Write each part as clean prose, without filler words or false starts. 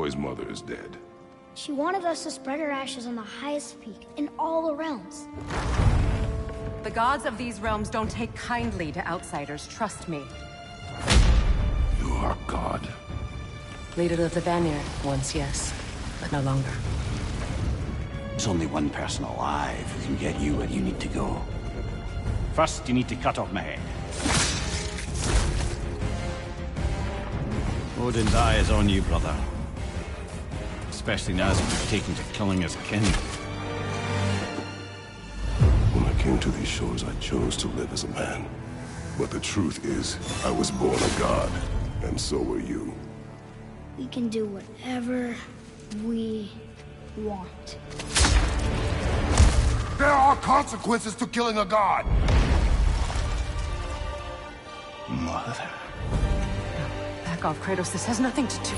boy's mother is dead. She wanted us to spread her ashes on the highest peak in all the realms. The gods of these realms don't take kindly to outsiders, trust me. You are God. Leader of the Vanir, once yes, but no longer. There's only one person alive who can get you where you need to go. First, you need to cut off my head. Odin's eye is on you, brother. Especially now that you've taken to killing his kin. When I came to these shores, I chose to live as a man. But the truth is, I was born a god, and so were you. We can do whatever we want. There are consequences to killing a god! Mother. Back off, Kratos. This has nothing to do...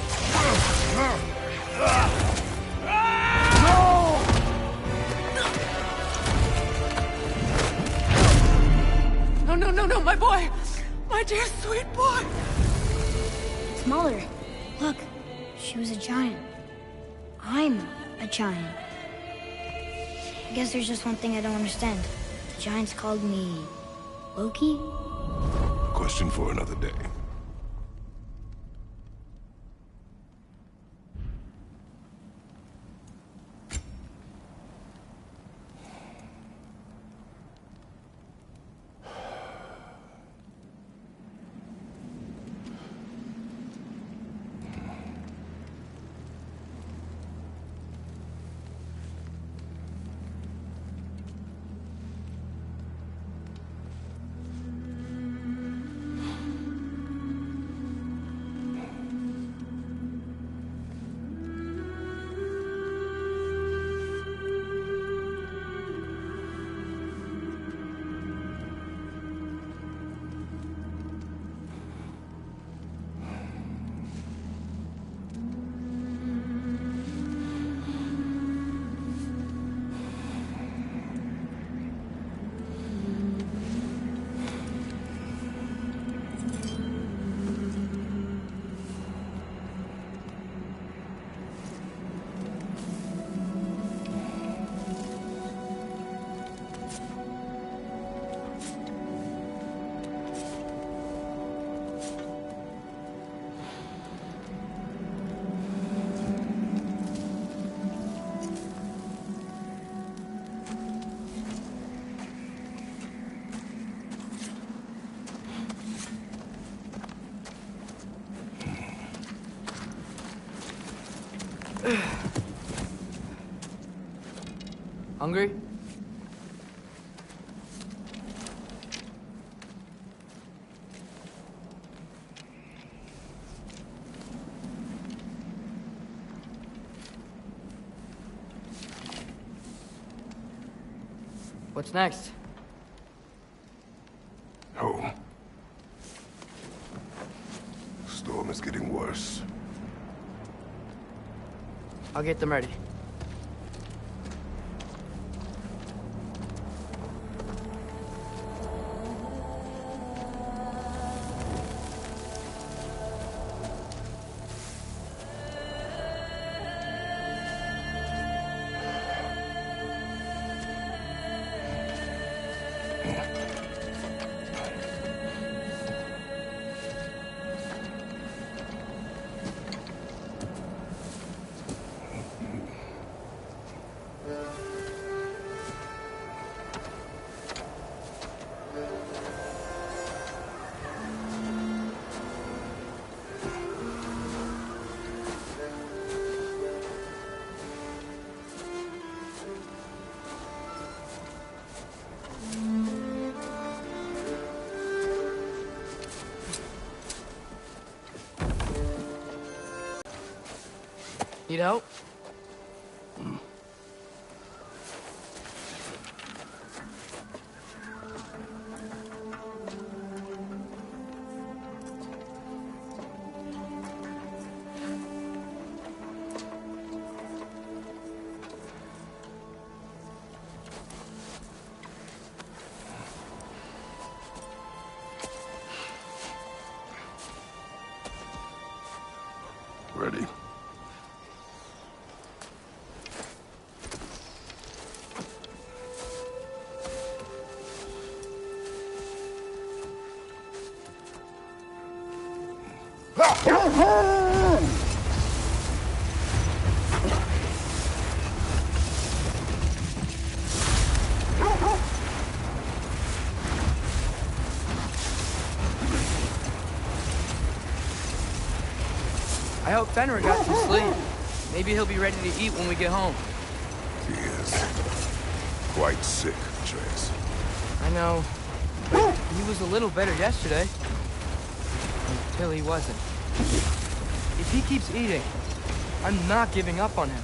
No, my boy! My dear, sweet boy! It's Mother. Look, she was a giant. I'm a giant. I guess there's just one thing I don't understand. The giants called me... Loki? Question for another day. Hungry? What's next? Home. Storm is getting worse. I'll get them ready. Need help? Ready? I hope Fenrir got some sleep. Maybe he'll be ready to eat when we get home. He is quite sick, Trace. I know. But he was a little better yesterday. Until he wasn't. If he keeps eating, I'm not giving up on him.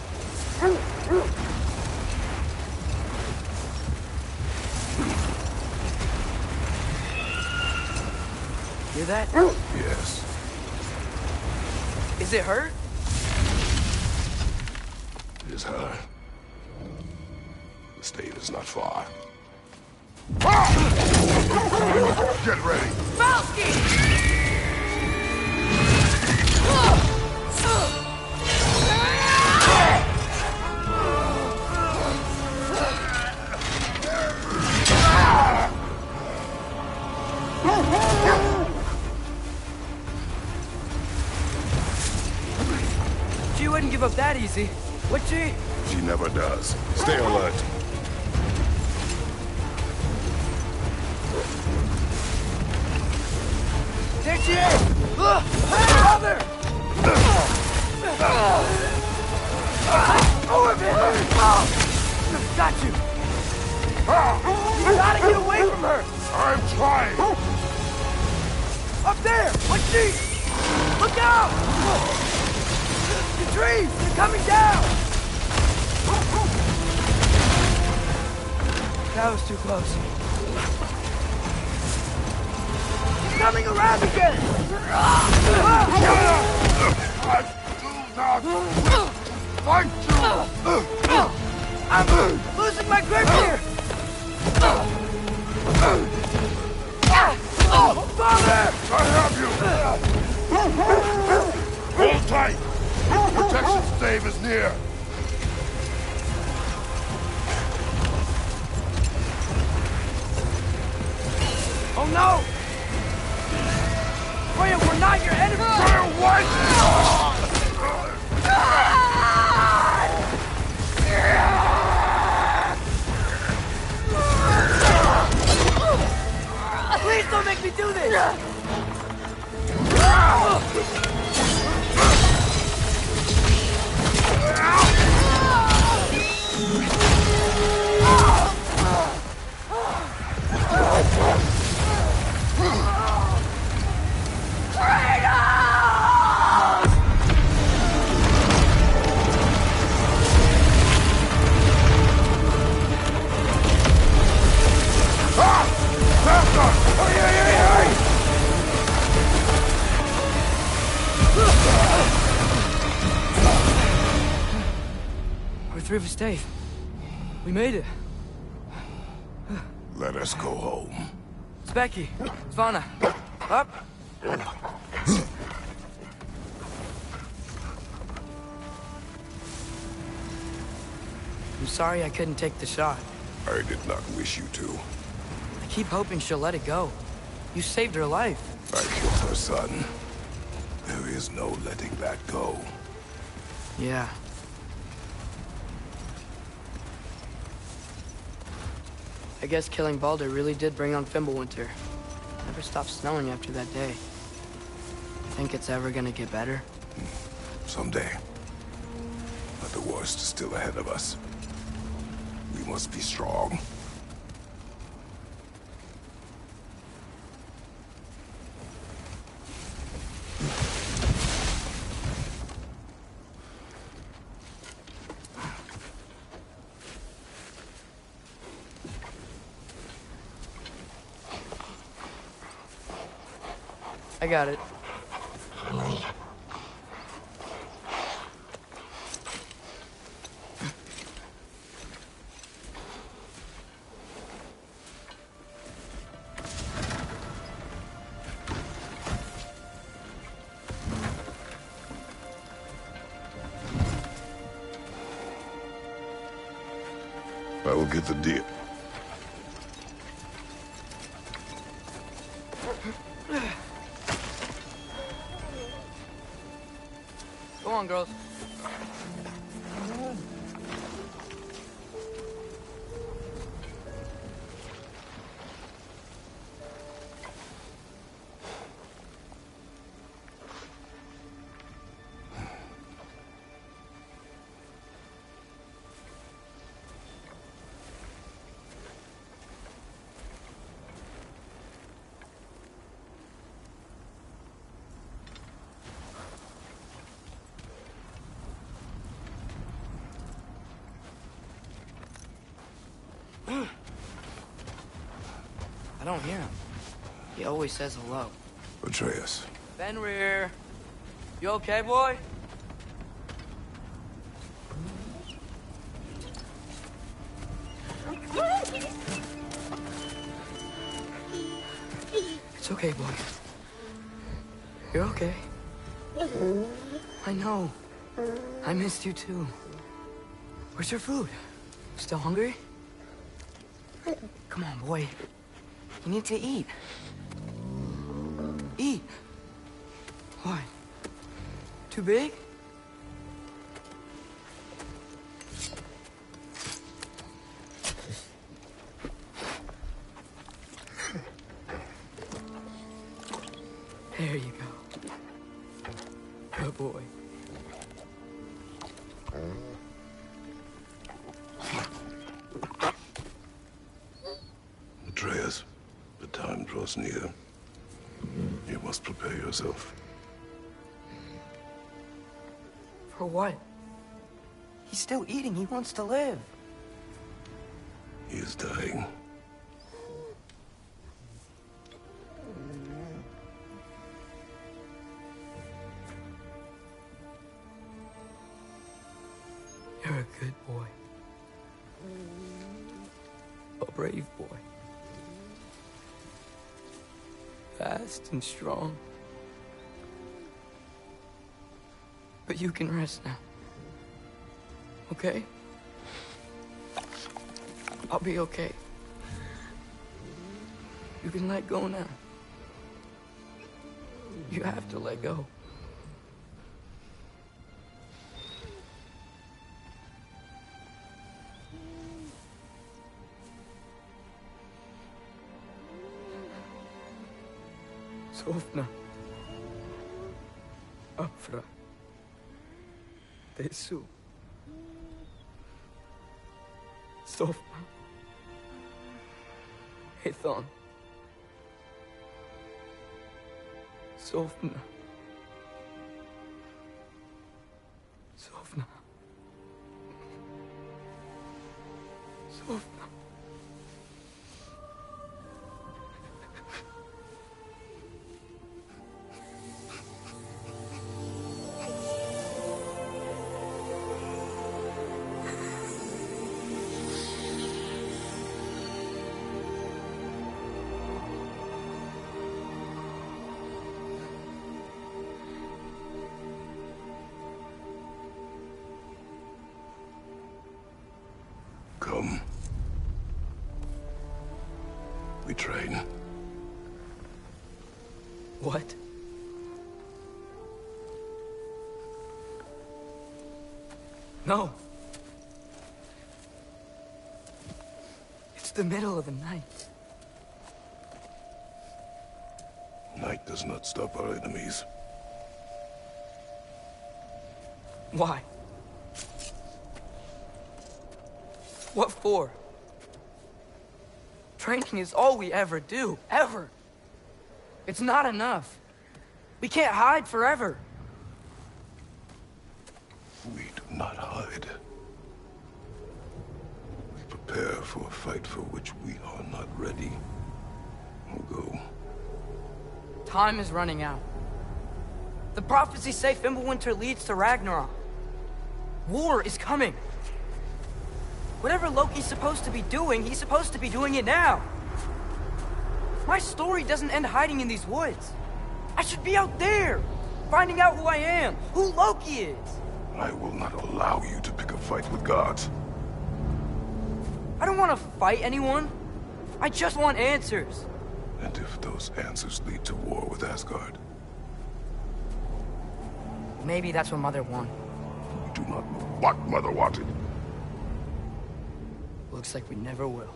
Hear that? Yes. Is it her? It is her. The state is not far. Get ready! She wouldn't give up that easy, would she? She never does. Stay alert. There she is! Father! Over there! Got you! You gotta get away from her! I'm trying! Up there! On sheet! Look out! The trees! They're coming down! That was too close. She's coming around again! I do not fight you! I'm losing my grip here! Father! I have you! Hold tight! Protection stave is near! Oh no! Freya, we're not your enemy! Freya, what? Please don't make me do this! We're through the stave. We made it. Let us go home. It's Becky. Svana. Up. I'm sorry I couldn't take the shot. I did not wish you to. I keep hoping she'll let it go. You saved her life. I killed her son. There is no letting that go. Yeah. I guess killing Baldur really did bring on Fimbulwinter. Never stopped snowing after that day. Think it's ever gonna get better? Someday. But the worst is still ahead of us. We must be strong. I got it. I will get the deal. on, girls. I don't hear him. He always says hello. Atreus. Fenrir. You okay, boy? It's okay, boy. You're okay. I know. I missed you too. Where's your food? Still hungry? Come on, boy. You need to eat. Eat. Why? Too big? There you go. Good boy. Atreus, the time draws near. You must prepare yourself. For what? He's still eating. He wants to live. He is dying. You're a good boy. A brave boy. Fast and strong. But you can rest now. Okay? I'll be okay. You can let go now. You have to let go. Sofna. Afra. Tesu. Sofna. Hethon. Sofna. Sofna. Sofna. Come. We train. What? No. It's the middle of the night. Night does not stop our enemies. Why? What for? Training is all we ever do, ever. It's not enough. We can't hide forever. We do not hide. We prepare for a fight for which we are not ready. We'll go. Time is running out. The prophecies say Fimbulwinter leads to Ragnarok. War is coming. Whatever Loki's supposed to be doing, he's supposed to be doing it now. My story doesn't end hiding in these woods. I should be out there, finding out who I am, who Loki is. I will not allow you to pick a fight with gods. I don't want to fight anyone. I just want answers. And if those answers lead to war with Asgard? Maybe that's what Mother wanted. We do not know what Mother wanted. Looks like we never will.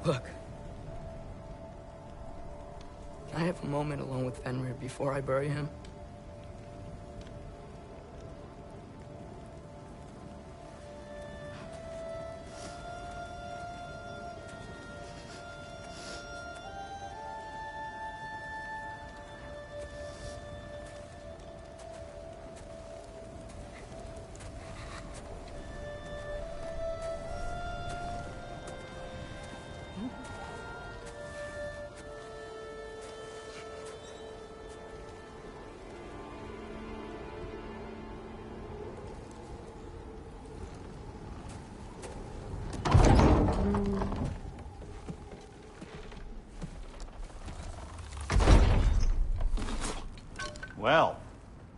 Look. Can I have a moment alone with Fenrir before I bury him? Well,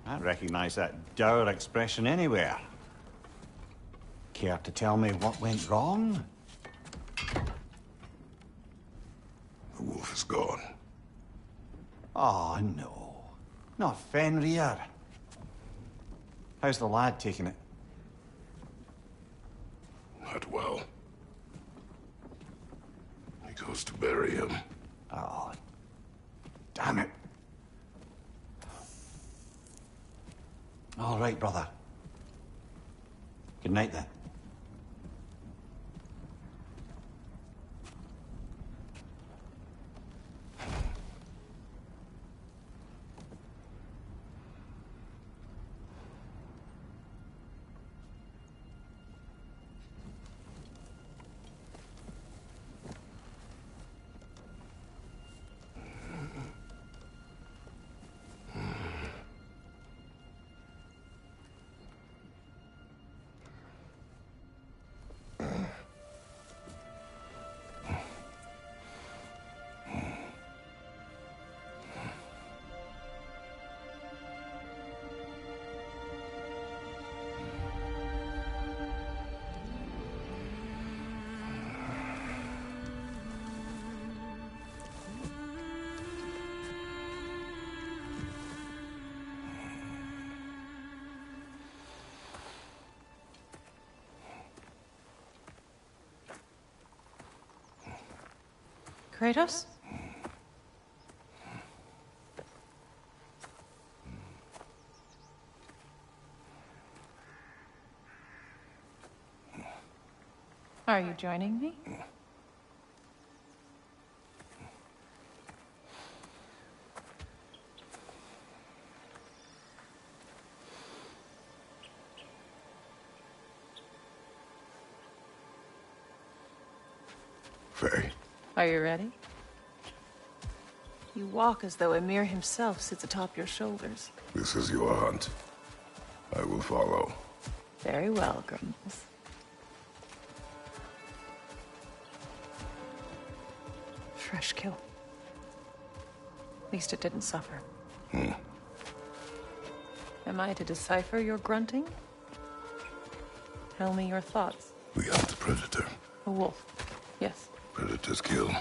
I recognize that dour expression anywhere. Care to tell me what went wrong? The wolf is gone. Oh, no. Not Fenrir. How's the lad taking it? Not well. He goes to bury him. Oh, damn it. All right, brother. Good night, then. Kratos? Are you joining me? Faye. Are you ready? You walk as though Emir himself sits atop your shoulders. This is your hunt. I will follow. Very well, Grumbles. Fresh kill. At least it didn't suffer. Am I to decipher your grunting? Tell me your thoughts. We hunt the predator. A wolf. Yes. Predators kill.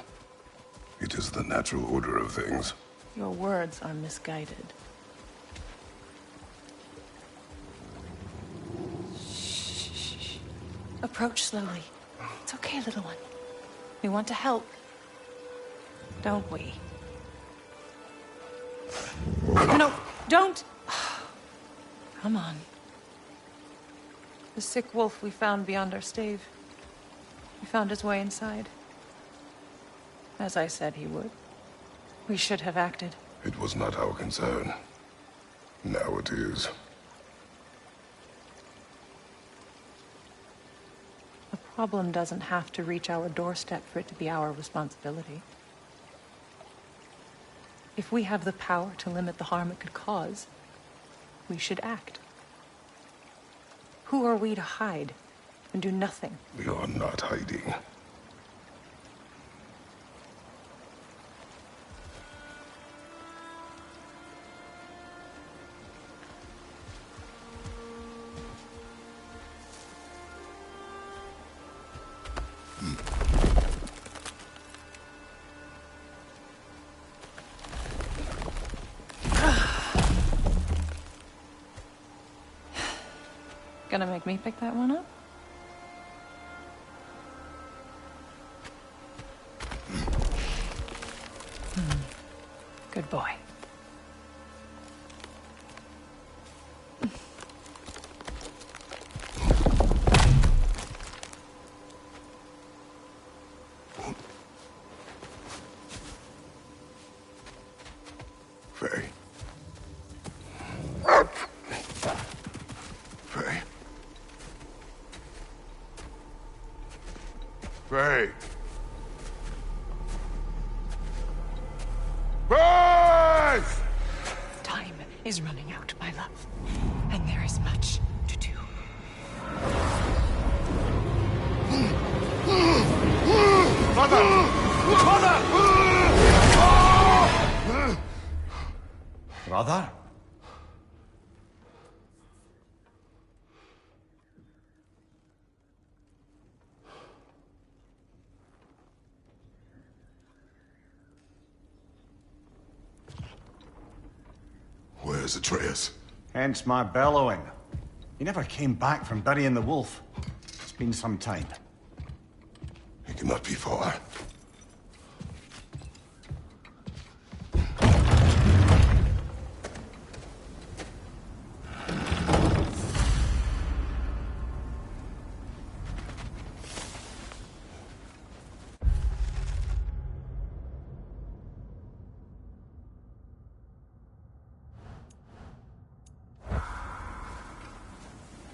It is the natural order of things. Your words are misguided. Shh. Approach slowly. It's okay, little one. We want to help. Don't we? No, don't! Come on. The sick wolf we found beyond our stave. He found his way inside. As I said he would. We should have acted. It was not our concern. Now it is. The problem doesn't have to reach our doorstep for it to be our responsibility. If we have the power to limit the harm it could cause, we should act. Who are we to hide and do nothing? We are not hiding. gonna make me pick that one up? Good boy. Faye. Faye. Faye. Faye! Time is running out, my love. And there is much to do. Mother! Mother! Brother? Where's Atreus? Hence my bellowing. He never came back from burying the wolf. It's been some time. He cannot be far.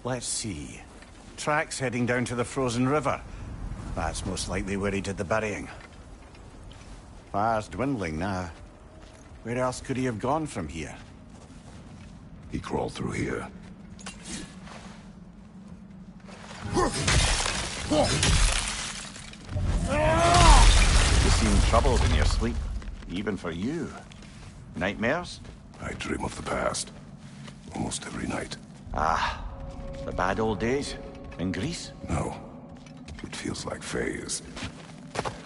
Let's see. Tracks heading down to the frozen river. That's most likely where he did the burying. Fire's dwindling now. Where else could he have gone from here? He crawled through here. You seem troubled in your sleep. Even for you. Nightmares? I dream of the past. Almost every night. Ah, the bad old days? In Greece? No. It feels like Faye is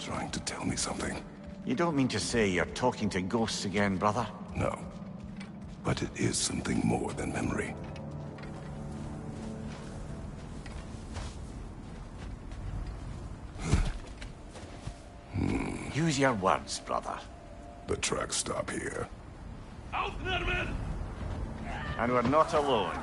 trying to tell me something. You don't mean to say you're talking to ghosts again, brother? No. But it is something more than memory. Use your words, brother. The tracks stop here. And we're not alone.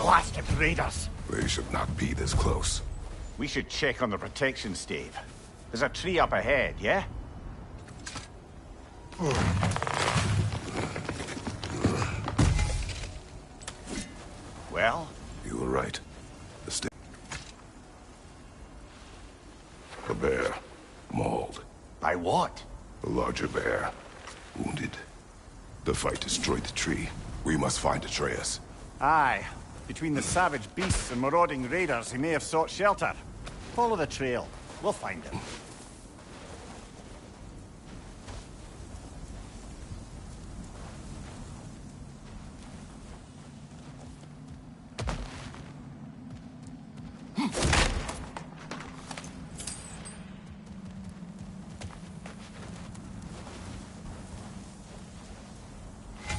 Blasted raiders! They should not be this close. We should check on the protection stave. There's a tree up ahead, yeah? Well? You were right. A bear. Mauled. By what? A larger bear. Wounded. The fight destroyed the tree. We must find Atreus. Aye. Between the savage beasts and marauding raiders, he may have sought shelter. Follow the trail. We'll find him.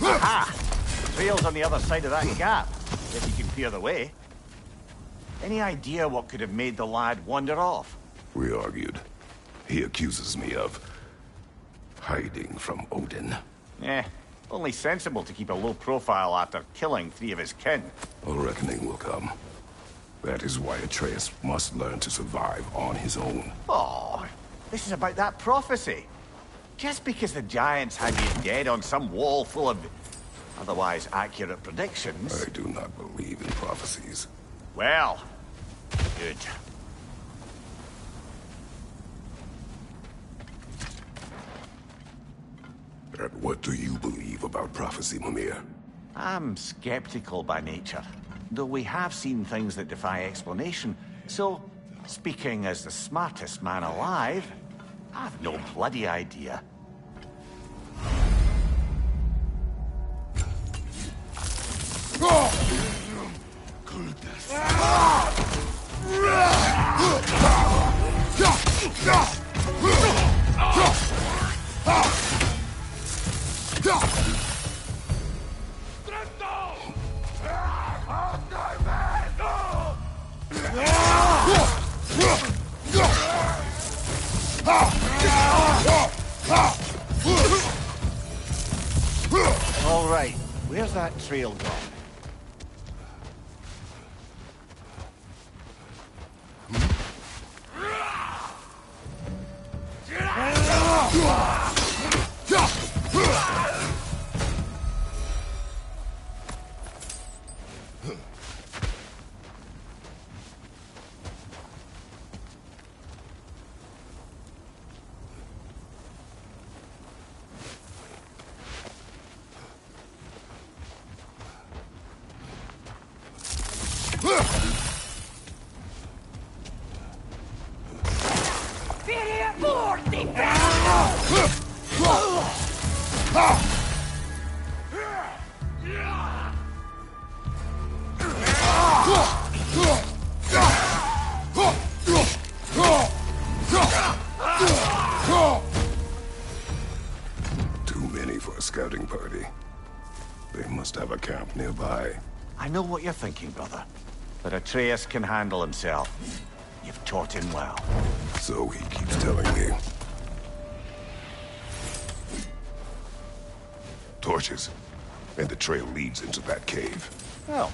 Aha! The trail's on the other side of that gap, if you can clear the way. Any idea what could have made the lad wander off? We argued. He accuses me of hiding from Odin. Only sensible to keep a low profile after killing 3 of his kin. A reckoning will come. That is why Atreus must learn to survive on his own. Oh, this is about that prophecy. Just because the giants had you dead on some wall full of otherwise accurate predictions. I do not believe in prophecies. Well, good. What do you believe about prophecy, Mimir? I'm skeptical by nature, though we have seen things that defy explanation. So, speaking as the smartest man alive, I've no bloody idea. All right, where's that trail gone? Too many for a scouting party. They must have a camp nearby. I know what you're thinking, brother. But Atreus can handle himself. You've taught him well. So he keeps telling me. Torches. And the trail leads into that cave. Well,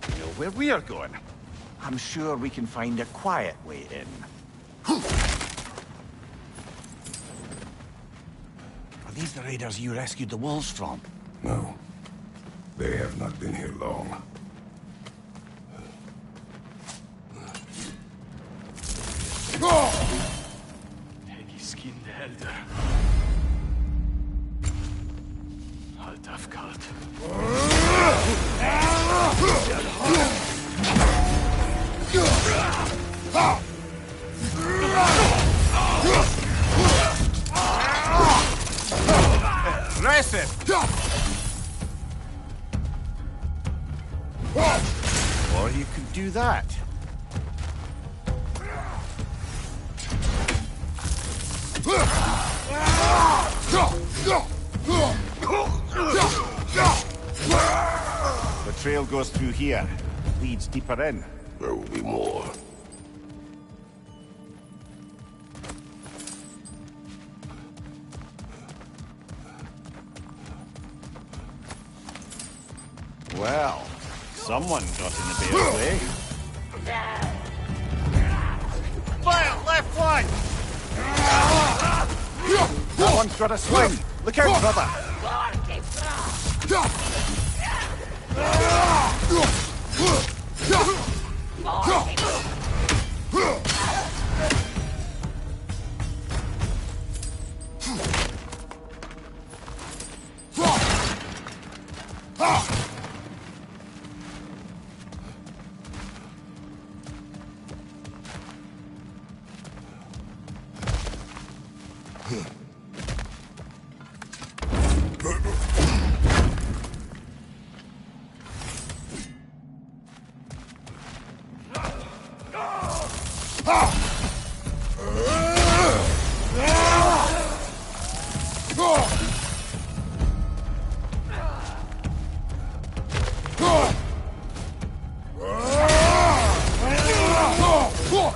you know where we are going. I'm sure we can find a quiet way in. Are these the raiders you rescued the wolves from? No. They have not been here long. Impressive! Or you could do that. The trail goes through here. Leads deeper in. There will be more. Well, someone got in the bear's way. Fire! Left flank! That one's got a swing. Look out, brother!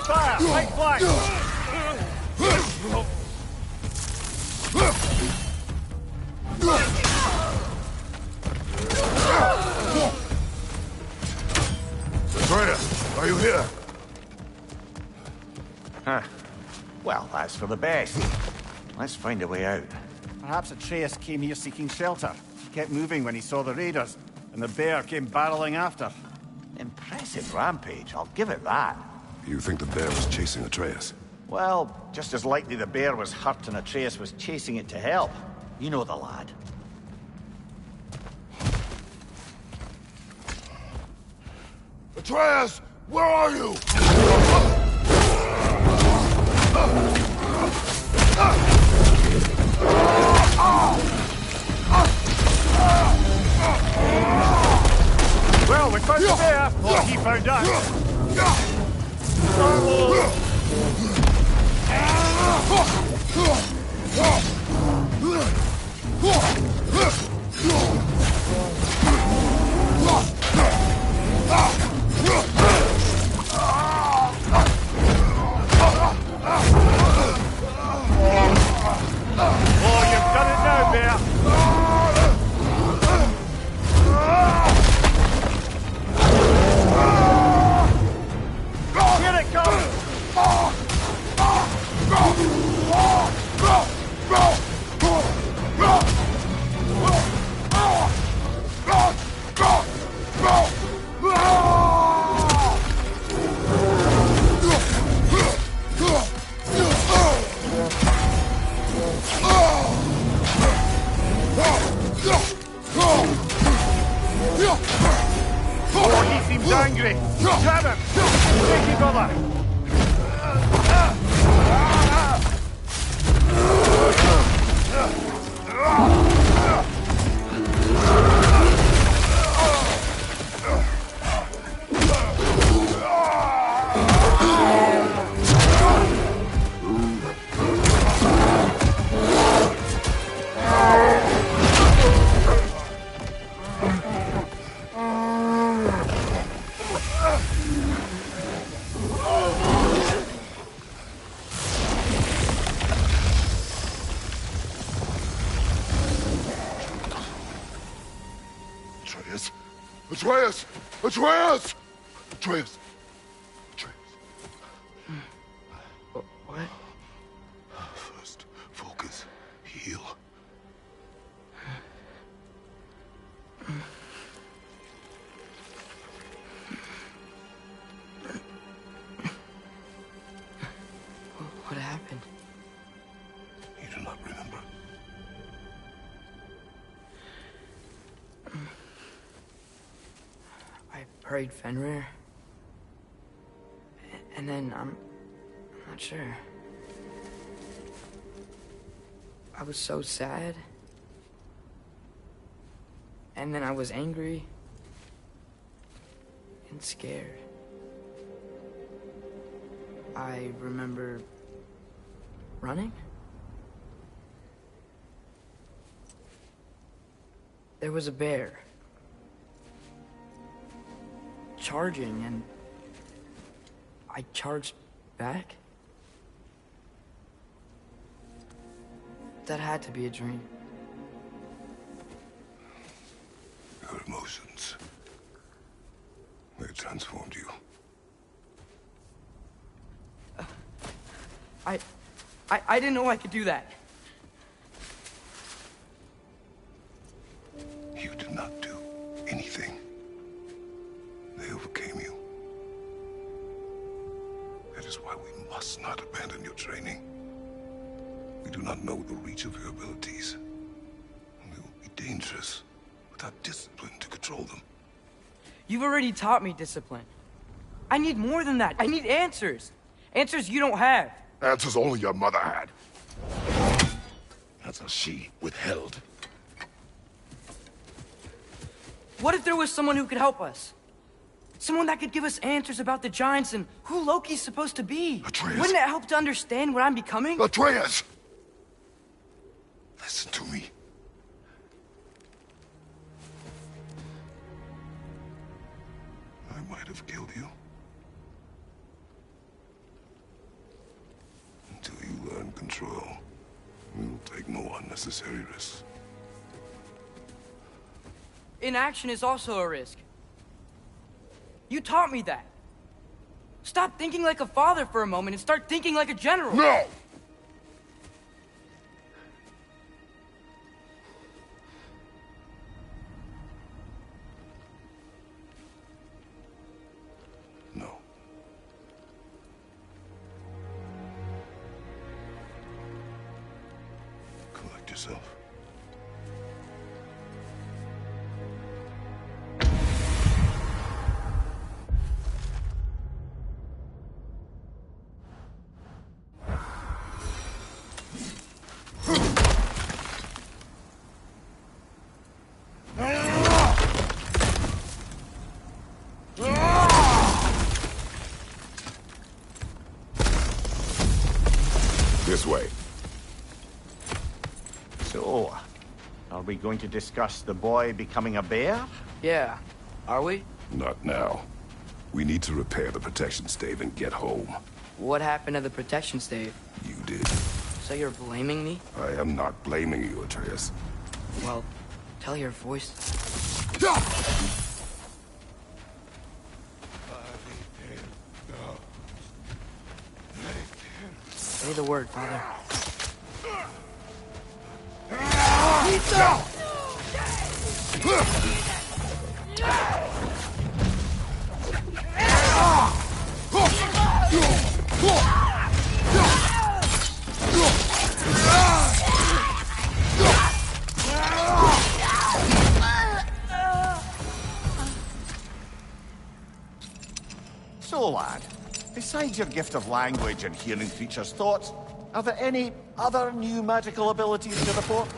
Fire! Right flank! Atreus, are you here? Huh. Well, that's for the best. Let's find a way out. Perhaps Atreus came here seeking shelter. He kept moving when he saw the raiders, and the bear came barreling after. Impressive rampage, I'll give it that. You think the bear was chasing Atreus? Well, just as likely the bear was hurt and Atreus was chasing it to help. You know the lad. Atreus! Where are you? Well, we found the bear, or he found us. Oh, you've done it now, bear. Here it comes! Oh, he seems angry. Grab him! Take it, brother! Atreus! Atreus! Atreus! Atreus! Atreus. What? First, focus. Heal. What happened? You do not remember. I prayed Fenrir. And then I'm not sure. I was so sad. And then I was angry. And scared. I remember running. There was a bear. Charging, and I charged back. That had to be a dream. Your emotions. They transformed you. I didn't know I could do that. You did not do anything. They overcame you. That is why we must not abandon your training. We do not know the reach of your abilities. They will be dangerous without discipline to control them. You've already taught me discipline. I need more than that. I need answers. Answers you don't have. Answers only your mother had. Answers she withheld. What if there was someone who could help us? Someone that could give us answers about the giants and who Loki's supposed to be. Atreus. Wouldn't it help to understand what I'm becoming? Atreus! Listen to me. I might have killed you. Until you learn control, we will take no unnecessary risks. Inaction is also a risk. You taught me that. Stop thinking like a father for a moment and start thinking like a general. No! No. Collect yourself. This way. So, are we going to discuss the boy becoming a bear? Yeah. Are we? Not now. We need to repair the protection stave and get home. What happened to the protection stave? You did. So you're blaming me? I am not blaming you, Atreus. Well, tell your voice. Say the word, Father. So, lad, besides your gift of language and hearing creatures' thoughts, are there any other new magical abilities to report?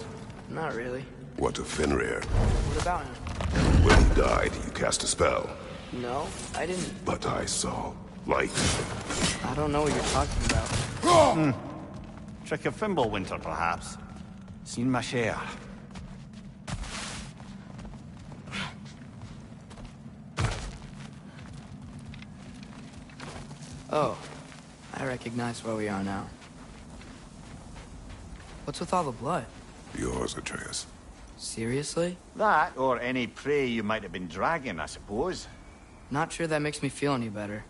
Not really. What of Fenrir? What about him? When he died, you cast a spell. No, I didn't. But I saw light. I don't know what you're talking about. Trick of Fimbulwinter, perhaps? Seen my share. Oh, I recognize where we are now. What's with all the blood? Yours, Atreus. Seriously? That, or any prey you might have been dragging, I suppose. Not sure that makes me feel any better.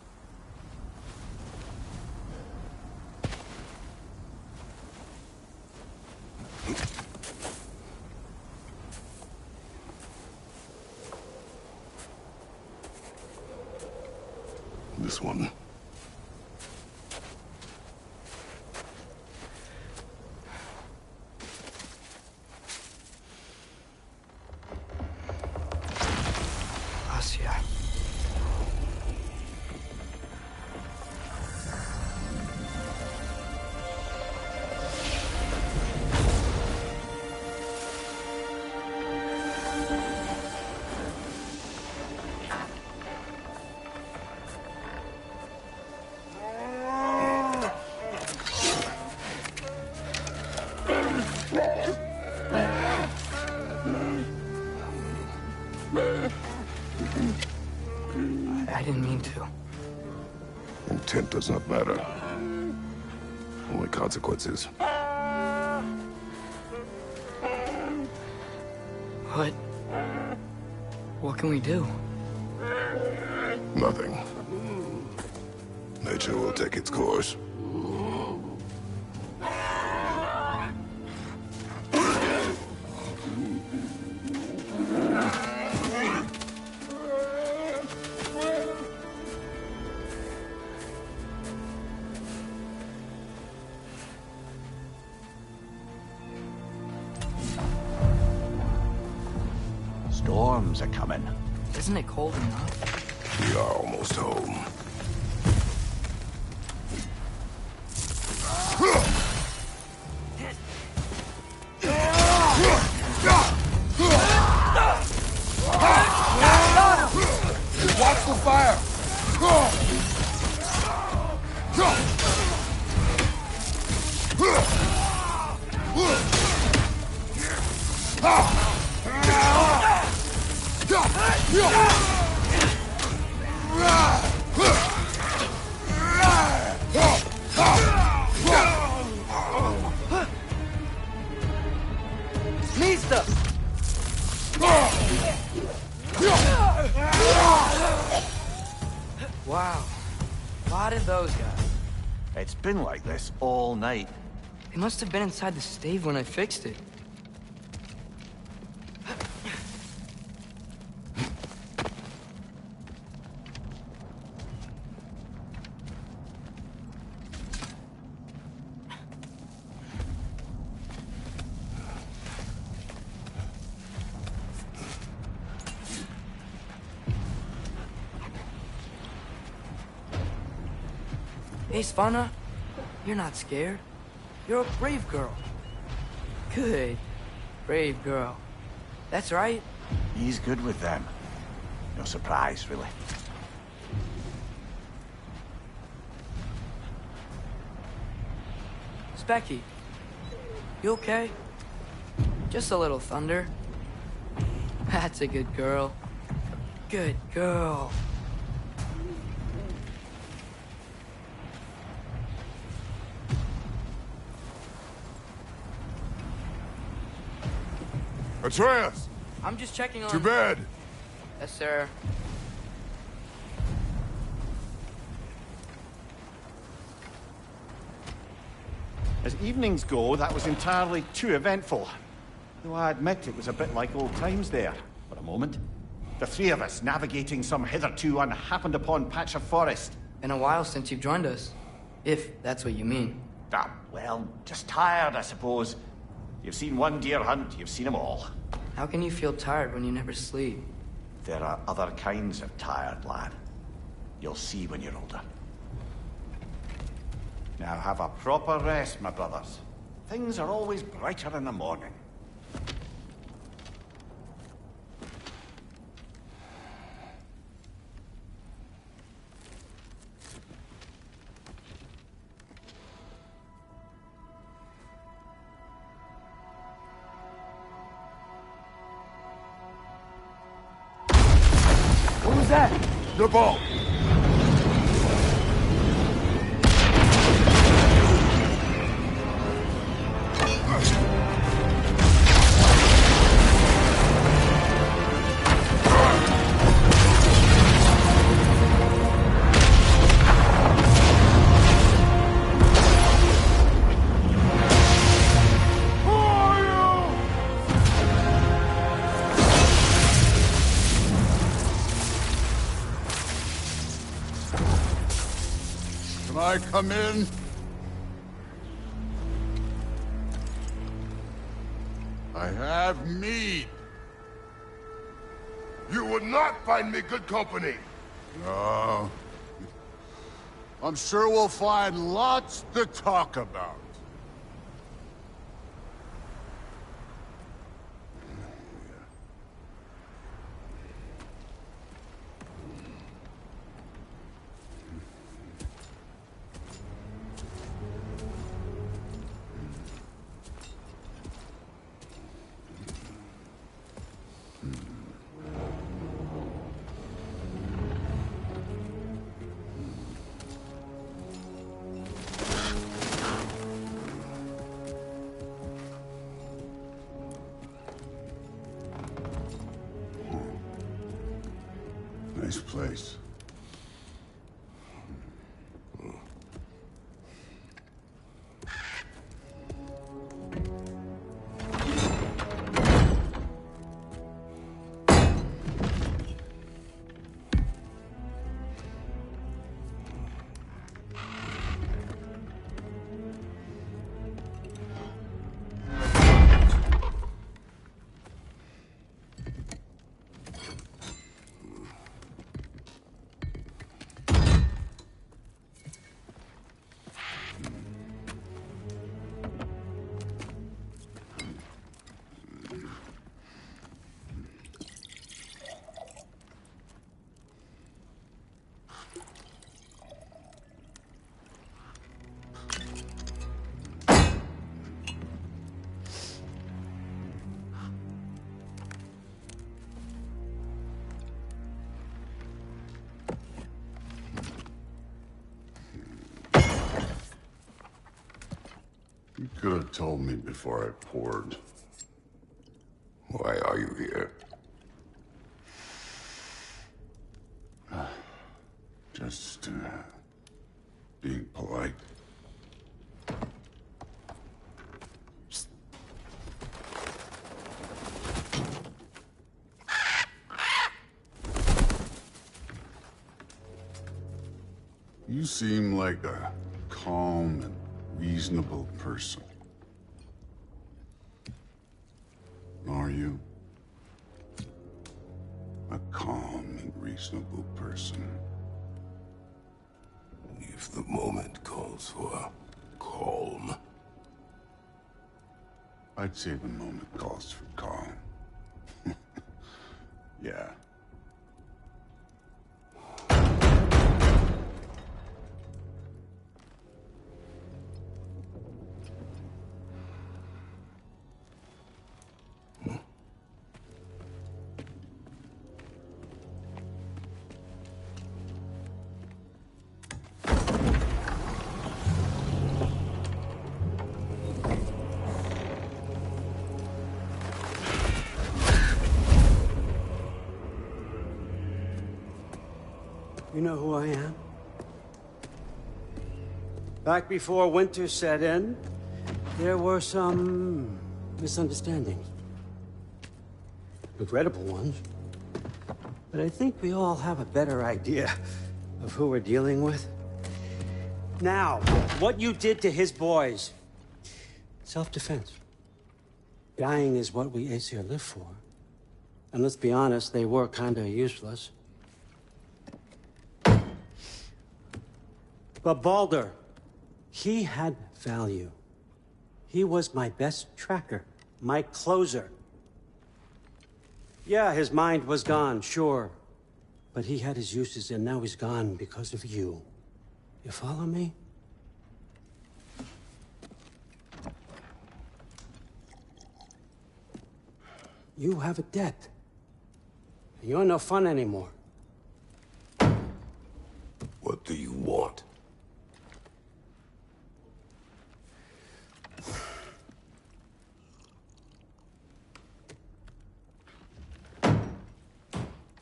This one. Asia. I didn't mean to. Intent does not matter. Only consequences. What can we do? Nothing. Nature will take its course. Storms are coming. Isn't it cold enough? We are almost home. Watch the fire! Mista! Wow. A lot of those guys. It's been like this all night. They must have been inside the stave when I fixed it. Hey, Svanna, you're not scared. You're a brave girl. Good. Brave girl. That's right. He's good with them. No surprise, really. Becky? You okay? Just a little thunder. That's a good girl. Good girl. Atreus! I'm just checking on... To bed! Yes, sir. As evenings go, that was entirely too eventful. Though I admit it was a bit like old times there, for a moment. The three of us navigating some hitherto unhappened-upon patch of forest. Been a while since you've joined us. If that's what you mean. Ah, well, just tired, I suppose. You've seen one deer hunt, you've seen them all. How can you feel tired when you never sleep? There are other kinds of tired, lad. You'll see when you're older. Now have a proper rest, my brothers. Things are always brighter in the morning. What was that? The boat! Can I come in? I have meat. You would not find me good company. No. I'm sure we'll find lots to talk about. Nice place. You could have told me before I poured. Why are you here? Just, being polite. You seem like a calm and reasonable person. Are you? A calm and reasonable person. If the moment calls for calm. I'd say the moment calls for calm. Yeah. You know who I am? Back before winter set in, there were some misunderstandings. Regrettable ones. But I think we all have a better idea of who we're dealing with. Now, what you did to his boys. Self-defense. Dying is what we Aesir live for. And let's be honest, they were kinda useless. But Baldur, he had value. He was my best tracker, my closer. Yeah, his mind was gone, sure. But he had his uses, and now he's gone because of you. You follow me? You have a debt. You're no fun anymore. What do you want?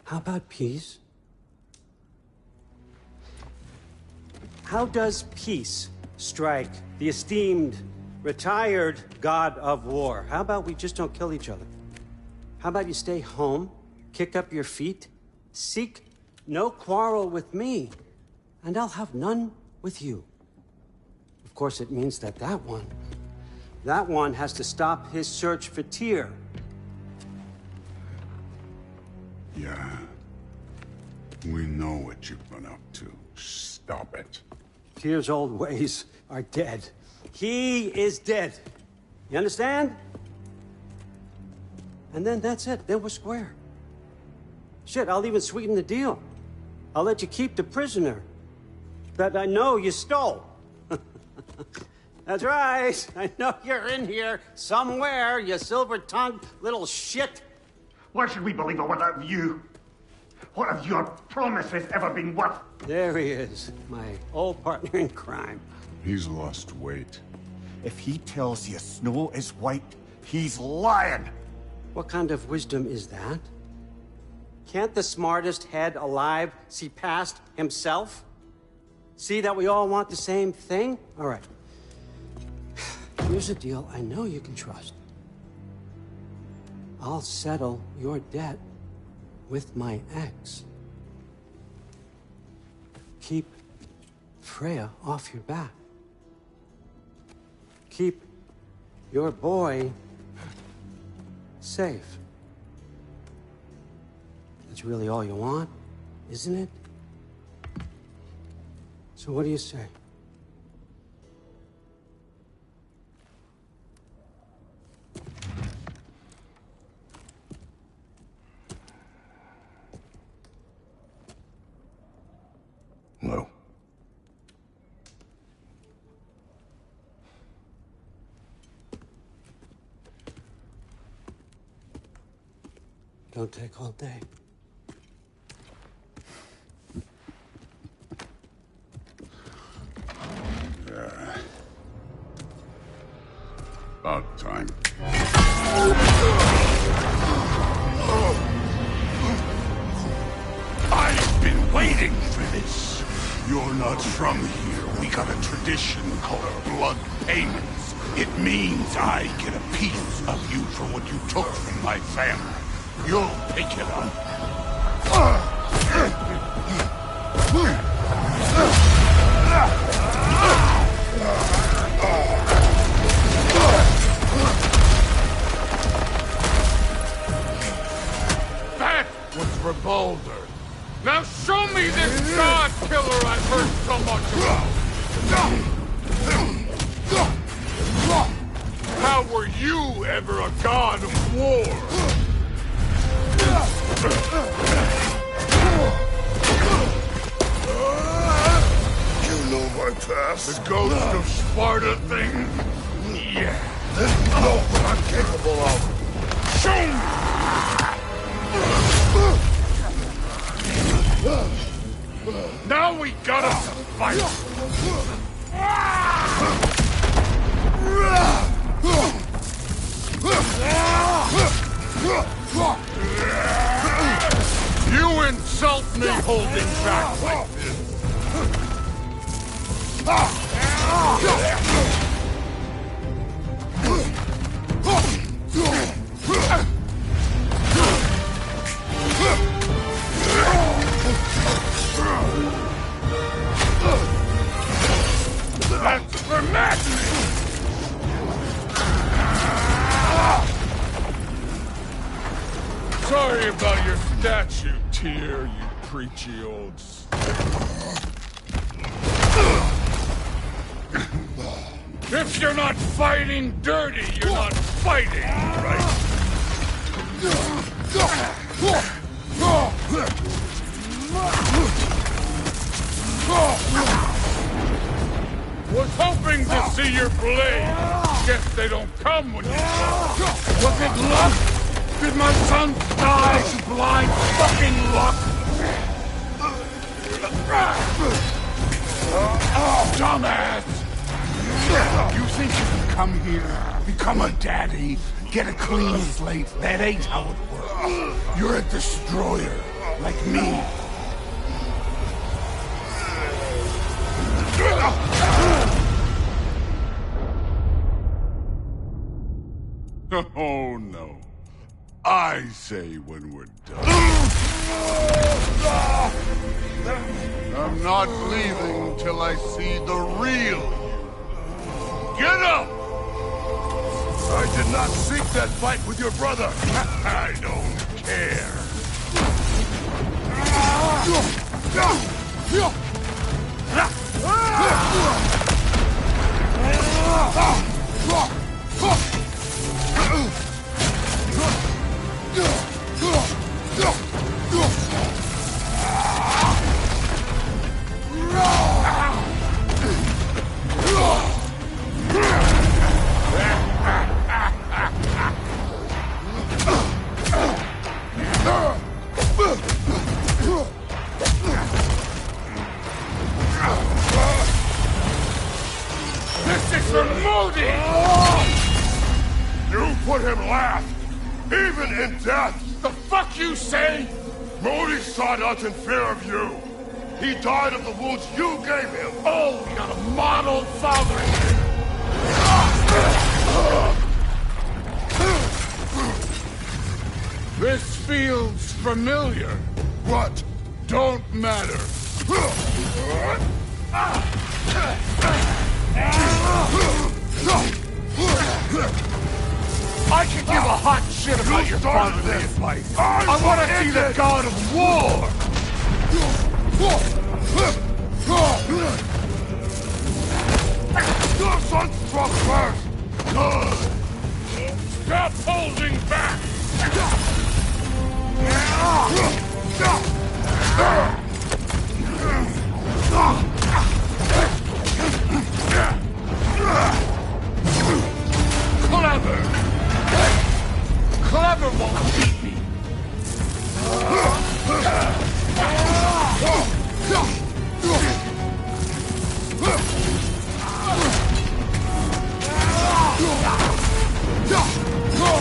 How about peace? How does peace strike the esteemed, retired god of war? How about we just don't kill each other? How about you stay home, kick up your feet, seek no quarrel with me, and I'll have none with you. Of course, it means that that one has to stop his search for Tyr. Yeah. We know what you've been up to. Stop it. Tyr's old ways are dead. He is dead. You understand? And then that's it. Then we're square. Shit, I'll even sweeten the deal. I'll let you keep the prisoner that I know you stole. That's right. I know you're in here somewhere, you silver-tongued little shit. Why should we believe a word of you? What have your promises ever been worth? There he is, my old partner in crime. He's lost weight. If he tells you snow is white, he's lying. What kind of wisdom is that? Can't the smartest head alive see past himself? See that we all want the same thing? All right. Here's a deal I know you can trust. I'll settle your debt with my ex. Keep Freya off your back. Keep your boy safe. That's really all you want, isn't it? So what do you say? No. Don't take all day. About time. I've been waiting for this. You're not from here. We got a tradition called blood payments. It means I get a piece of you for what you took from my family. You'll pick it up. That was for Baldur. Now show me this god killer I've heard so much about! How were you ever a god of war? You know my past. The ghost of Sparta thing? Yeah. You know what I'm capable of. Show me! Now we got us to fight! You insist! insult me holding back like this! That's for madness! Sorry about your statue, Tyr, you preachy old... If you're not fighting dirty, you're not fighting, right? Was hoping to see your blade. Guess they don't come when you come. Was it luck? Did my son die to blind fucking luck? Dumbass! You think you can come here, become a daddy, get a clean slate? That ain't how it works. You're a destroyer, like me. Oh, no. I say when we're done. I'm not leaving till I see the real you. Get up! I did not seek that fight with your brother. I don't care. This is for Modi! You put him last, even in death. The fuck you say? Modi sought out in fear of you. He died of the wounds you gave him. Oh, we got a model father here. This feels familiar. What? Don't matter. I can give a hot shit about your fatherly advice. I want to see the god of war! Your son struck first! Good! Stop holding back! Clever! Clever won't beat me!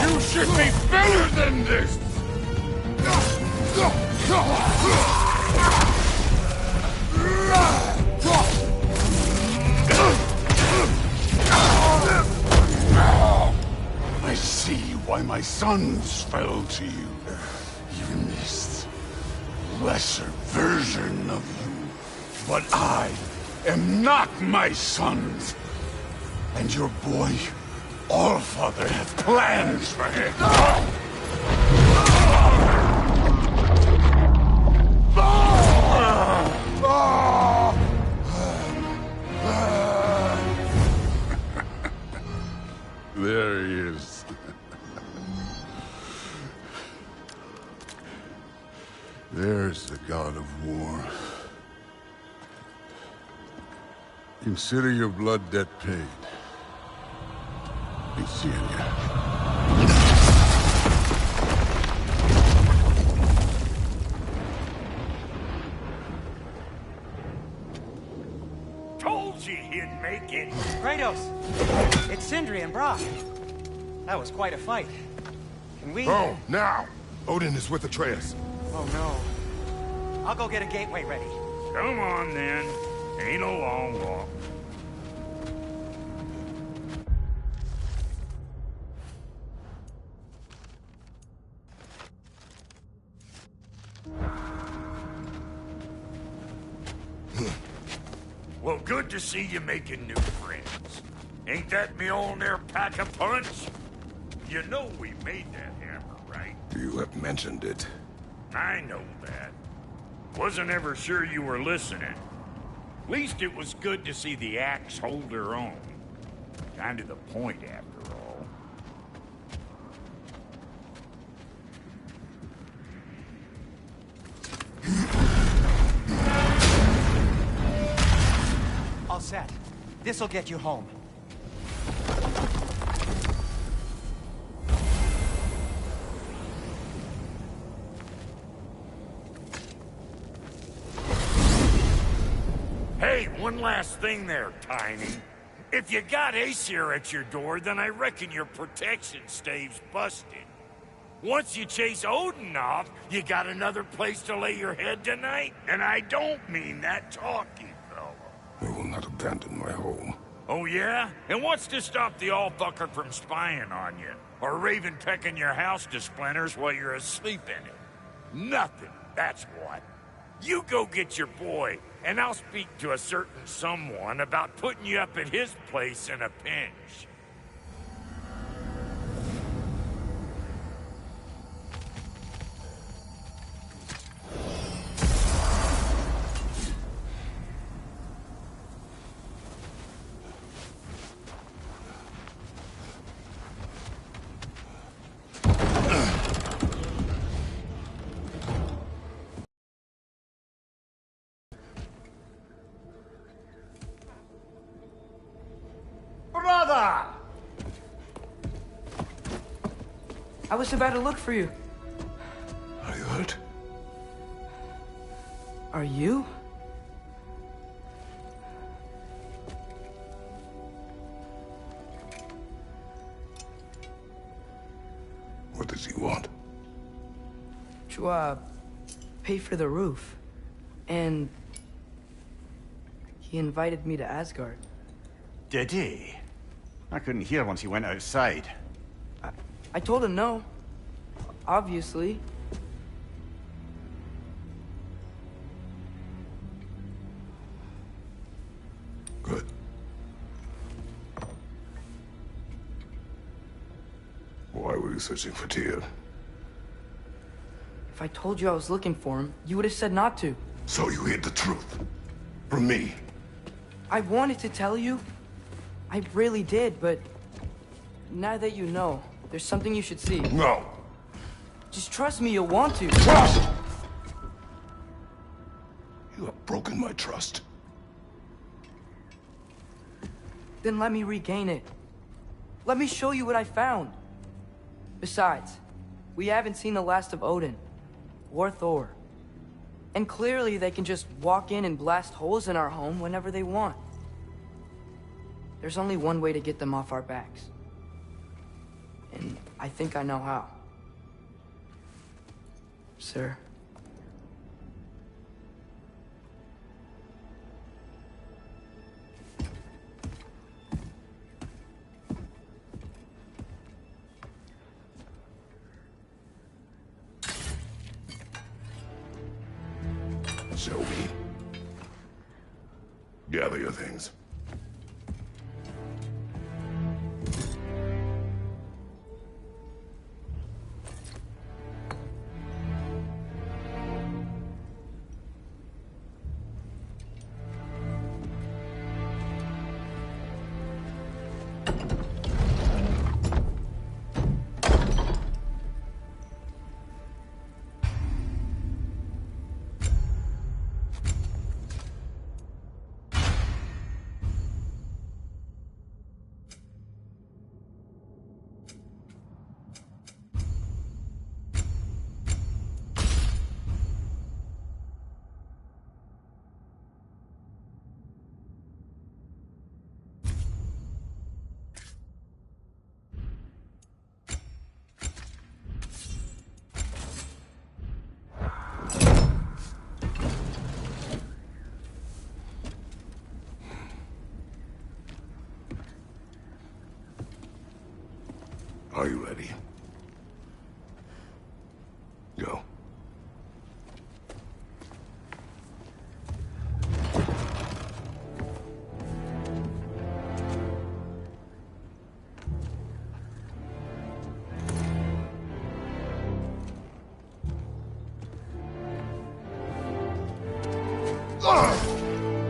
You should be better than this! I see why my sons fell to you. Even this lesser version of you. But I am not my sons. And your boy, Allfather, have plans for him. There he is. There's the god of war. Consider your blood debt paid. Be seeing ya. Told you he'd make it. Kratos! It's Sindri and Brock. That was quite a fight. Can we... Oh, now! Odin is with Atreus. Oh, no. I'll go get a gateway ready. Come on, then. Ain't a long walk. Well, good to see you making new friends. Ain't that Mjolnir pack a punch? You know we made that hammer, right? You have mentioned it. I know that. Wasn't ever sure you were listening. Least it was good to see the axe hold her own. Kind of the point, after all. All set. This'll get you home. Hey, one last thing there, Tiny. If you got Aesir at your door, then I reckon your protection stave's busted. Once you chase Odin off, you got another place to lay your head tonight? And I don't mean that talky fella. I will not abandon my home. Oh yeah? And what's to stop the all-fucker from spying on you? Or Raven pecking your house to splinters while you're asleep in it? Nothing, that's what. You go get your boy, and I'll speak to a certain someone about putting you up at his place in a pinch. Brother! I was about to look for you. Are you hurt? Are you? What does he want? To, pay for the roof. And he invited me to Asgard. Did he? I couldn't hear once he went outside. I told him no. Obviously. Good. Why were you searching for Tyr? If I told you I was looking for him, you would have said not to. So you hid the truth. From me. I wanted to tell you. I really did, but now that you know, there's something you should see. No. Just trust me, you'll want to. Trust! You have broken my trust. Then let me regain it. Let me show you what I found. Besides, we haven't seen the last of Odin. Or Thor. And clearly they can just walk in and blast holes in our home whenever they want. There's only one way to get them off our backs. And I think I know how. Sir. Show me. Gather your things. Are you ready? Go.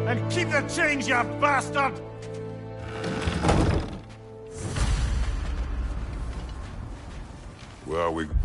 And keep the change, you bastard! Where are we going?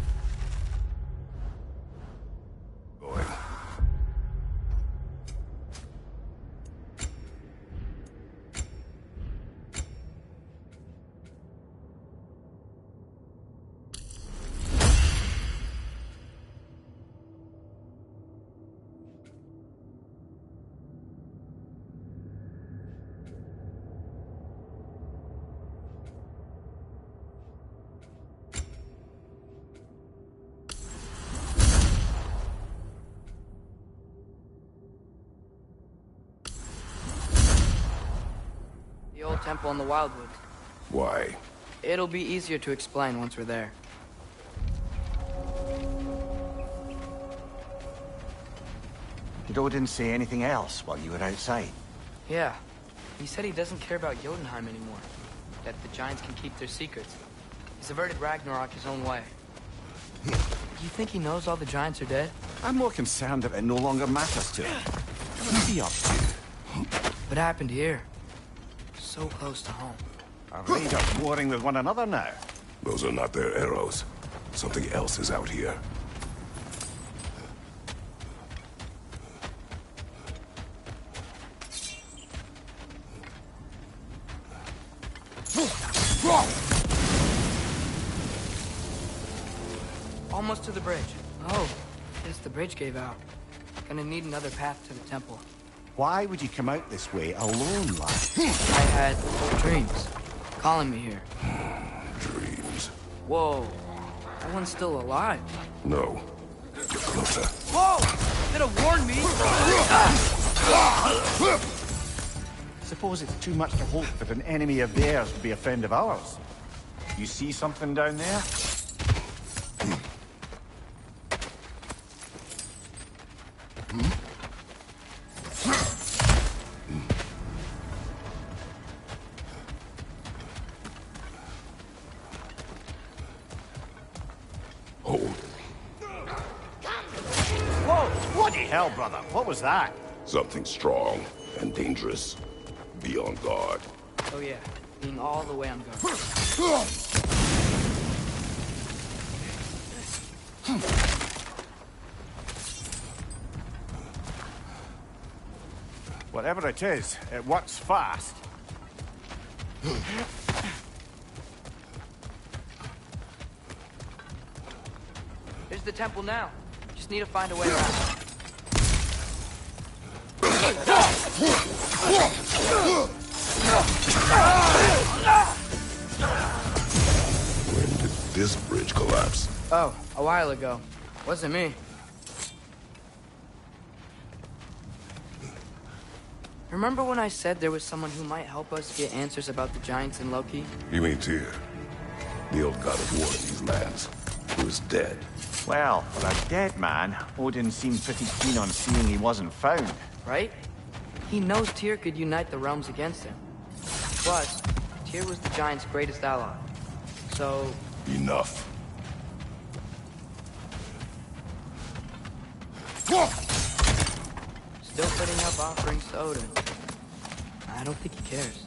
The old temple in the Wildwoods. Why? It'll be easier to explain once we're there. Did Odin say anything else while you were outside? Yeah. He said he doesn't care about Jotunheim anymore. That the Giants can keep their secrets. He's averted Ragnarok his own way. Do you think he knows all the Giants are dead? I'm more concerned that it no longer matters to him. What's he up to? What happened here? So close to home. Are raiders warring with one another now? Those are not their arrows. Something else is out here. Almost to the bridge. Oh, guess the bridge gave out. Gonna need another path to the temple. Why would you come out this way alone, lad? I had dreams calling me here. Dreams. Whoa, that one's still alive. No. Get closer. Whoa! Could have warned me! Suppose it's too much to hope that an enemy of theirs would be a friend of ours. You see something down there? Hell, brother, what was that? Something strong and dangerous. Be on guard. Oh yeah, being all the way on guard. Whatever it is, it works fast. There's the temple now. Just need to find a way around. When did this bridge collapse? Oh, a while ago. Wasn't me. Remember when I said there was someone who might help us get answers about the Giants and Loki? You mean Tyr? The old god of war in these lands, who is dead. Well, for a dead man, Odin seemed pretty keen on seeing he wasn't found. Right? He knows Tyr could unite the realms against him. Plus, Tyr was the Giants' greatest ally. So... Enough. Still putting up offerings to Odin. I don't think he cares.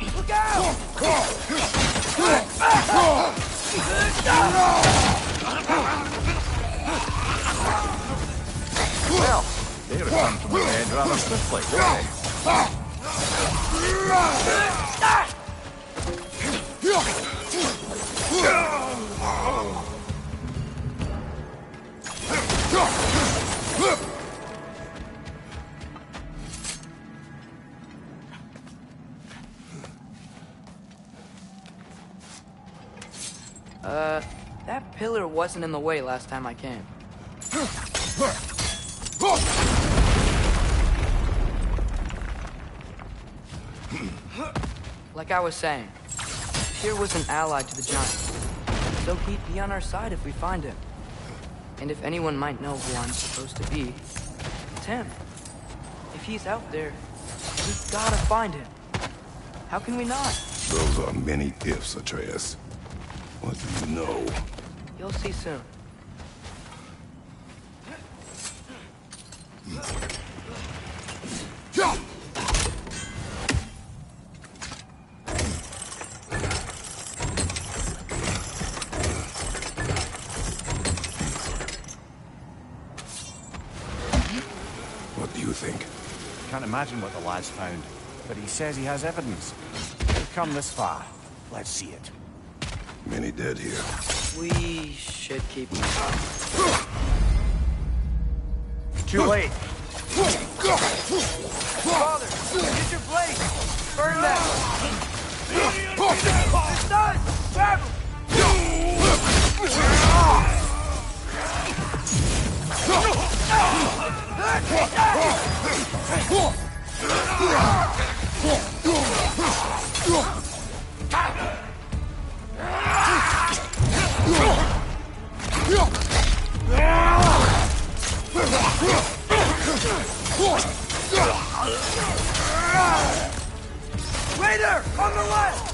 Look out! Well, they returned from the dead rather swiftly, didn't That pillar wasn't in the way last time I came. Like I was saying, Tyr was an ally to the Giants, so he'd be on our side if we find him. And if anyone might know who I'm supposed to be, it's him. If he's out there, we've gotta find him. How can we not? Those are many ifs, Atreus. What do you know? You'll see soon. What do you think? Can't imagine what the lad's found, but he says he has evidence. We've come this far. Let's see it. Many dead here. We should keep moving. Too late. Father, get your blade! Burn that! It's done! Grab him! Raider! On the left!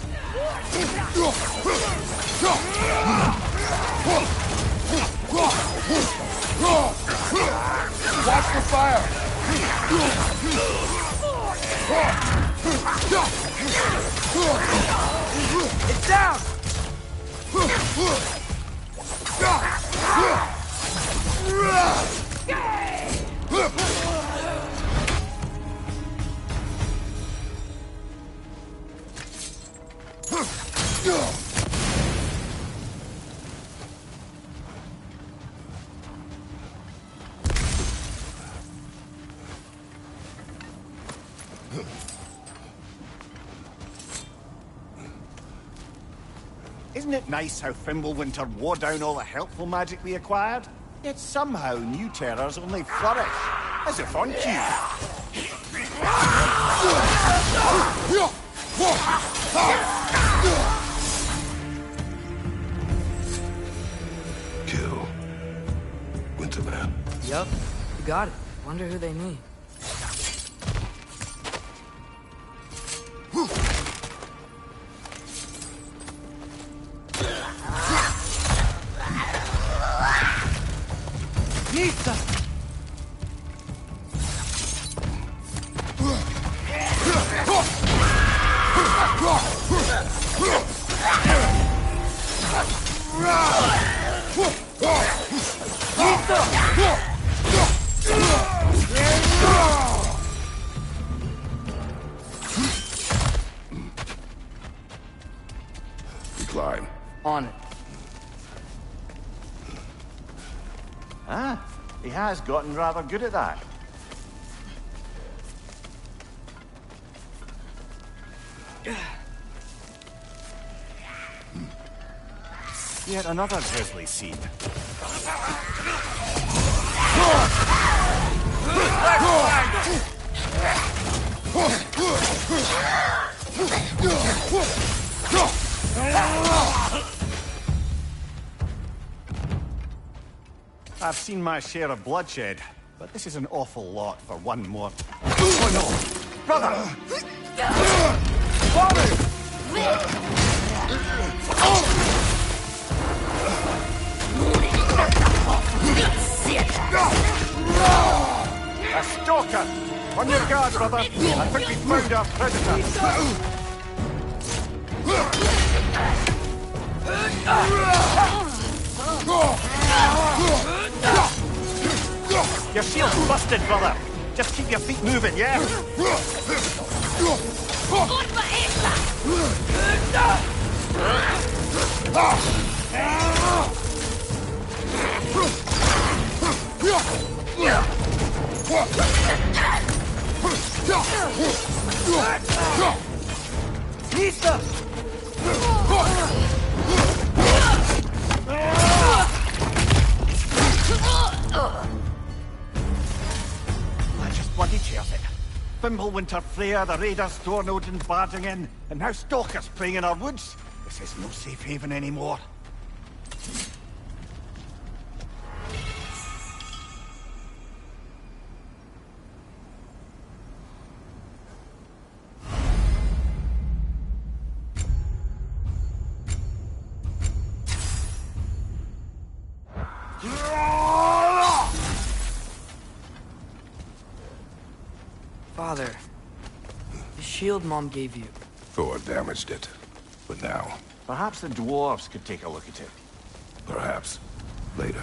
Watch the fire! It's down! Isn't it nice how Fimbulwinter wore down all the helpful magic we acquired? Yet somehow new terrors only flourish, as if on cue. Kill. Winterman. Yup, you got it. Wonder who they mean. Pizza! Recline. On it. Ah, he has gotten rather good at that. Yet another grisly scene. I've seen my share of bloodshed, but this is an awful lot for one more. Oh no! Brother! Father! A stalker! On your guard, brother! I think we found our predator! Your shield's busted, brother! Just keep your feet moving, yeah? Pizza! That just bloody tears it. Fimbulwinter, Freya, the raiders, Thornodin barging in, and now stalkers preying in our woods. This is no safe haven anymore. Father, the shield Mom gave you. Thor damaged it. But now, Perhaps the dwarves could take a look at it. perhaps, later.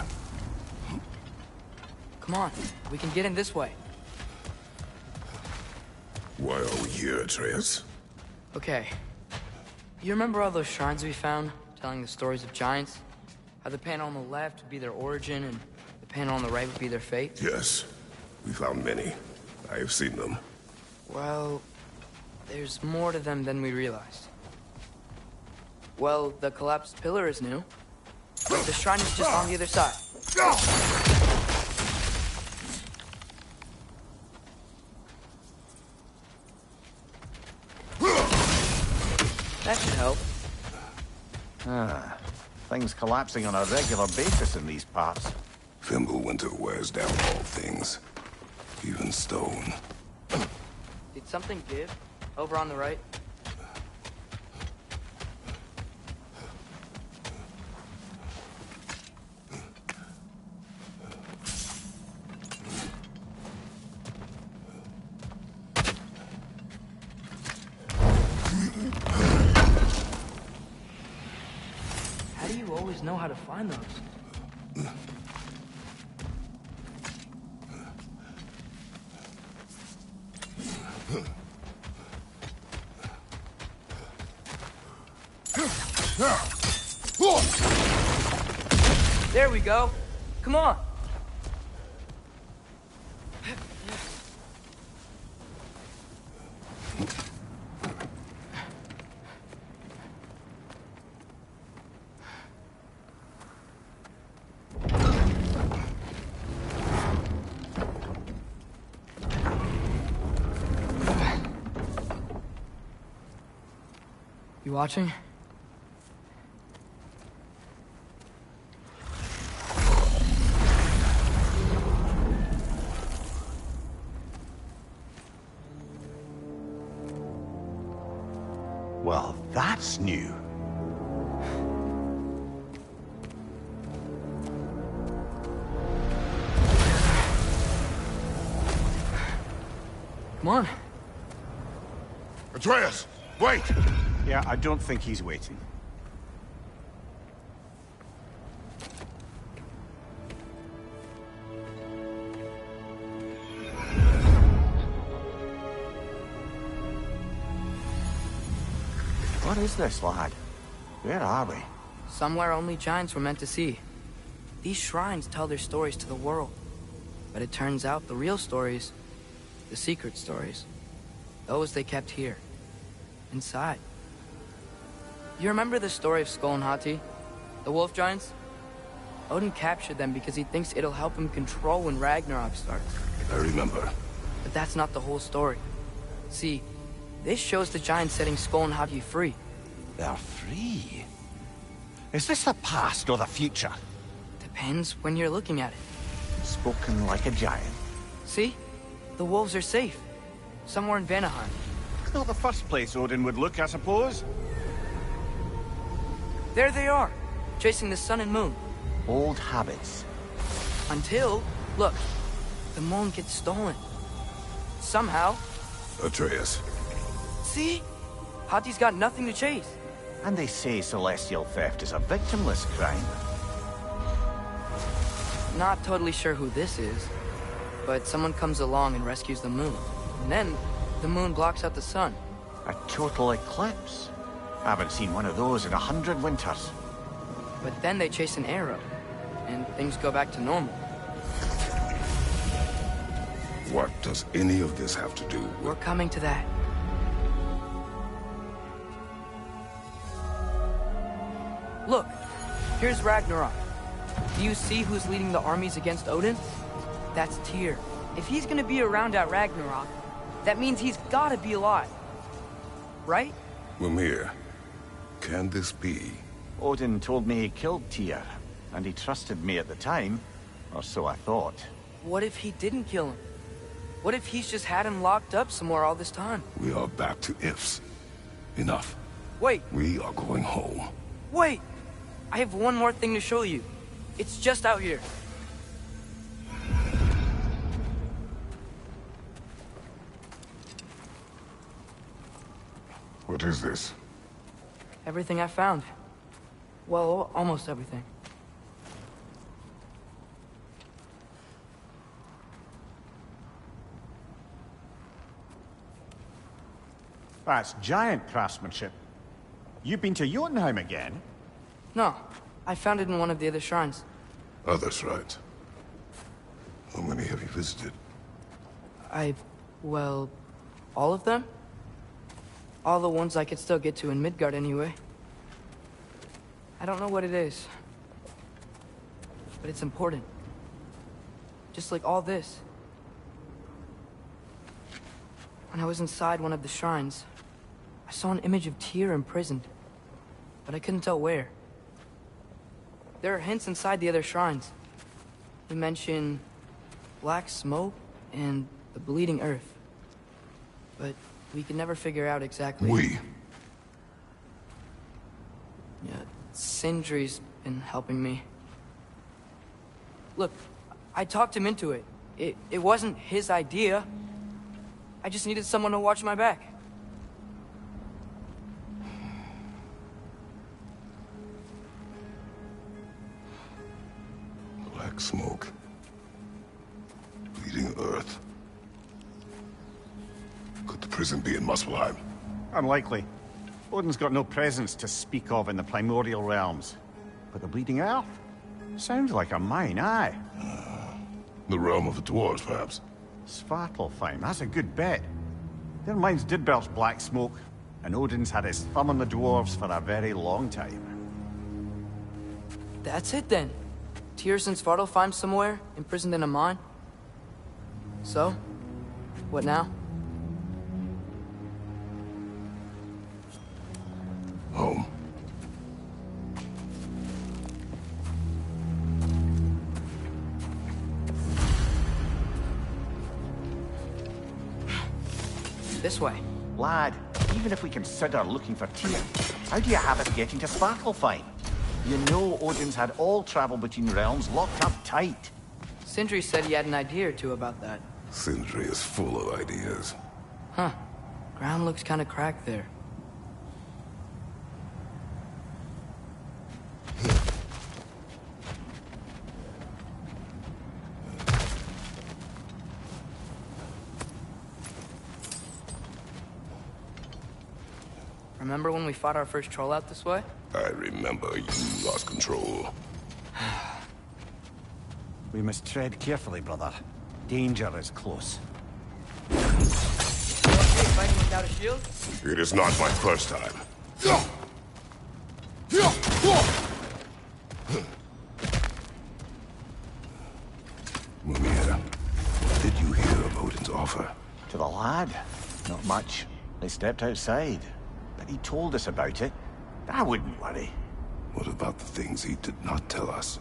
Come on, we can get in this way. Why are we here, Atreus? Okay. You remember all those shrines we found, telling the stories of giants? How the panel on the left would be their origin, and the panel on the right would be their fate? Yes. We found many. I have seen them. Well, there's more to them than we realized. Well, the collapsed pillar is new, but the shrine is just on the other side. That should help. Ah, things collapsing on a regular basis in these parts. Fimbulwinter wears down all things. Even stone. Did something give? Over on the right? How do you always know how to find those? There we go. Come on. You watching? Well, that's new. Come on. Atreus, wait! Yeah, I don't think he's waiting. What is this, lad? Where are we? Somewhere only giants were meant to see. These shrines tell their stories to the world. But it turns out the real stories, the secret stories, those they kept here, inside. You remember the story of Skull and Hati? The wolf giants? Odin captured them because he thinks it'll help him control when Ragnarok starts. I remember. But that's not the whole story. See, this shows the giants setting Skull and Hati free. They're free. Is this the past or the future? Depends when you're looking at it. Spoken like a giant. See? The wolves are safe. Somewhere in Vanaheim. Not the first place Odin would look, I suppose. There they are, chasing the sun and moon. Old habits. Until, look, the moon gets stolen. Somehow. Atreus. See? Hati's got nothing to chase. And they say celestial theft is a victimless crime. Not totally sure who this is, but someone comes along and rescues the moon. And then, the moon blocks out the sun. A total eclipse. I haven't seen one of those in 100 winters. But then they chase an arrow, and things go back to normal. What does any of this have to do with... We're coming to that. Look, here's Ragnarok. Do you see who's leading the armies against Odin? That's Tyr. If he's gonna be around at Ragnarok, that means he's gotta be alive. Right? Mimir, can this be? Odin told me he killed Tyr, and he trusted me at the time, or so I thought. What if he didn't kill him? What if he's just had him locked up somewhere all this time? We are back to ifs. Enough. Wait, We are going home. wait! I have one more thing to show you. It's just out here. What is this? Everything I found. Well, almost everything. That's giant craftsmanship. You've been to Jotunheim again? No, I found it in one of the other shrines. Others, right? How many have you visited? Well, all of them? All the ones I could still get to in Midgard anyway. I don't know what it is, but it's important. Just like all this. When I was inside one of the shrines, I saw an image of Tyr imprisoned, but I couldn't tell where. There are hints inside the other shrines. They mention black smoke and the bleeding earth, but we could never figure out exactly. Yeah, Sindri's been helping me. Look, I talked him into it. It wasn't his idea. I just needed someone to watch my back. Black smoke. Bleeding earth. Could the prison be in Muspelheim? Unlikely. Odin's got no presence to speak of in the primordial realms. But the Bleeding Earth? Sounds like a mine, aye. The realm of the dwarves, perhaps? Svartalfheim, that's a good bet. Their mines did belch black smoke, and Odin's had his thumb on the dwarves for a very long time. That's it then. Tyr's in Svartalfheim somewhere, imprisoned in a mine. So, what now? Home. This way. Lad, even if we consider looking for Tyr, how do you have us getting to Svartalfheim? You know Odin's had all travel between realms locked up tight. Sindri said he had an idea or two about that. Sindri is full of ideas. Huh. Ground looks kinda cracked there. Remember when we fought our first troll out this way? I remember you lost control. We must tread carefully, brother. Danger is close. You okay fighting without a shield? It is not my first time. Mimir, what did you hear of Odin's offer? To the lad? Not much. They stepped outside. But he told us about it. I wouldn't worry. What about the things he did not tell us?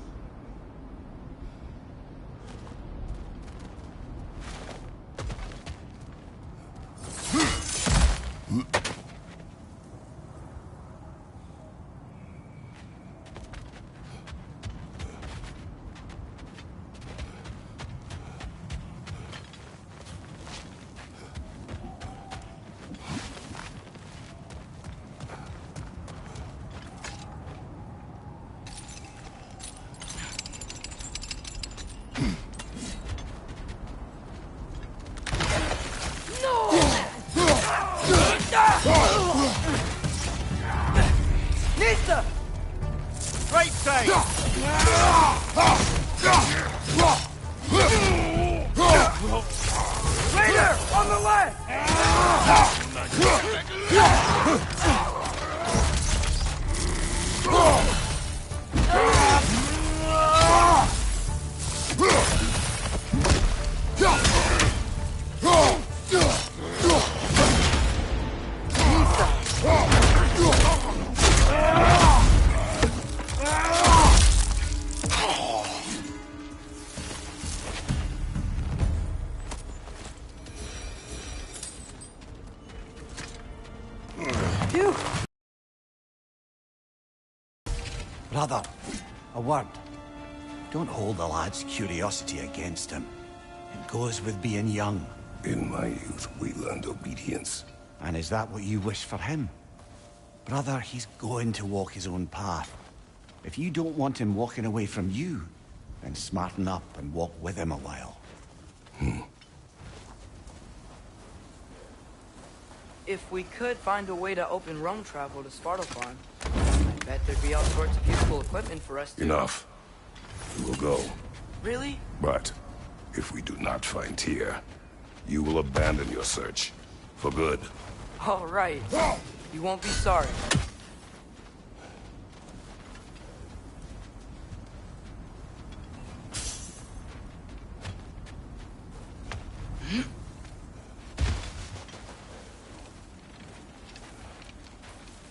Nista! Right side! Raider! On the left! Brother, a word. Don't hold the lad's curiosity against him. It goes with being young. In my youth, we learned obedience. And is that what you wish for him? Brother, he's going to walk his own path. If you don't want him walking away from you, then smarten up and walk with him a while. If we could find a way to open Rome travel to Svartalfheim, I bet there'd be all sorts of useful equipment for us to... Enough. We will go. Really? But if we do not find Tyr, you will abandon your search. For good. All right. You won't be sorry.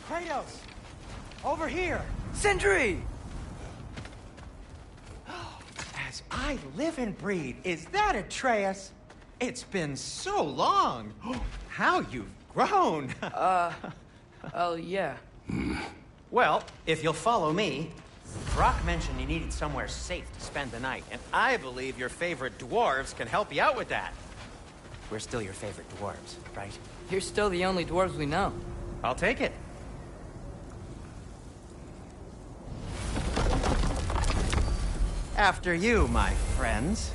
Kratos! Over here! Sindri! As I live and breathe, is that Atreus? It's been so long! How you've grown! Oh, yeah. Well, if you'll follow me, Brock mentioned you needed somewhere safe to spend the night, and I believe your favorite dwarves can help you out with that. We're still your favorite dwarves, right? You're still the only dwarves we know. I'll take it. After you, my friends.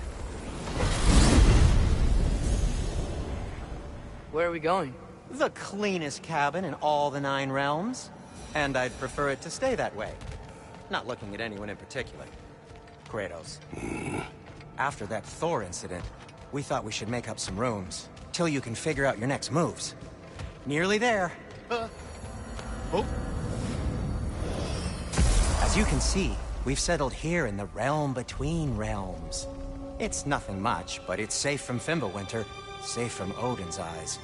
Where are we going? The cleanest cabin in all the 9 realms. And I'd prefer it to stay that way. Not looking at anyone in particular. Kratos. After that Thor incident, we thought we should make up some rooms, till you can figure out your next moves. Nearly there. Oh. As you can see, we've settled here in the realm between realms. It's nothing much, but it's safe from Fimbulwinter, safe from Odin's eyes.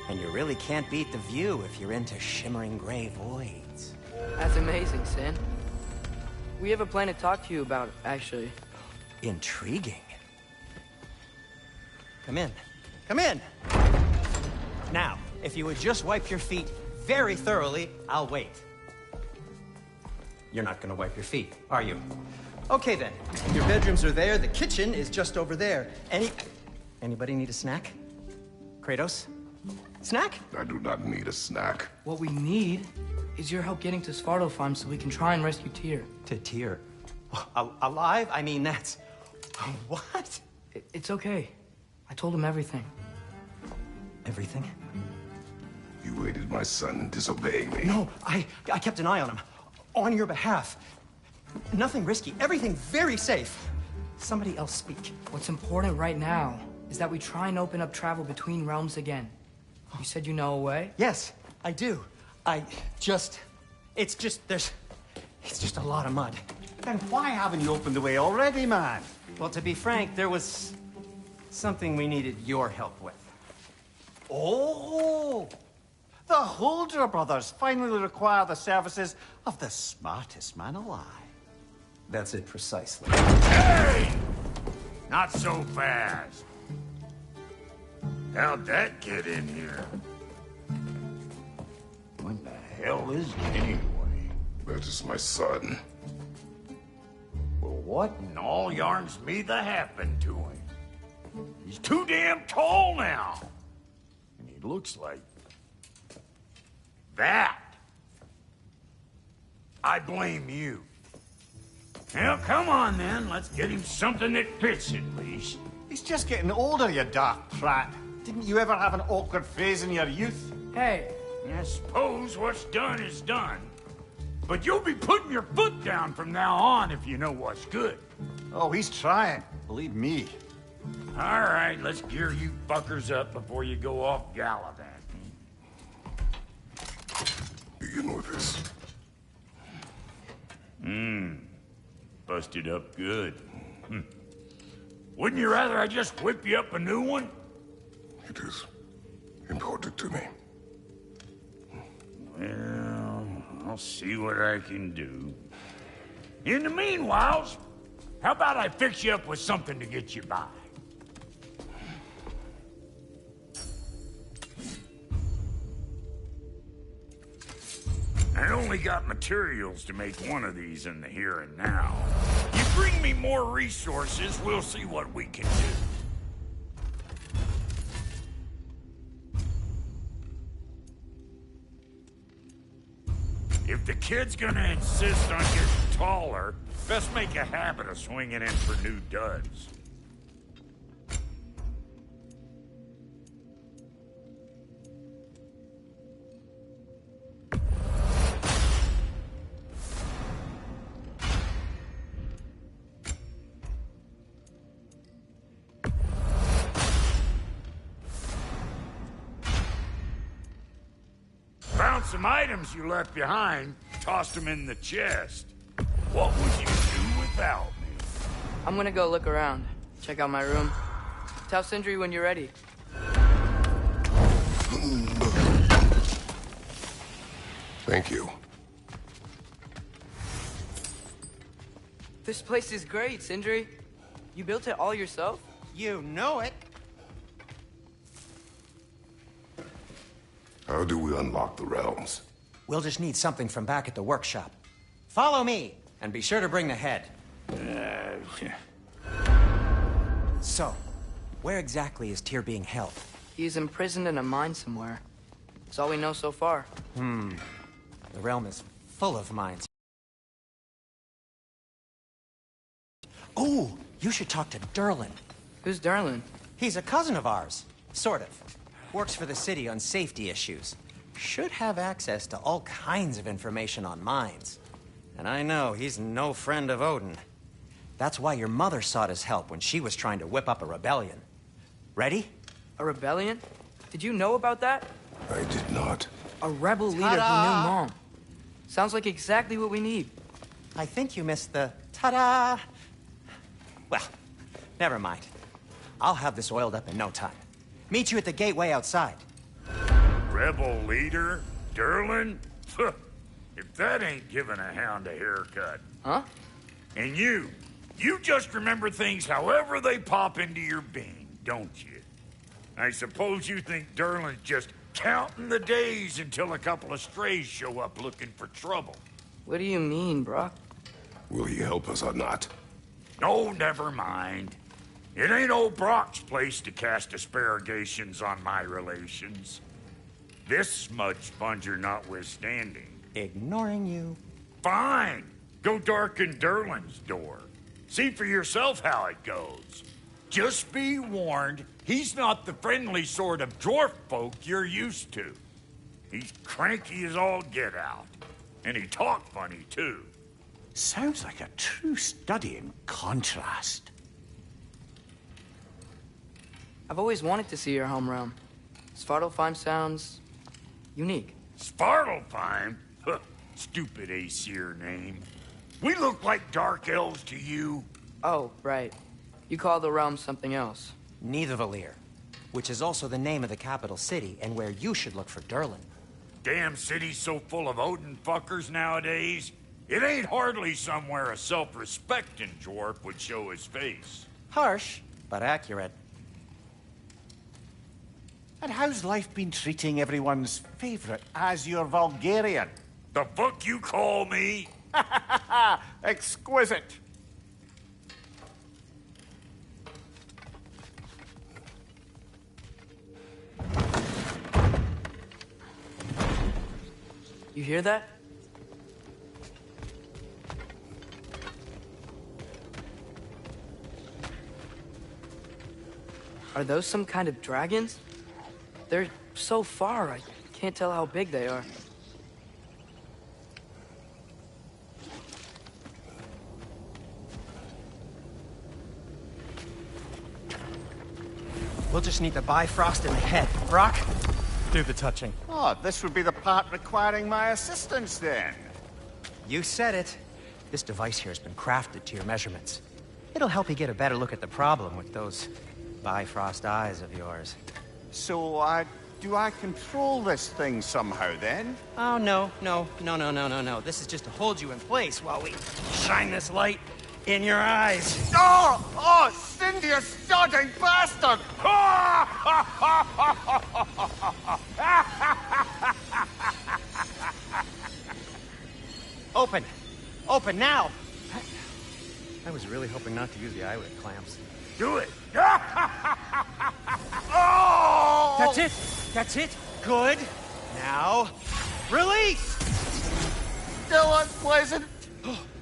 And you really can't beat the view if you're into shimmering gray voids. That's amazing, Sin. We have a plan to talk to you about, actually. Intriguing. Come in. Come in! Now, if you would just wipe your feet very thoroughly, I'll wait. You're not gonna wipe your feet, are you? Okay then. Your bedrooms are there, the kitchen is just over there. Anybody need a snack? Kratos? Snack? I do not need a snack. What we need is your help getting to Svartalfheim so we can try and rescue Tyr. To Tyr? Alive? I mean, that's... What? It's okay. I told him everything. Everything? You aided my son in disobeying me. No, I kept an eye on him. On your behalf. Nothing risky. Everything very safe. Somebody else speak. What's important right now is that we try and open up travel between realms again. You said you know a way? Yes, I do. It's just a lot of mud. Then why haven't you opened the way already, man? Well, to be frank, there was something we needed your help with. Oh! The Holder brothers finally require the services of the smartest man alive. That's it precisely. Hey! Not so fast. How'd that get in here? What the hell is it anyway? That is my son. Well, what in all yarns me that happened to him? He's too damn tall now. And he looks like... that. I blame you. Well, come on then. Let's get him something that fits at least. He's just getting older, you dark prat. Didn't you ever have an awkward phase in your youth? Hey. I suppose what's done is done. But you'll be putting your foot down from now on if you know what's good. Oh, he's trying. Believe me. All right, let's gear you fuckers up before you go off gallivanting. Begin with this. Busted up good. Wouldn't you rather I just whip you up a new one? It is important to me. Well, I'll see what I can do. In the meanwhile, how about I fix you up with something to get you by? only got materials to make one of these in the here and now. You bring me more resources, we'll see what we can do. If the kid's gonna insist on getting taller, best make a habit of swinging in for new duds. Found some items you left behind, tossed them in the chest. What would you do without me? I'm gonna go look around. Check out my room. Tell Sindri when you're ready. Thank you. This place is great, Sindri. You built it all yourself? You know it. How do we unlock the realms? We'll just need something from back at the workshop. Follow me, and be sure to bring the head. So, where exactly is Tyr being held? He's imprisoned in a mine somewhere. That's all we know so far. The realm is full of mines. Oh, you should talk to Durlin. Who's Darlin? He's a cousin of ours. Sort of. Works for the city on safety issues. Should have access to all kinds of information on mines. And I know he's no friend of Odin. That's why your mother sought his help when she was trying to whip up a rebellion. Ready? A rebellion? Did you know about that? I did not. A rebel leader who knew Mom. Sounds like exactly what we need. I think you missed the ta-da. Well, never mind. I'll have this oiled up in no time. Meet you at the gateway outside. Rebel leader? Durlin? If that ain't giving a hound a haircut. Huh? And you just remember things however they pop into your being, don't you? I suppose you think Durlin's just counting the days until a couple of strays show up looking for trouble. What do you mean, Brock? Will he help us or not? No, never mind. It ain't old Brock's place to cast asparagations on my relations. This smudge sponger notwithstanding. Ignoring you. Fine. Go darken Durlin's door. See for yourself how it goes. Just be warned, he's not the friendly sort of dwarf folk you're used to. He's cranky as all get out. And he talk funny, too. Sounds like a true study in contrast. I've always wanted to see your home realm. Svartalfheim sounds unique. Svartalfheim? Huh, stupid Aesir name. We look like dark elves to you. Oh, right. You call the realm something else. Nidavellir, which is also the name of the capital city and where you should look for Durlin. Damn city's so full of Odin fuckers nowadays. It ain't hardly somewhere a self-respecting dwarf would show his face. Harsh, but accurate. And how's life been treating everyone's favorite Azure Vulgarian? The fuck you call me? Exquisite. You hear that? Are those some kind of dragons? They're so far, I can't tell how big they are. We'll just need the Bifrost in the head. Brock, do the touching. Oh, this would be the part requiring my assistance then. You said it. This device here has been crafted to your measurements. It'll help you get a better look at the problem with those Bifrost eyes of yours. So, do I control this thing somehow then? Oh, no. This is just to hold you in place while we shine this light in your eyes. Oh, Cindy, you sodding bastard! Open! Open now! I was really hoping not to use the eyelid clamps. Do it! Oh! That's it! That's it! Good! Now, release! Still unpleasant.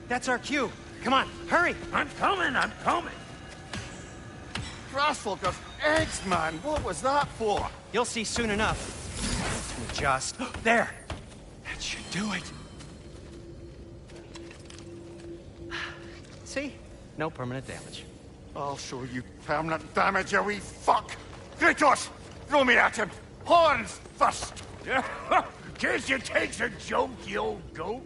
That's our cue. Come on, hurry! I'm coming, I'm coming! Crossfolk of eggs, man. What was that for? You'll see soon enough. Just... There! That should do it. See? No permanent damage. I'll show you permanent damage, you wee fuck! Kratos! Throw me at him! Horns first! Guess you takes a joke, you old goat.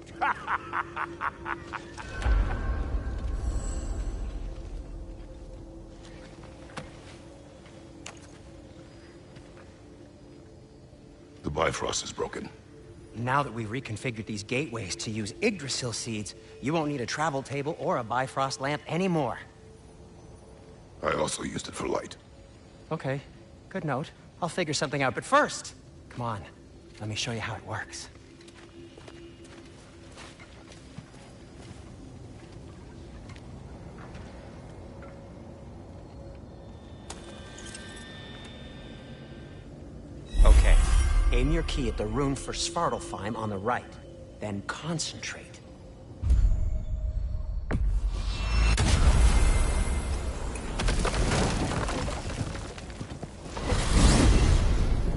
The Bifrost is broken. Now that we've reconfigured these gateways to use Yggdrasil seeds, you won't need a travel table or a Bifrost lamp anymore. I also used it for light. Okay, good note. I'll figure something out, but first, come on, let me show you how it works. Okay, aim your key at the rune for Svartalfheim on the right, then concentrate.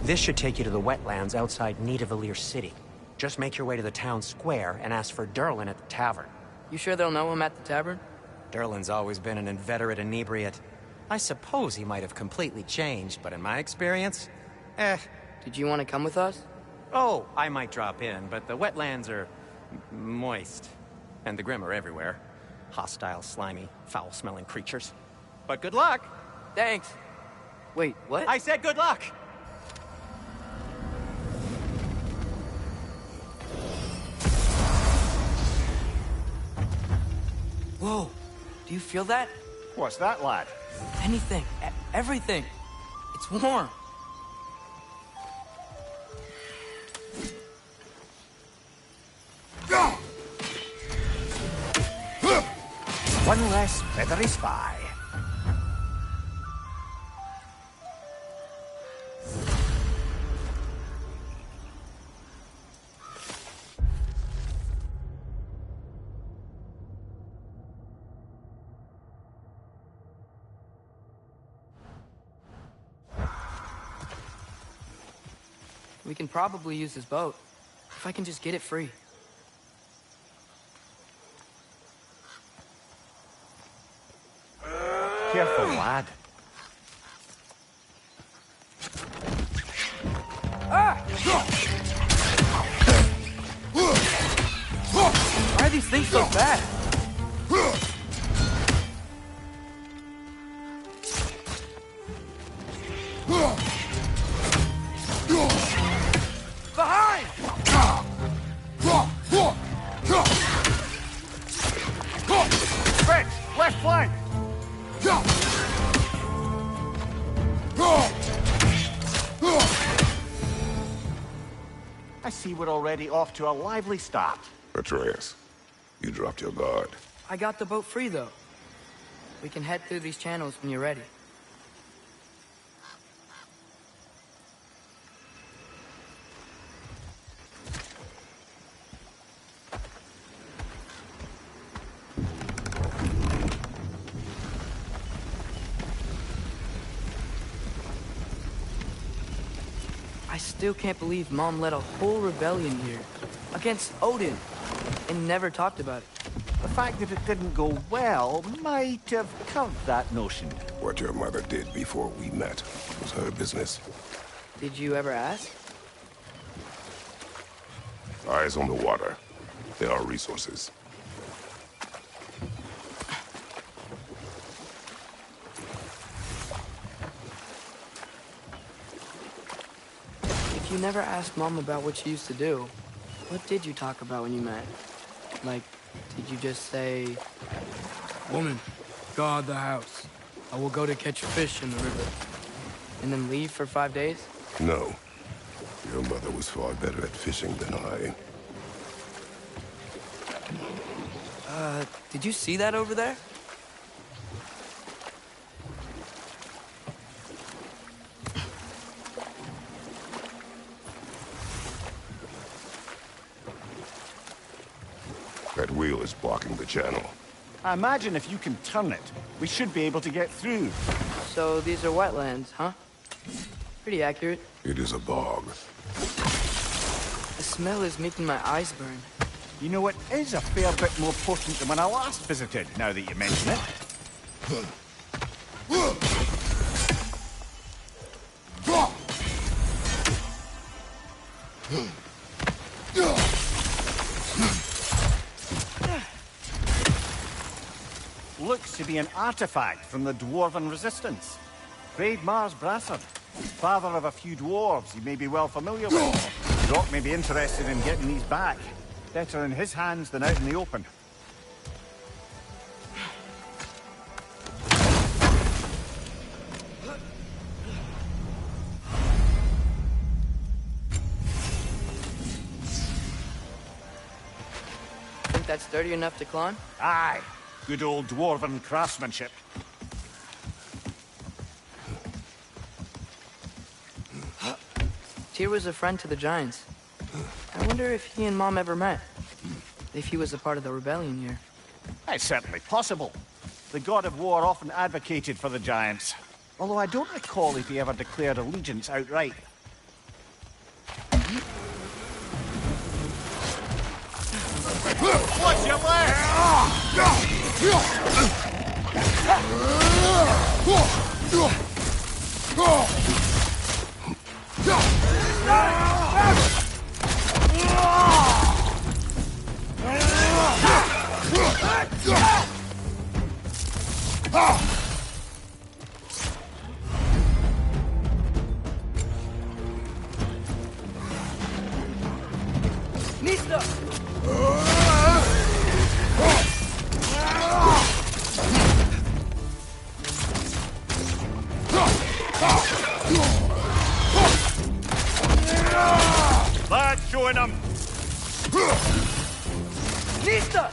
This should take you to the wetlands outside Nidavellir City. Just make your way to the town square and ask for Durlin at the tavern. You sure they'll know him at the tavern? Durlin's always been an inveterate inebriate. I suppose he might have completely changed, but in my experience, Did you want to come with us? Oh, I might drop in, but the wetlands are moist. And the Grim are everywhere. Hostile, slimy, foul-smelling creatures. But good luck! Thanks. Wait, what? I said good luck! Whoa, do you feel that? What's that, lad? Anything, everything. It's warm. One less feathery spy. We can probably use his boat. If I can just get it free. Careful, lad. Why are these things so bad? Behind! Fred, left flank! I see we're already off to a lively start. Atreus, you dropped your guard. I got the boat free, though. We can head through these channels when you're ready. I still can't believe Mom led a whole rebellion here against Odin and never talked about it. The fact that it didn't go well might have covered that notion. What your mother did before we met was her business. Did you ever ask? Eyes on the water. There are resources. If you never asked Mom about what she used to do, what did you talk about when you met? Like, did you just say, "Woman, guard the house. I will go to catch fish in the river," and then leave for 5 days? No. Your mother was far better at fishing than I. Did you see that over there? That wheel is blocking the channel. I imagine if you can turn it, we should be able to get through. So these are wetlands, huh? Pretty accurate. It is a bog. The smell is making my eyes burn. You know, it is a fair bit more potent than when I last visited, now that you mention it. Looks to be an artifact from the Dwarven Resistance. Great Mars Brassard, father of a few dwarves you may be well familiar with. Doc may be interested in getting these back. Better in his hands than out in the open. Think that's sturdy enough to climb? Aye. Good old Dwarven craftsmanship. Tyr was a friend to the Giants. I wonder if he and Mom ever met. If he was a part of the rebellion here. It's certainly possible. The god of war often advocated for the Giants. Although I don't recall if he ever declared allegiance outright. Watch your Lad, showing them. Nista!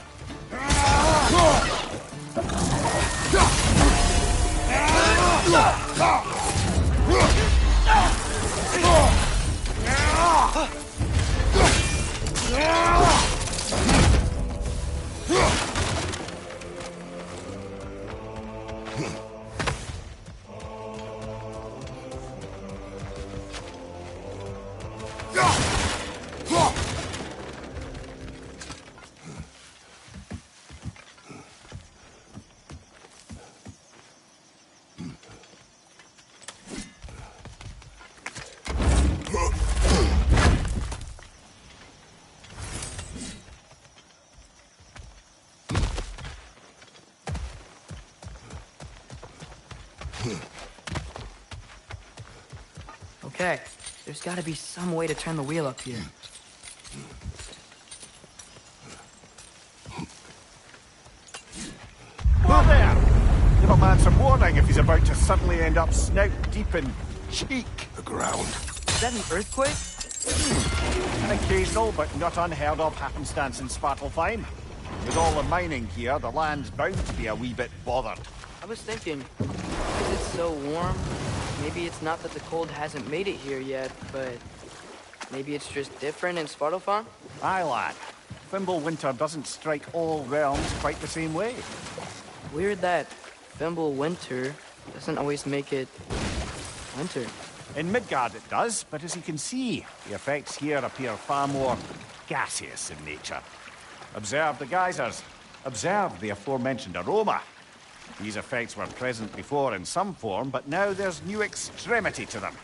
Okay, there's gotta be some way to turn the wheel up here. Who there? Give a man some warning if he's about to suddenly end up snout deep in cheek. The ground. Is that an earthquake? An occasional but not unheard of happenstance in Svartalfheim. With all the mining here, the land's bound to be a wee bit bothered. I was thinking, because it's so warm, maybe it's not that the cold hasn't made it here yet, but maybe it's just different in Svartalfheim? Aye, lad. Fimbulwinter doesn't strike all realms quite the same way. Weird that Fimbulwinter doesn't always make it winter. In Midgard it does, but as you can see, the effects here appear far more gaseous in nature. Observe the geysers. Observe the aforementioned aroma. These effects were present before in some form, but now there's new extremity to them.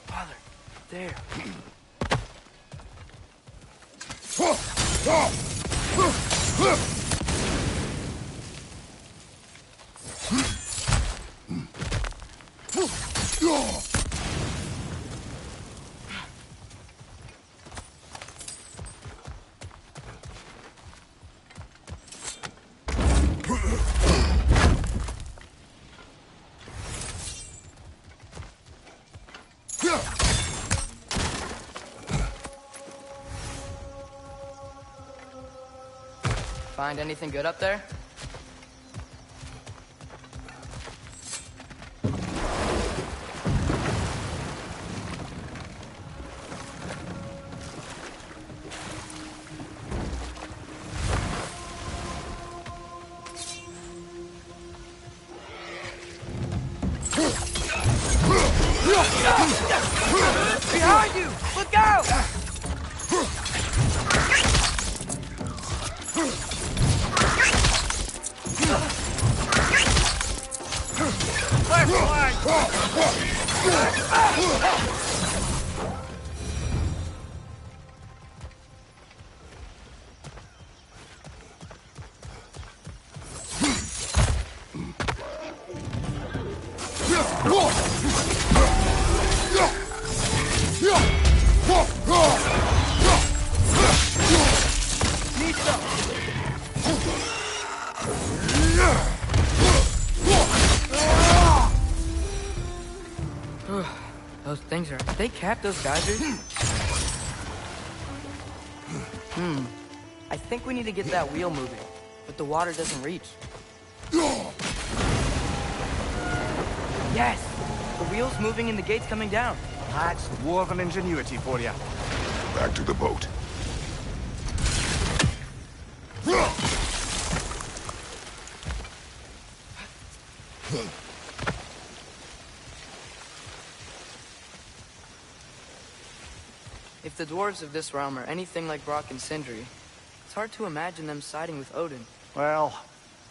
Father, there. Find anything good up there? Behind you! Look out! Those things are... They cap those geysers? I think we need to get that wheel moving, but the water doesn't reach. Yes! The wheel's moving and the gate's coming down. That's dwarven ingenuity for you. Back to the boat. If the dwarves of this realm are anything like Brock and Sindri, it's hard to imagine them siding with Odin. Well,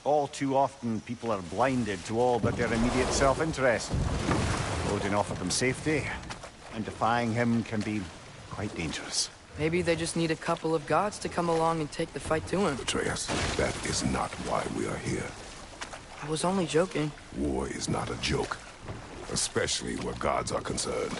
all too often people are blinded to all but their immediate self-interest. Odin offered them safety, and defying him can be quite dangerous. Maybe they just need a couple of gods to come along and take the fight to him. Atreus, that is not why we are here. I was only joking. War is not a joke, especially where gods are concerned.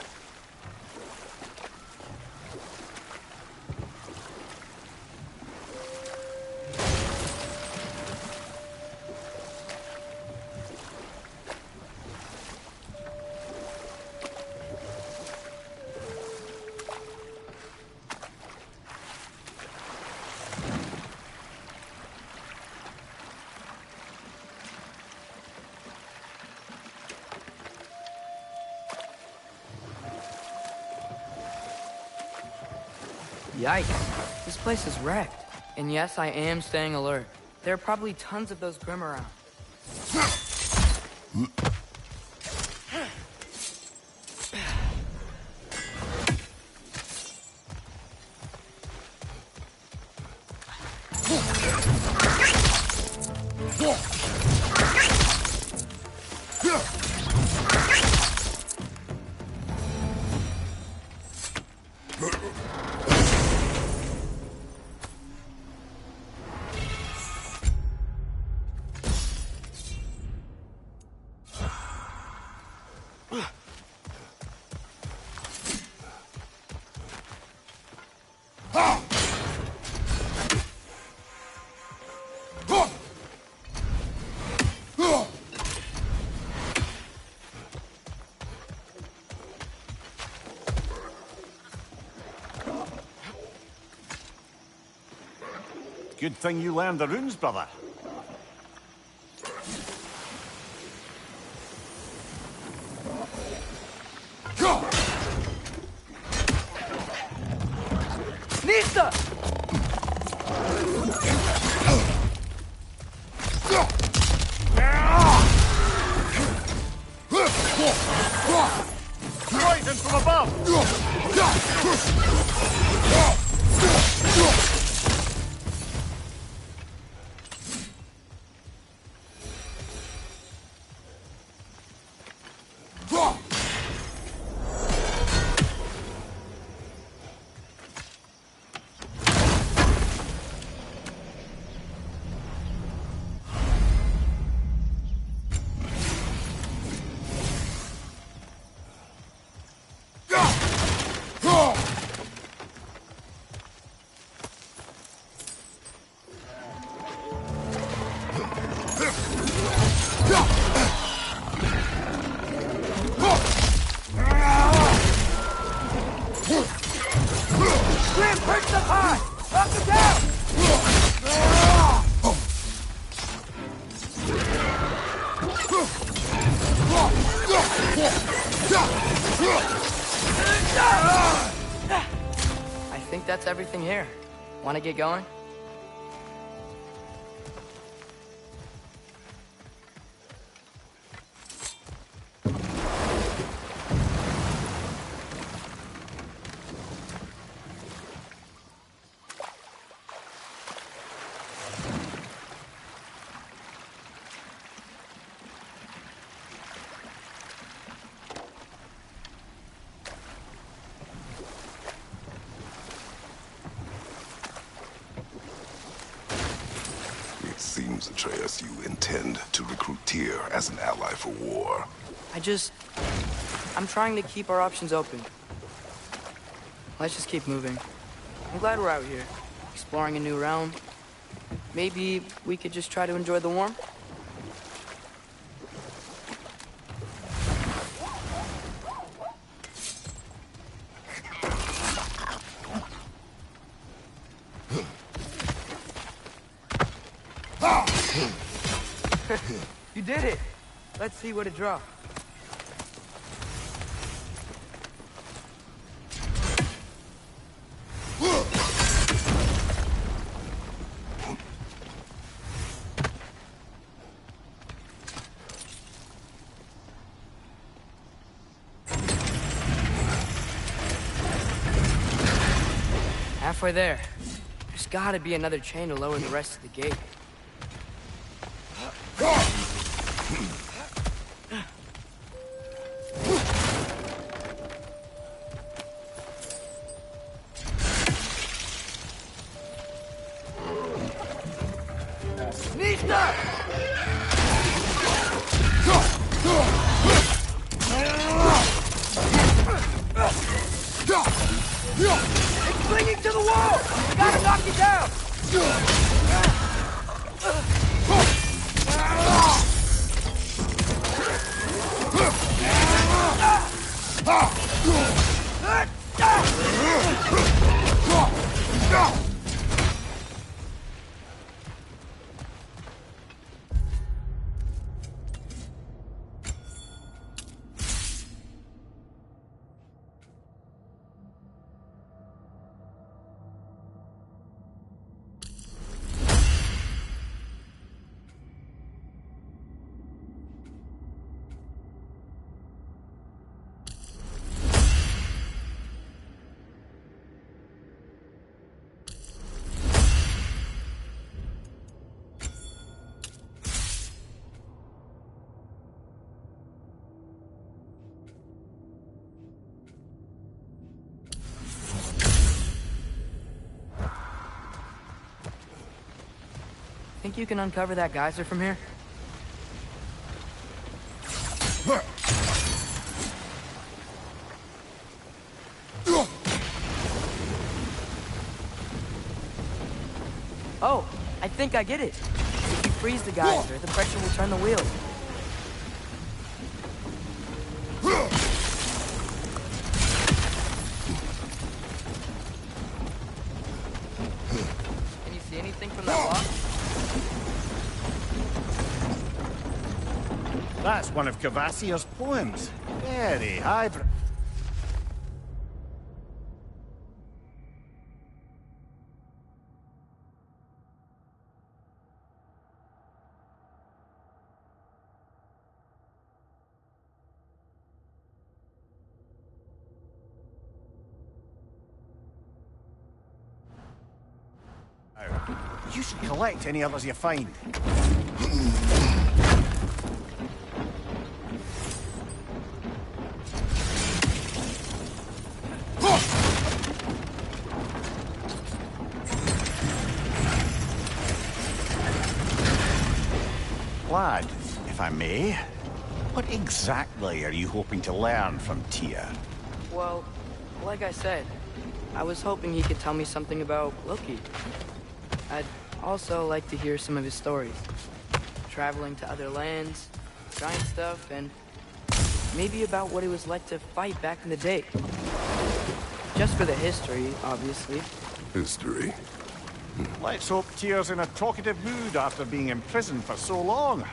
Yikes. This place is wrecked. And yes, I am staying alert. There are probably tons of those Grim around. Good thing you learned the runes, brother. Nista! Poison from above! I think that's everything here. Want to get going? It seems, Atreus, you intend to recruit Tyr as an ally for war. I'm trying to keep our options open. Let's just keep moving. I'm glad we're out here, exploring a new realm. Maybe we could just try to enjoy the warmth? You did it! Let's see what it dropped. Halfway there. There's gotta be another chain to lower the rest of the gate. It's clinging to the wall! We gotta knock it down! Think you can uncover that geyser from here? Oh, I think I get it. If you freeze the geyser, the pressure will turn the wheel. Can you see anything from that block? That's one of Kvasir's poems. Very highbrow. You should collect any others you find. Lad, if I may, what exactly are you hoping to learn from Tyr? Well, like I said, I was hoping he could tell me something about Loki. I'd also like to hear some of his stories. Traveling to other lands, giant stuff, and maybe about what it was like to fight back in the day. Just for the history, obviously. History. Let's hope Tyr's in a talkative mood after being imprisoned for so long.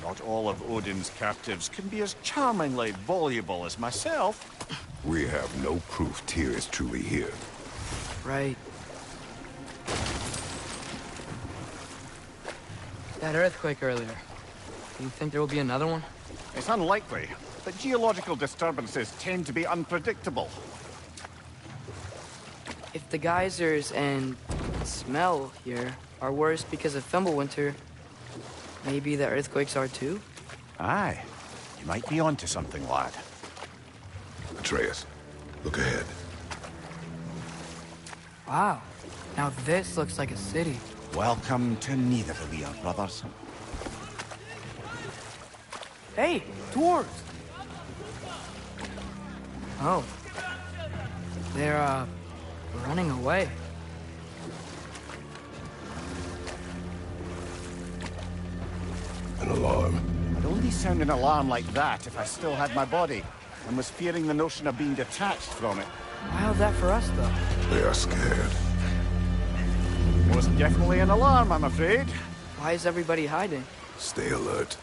Not all of Odin's captives can be as charmingly voluble as myself. We have no proof Tyr is truly here. Right. That earthquake earlier. Do you think there will be another one? It's unlikely, but geological disturbances tend to be unpredictable. If the geysers and smell here are worse because of Fimbulwinter, maybe the earthquakes are too? Aye. You might be onto something, lad. Atreus, look ahead. Wow. Now this looks like a city. Welcome to Nidavellir, brothers. Hey, dwarves! Oh. They're, running away. An alarm. I'd only sound an alarm like that if I still had my body, and was fearing the notion of being detached from it. Why how's that for us, though? They are scared. Most definitely an alarm, I'm afraid. Why is everybody hiding? Stay alert.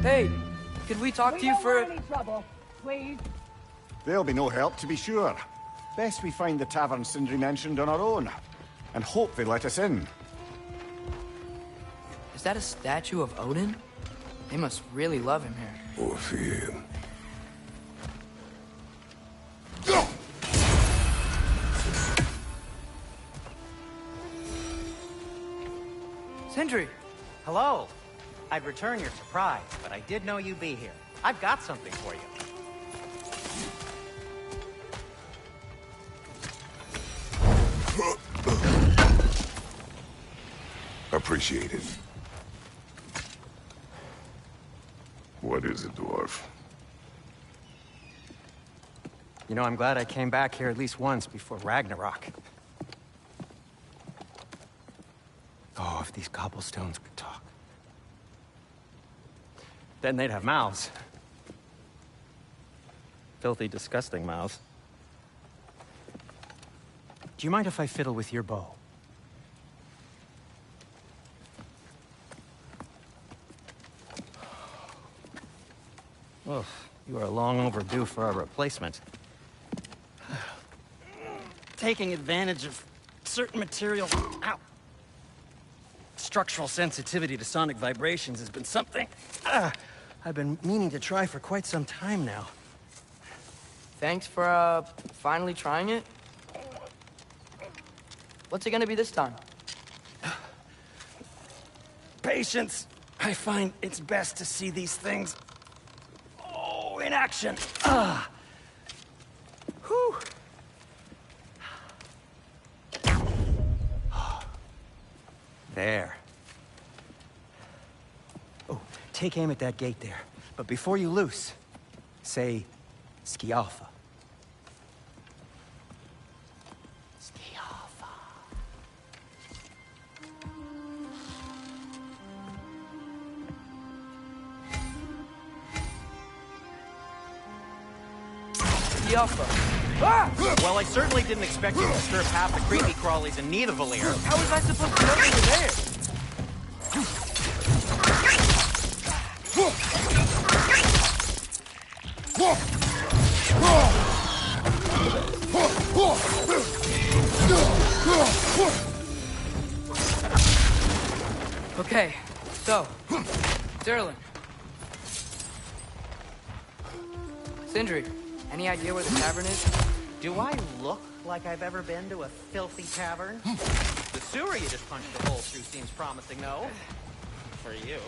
Hey, could we talk to you for... Any trouble, please? There'll be no help, to be sure. Best we find the tavern Sindri mentioned on our own, and hope they let us in. Is that a statue of Odin? They must really love him here. Or fear him. Sindri! Hello. I'd return your surprise, but I did know you'd be here. I've got something for you. Appreciate it. What is it, dwarf? You know, I'm glad I came back here at least once before Ragnarok. Oh, if these cobblestones could talk. Then they'd have mouths. Filthy, disgusting mouths. Do you mind if I fiddle with your bow? Oh, you are long overdue for a replacement. Taking advantage of certain materials. Ow. Structural sensitivity to sonic vibrations has been something I've been meaning to try for quite some time now. Thanks for, finally trying it. What's it gonna be this time? Patience. I find it's best to see these things, in action. Whew. There. Oh, take aim at that gate there. But before you loose, say, Skialfa. Skialfa. Skialfa. Ah! Well, I certainly didn't expect you to disturb half the creepy crawlies in Nidavellir. How was I supposed to know they were there? Okay, so, Derlin. Sindri, any idea where the tavern is? Do I look like I've ever been to a filthy tavern? The sewer you just punched a hole through seems promising, though. For you.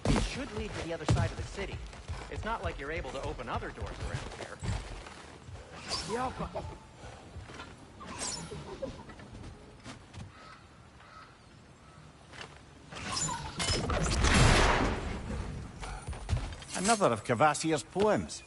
It should lead to the other side of the city. It's not like you're able to open other doors around here. Another of Kvasir's poems.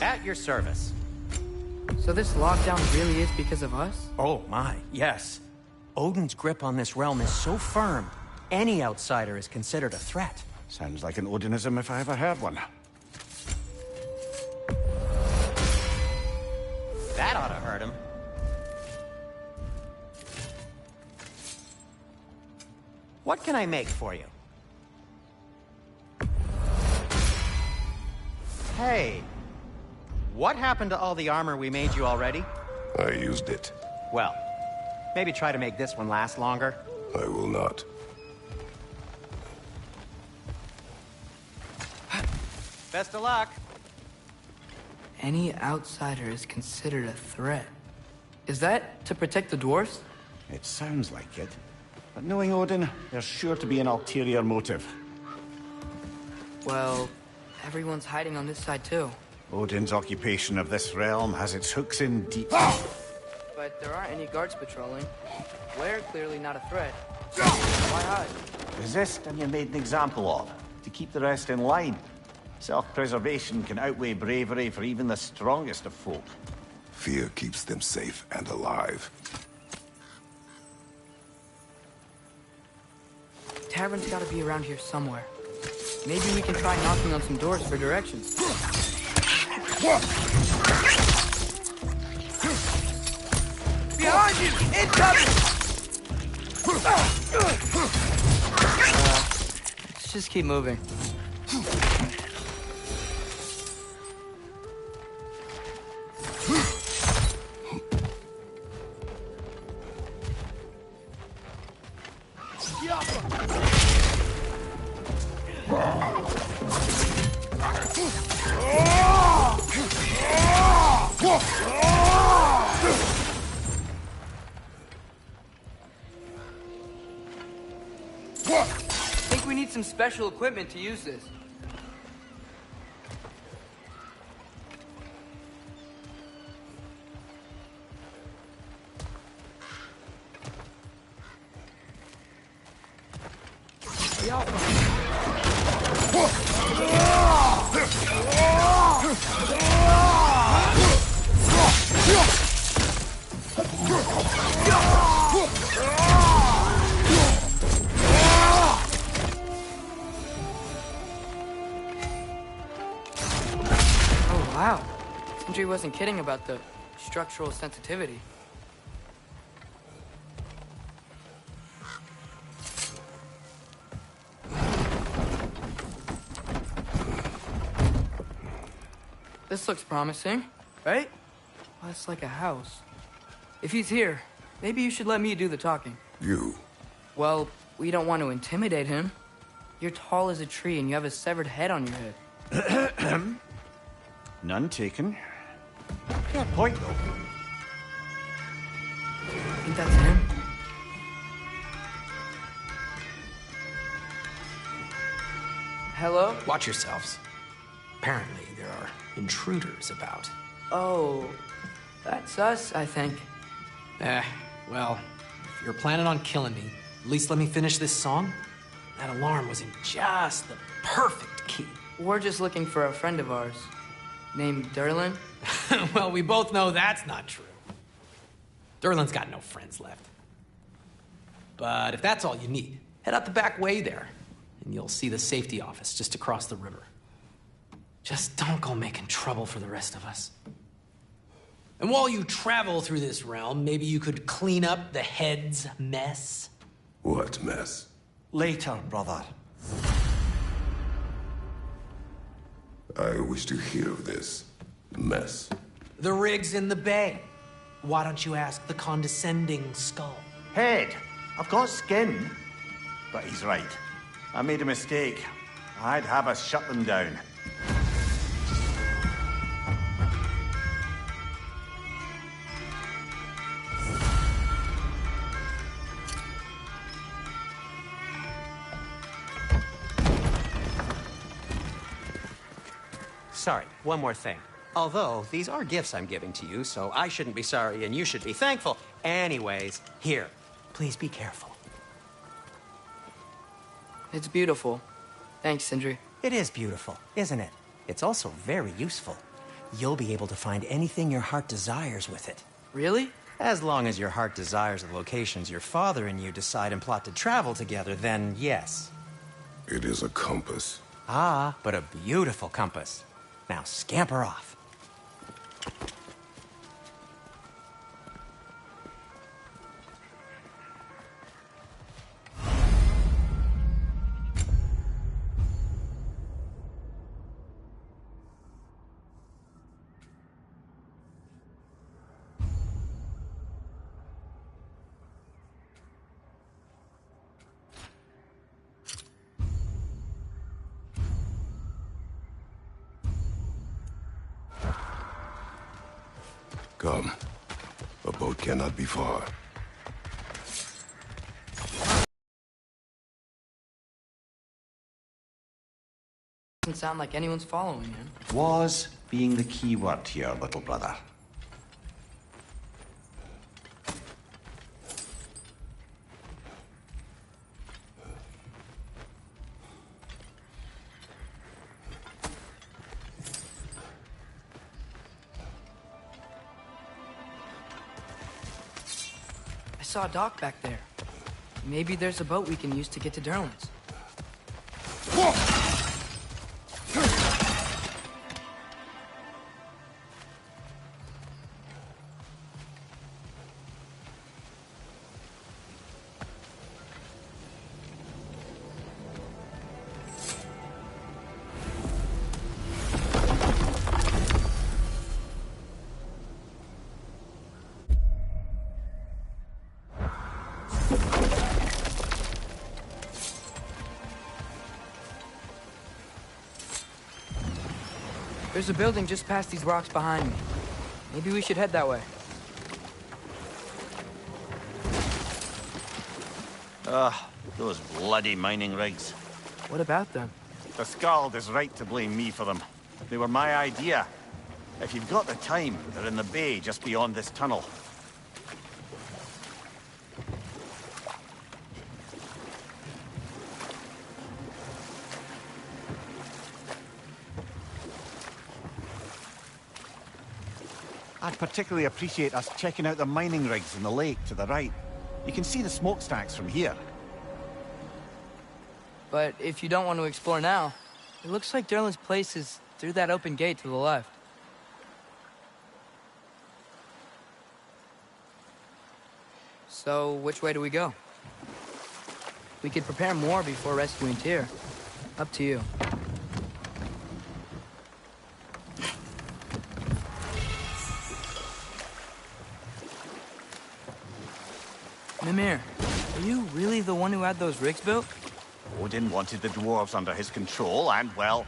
At your service. So this lockdown really is because of us? Oh my, yes. Odin's grip on this realm is so firm, any outsider is considered a threat. Sounds like an Odinism if I ever heard one. That ought to hurt him. What can I make for you? Hey, what happened to all the armor we made you already? I used it. Well, maybe try to make this one last longer. I will not. Best of luck. Any outsider is considered a threat. Is that to protect the dwarves? It sounds like it. But knowing Odin, there's sure to be an ulterior motive. Well, everyone's hiding on this side too. Odin's occupation of this realm has its hooks in deep. But there aren't any guards patrolling. We're clearly not a threat. Why hide? Resist and you're made an example of, to keep the rest in line. Self-preservation can outweigh bravery for even the strongest of folk. Fear keeps them safe and alive. Tavern's gotta be around here somewhere. Maybe we can try knocking on some doors for directions. Behind you! Incoming! Let's just keep moving. I think we need some special equipment to use this. Oh, wow. Sindri wasn't kidding about the structural sensitivity. This looks promising, right? Well, it's like a house. If he's here, maybe you should let me do the talking. You? Well, we don't want to intimidate him. You're tall as a tree and you have a severed head on your head. None taken. Fair point, though. Think that's him? Hello? Watch yourselves. Apparently, there are intruders about. Oh, that's us, I think. Well, if you're planning on killing me, at least let me finish this song. That alarm was in just the perfect key. We're just looking for a friend of ours. Named Derlin? Well, we both know that's not true. Derlin's got no friends left. But if that's all you need, head out the back way there, and you'll see the safety office just across the river. Just don't go making trouble for the rest of us. And while you travel through this realm, maybe you could clean up the head's mess? What mess? Later, brother. I wish to hear of this mess. The rig's in the bay. Why don't you ask the condescending skull? Head, I've got skin. But he's right. I made a mistake. I'd have us shut them down. Sorry, one more thing. Although, these are gifts I'm giving to you, so I shouldn't be sorry and you should be thankful. Anyways, here, please be careful. It's beautiful. Thanks, Sindri. It is beautiful, isn't it? It's also very useful. You'll be able to find anything your heart desires with it. Really? As long as your heart desires the locations your father and you decide and plot to travel together, then yes. It is a compass. Ah, but a beautiful compass. Now scamper off. Come. A boat cannot be far. Doesn't sound like anyone's following him. Was being the key word here, little brother. I saw a dock back there. Maybe there's a boat we can use to get to Derlin's. There's a building just past these rocks behind me. Maybe we should head that way. Those bloody mining rigs. What about them? The Skald is right to blame me for them. They were my idea. If you've got the time, they're in the bay just beyond this tunnel. I'd particularly appreciate us checking out the mining rigs in the lake to the right. You can see the smokestacks from here. But if you don't want to explore now, it looks like Derlin's place is through that open gate to the left. So, which way do we go? We could prepare more before rescuing Tyr. Up to you. Mimir, are you really the one who had those rigs built? Odin wanted the dwarves under his control, and, well,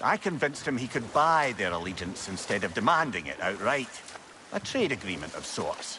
I convinced him he could buy their allegiance instead of demanding it outright. A trade agreement of sorts.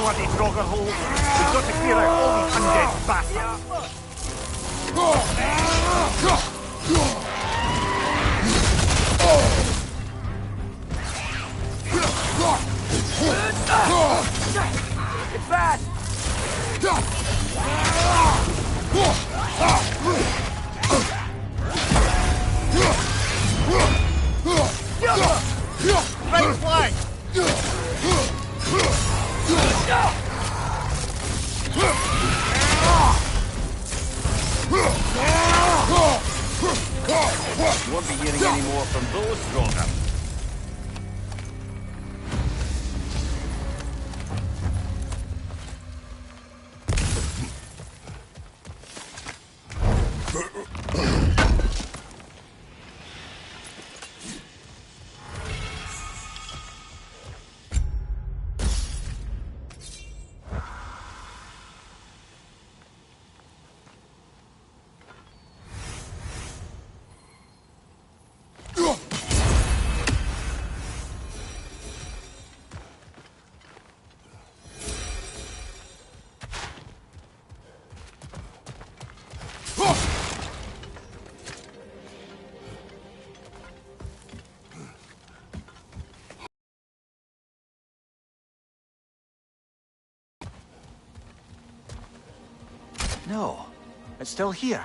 bloody Draugr hole. We've got to clear out all these undead bastards. It's fast! Right flank! You won't be hearing any more from those Draugr. No, it's still here.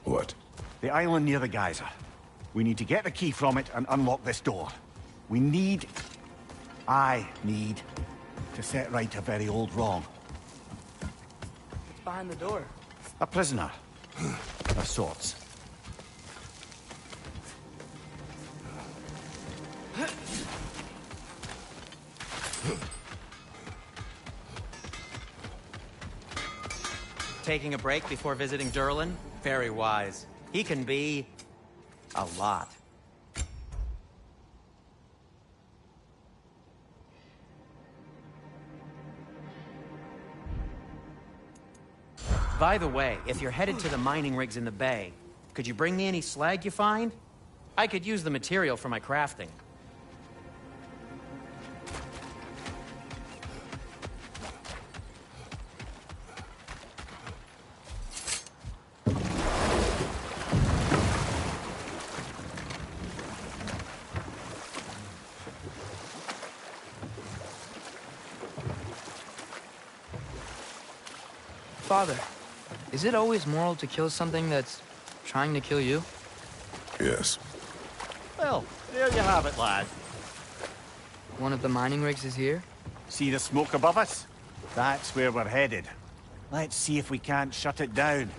What? The island near the geyser. We need to get the key from it and unlock this door. I need to set right a very old wrong. What's behind the door? A prisoner. Of sorts. Taking a break before visiting Durlin? Very wise. He can be... a lot. By the way, if you're headed to the mining rigs in the bay, could you bring me any slag you find? I could use the material for my crafting. Father, is it always moral to kill something that's trying to kill you? Yes. Well, there you have it, lad. One of the mining rigs is here? See the smoke above us? That's where we're headed. Let's see if we can't shut it down.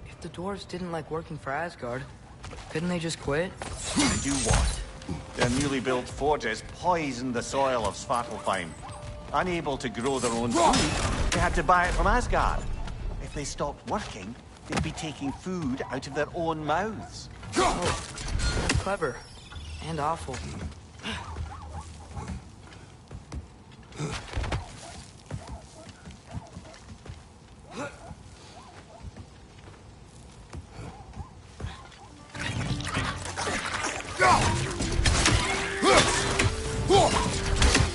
If the dwarves didn't like working for Asgard, couldn't they just quit? And do what? Their newly built forges poisoned the soil of Svartalfheim. Unable to grow their own food, they had to buy it from Asgard. If they stopped working, they'd be taking food out of their own mouths. Oh, that's clever. And awful.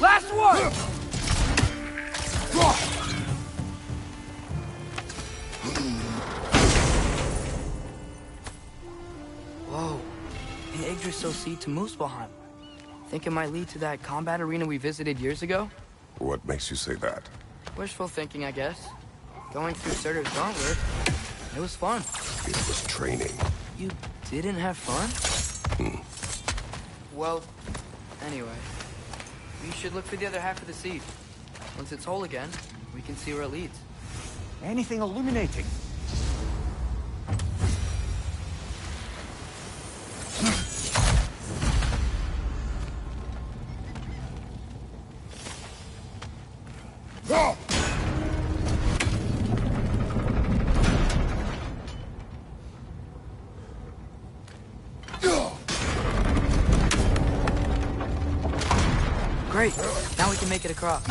Last one! Whoa. The Yggdrasil Sea to Muspelheim. Think it might lead to that combat arena we visited years ago? What makes you say that? Wishful thinking, I guess. Going through Surtur's Gauntlet, it was fun. It was training. You didn't have fun? Well, anyway. We should look for the other half of the seed. Once it's whole again, we can see where it leads. Anything illuminating? Great. Now we can make it across.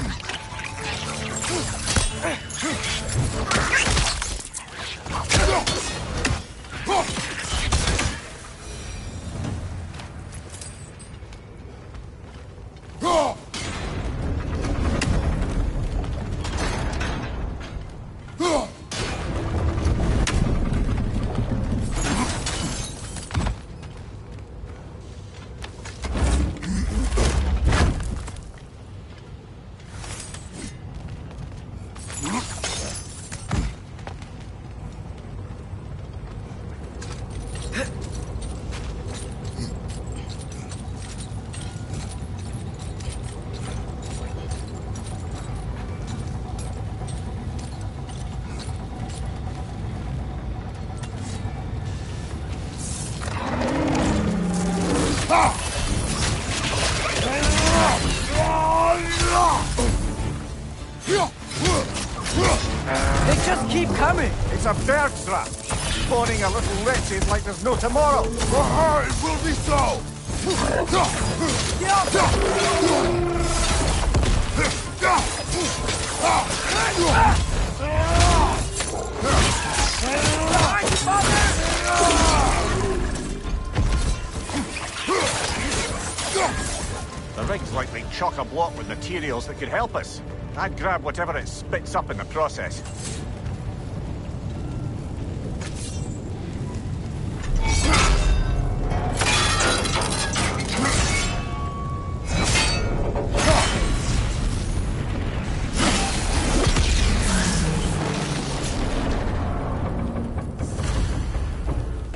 They just keep coming! It's a bear trap! Spawning a little wretches like there's no tomorrow! It will be so! The rig's likely chock-a-block with materials that could help us. I'd grab whatever it spits up in the process.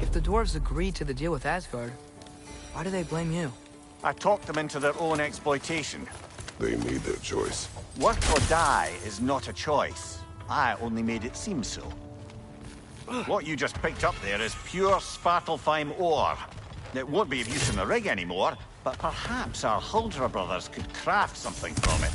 If the dwarves agreed to the deal with Asgard, why do they blame you? I talked them into their own exploitation. They made their choice. Work or die is not a choice. I only made it seem so. What you just picked up there is pure Svartalfheim ore. It won't be of use in the rig anymore, but perhaps our Huldra brothers could craft something from it.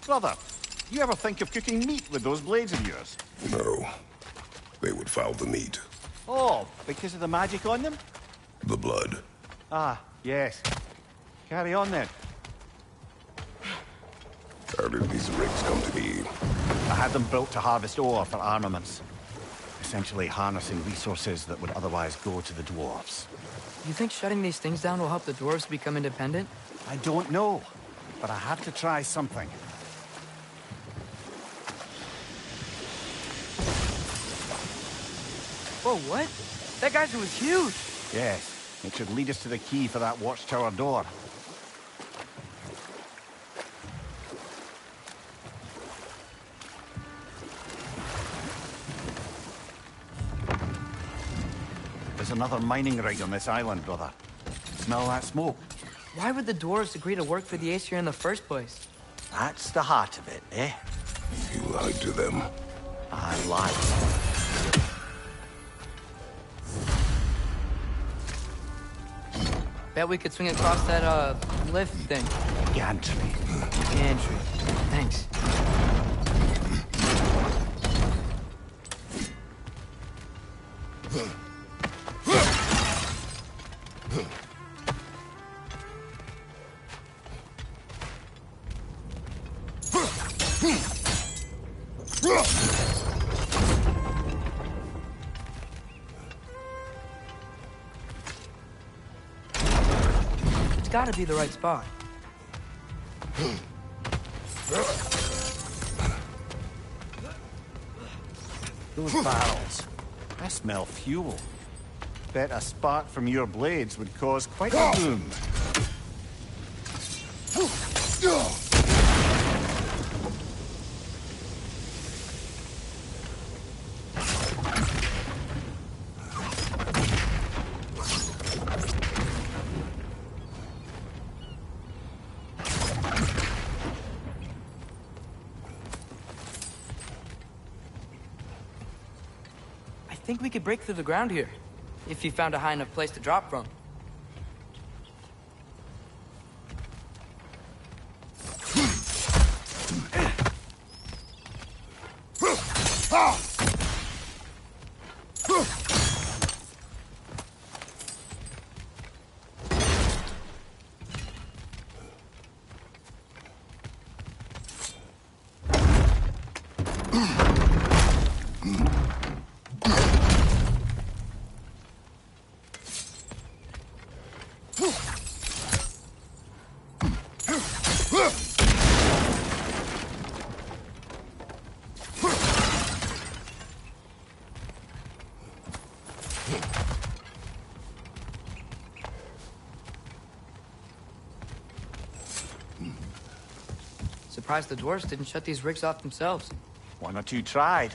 Brother, you ever think of cooking meat with those blades of yours? No. They would foul the meat. Oh, because of the magic on them? The blood. Ah, yes. Carry on then. How did these rigs come to be? I had them built to harvest ore for armaments. Essentially harnessing resources that would otherwise go to the dwarves. You think shutting these things down will help the dwarves become independent? I don't know, but I had to try something. Whoa, what? That geyser was huge! Yes, it should lead us to the key for that watchtower door. There's another mining rig on this island, brother. Smell that smoke? Why would the dwarves agree to work for the Aesir in the first place? That's the heart of it, eh? You lied to them. I lied. Bet we could swing across that, lift thing. Gantry. Gantry. Thanks. It's gotta be the right spot. Those barrels. I smell fuel. Bet a spark from your blades would cause quite a boom. think we could break through the ground here, if you found a high enough place to drop from. Surprised the dwarves didn't shut these rigs off themselves. One or two tried.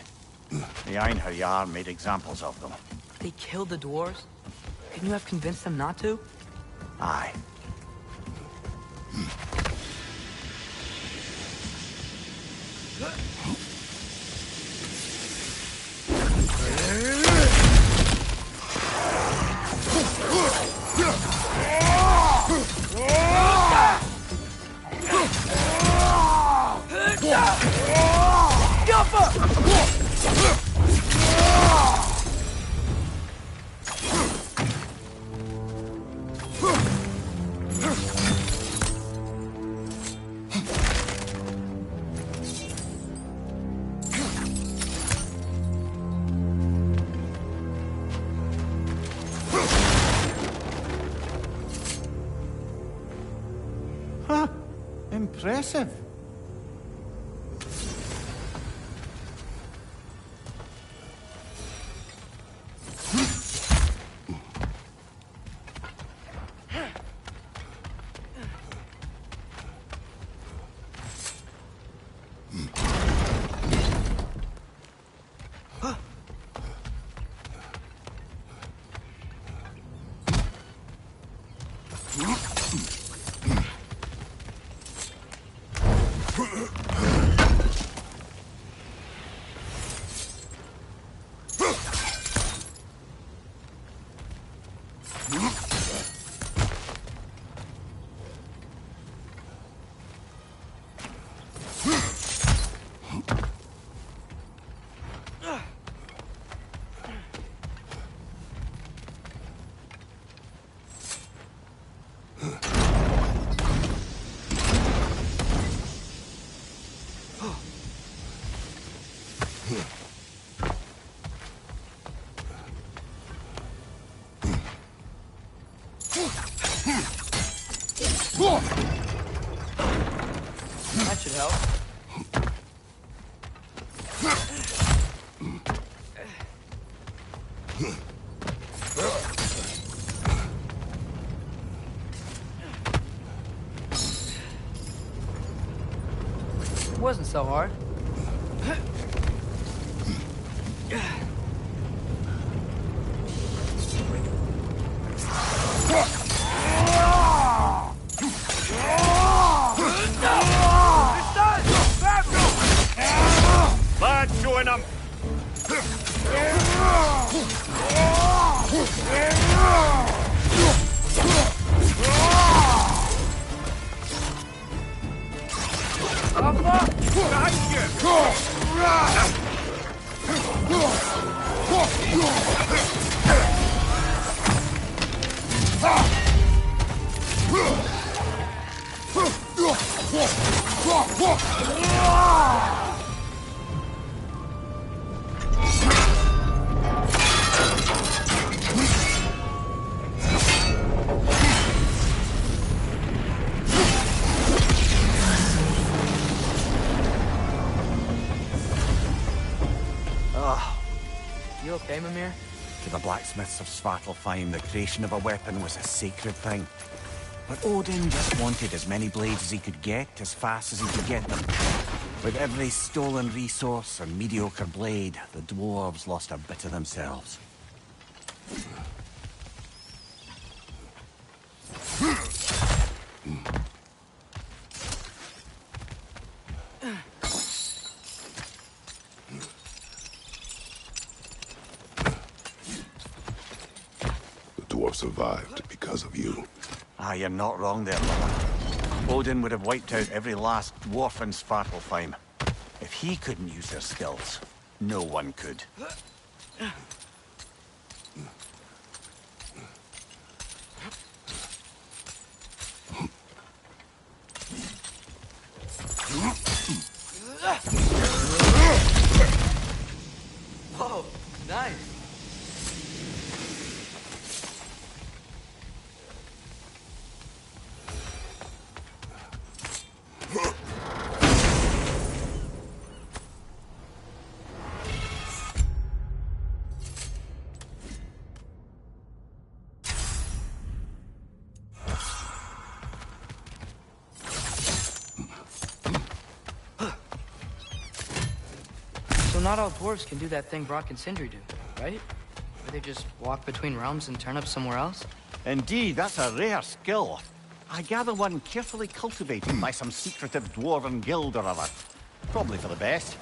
The Einherjar made examples of them. They killed the dwarves? Couldn't you have convinced them not to? Aye. Huh. Impressive. That should help. It wasn't so hard. Lads, join them! You okay, Mimir? To the blacksmiths of Svartalfheim, the creation of a weapon was a sacred thing. But Odin just wanted as many blades as he could get, as fast as he could get them. With every stolen resource or mediocre blade, the dwarves lost a bit of themselves. dwarf survived because of you. Ah, you're not wrong there, brother. Odin would have wiped out every last dwarf in Svartalfheim. If he couldn't use their skills, no one could. Whoa, nice. So not all dwarves can do that thing Brock and Sindri do, right? Where they just walk between realms and turn up somewhere else? Indeed, that's a rare skill. I gather one carefully cultivated by some secretive dwarven guild or other. Probably for the best.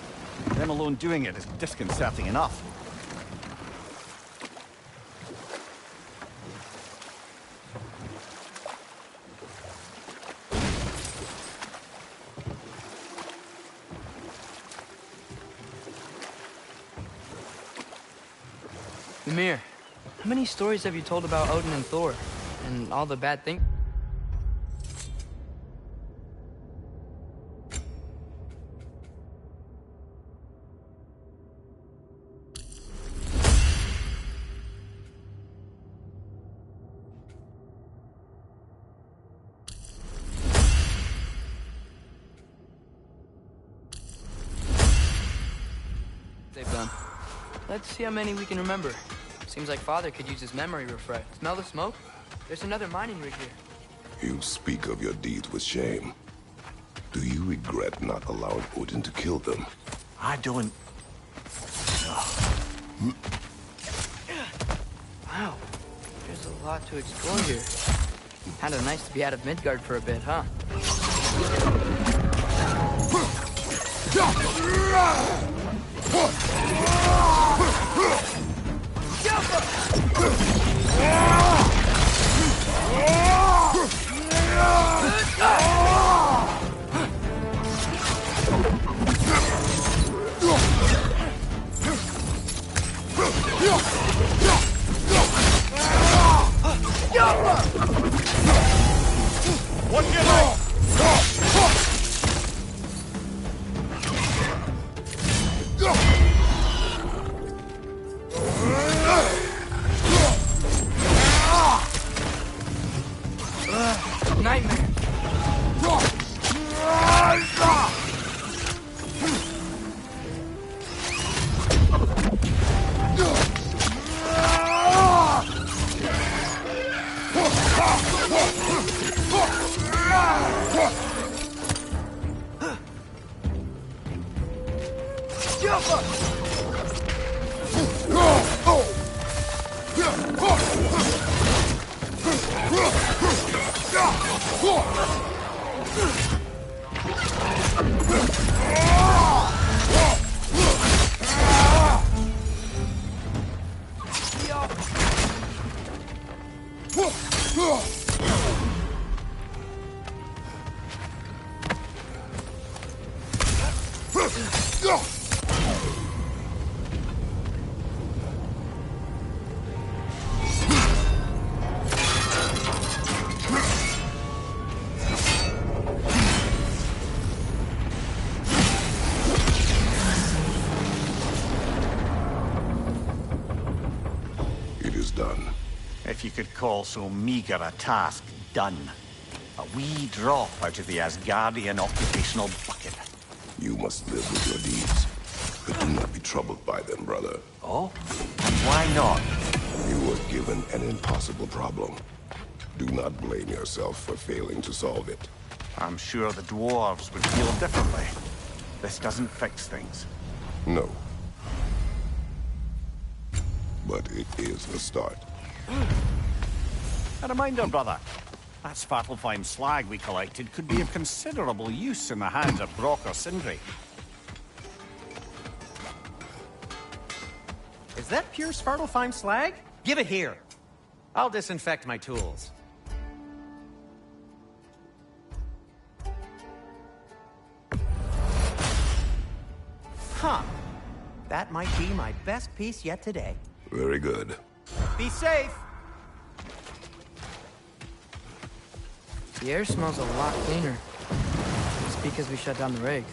Them alone doing it is disconcerting enough. Mimir, how many stories have you told about Odin and Thor? And all the bad things? They've done. Let's see how many we can remember. Seems like Father could use his memory refresh. Smell the smoke? There's another mining rig here. You speak of your deeds with shame. Do you regret not allowing Odin to kill them? I don't... Wow, there's a lot to explore here. Kinda nice to be out of Midgard for a bit, huh? What do you like? Nightmare. If you could call so meager a task done. A wee drop out of the Asgardian occupational bucket. You must live with your deeds, but do not be troubled by them, brother. Oh? And why not? You were given an impossible problem. Do not blame yourself for failing to solve it. I'm sure the dwarves would feel differently. This doesn't fix things. No. But it is a start. A reminder, brother. That Svartalfheim slag we collected could be of considerable use in the hands of Brock or Sindri. Is that pure Svartalfheim slag? Give it here. I'll disinfect my tools. Huh. That might be my best piece yet today. Very good. Be safe! The air smells a lot cleaner. It's because we shut down the rigs.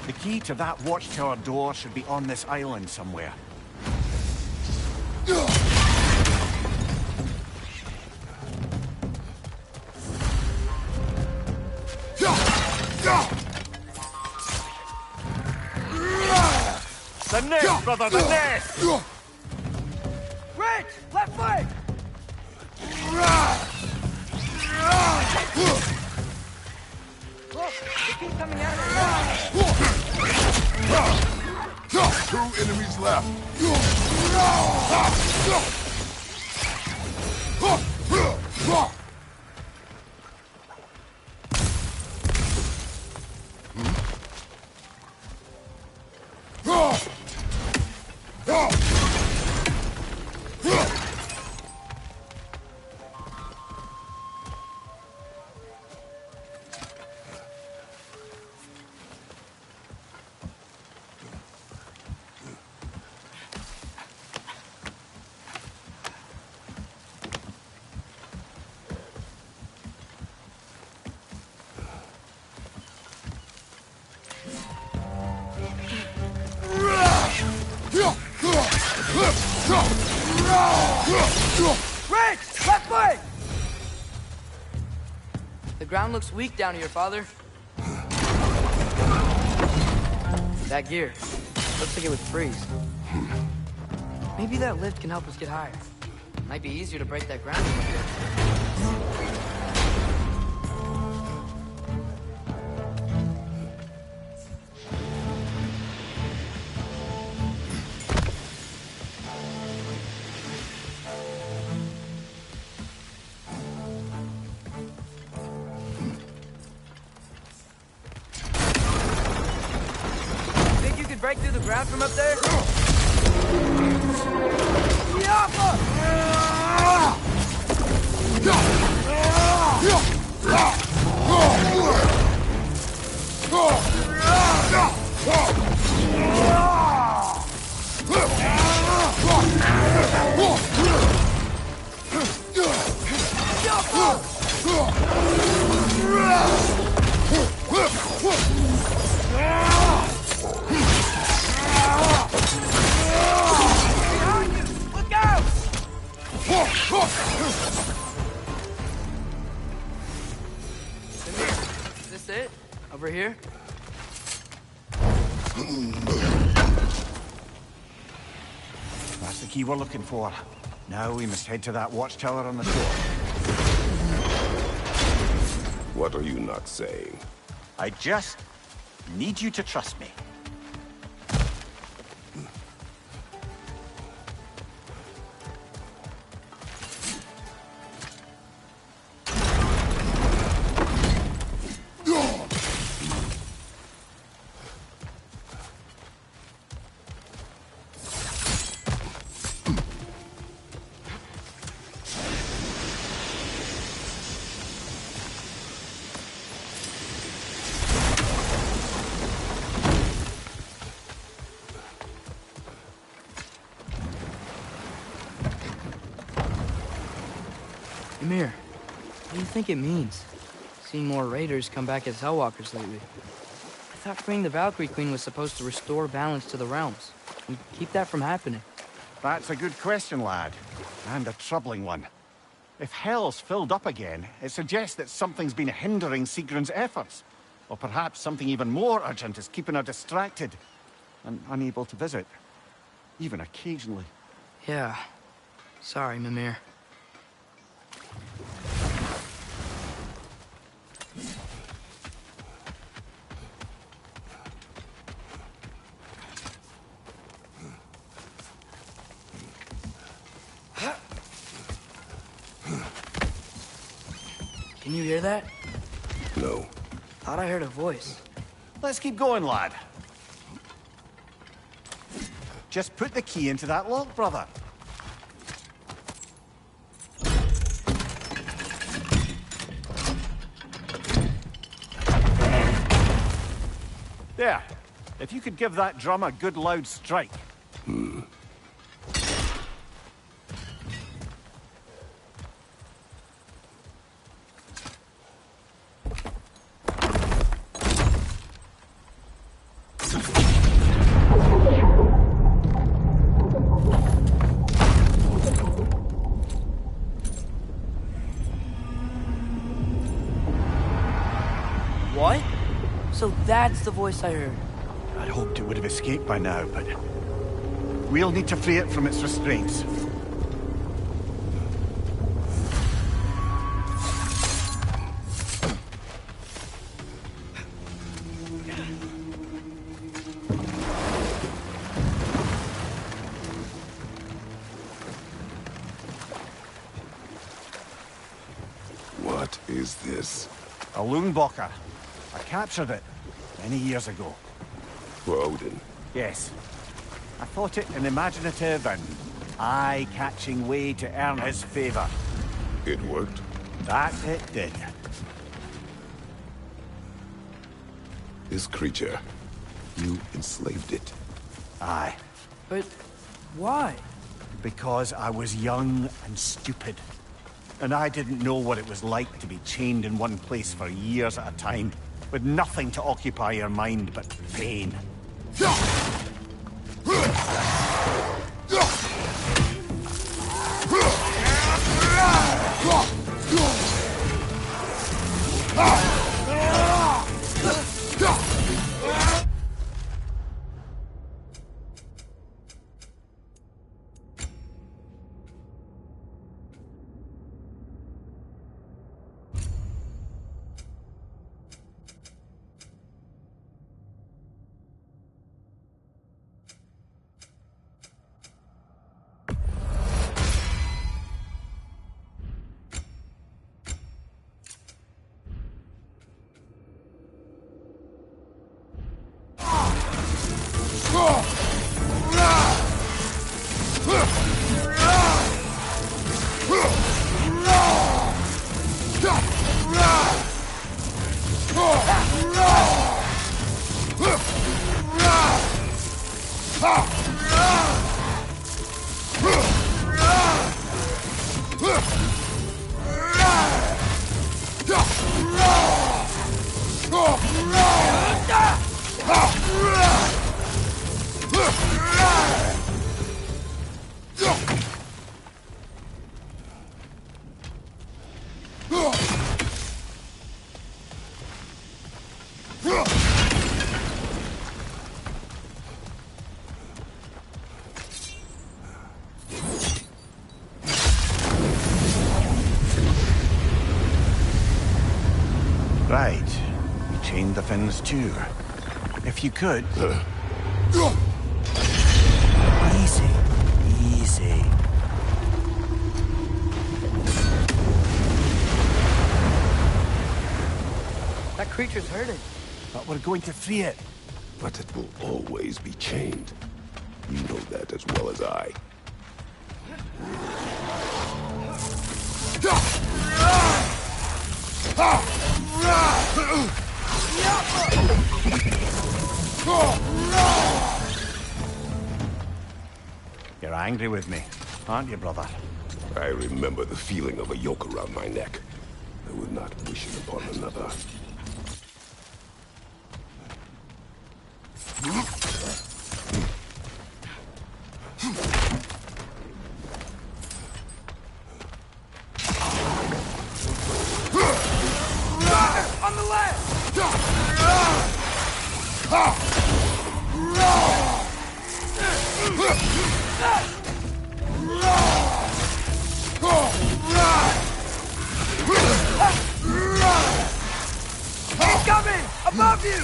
The key to that watchtower door should be on this island somewhere. The nest, brother, the nest! Rich! Left flank! Look! They keep coming at us! Two enemies left. Rich! Left flank! The ground looks weak down here, Father. That gear. Looks like it would freeze. Maybe that lift can help us get higher. Might be easier to break that ground from up there. Think you could break through the ground from up there? Is this it? Over here? That's the key we're looking for. Now we must head to that watchtower on the shore. What are you not saying? I just need you to trust me. Ymir, what do you think it means? Seeing more raiders come back as Hellwalkers lately. I thought freeing the Valkyrie Queen was supposed to restore balance to the realms and keep that from happening. That's a good question, lad. And a troubling one. If Hell's filled up again, it suggests that something's been hindering Sigrun's efforts. Or perhaps something even more urgent is keeping her distracted and unable to visit. Even occasionally. Yeah. Sorry, Mimir. Can you hear that? No. Thought I heard a voice. Let's keep going, lad. Just put the key into that lock, brother. There. If you could give that drum a good loud strike. What? So that's the voice I heard. I'd hoped it would have escaped by now, but we'll need to free it from its restraints. What is this? A Loonbocker. I captured it many years ago. For Odin. Yes. I thought it an imaginative and eye-catching way to earn his favor. It worked? That it did. This creature, you enslaved it. Aye. But why? Because I was young and stupid. And I didn't know what it was like to be chained in one place for years at a time, with nothing to occupy your mind but pain. Right. You chained the fins too. If you could... Easy. Easy. That creature's hurting. But we're going to free it. But it will always be chained. You know that as well as I. You're angry with me, aren't you, brother? I remember the feeling of a yoke around my neck. I would not wish it upon another. On the left! He's coming! Above you!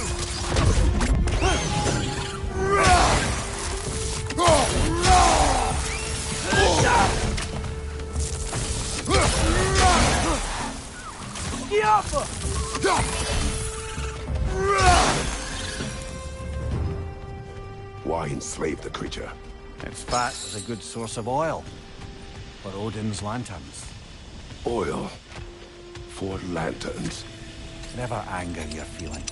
Why enslave the creature? Its fat was a good source of oil for Odin's lanterns. Oil for lanterns. Whatever anger you're feeling,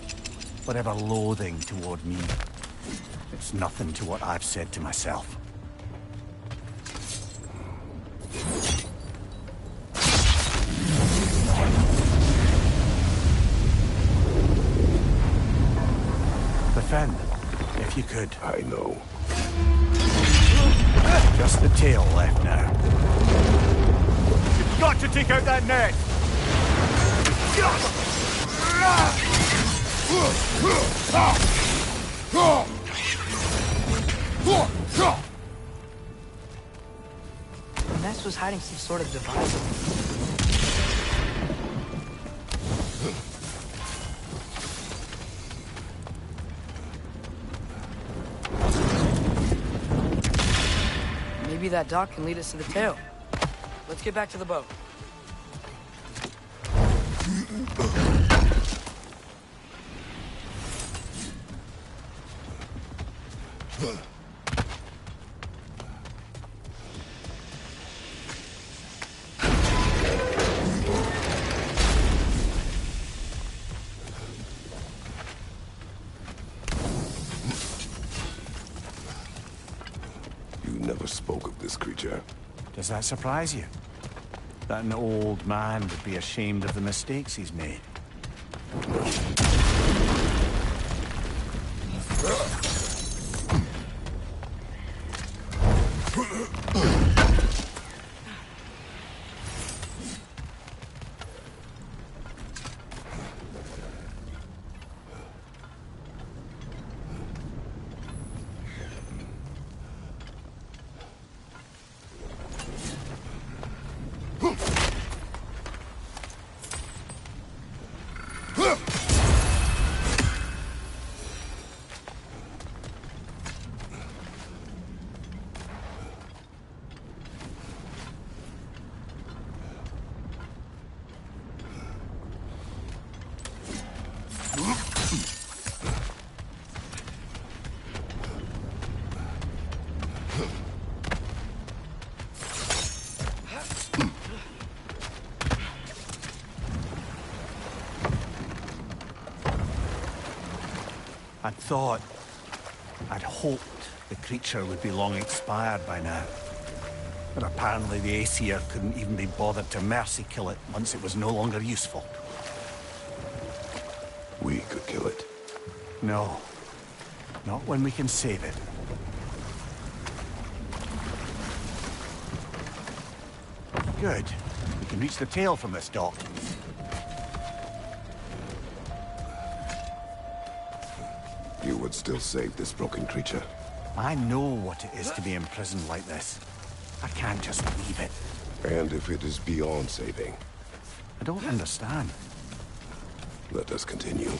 whatever loathing toward me, it's nothing to what I've said to myself. Defend, if you could. I know. Just the tail left now. You've got to take out that net! The nest was hiding some sort of device. Maybe that dock can lead us to the tail. Let's get back to the boat. You never spoke of this creature. Does that surprise you? That an old man would be ashamed of the mistakes he's made? I'd hoped the creature would be long expired by now. But apparently the Aesir couldn't even be bothered to mercy kill it once it was no longer useful. We could kill it. No. Not when we can save it. Good. We can reach the tail from this dock. You would still save this broken creature. I know what it is to be imprisoned like this. I can't just leave it. And if it is beyond saving? I don't understand. Let us continue.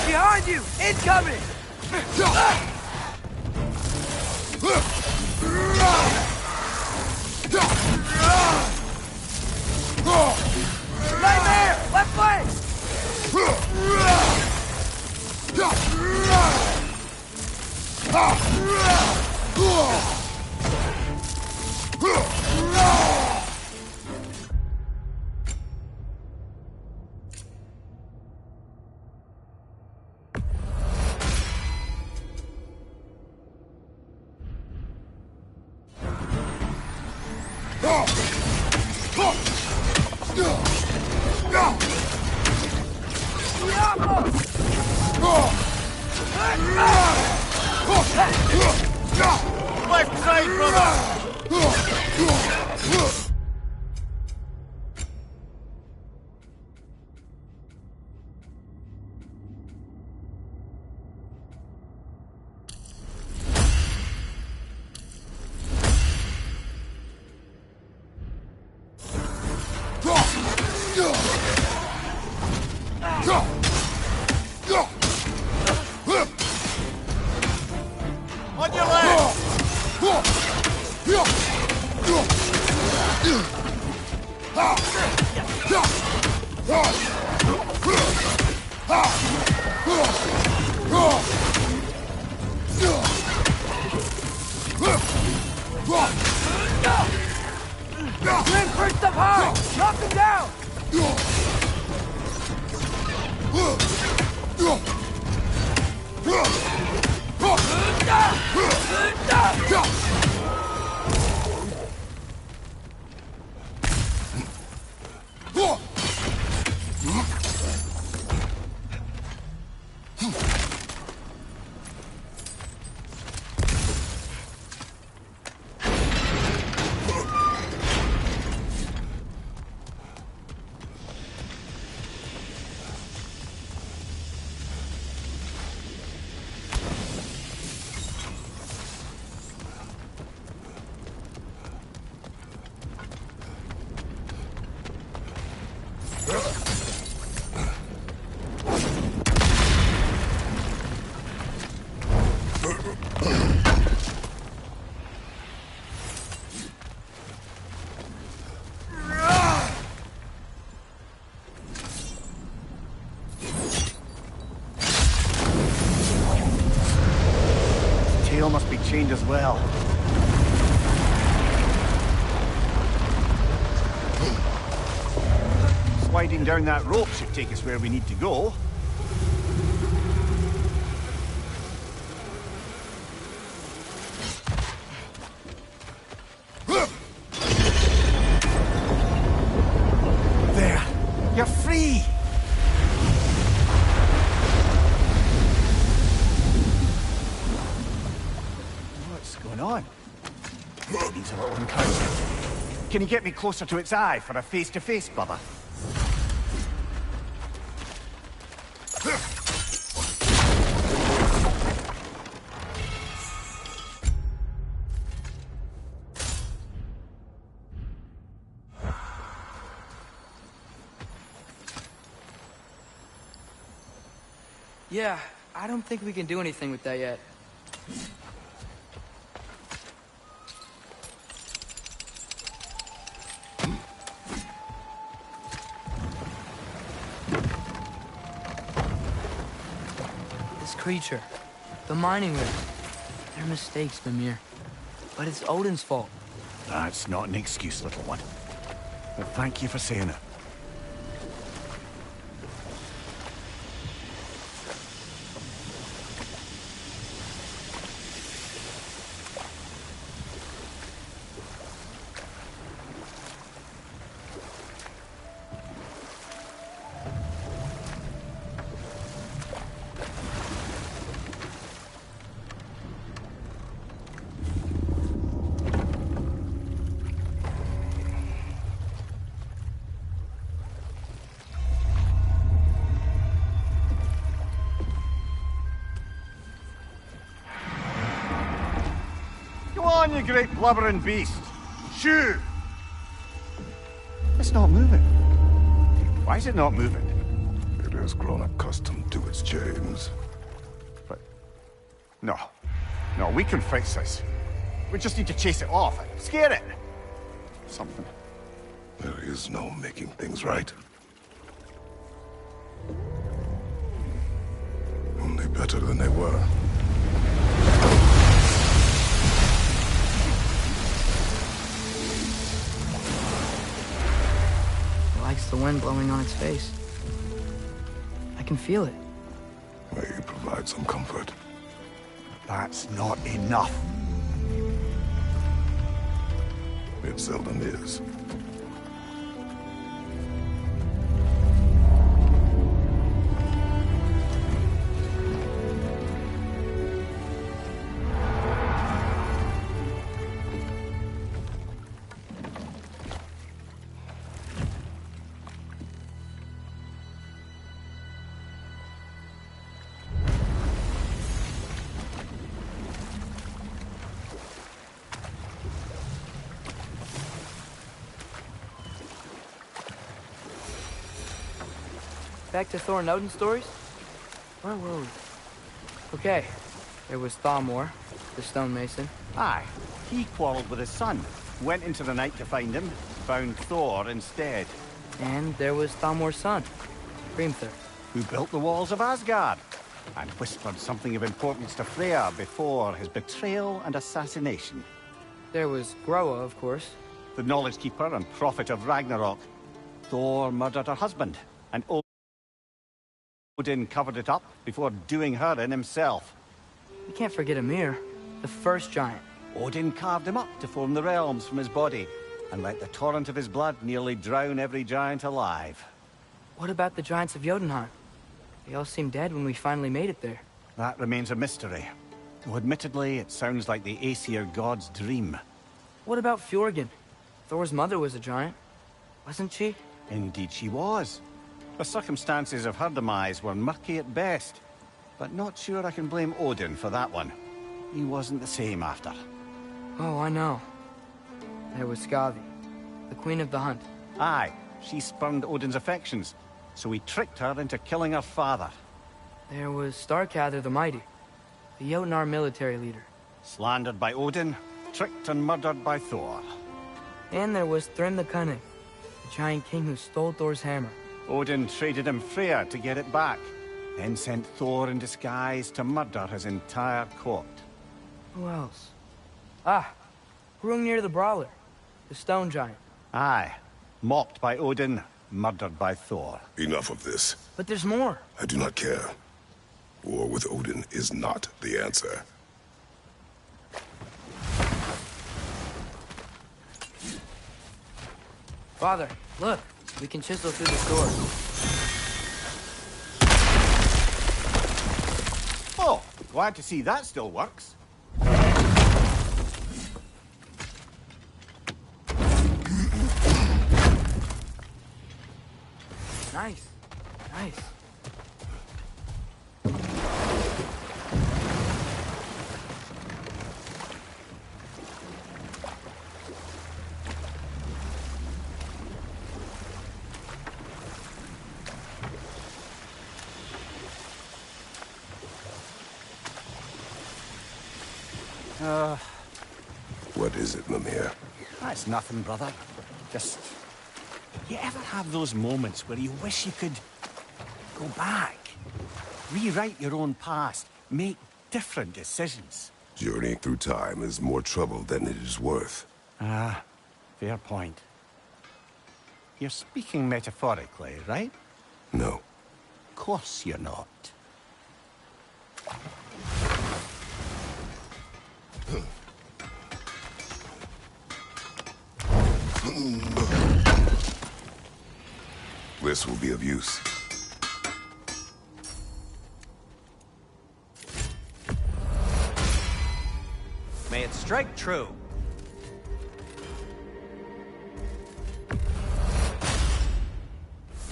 Behind you! Incoming! Nightmare! Left flank! Left side, brother! Grim perched up high! Knock him down! Tail must be chained as well. Sliding down that rope should take us where we need to go. There! You're free! What's going on? It needs a little encouragement. Can you get me closer to its eye for a face-to-face, Bubba? Yeah, I don't think we can do anything with that yet. This creature, the mining rig, they're mistakes, Mimir. But it's Odin's fault. That's not an excuse, little one. Well, thank you for saying it. Go on, you great blubbering beast. Shoo! It's not moving. Why is it not moving? It has grown accustomed to its chains. But... No. No, we can fix this. We just need to chase it off. Scare it. Something. There is no making things right. Only better than they were. It likes the wind blowing on its face. I can feel it. May you provide some comfort. That's not enough. It seldom is. Back to Thor and Odin stories? Where were we? Okay, there was Thamor, the stonemason. Aye. He quarreled with his son. Went into the night to find him. found Thor instead. And there was Thalmor's son, Hrimthur. Who built the walls of Asgard and whispered something of importance to Freya before his betrayal and assassination. There was Groa, of course. The Knowledge Keeper and Prophet of Ragnarok. Thor murdered her husband, and Odin covered it up before doing her in himself. You can't forget Ymir, the first giant. Odin carved him up to form the realms from his body, and let the torrent of his blood nearly drown every giant alive. What about the giants of Jotunheim? They all seemed dead when we finally made it there. That remains a mystery. Though admittedly, it sounds like the Aesir god's dream. What about Fjorgyn? Thor's mother was a giant, wasn't she? Indeed she was. The circumstances of her demise were murky at best, but not sure I can blame Odin for that one. He wasn't the same after. Oh, I know. There was Skavi, the Queen of the Hunt. Aye, she spurned Odin's affections, so he tricked her into killing her father. There was Starkather the Mighty, the Jotnar military leader. Slandered by Odin, tricked and murdered by Thor. And there was Thrym the Cunning, the giant king who stole Thor's hammer. Odin traded him Freya to get it back, then sent Thor in disguise to murder his entire court. Who else? Ah, Hrungnir the Brawler, the stone giant. Aye, mocked by Odin, murdered by Thor. Enough of this. But there's more. I do not care. War with Odin is not the answer. Father, look. We can chisel through this door. Oh, glad to see that still works. Nice. Nice. What is it, Mimir? That's nothing, brother. Just... You ever have those moments where you wish you could go back? Rewrite your own past, make different decisions? Journeying through time is more trouble than it is worth. Ah, fair point. You're speaking metaphorically, right? No. Of course you're not. This will be of use. May it strike true.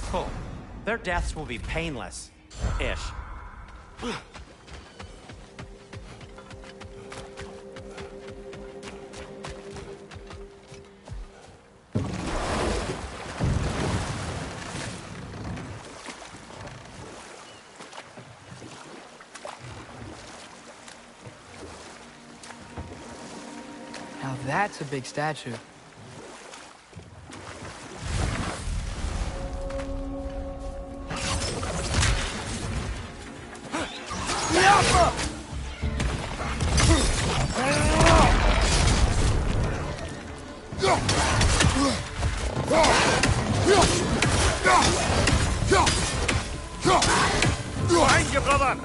Cool. Their deaths will be painless. Ish. Now that's a big statue. Behind you, brother!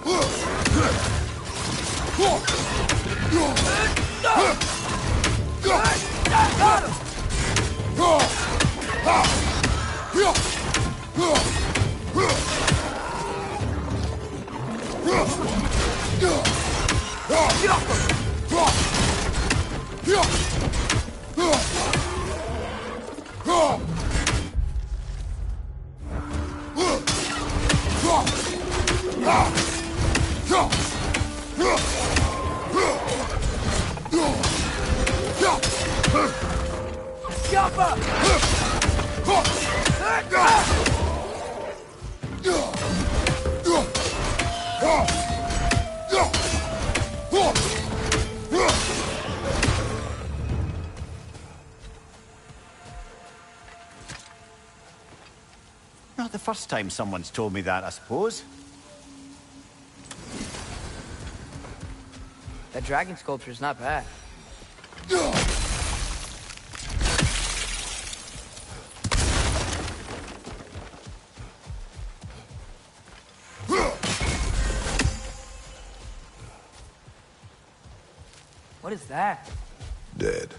Not the first time someone's told me that, I suppose. That dragon sculpture's not bad. What is that? Dead.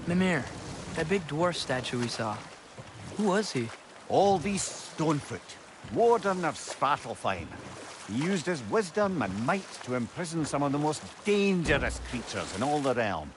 Mimir, that big dwarf statue we saw. Who was he? Albeast Stonefoot, warden of Svartalfheim. He used his wisdom and might to imprison some of the most dangerous creatures in all the realm.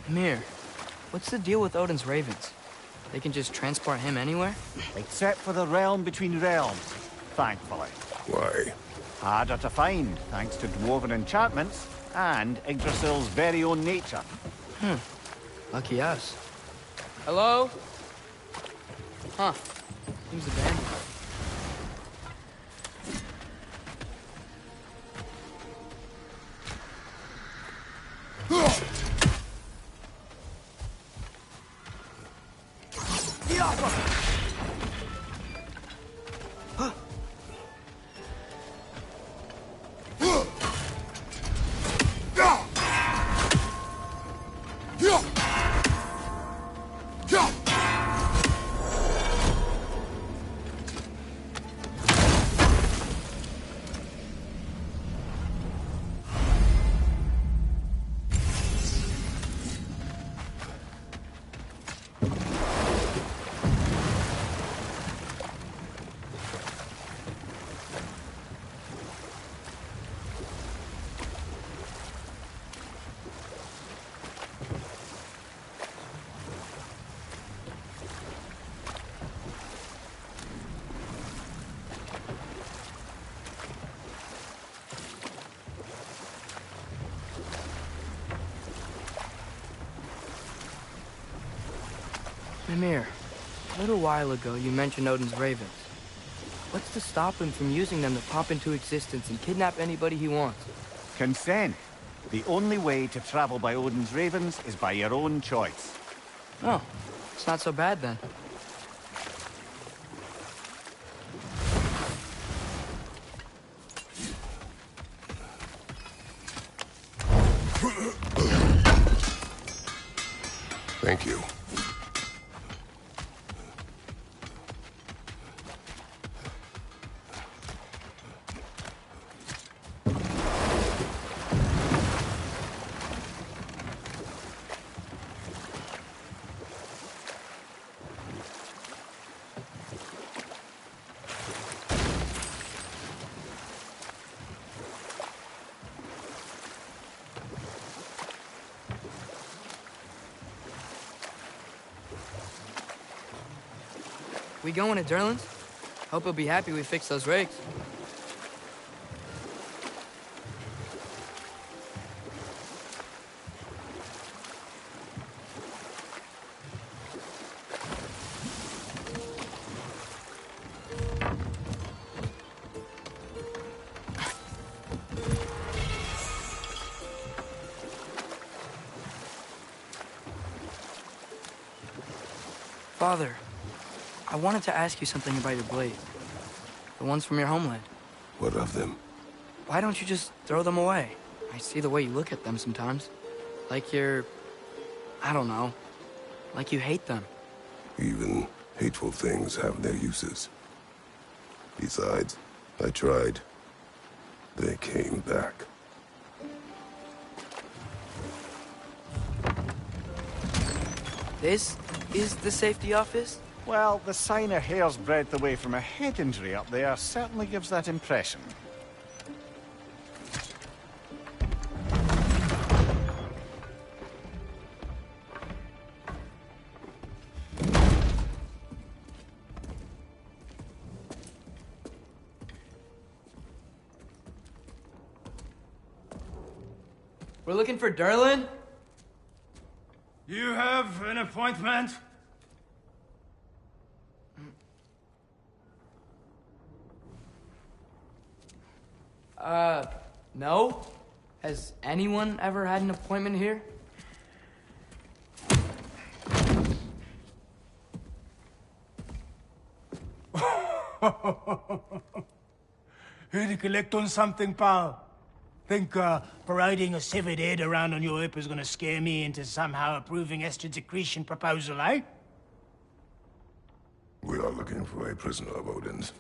Mimir, what's the deal with Odin's ravens? They can just transport him anywhere? Except for the realm between realms, thankfully. Why? Harder to find, thanks to dwarven enchantments and Yggdrasil's very own nature. Lucky us. Hello? Huh. Seems abandoned. Mimir, a little while ago you mentioned Odin's ravens. What's to stop him from using them to pop into existence and kidnap anybody he wants? Consent. The only way to travel by Odin's ravens is by your own choice. Oh, it's not so bad then. Thank you. We going to Durlin's? Hope he'll be happy we fixed those rigs. Father, I wanted to ask you something about your blade. The ones from your homeland. What of them? Why don't you just throw them away? I see the way you look at them sometimes. Like you're... I don't know. Like you hate them. Even hateful things have their uses. Besides, I tried. They came back. This is the safety office? Well, the sign a hair's breadth away from a head injury up there certainly gives that impression. We're looking for Durlin? You have an appointment? No? Has anyone ever had an appointment here? Here to collect on something, pal? Think parading a severed head around on your hip is gonna scare me into somehow approving Esther's accretion proposal, eh? We are looking for a prisoner of Odin's.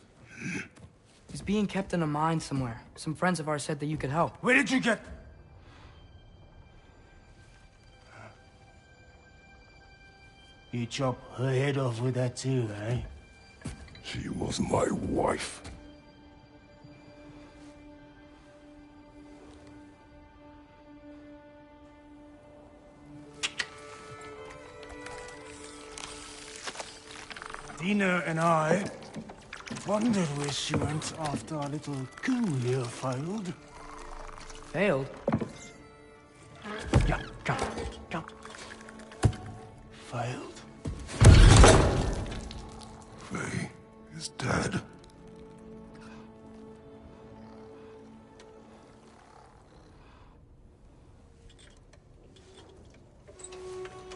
He's being kept in a mine somewhere. Some friends of ours said that you could help. Where did you get... You chop her head off with that too, eh? She was my wife. Dina and I wondered where she went after our little coup here failed. Failed? Yeah, come. Failed. Faye is dead.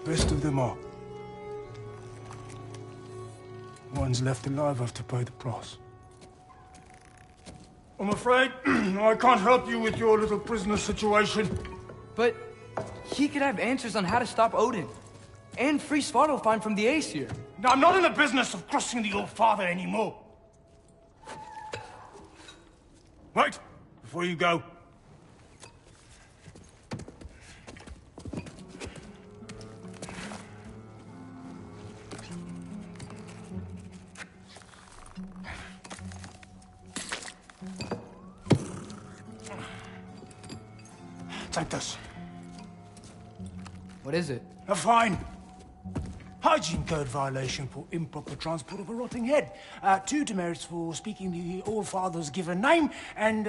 Best of them all. Ones left alive have to pay the price. I'm afraid I can't help you with your little prisoner situation. But he could have answers on how to stop Odin. And free Svartalfheim from the Aesir. Now, I'm not in the business of crossing the old father anymore. Wait, before you go. Take this. What is it? A fine. Hygiene code violation for improper transport of a rotting head. 2 demerits for speaking the All-Father's given name, and,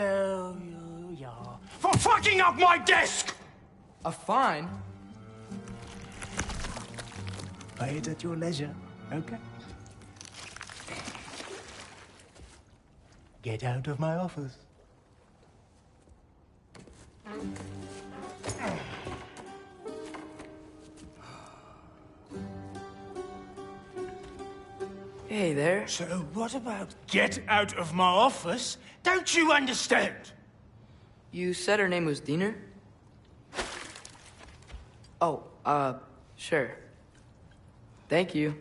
yeah. For fucking up my desk! A fine? Pay it at your leisure, okay? Get out of my office. Hey there. So what about get out of my office? Don't you understand? You said her name was Diener? Oh, sure. Thank you.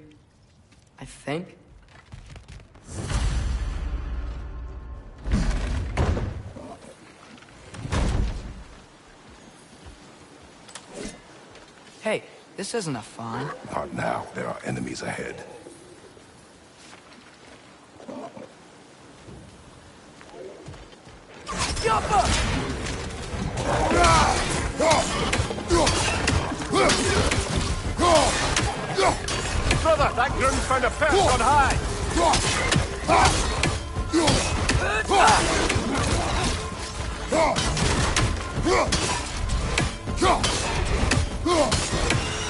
I think. Hey, this isn't a fawn. Not now. There are enemies ahead. Brother, that groom's found a perch on high!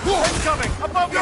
Incoming! Above you!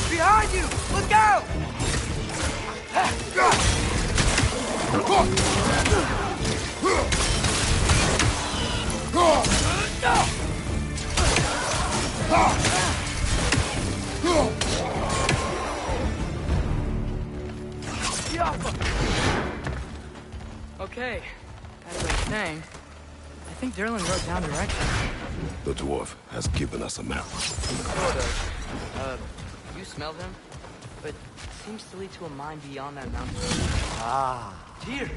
Behind you! Look out! Okay, as I was saying, I think Derlin wrote down directions. The dwarf has given us a map. Sort of. You smell them? But it seems to lead to a mine beyond that mountain. Ah. Dear!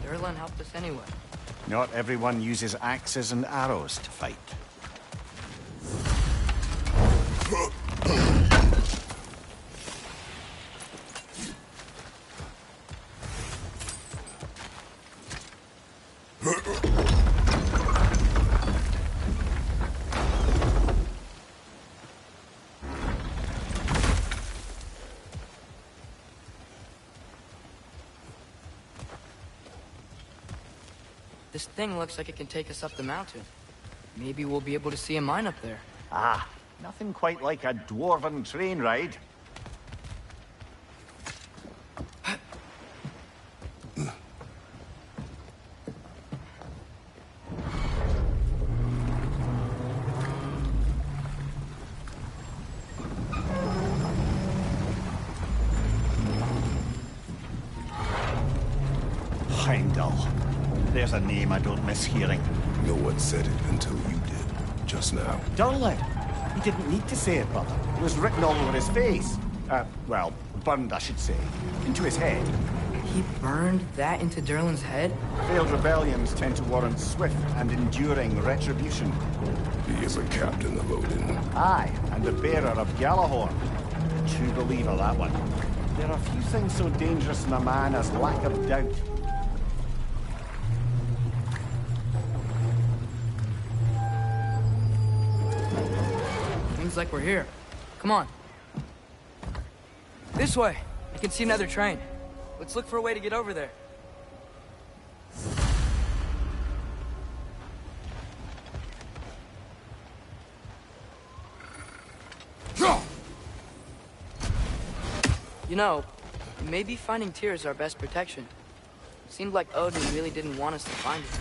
Derlin helped us anyway. Not everyone uses axes and arrows to fight. This thing looks like it can take us up the mountain. Maybe we'll be able to see a mine up there. Ah, nothing quite like a dwarven train ride. Heimdall. There's a name I don't miss hearing. No one said it until you did, just now. Derlin! He didn't need to say it, brother. It was written all over his face. Well, burned, I should say. Into his head. He burned that into Derlin's head? Failed rebellions tend to warrant swift and enduring retribution. He is a captain of Odin. Aye, and the bearer of Gjallarhorn. True believer, that one. There are few things so dangerous in a man as lack of doubt. Seems like we're here. Come on. This way. I can see another train. Let's look for a way to get over there. You know, maybe finding Tyr is our best protection. Seemed like Odin really didn't want us to find it.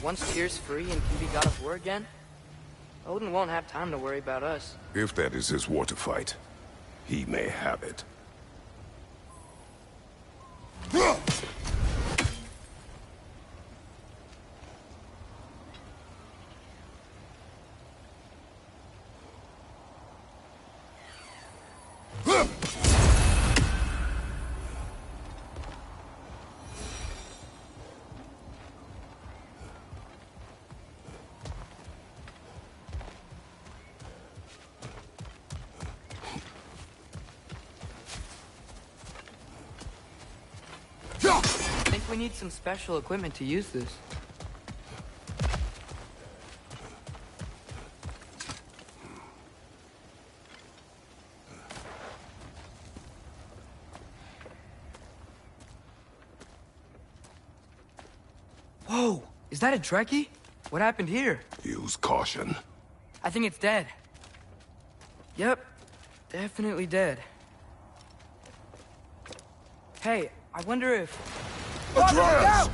Once Tyr's free and can be God of War again, Odin won't have time to worry about us. If that is his war to fight, he may have it. I think we need some special equipment to use this. Whoa! Is that a Trekkie? What happened here? Use caution. I think it's dead. Yep. Definitely dead. Hey, I wonder if... Atreus!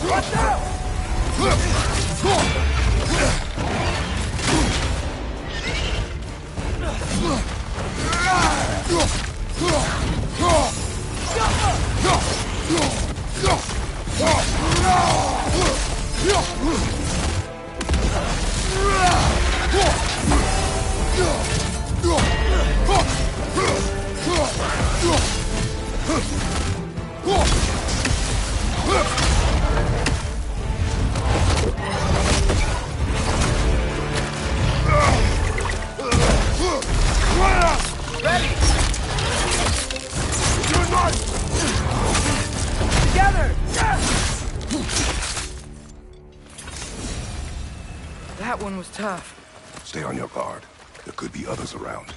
Watch out! That one was tough. Stay on your guard. There could be others around.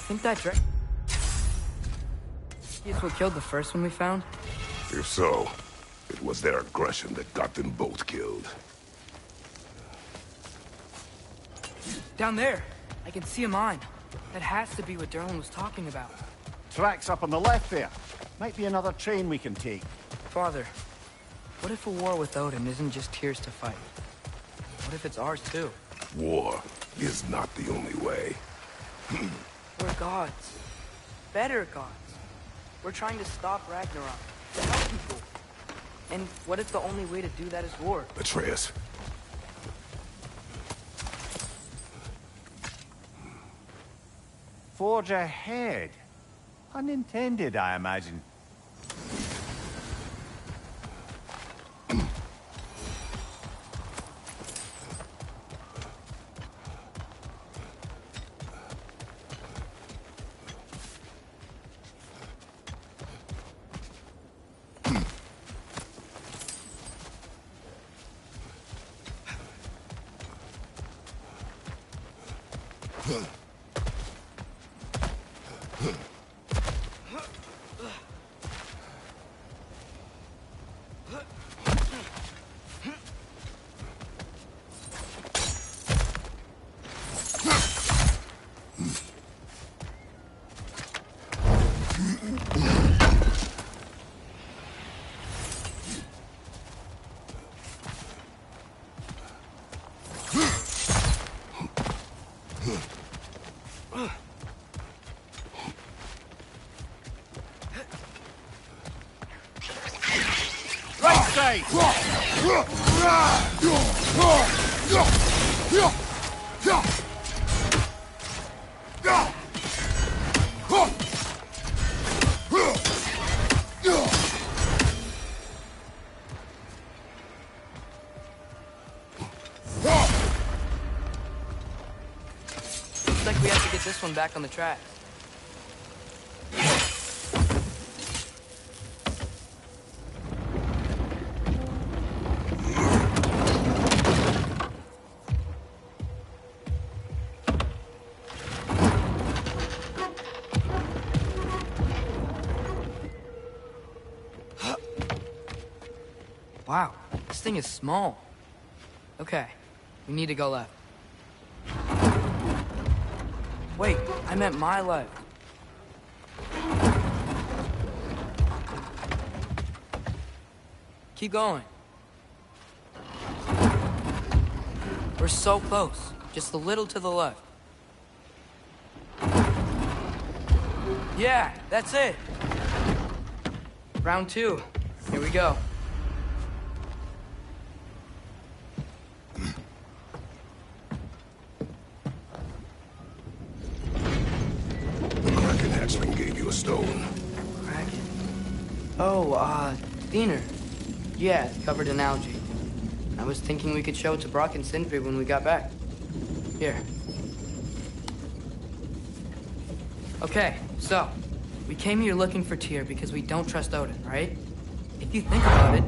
Think that is what killed the first one we found? If so, it was their aggression that got them both killed. Down there, I can see a mine. That has to be what Derlin was talking about. Tracks up on the left there. Might be another train we can take. Father, what if a war with Odin isn't just Tyr's to fight? What if it's ours too? War is not the only way. We're gods. Better gods. We're trying to stop Ragnarok. To help people. And what if the only way to do that is war? Atreus. Forge ahead. Unintended, I imagine. like we have to get this one back on the tracks. Wow, this thing is small. Okay, we need to go left. Wait, I meant my left. Keep going. We're so close, just a little to the left. Yeah, that's it. Round 2, here we go. Gave you a stone. Kraken. Oh, Diener. Yeah, it's covered in algae. I was thinking we could show it to Brock and Sindri when we got back. Here. Okay, so, we came here looking for Tyr because we don't trust Odin, right? If you think about it,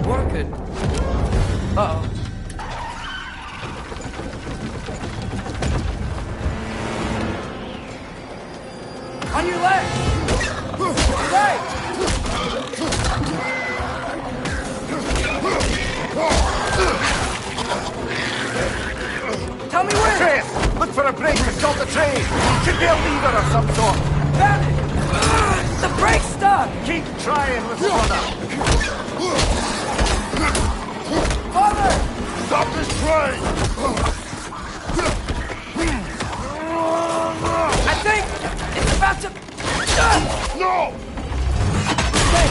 War could... Uh-oh. On your left! Right! Tell me where! Train! Look for a brake to stop the train! Should be a lever of some sort! Found it! The brake's stuck! Keep trying, little brother! Father! Stop this train! I think it's about to... No! Shit!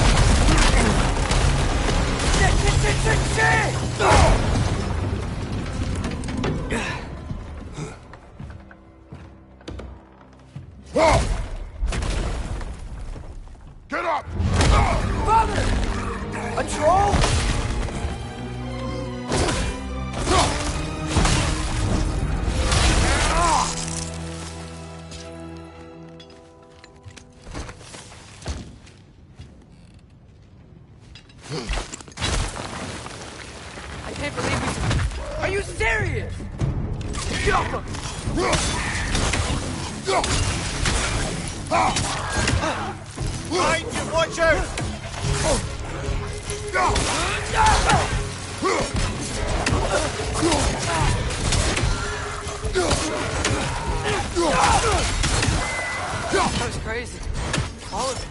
Get up! Father! A troll? I can't believe we... Are you serious? Right, you watch out! That was crazy. All of it.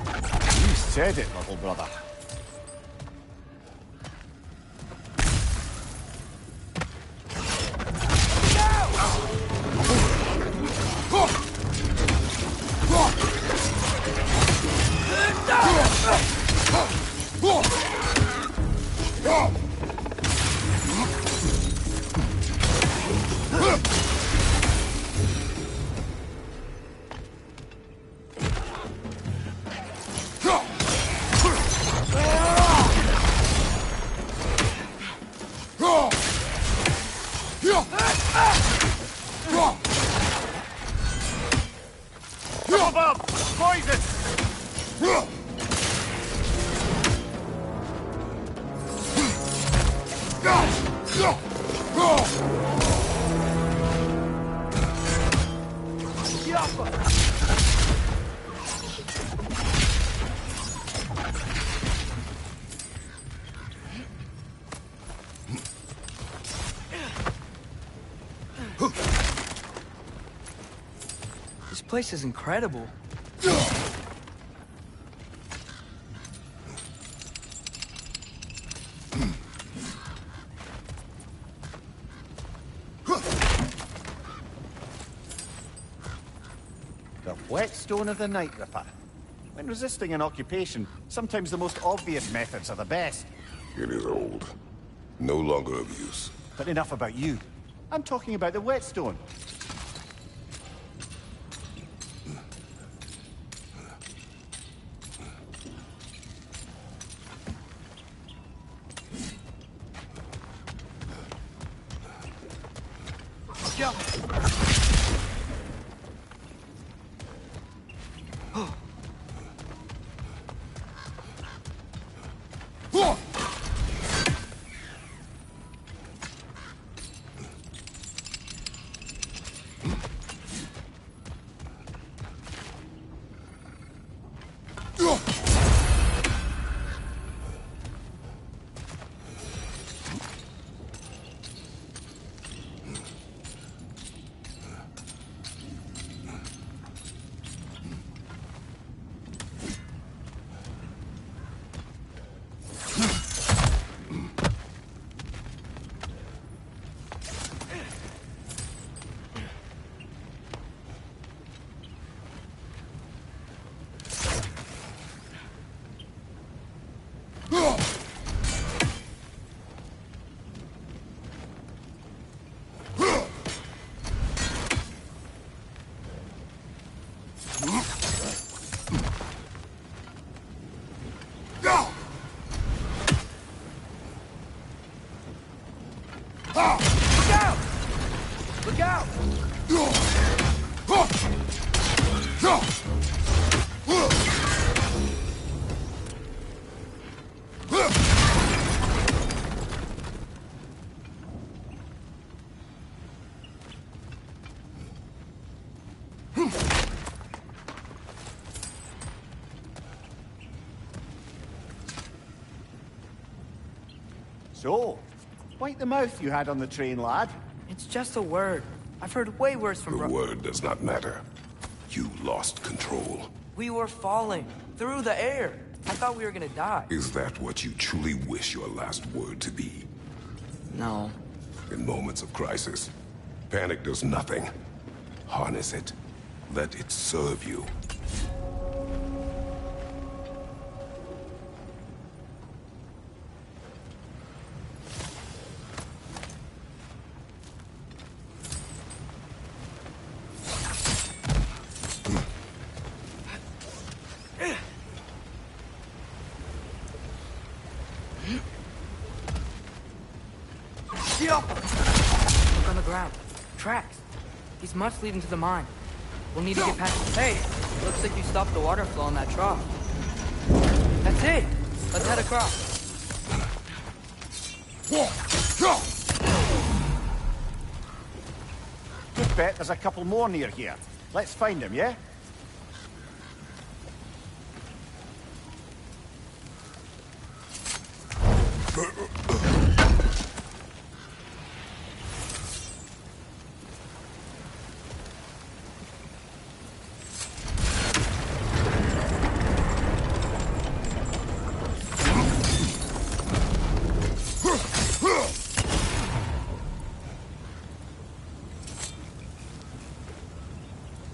You said it, little brother. This place is incredible. The whetstone of the Night Ripper. When resisting an occupation, sometimes the most obvious methods are the best. It is old. No longer of use. But enough about you. I'm talking about the whetstone. Look out! So, wipe the mouth you had on the train, lad. It's just a word. I've heard way worse from The word does not matter. You lost control. We were falling through the air. I thought we were gonna die. Is that what you truly wish your last word to be? No. In moments of crisis, panic does nothing. Harness it. Let it serve you. Look on the ground. Tracks. These must lead into the mine. We'll need to get past... Hey! Looks like you stopped the water flow in that trough. That's it! Let's head across. Good bet there's a couple more near here. Let's find them, yeah?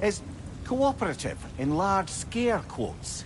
Is cooperative in large scare quotes.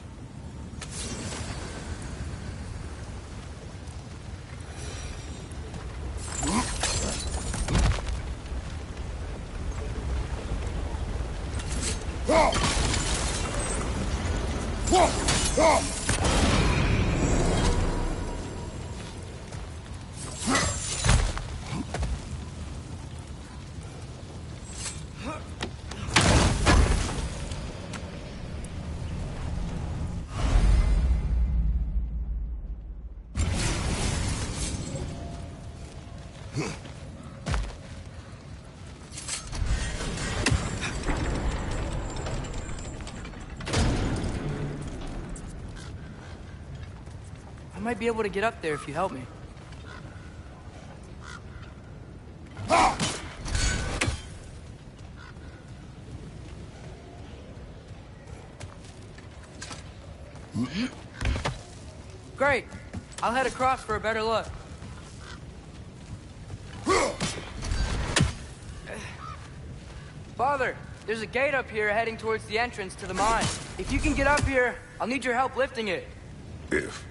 I might be able to get up there if you help me. Great. I'll head across for a better look. Father, there's a gate up here heading towards the entrance to the mine. If you can get up here, I'll need your help lifting it. If.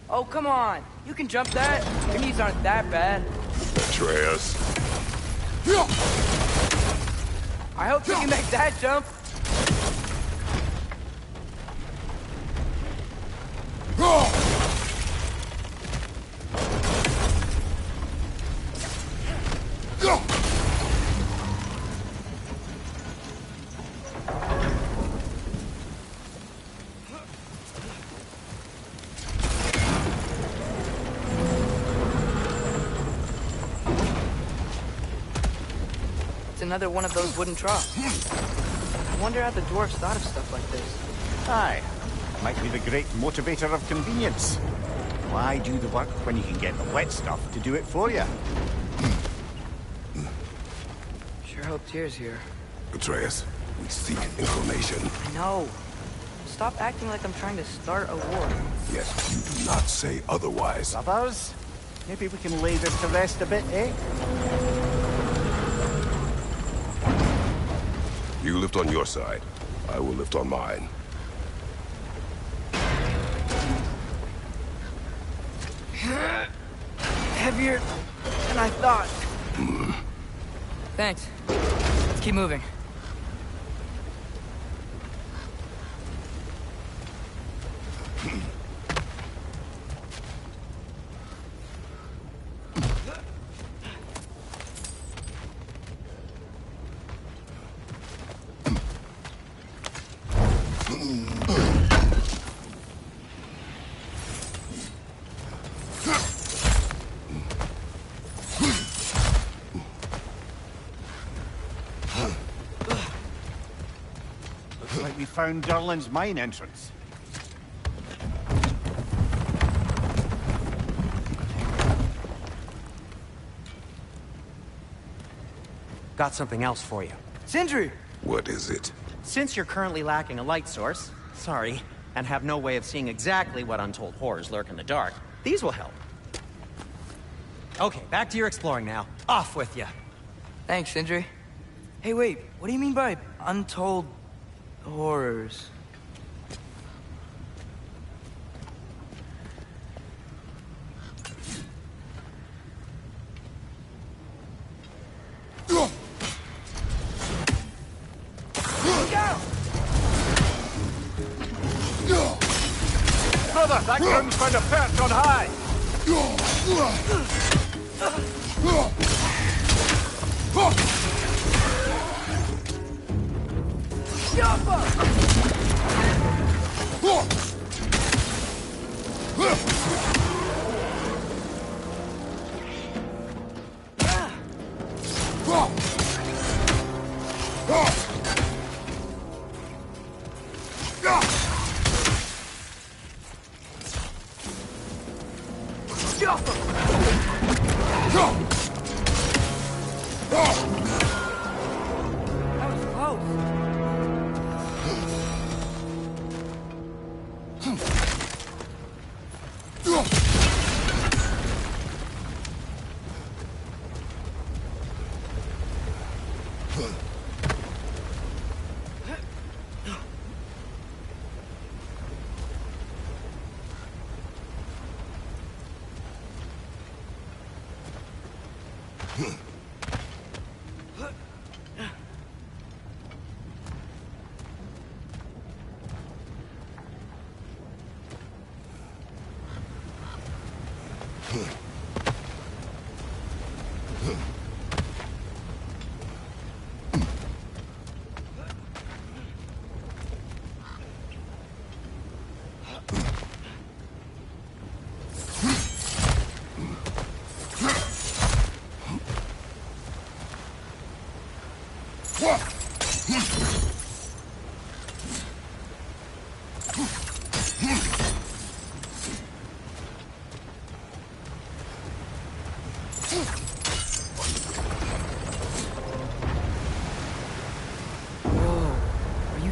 Oh, come on. You can jump that. Your knees aren't that bad. Atreus. I hope you can make that jump. another one of those wooden troughs. I wonder how the dwarves thought of stuff like this. Aye. Might be the great motivator of convenience. Why do the work when you can get the wet stuff to do it for you? Sure hope Tyr's here. Atreus, we seek information. I know. Stop acting like I'm trying to start a war. Yet you do not say otherwise. Brothers, maybe we can lay this to rest a bit, eh? You lift on your side. I will lift on mine. Heavier than I thought. Thanks. Let's keep moving. Looks like we found Durlin's mine entrance. Got something else for you. Sindri! What is it? Since you're currently lacking a light source, and have no way of seeing exactly what untold horrors lurk in the dark, these will help. Okay, back to your exploring now. Off with you. Thanks, Sindri. Hey, wait, what do you mean by untold horrors? Brother, that ground's found a perch on high!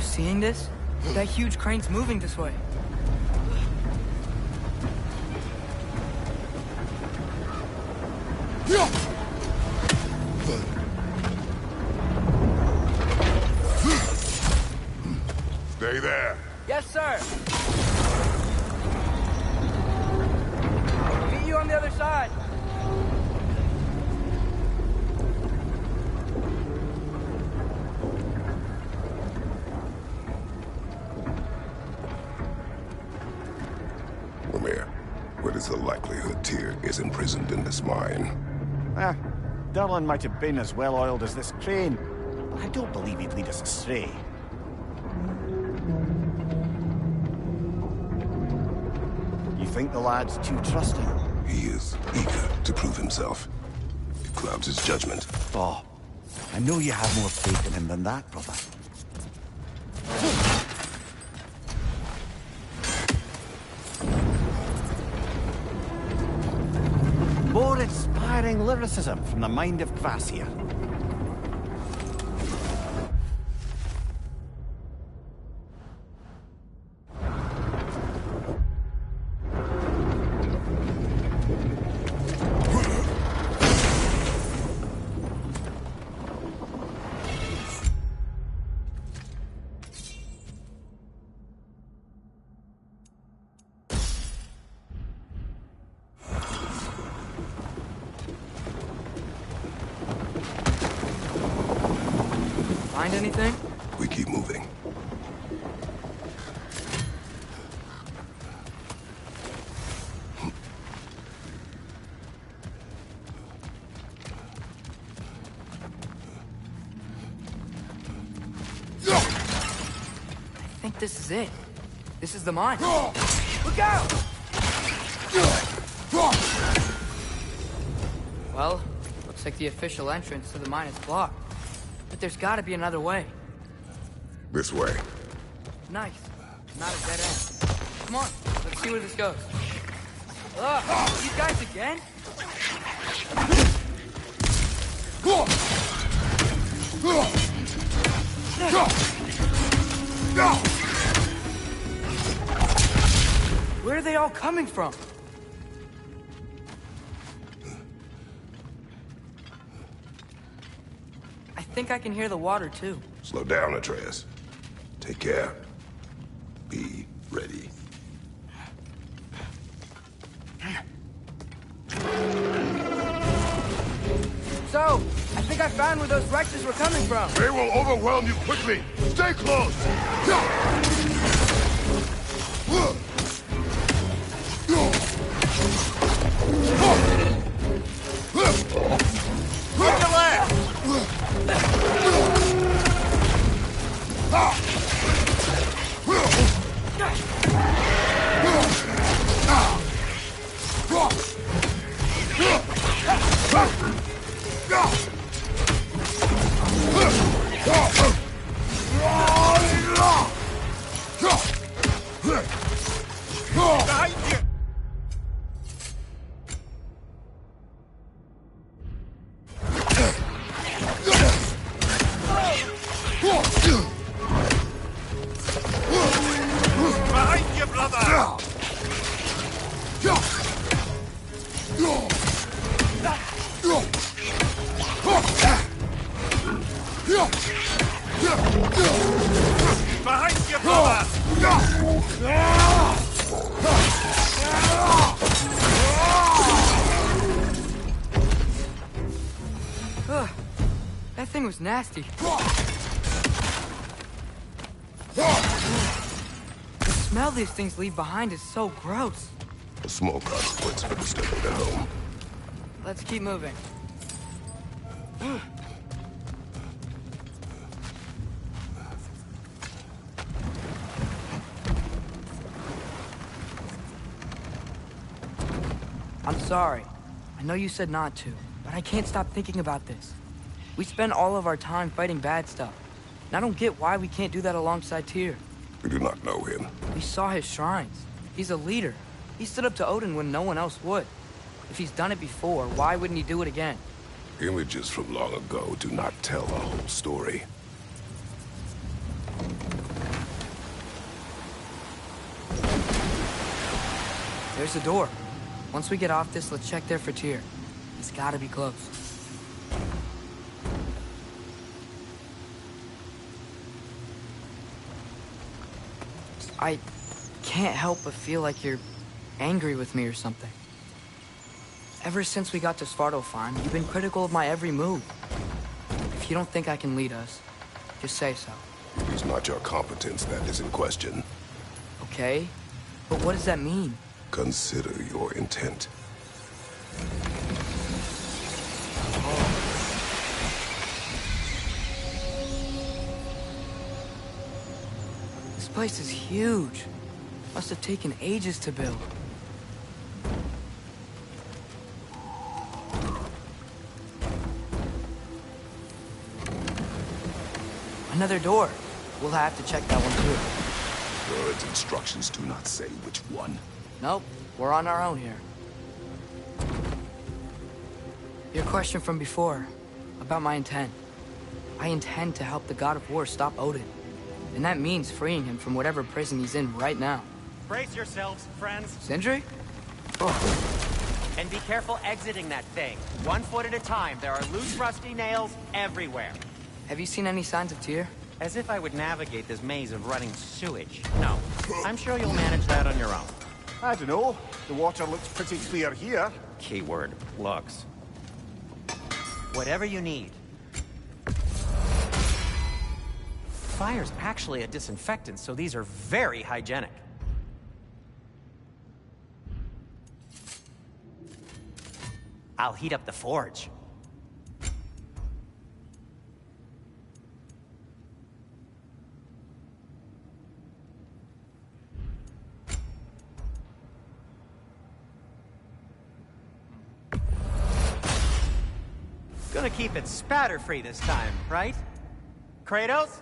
Seeing this? That huge crane's moving this way. Stay there. Yes, sir. Meet you on the other side. What is the likelihood Tyr is imprisoned in this mine? Durlin might have been as well-oiled as this crane, but I don't believe he'd lead us astray. You think the lad's too trusting? He is eager to prove himself. It clouds his judgment. Oh, I know you have more faith in him than that, brother. More inspiring lyricism from the mind of Kvasir. Find anything? We keep moving. I think this is it. This is the mine. Look out! Well, looks like the official entrance to the mine is blocked. But there's gotta be another way. This way. Nice. Not a dead end. Come on, let's see where this goes. These guys again? Where are they all coming from? I think I can hear the water too. Slow down, Atreus. Take care. Be ready. So, I think I found where those Rexes were coming from. They will overwhelm you quickly. Stay close. Look to left! Behind you! Behind you, brother! Behind you, brother! That thing was nasty. The smell these things leave behind is so gross. A small consequence for disturbing their home. Let's keep moving. I'm sorry. I know you said not to, but I can't stop thinking about this. We spend all of our time fighting bad stuff. And I don't get why we can't do that alongside Tyr. We do not know him. We saw his shrines. He's a leader. He stood up to Odin when no one else would. If he's done it before, why wouldn't he do it again? Images from long ago do not tell the whole story. There's the door. Once we get off this, let's check there for Tyr. He's gotta be close. I can't help but feel like you're angry with me or something. Ever since we got to Svartalfheim, you've been critical of my every move. If you don't think I can lead us, just say so. It is not your competence that is in question. Okay? But what does that mean? Consider your intent. This place is huge. Must have taken ages to build. Another door. We'll have to check that one too. Birds' instructions do not say which one. Nope, we're on our own here. Your question from before, about my intent. I intend to help the God of War stop Odin. And that means freeing him from whatever prison he's in right now. Brace yourselves, friends. Sindri? And be careful exiting that thing. 1 foot at a time. There are loose, rusty nails everywhere. Have you seen any signs of Tyr? As if I would navigate this maze of running sewage. No. I'm sure you'll manage that on your own. I don't know. The water looks pretty clear here. Keyword, looks. Whatever you need. Fire's actually a disinfectant, so these are very hygienic. I'll heat up the forge. Gonna keep it spatter-free this time, right? Kratos?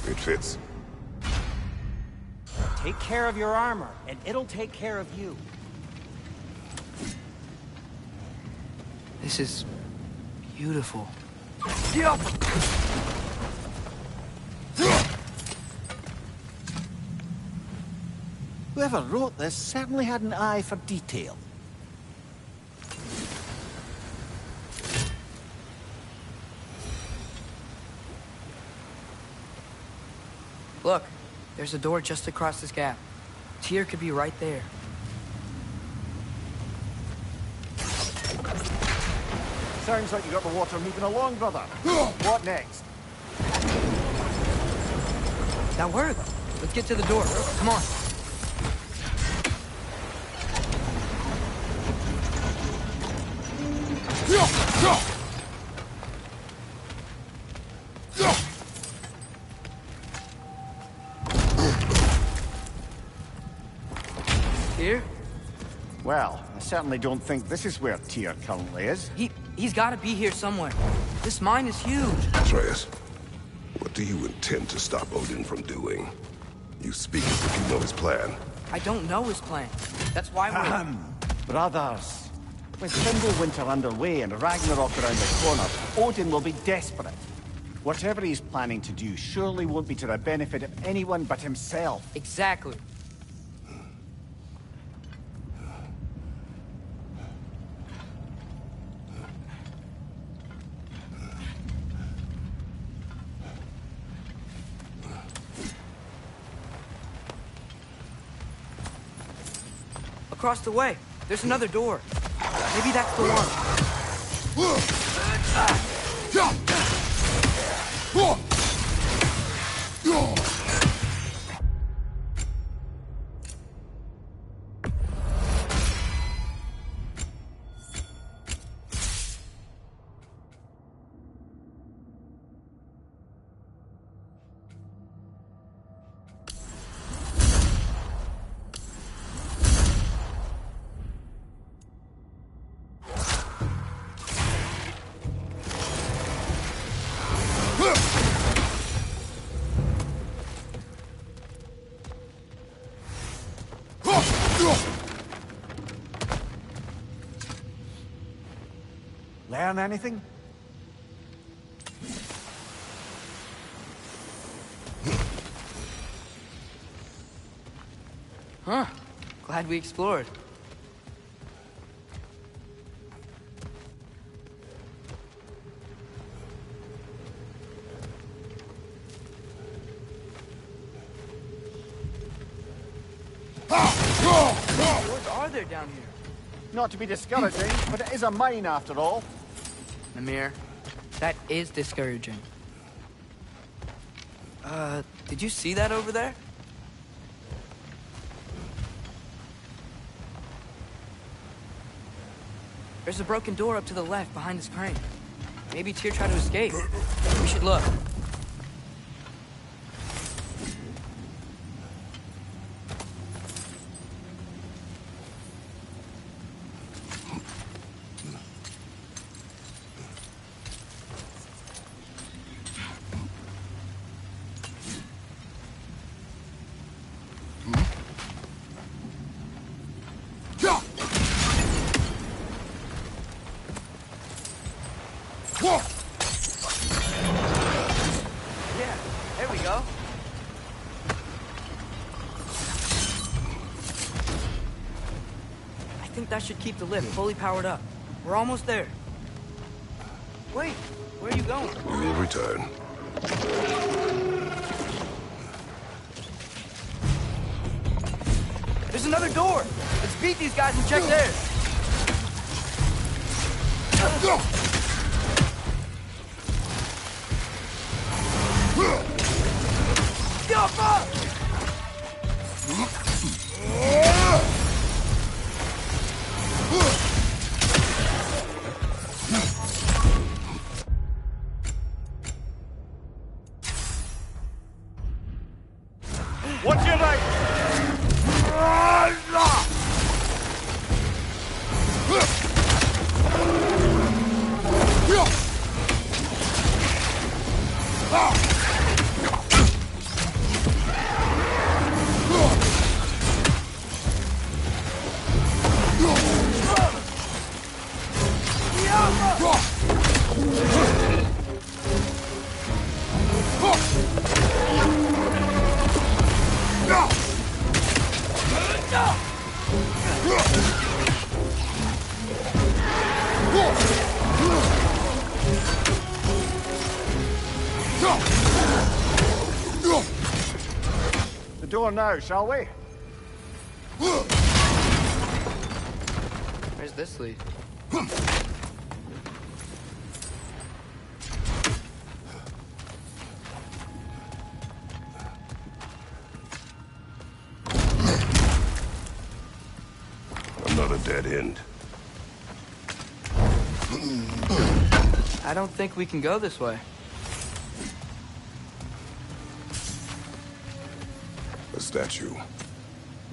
It fits. Take care of your armor, and it'll take care of you. This is beautiful. Whoever wrote this certainly had an eye for detail. Look, there's a door just across this gap. Tyr could be right there. Sounds like you got the water moving along, brother. What next? That worked. Let's get to the door. Come on. Tyr? Well, I certainly don't think this is where Tyr currently is. He's got to be here somewhere. This mine is huge. Atreus, what do you intend to stop Odin from doing? You speak as if you know his plan. I don't know his plan. That's why we're... Brothers, with Fimbulwinter underway and Ragnarok around the corner, Odin will be desperate. Whatever he's planning to do surely won't be to the benefit of anyone but himself. Exactly. Across the way, there's another door. Maybe that's the one. Learn anything? Huh. Glad we explored. What are there down here? Not to be discouraging, but it is a mine after all. Mimir, that is discouraging. Did you see that over there? There's a broken door up to the left behind this crane. Maybe Tyr tried to escape. We should look. think that should keep the lift fully powered up. We're almost there. Wait, where are you going? We will return. There's another door! Let's beat these guys and check theirs! What's your right? The door now, shall we? Where's this lead? Another dead end. I don't think we can go this way. A statue.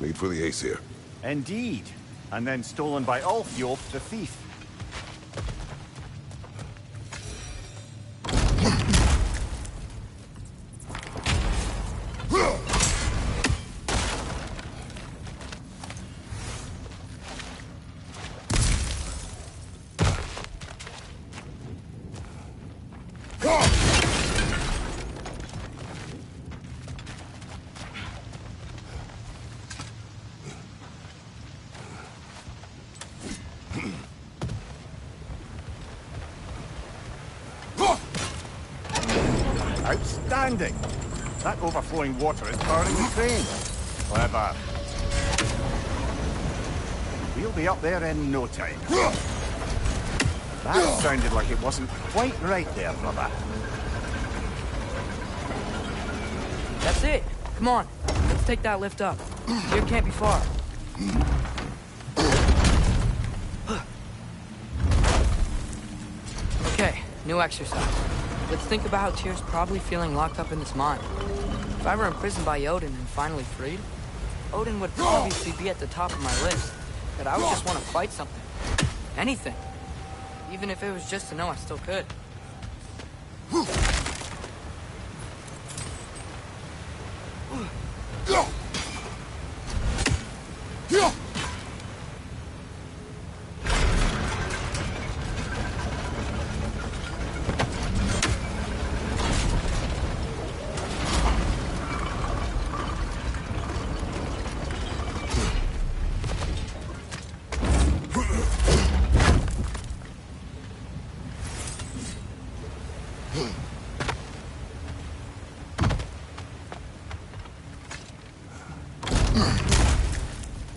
Made for the Aesir. Indeed. And then stolen by Ulfjolf, the thief. Outstanding! That overflowing water is powering the crane. Clever. We'll be up there in no time. That sounded like it wasn't quite right there, brother. That's it. Come on. Let's take that lift up. Here can't be far. Okay, new exercise. Let's think about how Tyr's probably feeling locked up in this mine. If I were imprisoned by Odin and finally freed, Odin would obviously be at the top of my list. But I would just want to fight something. Anything. Even if it was just to know I still could.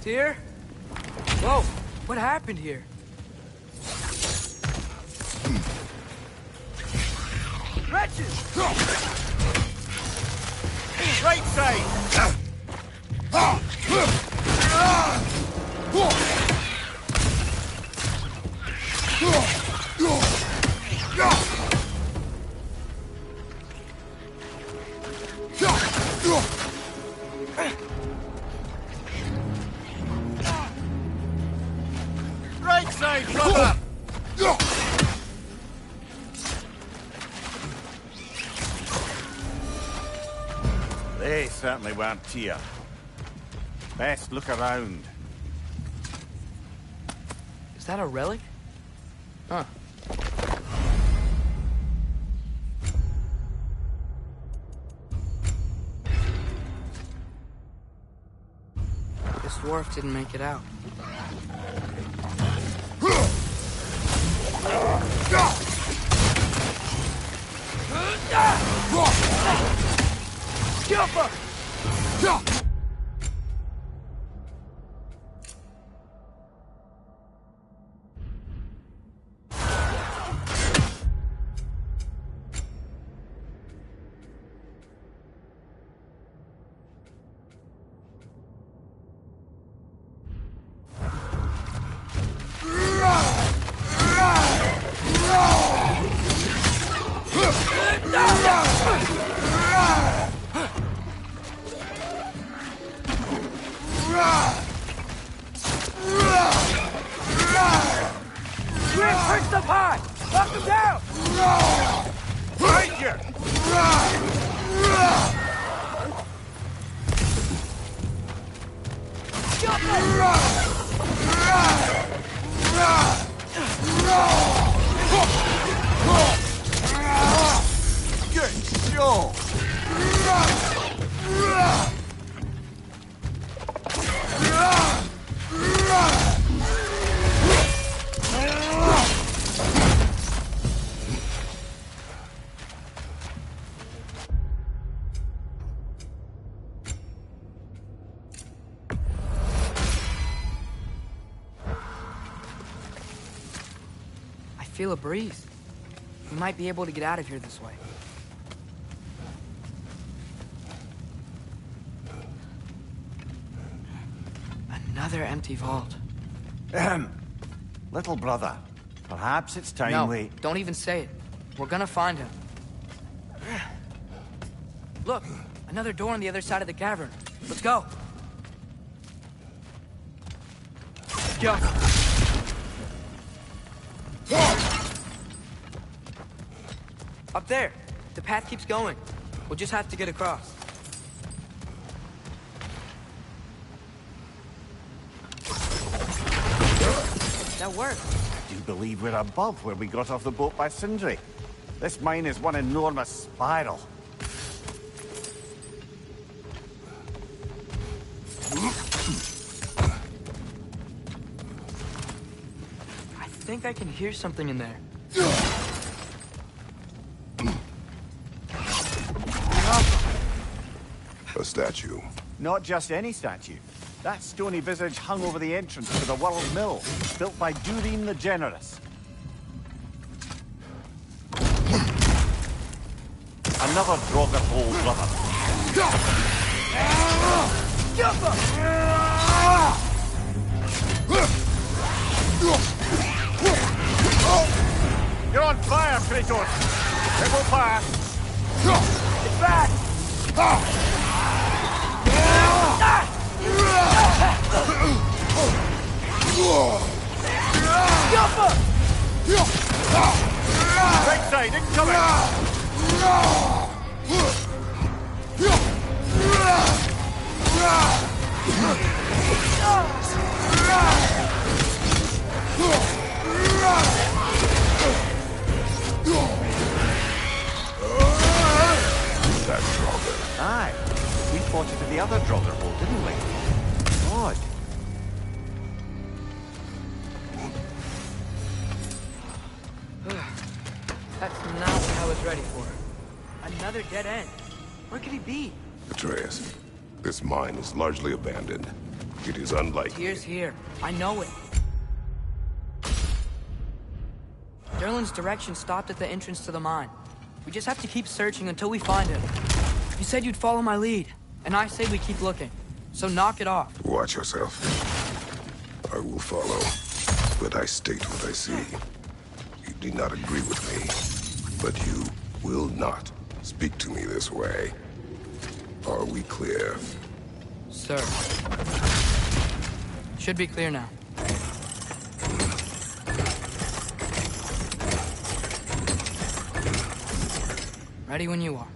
Tyr? Whoa, what happened here? Wretches! Right side! Right side, brother! They certainly weren't Tyr. Best look around. Is that a relic? Huh. This dwarf didn't make it out. Perched up high! Knock him down! Right here! Good show! I feel a breeze. We might be able to get out of here this way. Another empty vault. Little brother, perhaps it's time No, we... don't even say it. We're gonna find him. Look, another door on the other side of the cavern. Let's go. Go. Up there. The path keeps going. We'll just have to get across. That worked. Do you believe we're above where we got off the boat by Sindri? This mine is one enormous spiral. I think I can hear something in there. A statue. Not just any statue. That stony visage hung over the entrance to the World Mill, built by Durin the Generous. Another Draugr hole, brother. You're on fire, Kratos! It will pass! It's back! Right side, incoming! That's Draugr. Aye. We spotted the other Draugr hole, didn't we? Odd. That's not what I was ready for. Another dead end. Where could he be? Atreus, this mine is largely abandoned. It is unlikely. Tyr's here. I know it. Derlin's direction stopped at the entrance to the mine. We just have to keep searching until we find him. You said you'd follow my lead, and I say we keep looking. So knock it off. Watch yourself. I will follow, but I state what I see. You do not agree with me, but you will not speak to me this way. Are we clear? Sir. Should be clear now. Ready when you are.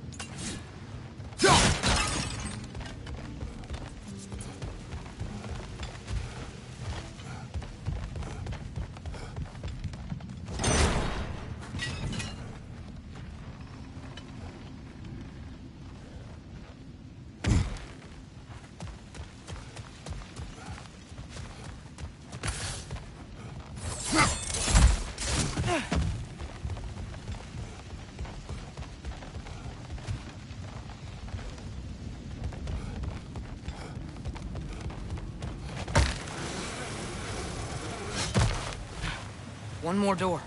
One more door.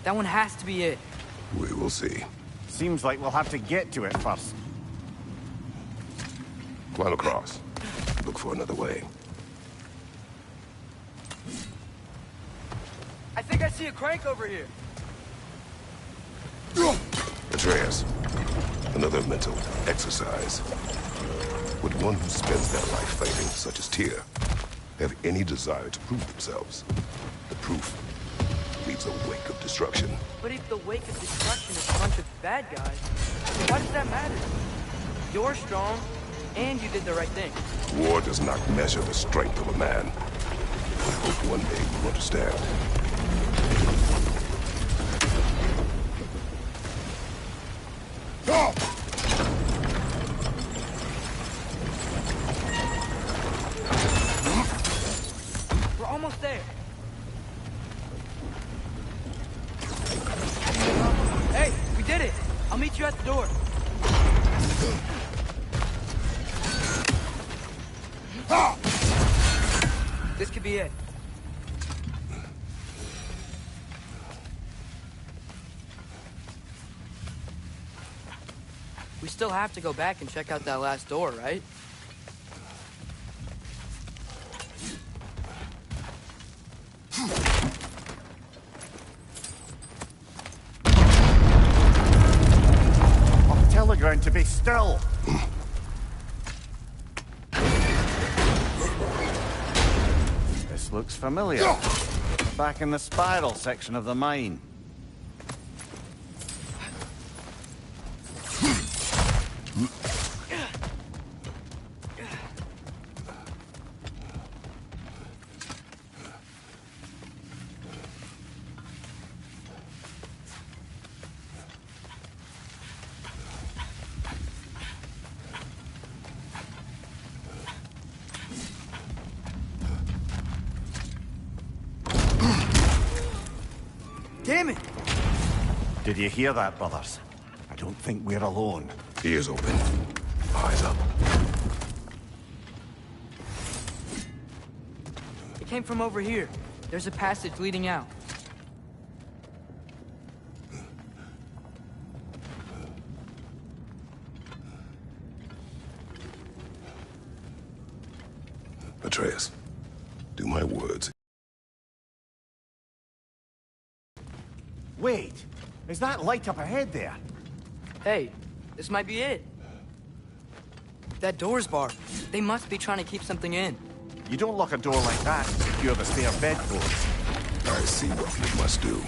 That one has to be it. We will see. Seems like we'll have to get to it first. Climb across. Look for another way. I think I see a crank over here. Atreus, another mental exercise. Would one who spends their life fighting, such as Tyr, have any desire to prove themselves? The proof leaves a wake of destruction. But if the wake of destruction is a bunch of bad guys, why does that matter? You're strong, and you did the right thing. War does not measure the strength of a man. I hope one day you understand. We're almost there. Hey, we did it! I'll meet you at the door. This could be it. We still have to go back and check out that last door, right? I'll tell the ground to be still. This looks familiar. Back in the spiral section of the mine. Damn it! Did you hear that, brothers? I don't think we're alone. Ears open. Eyes up. It came from over here. There's a passage leading out. Atreus, do my words. Wait! Is that light up ahead there? Hey, this might be it. That door's barred. They must be trying to keep something in. You don't lock a door like that to secure the spare bedpost. I see what we must do.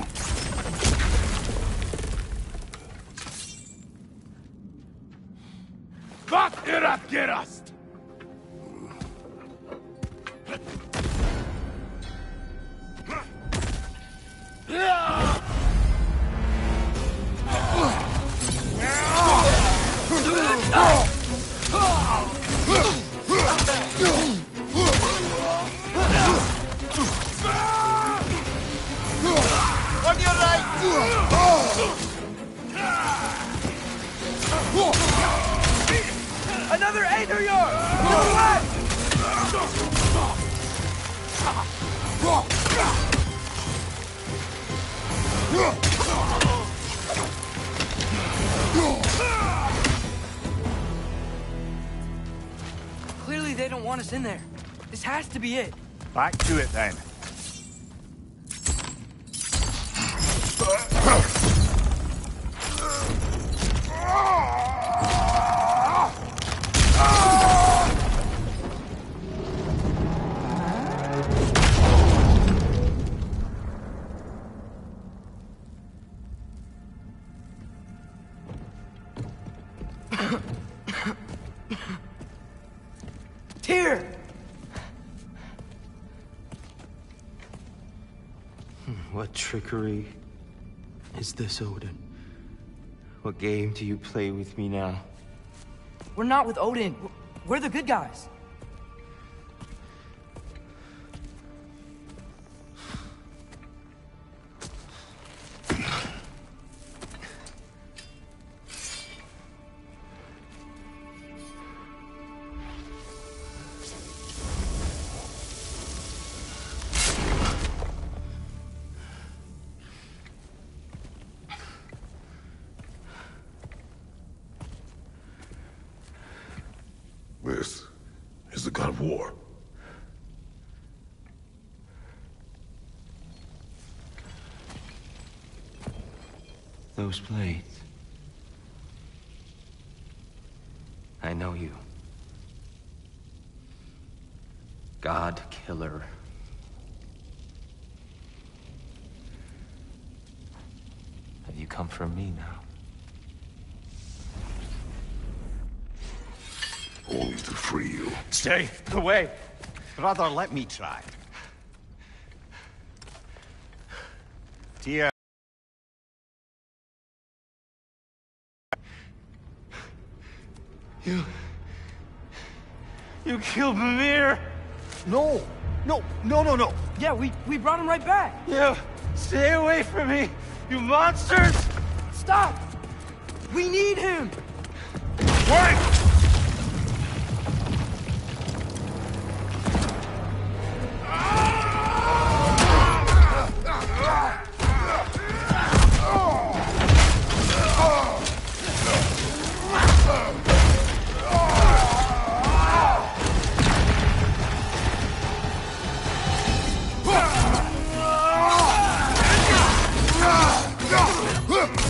Vart är att gerast? On your right! Another Aether Yard! To the left! Clearly they don't want us in there. This has to be it. Back to it then. Tyr! What trickery is this, Odin? What game do you play with me now? We're not with Odin. We're the good guys. God of War. Those blades. I know you. God Killer. Have you come for me now? Only to free you. Stay away. Brother, let me try. Tia. You killed Mimir! No! No! Yeah, we brought him right back! You! Stay away from me! You monsters! Stop! We need him! Wait!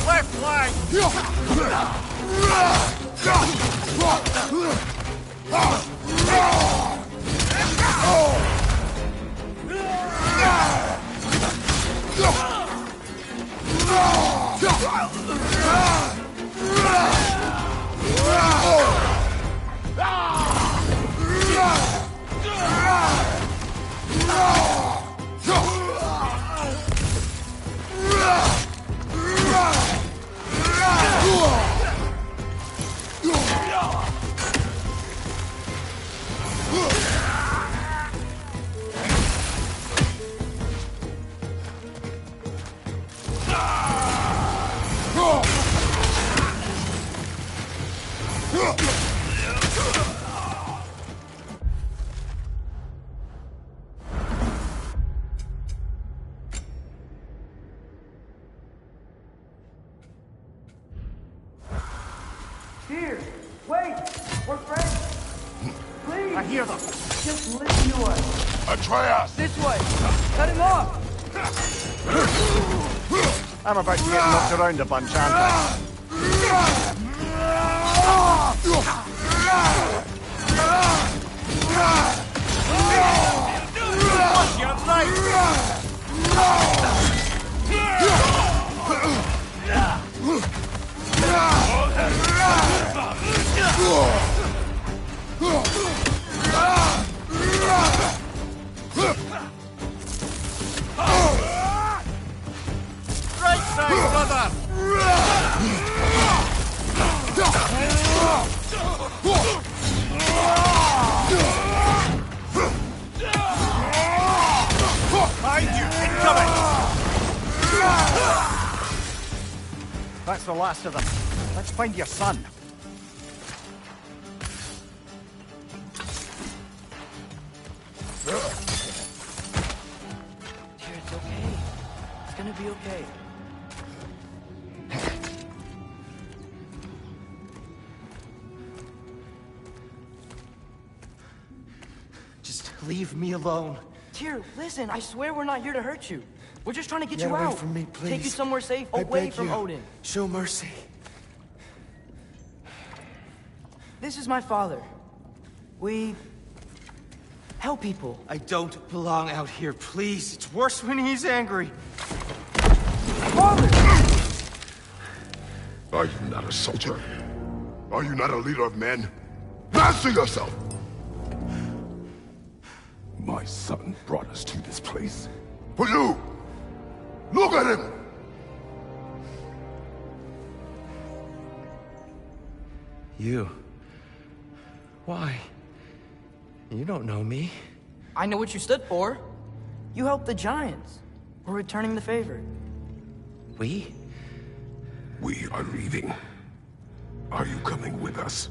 Left leg! Here! Wait! We're friends! Please! I hear them. Just listen to us! Atreus! This way! Cut him off! I'm about to get knocked around a bunch, aren't I? Right side, brother! Behind you! Incoming! That's the last of them. Let's find your son. Dear, it's okay. It's gonna be okay. Just leave me alone. Tyr, listen, I swear we're not here to hurt you. We're just trying to get Get you away out. from me, please. Take you somewhere safe, I away beg from you. Odin. Show mercy. This is my father. We help people. I don't belong out here, please. It's worse when he's angry. Father! Are you not a soldier? Are you not a leader of men? Master yourself! My son brought us to this place. For you! Look at him! You. Why? You don't know me. I know what you stood for. You helped the Giants. We're returning the favor. We? We are leaving. Are you coming with us?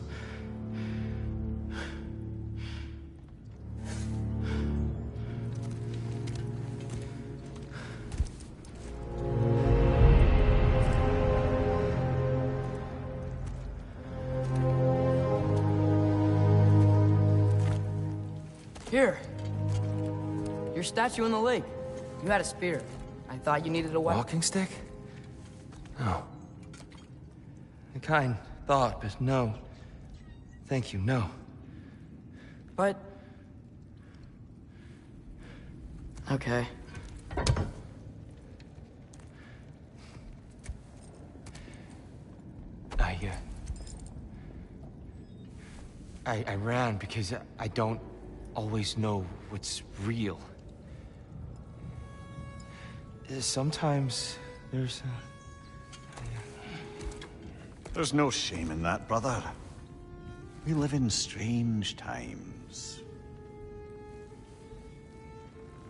Here. Your statue in the lake. You had a spear. I thought you needed a weapon. Walking stick? No. A kind thought, but no. Thank you, no. But... Okay. I ran because I don't always know what's real. Sometimes there's There's no shame in that, brother. We live in strange times.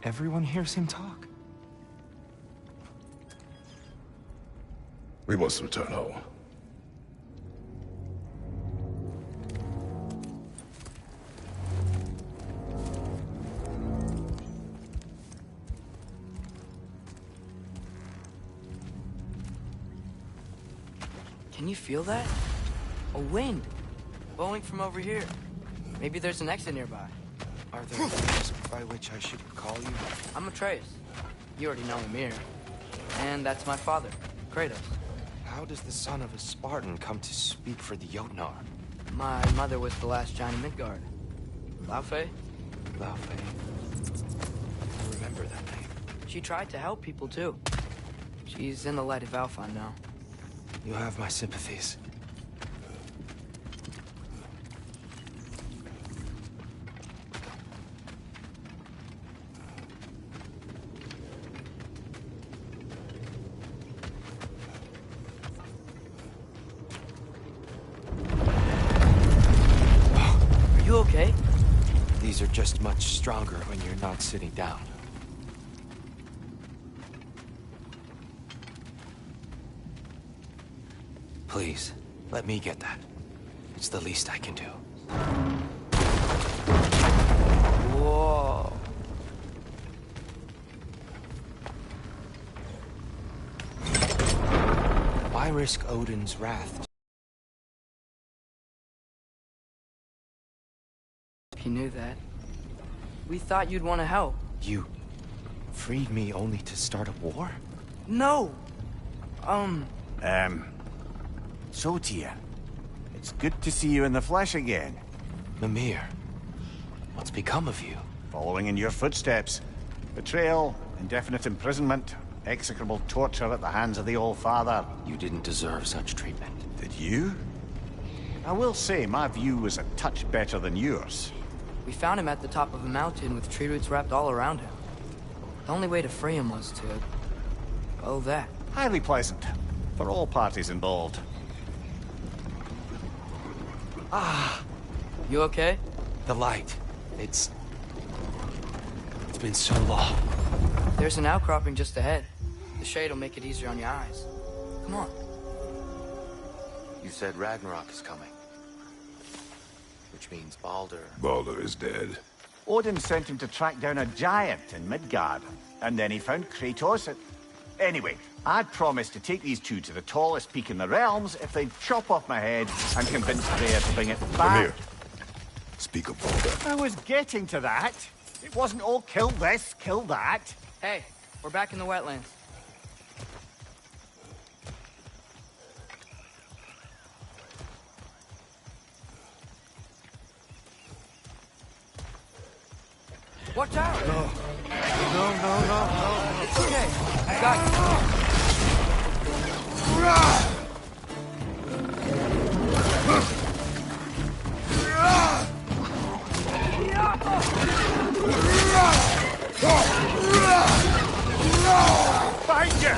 Everyone hears him talk. We must return home. Can you feel that? A wind. Blowing from over here. Maybe there's an exit nearby. Are there names by which I should call you? I'm Atreus. You already know him here. And that's my father, Kratos. How does the son of a Spartan come to speak for the Jotnar? My mother was the last giant in Midgard. Laufey? Laufey. I remember that name. She tried to help people, too. She's in the light of Alphon now. You have my sympathies. Are you okay? These are just much stronger when you're not sitting down. Please, let me get that. It's the least I can do. Whoa. Why risk Odin's wrath? He knew that. We thought you'd want to help. You freed me only to start a war? No! So, Tia, it's good to see you in the flesh again. Mimir, what's become of you? Following in your footsteps. Betrayal, indefinite imprisonment, execrable torture at the hands of the Old Father. You didn't deserve such treatment. Did you? I will say, my view was a touch better than yours. We found him at the top of a mountain with tree roots wrapped all around him. The only way to free him was to... oh, that. Highly pleasant. For all parties involved. Ah! You okay? The light. It's been so long. There's an outcropping just ahead. The shade will make it easier on your eyes. Come on. You said Ragnarok is coming. Which means Baldur. Baldur is dead. Odin sent him to track down a giant in Midgard, and then he found Kratos. Anyway, I'd promised to take these two to the tallest peak in the realms if they'd chop off my head and convince Freya to bring it back. Mimir, speak of Baldur. I was getting to that. It wasn't all kill this, kill that. Hey, we're back in the wetlands. Watch out! No. No. It's okay. I got you. Find you!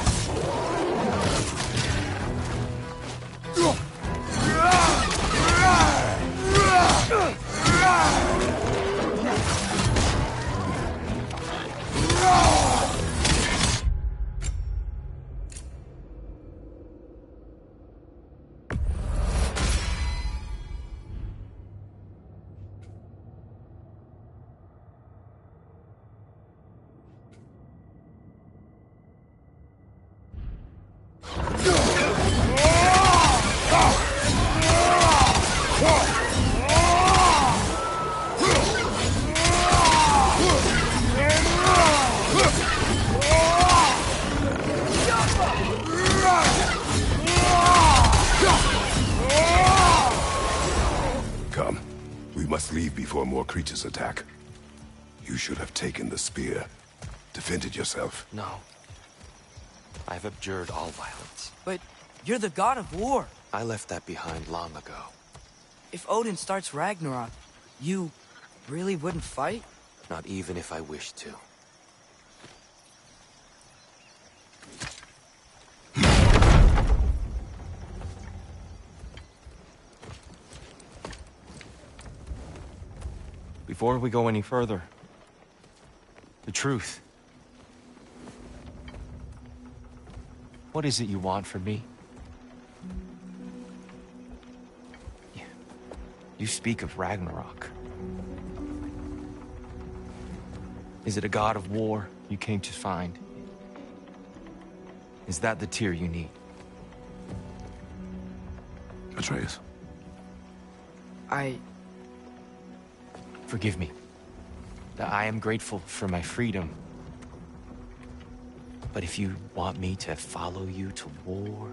leave before more creatures attack. You should have taken the spear. Defended yourself. No. I've abjured all violence. But you're the god of war. I left that behind long ago. If Odin starts Ragnarok, you really wouldn't fight? Not even if I wished to. Before we go any further, the truth. What is it you want from me? You speak of Ragnarok. Is it a god of war you came to find? Is that the tear you need? Atreus. Forgive me. I am grateful for my freedom. But if you want me to follow you to war,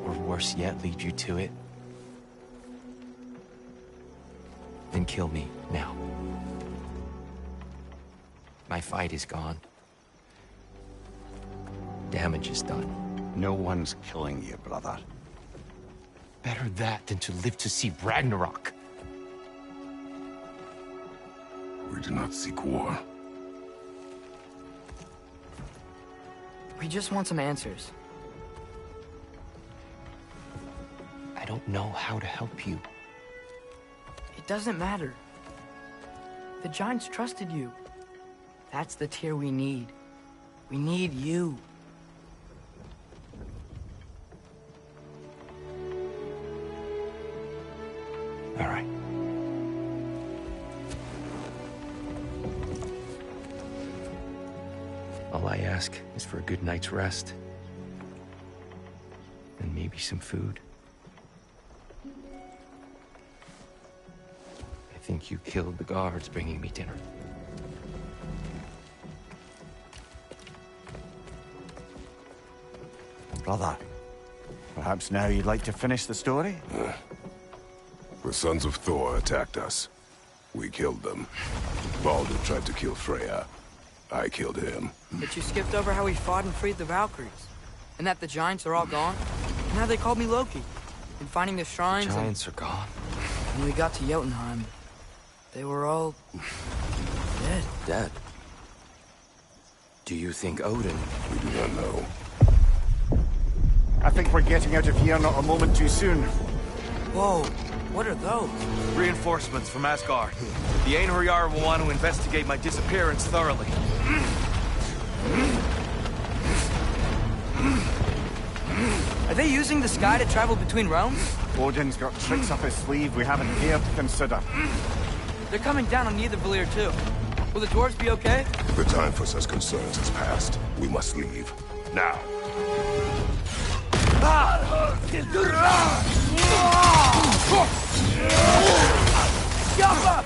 or worse yet, lead you to it, then kill me now. My fight is gone. Damage is done. No one's killing you, brother. Better that than to live to see Ragnarok. We do not seek war. We just want some answers. I don't know how to help you. It doesn't matter. The Giants trusted you. That's the tear we need. We need you. All right. All I ask is for a good night's rest. And maybe some food. I think you killed the guards bringing me dinner. Brother, perhaps now you'd like to finish the story? The sons of Thor attacked us. We killed them. Baldur tried to kill Freya. I killed him. But you skipped over how we fought and freed the Valkyries. And that the Giants are all gone. And how they called me Loki. And finding the shrines. The Giants are gone. When we got to Jotunheim, they were all dead. Dead? Do you think Odin? We do not know. I think we're getting out of here not a moment too soon. Whoa, what are those? Reinforcements from Asgard. The Einherjar will want to investigate my disappearance thoroughly. Are they using the sky to travel between realms? Odin's got tricks up his sleeve we haven't dared to consider. They're coming down on Nidavellir too. Will the dwarves be okay? The time for such concerns has passed. We must leave. Now. Jump up!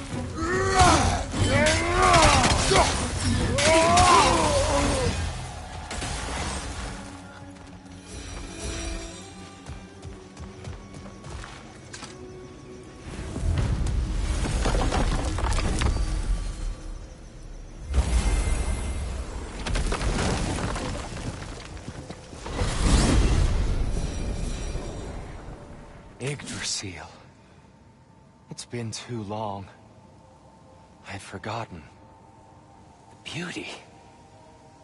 Yggdrasil. It's been too long. I'd forgotten. The beauty.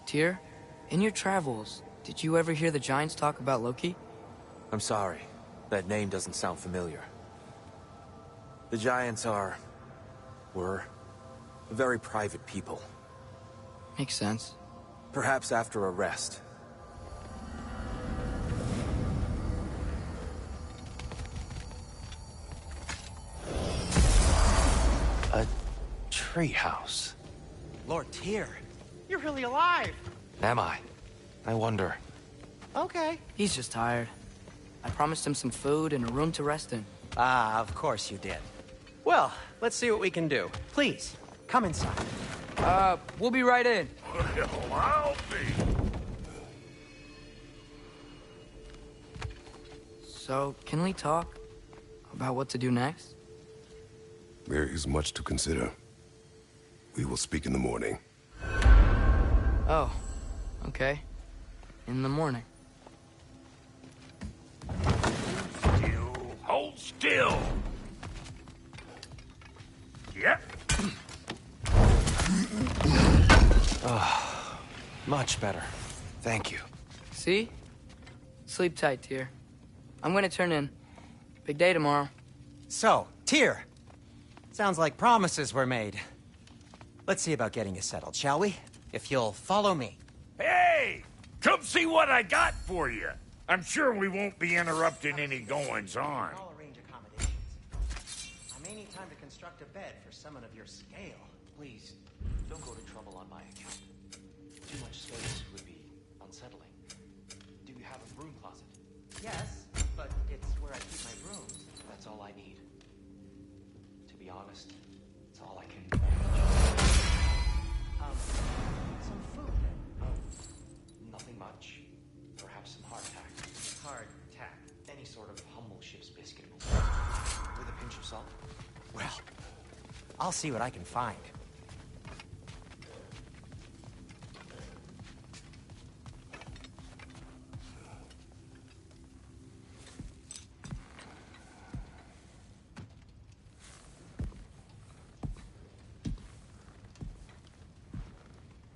Tyr, in your travels, did you ever hear the Giants talk about Loki? I'm sorry. That name doesn't sound familiar. The Giants were very private people. Makes sense. Perhaps after a rest. A treehouse. Lord Tyr, you're really alive. Am I? I wonder. Okay. He's just tired. I promised him some food and a room to rest in. Ah, of course you did. Well, let's see what we can do. Please, come inside. We'll be right in. Well, I'll be. So, can we talk about what to do next? There is much to consider. We will speak in the morning. Oh, okay. In the morning. Still. Hold still. Yep. Oh, much better. Thank you. See? Sleep tight, Tyr. I'm gonna turn in. Big day tomorrow. So, Tyr. Sounds like promises were made. Let's see about getting you settled, shall we? If you'll follow me. Hey! Come see what I got for you. I'm sure we won't be interrupting any goings-on. I'll arrange accommodations. I may need time to construct a bed for someone of your scale. Please, don't go to trouble on my account. Too much space would be unsettling. Do you have a broom closet? Yes, but it's where I keep my brooms. That's all I need. To be honest, it's all I can manage. Some food. Oh, nothing much. Perhaps some hardtack. Hardtack. Any sort of humble ship's biscuit will do. With a pinch of salt. Well, I'll see what I can find.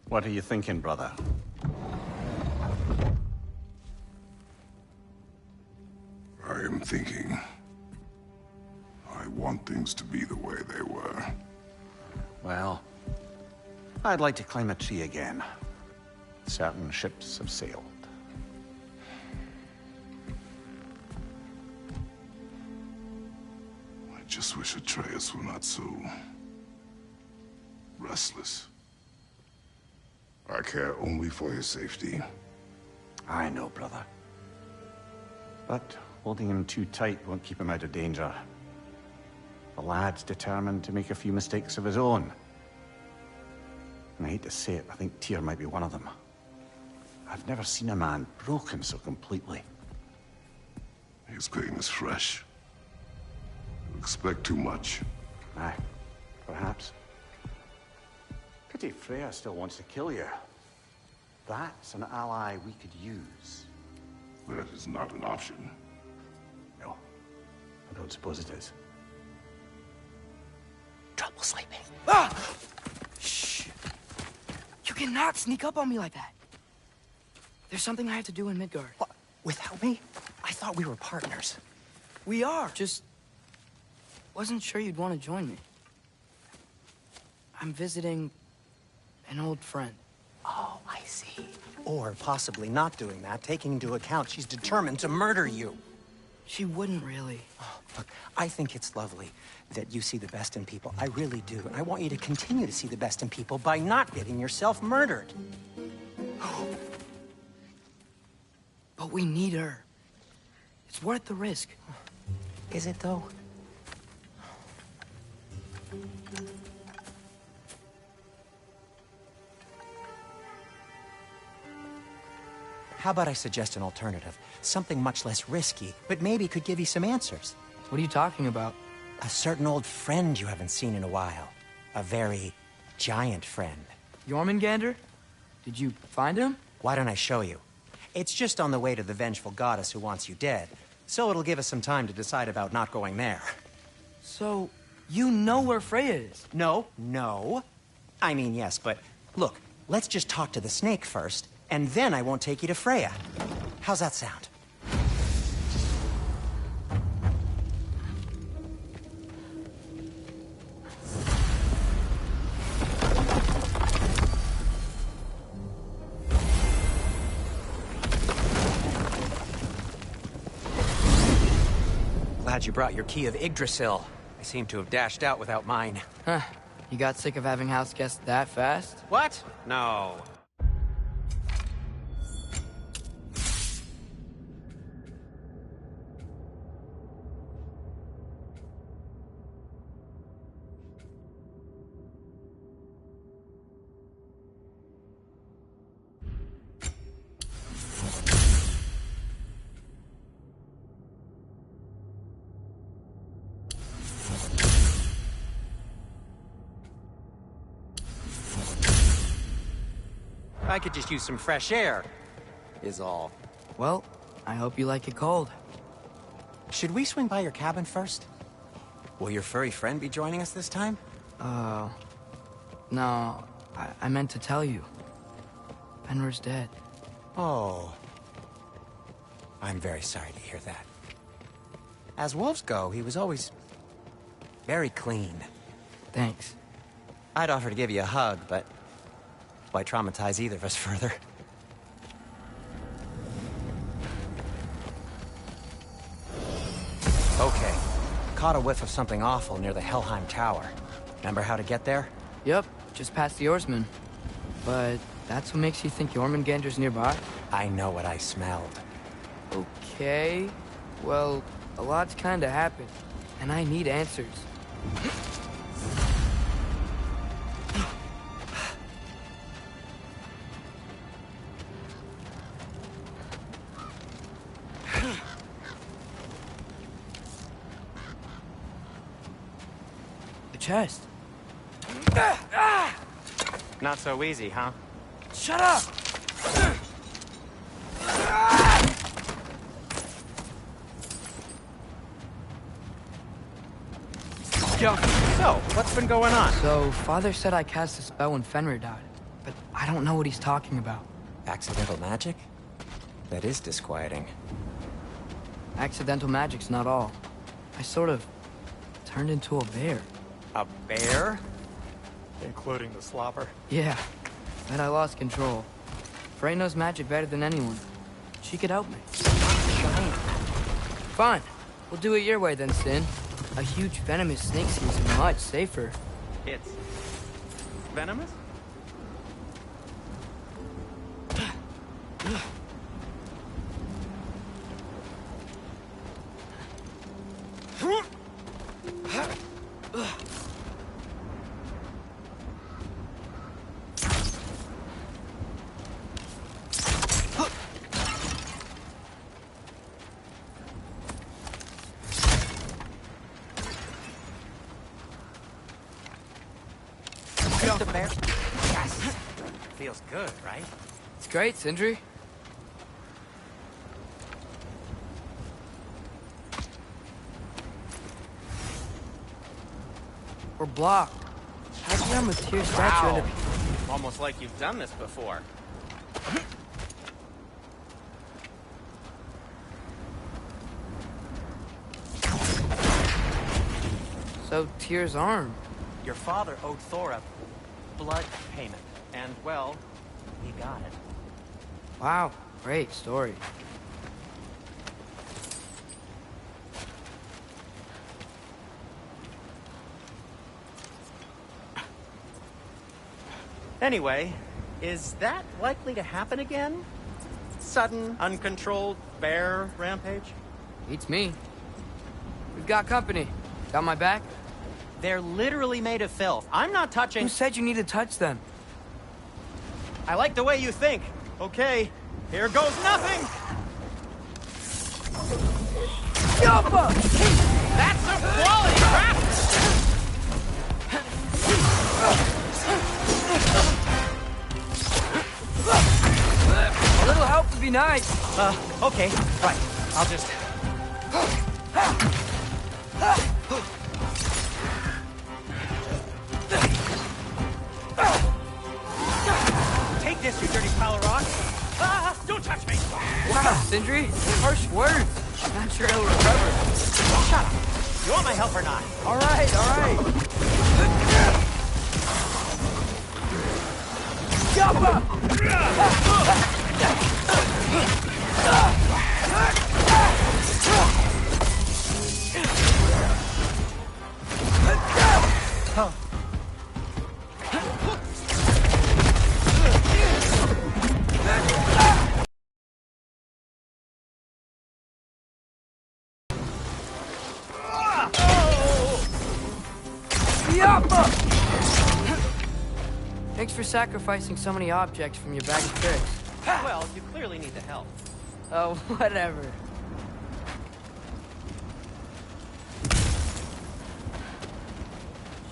What are you thinking, brother? I am thinking. I want things to be the way they were. Well, I'd like to climb a tree again. Certain ships have sailed. I just wish Atreus were not so restless. I care only for his safety. I know, brother. But holding him too tight won't keep him out of danger. The lad's determined to make a few mistakes of his own. And I hate to say it, I think Tyr might be one of them. I've never seen a man broken so completely. His pain is fresh. You expect too much. Aye, perhaps. Pity Freya still wants to kill you. That's an ally we could use. That is not an option. No, I don't suppose it is. Trouble sleeping. Ah! Shh! You cannot sneak up on me like that. There's something I have to do in Midgard. What? Without me? I thought we were partners. We are, just... wasn't sure you'd want to join me. I'm visiting an old friend. Oh, I see. Or possibly not doing that, taking into account she's determined to murder you. She wouldn't really. Oh, look, I think it's lovely that you see the best in people. I really do. And I want you to continue to see the best in people by not getting yourself murdered. But we need her. It's worth the risk. Is it, though? How about I suggest an alternative? Something much less risky, but maybe could give you some answers. What are you talking about? A certain old friend you haven't seen in a while. A very giant friend. Jormungandr? Did you find him? Why don't I show you? It's just on the way to the vengeful goddess who wants you dead. So it'll give us some time to decide about not going there. So, you know where Freya is? No. I mean, yes, but look, let's just talk to the snake first, and then I won't take you to Freya. How's that sound? Glad you brought your key of Yggdrasil. I seem to have dashed out without mine. Huh. You got sick of having house guests that fast? What? No. I could just use some fresh air, is all. Well, I hope you like it cold. Should we swing by your cabin first? Will your furry friend be joining us this time? No, I meant to tell you. Fenrir's dead. Oh. I'm very sorry to hear that. As wolves go, he was always very clean. Thanks. I'd offer to give you a hug, but why traumatize either of us further? Okay. Caught a whiff of something awful near the Helheim Tower. Remember how to get there? Yep, just past the oarsman. But that's what makes you think Jormungandr's nearby? I know what I smelled. Okay. Well, a lot's kinda happened, and I need answers. The chest. Not so easy, huh? Shut up! So, what's been going on? So, Father said I cast a spell when Fenrir died, but I don't know what he's talking about. Accidental magic? That is disquieting. Accidental magic's not all. I sort of turned into a bear. A bear? Including the slobber? Yeah, but I lost control. Frey knows magic better than anyone. She could help me. Fine. We'll do it your way then, Sin. A huge venomous snake seems much safer. It's venomous? The bear? Yes. Feels good, right? It's great, Sindri. We're blocked. How'd the Armateer statue end up... Almost like you've done this before. So, Tyr's arm. Your father owed Thor a blood payment, and, well, he got it. Wow, great story. Anyway, is that likely to happen again? Sudden, uncontrolled bear rampage? Beats me. We've got company. Got my back? They're literally made of filth. I'm not touching... Who said you need to touch them? I like the way you think. Okay, here goes nothing! Yappa! That's some quality crap! A little help would be nice. Okay, right. I'll just... Take this, you dirty pile of rock! Ah, don't touch me! Wow, Sindri, harsh words. Not sure he'll recover. Shut up! You want my help or not? All right, all right. Thanks for sacrificing so many objects from your bag of tricks. Well, you clearly need the help. Oh, whatever.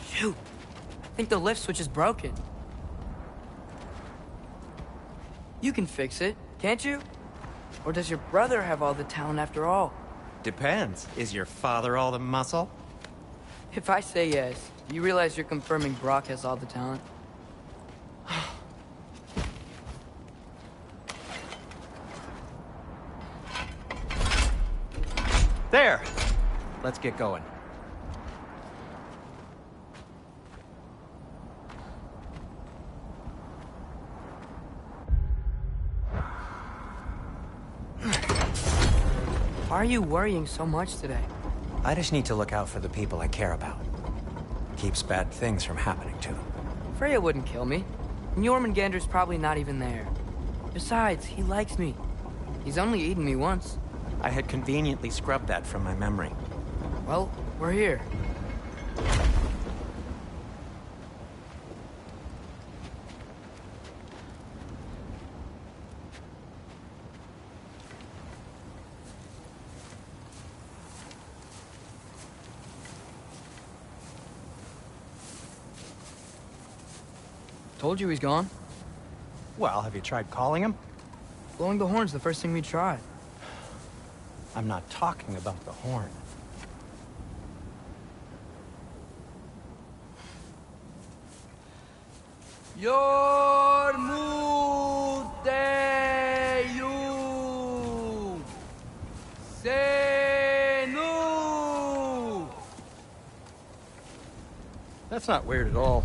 Shoot. I think the lift switch is broken. You can fix it, can't you? Or does your brother have all the talent after all? Depends. Is your father all the muscle? If I say yes, do you realize you're confirming Brock has all the talent? There! Let's get going. Why are you worrying so much today? I just need to look out for the people I care about. Keeps bad things from happening to them. Freya wouldn't kill me. And Jormungandr's probably not even there. Besides, he likes me. He's only eaten me once. I had conveniently scrubbed that from my memory. Well, we're here. Told you he's gone. Well, have you tried calling him? Blowing the horn's the first thing we tried. I'm not talking about the horn. Yormuteyu Senu. That's not weird at all.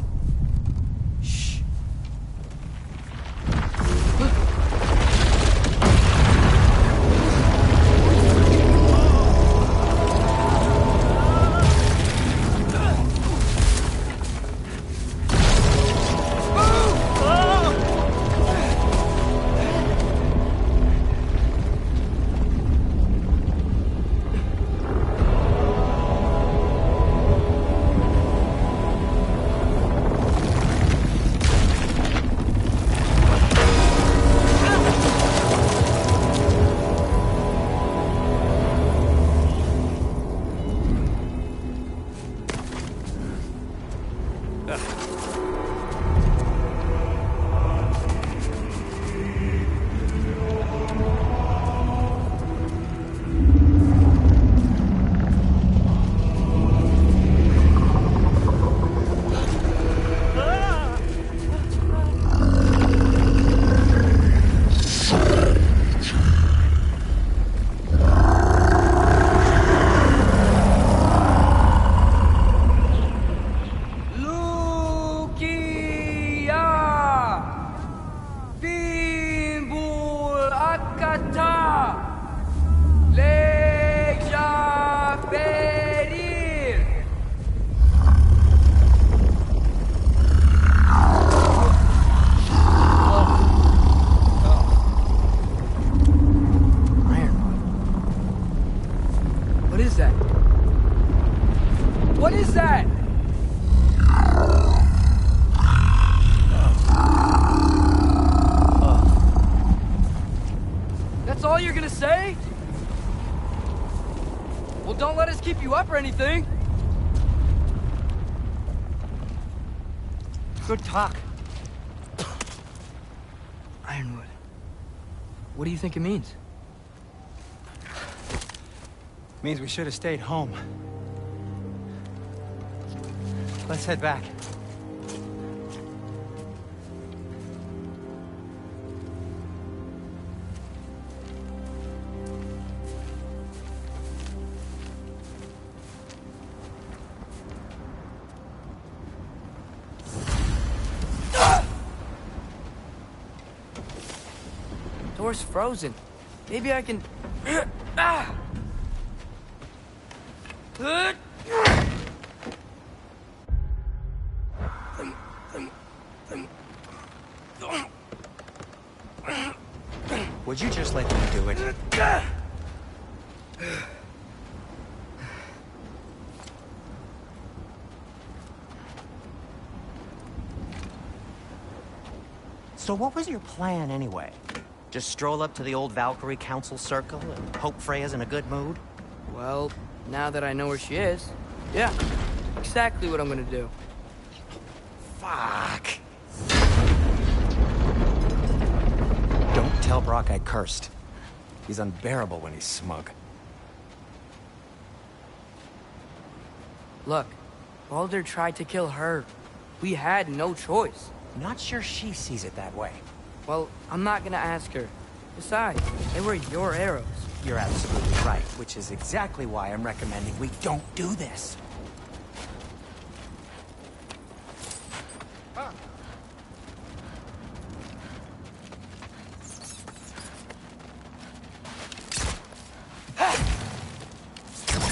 What is that? That's all you're gonna say? Well, don't let us keep you up or anything. Good talk. Ironwood. What do you think it means? Means we should have stayed home. Let's head back. Door's frozen. Maybe I can... Ah! Would you just let me do it? So what was your plan anyway? Just stroll up to the old Valkyrie Council Circle and hope Freya's in a good mood? Well, now that I know where she is, yeah, exactly what I'm gonna do. Fuck. Brock I cursed. He's unbearable when he's smug. Look, Baldur tried to kill her. We had no choice. Not sure she sees it that way. Well, I'm not gonna ask her. Besides, they were your arrows. You're absolutely right, which is exactly why I'm recommending we don't do this.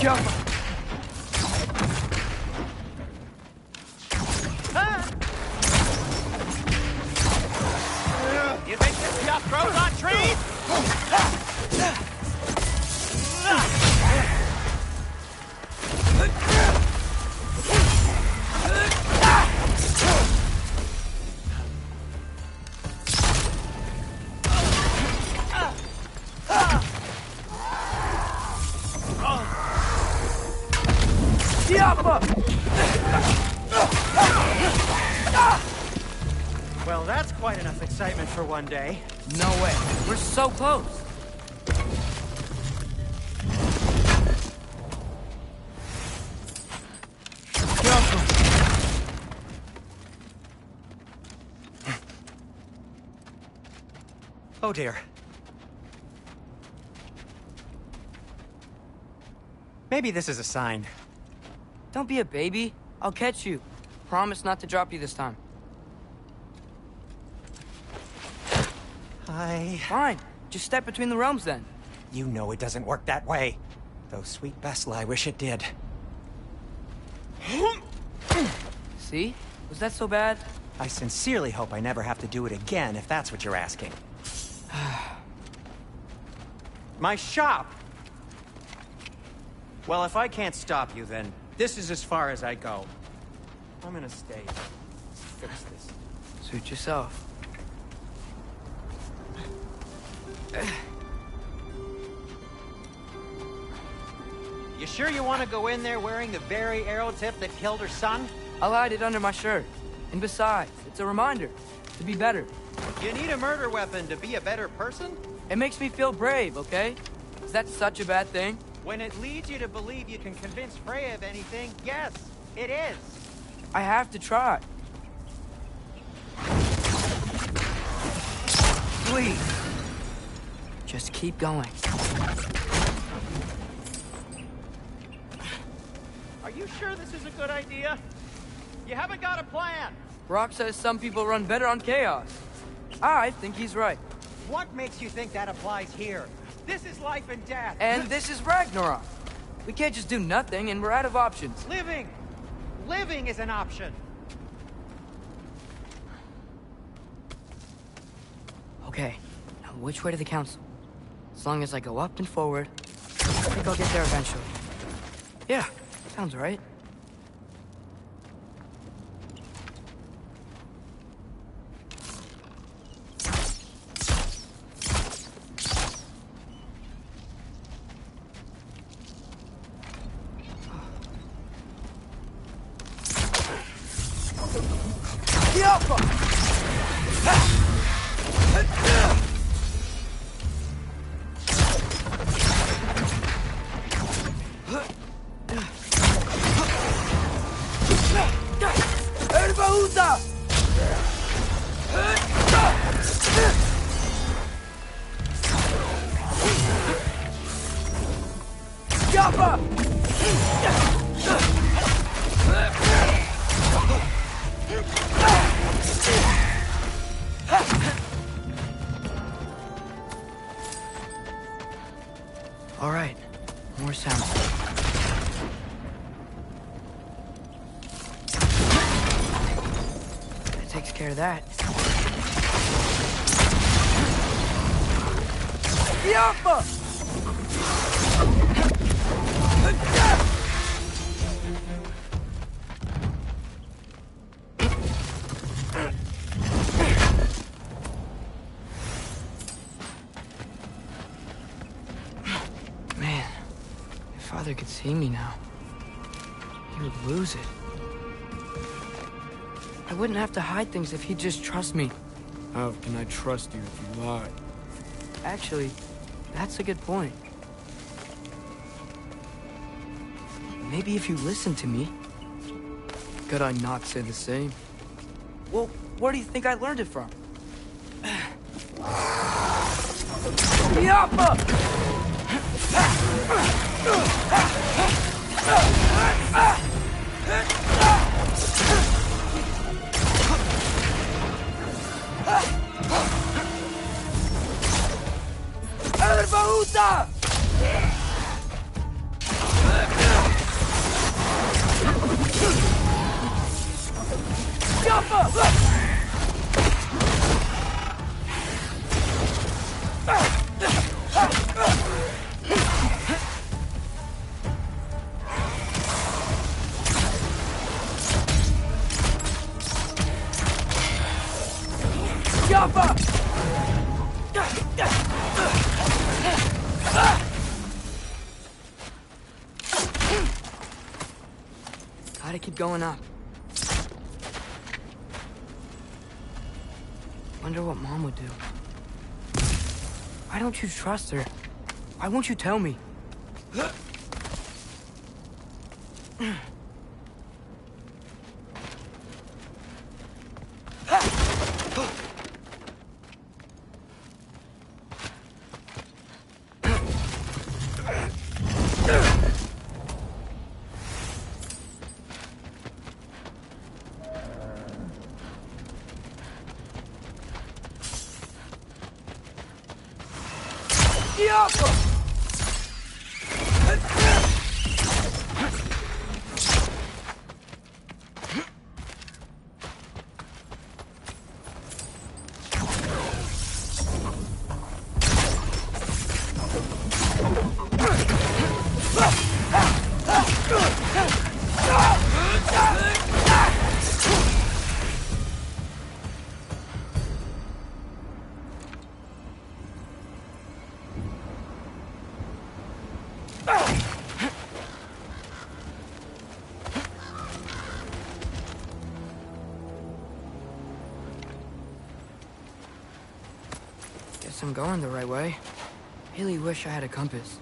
Jump! You think this stuff grows on trees? Well, that's quite enough excitement for one day. No way. We're so close. Oh dear. Maybe this is a sign. Don't be a baby. I'll catch you. Promise not to drop you this time. Fine. Just step between the realms then. You know it doesn't work that way. Though sweet Bessel, I wish it did. See? Was that so bad? I sincerely hope I never have to do it again, if that's what you're asking. My shop! Well, if I can't stop you, then this is as far as I go. I'm gonna stay. Fix this. Suit yourself. You sure you want to go in there wearing the very arrow tip that killed her son? I'll hide it under my shirt. And besides, it's a reminder to be better. You need a murder weapon to be a better person? It makes me feel brave, okay? Is that such a bad thing? When it leads you to believe you can convince Freya of anything, yes, it is. I have to try. Please. Just keep going. Are you sure this is a good idea? You haven't got a plan. Brock says some people run better on chaos. I think he's right. What makes you think that applies here? This is life and death. And this is Ragnarok. We can't just do nothing, and we're out of options. Living! Living is an option. Okay, now which way to the council? As long as I go up and forward, I think I'll get there eventually. Yeah, sounds right. All right, more sound. That takes care of that. Yappa! Man, if Father could see me now, he would lose it. I wouldn't have to hide things if he'd just trust me. How can I trust you if you lie? Actually, that's a good point. Maybe if you listen to me, could I not say the same? Well, where do you think I learned it from? Yappa! Erbaúta! Gotta keep going up. Wonder what Mom would do. Why don't you trust her? Why won't you tell me? Guess I'm going the right way. Really wish I had a compass.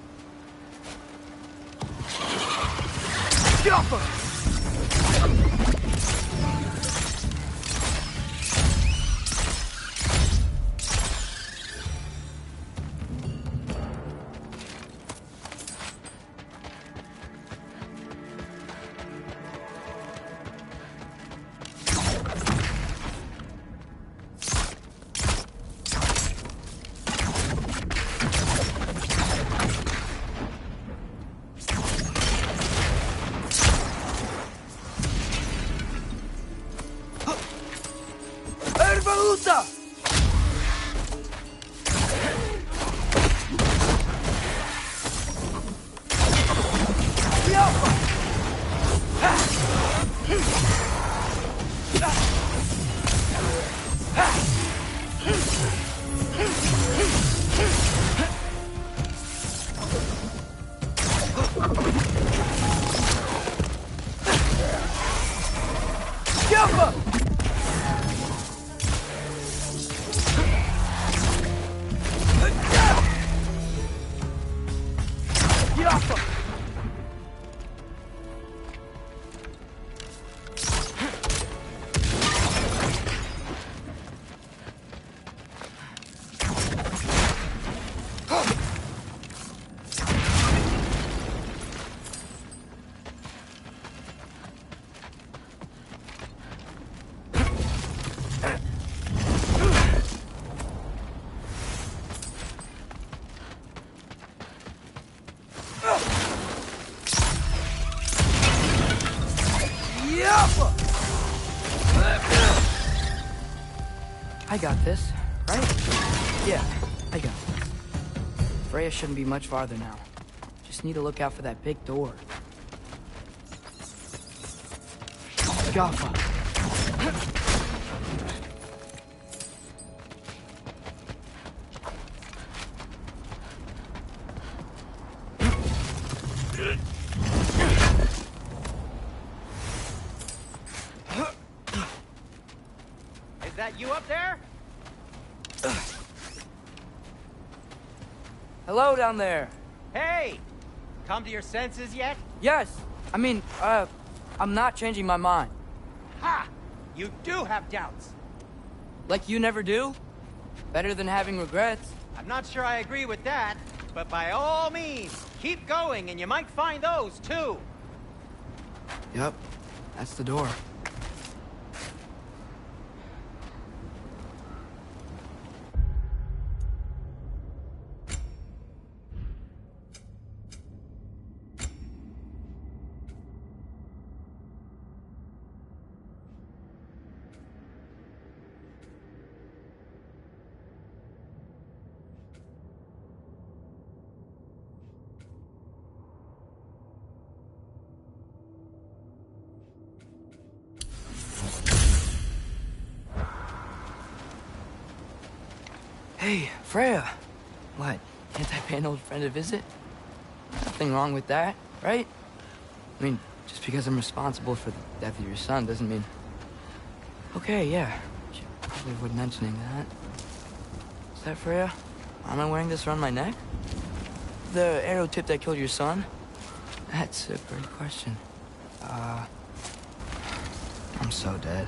I got this, right? Yeah, I got it. Freya shouldn't be much farther now. Just need to look out for that big door. Jaffa. Is that you up there? Hello down there. Hey! Come to your senses yet? Yes. I mean, I'm not changing my mind. Ha! You do have doubts. Like you never do? Better than having regrets. I'm not sure I agree with that, but by all means, keep going and you might find those, too. Yep. That's the door. Hey, Freya. What, can't I pay an old friend a visit? Nothing wrong with that, right? I mean, just because I'm responsible for the death of your son doesn't mean... Okay, yeah. Should probably avoid mentioning that. Is that Freya? Why am I wearing this around my neck? The arrow tip that killed your son? That's a great question. I'm so dead.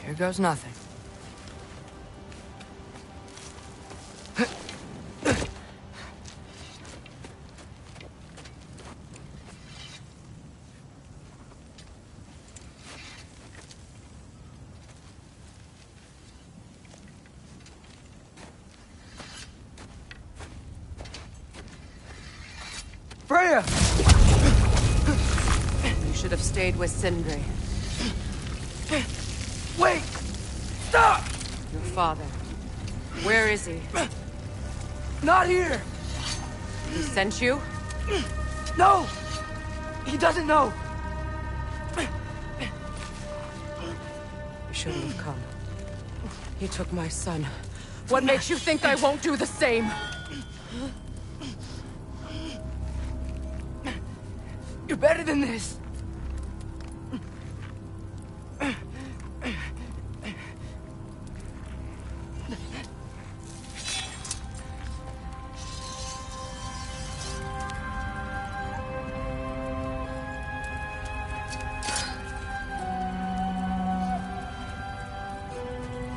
Here goes nothing. Freya! You should have stayed with Sindri. Wait! Stop! Your father. Where is he? Not here! He sent you? No! He doesn't know! You shouldn't have come. He took my son. What makes you think I won't do the same? You're better than this!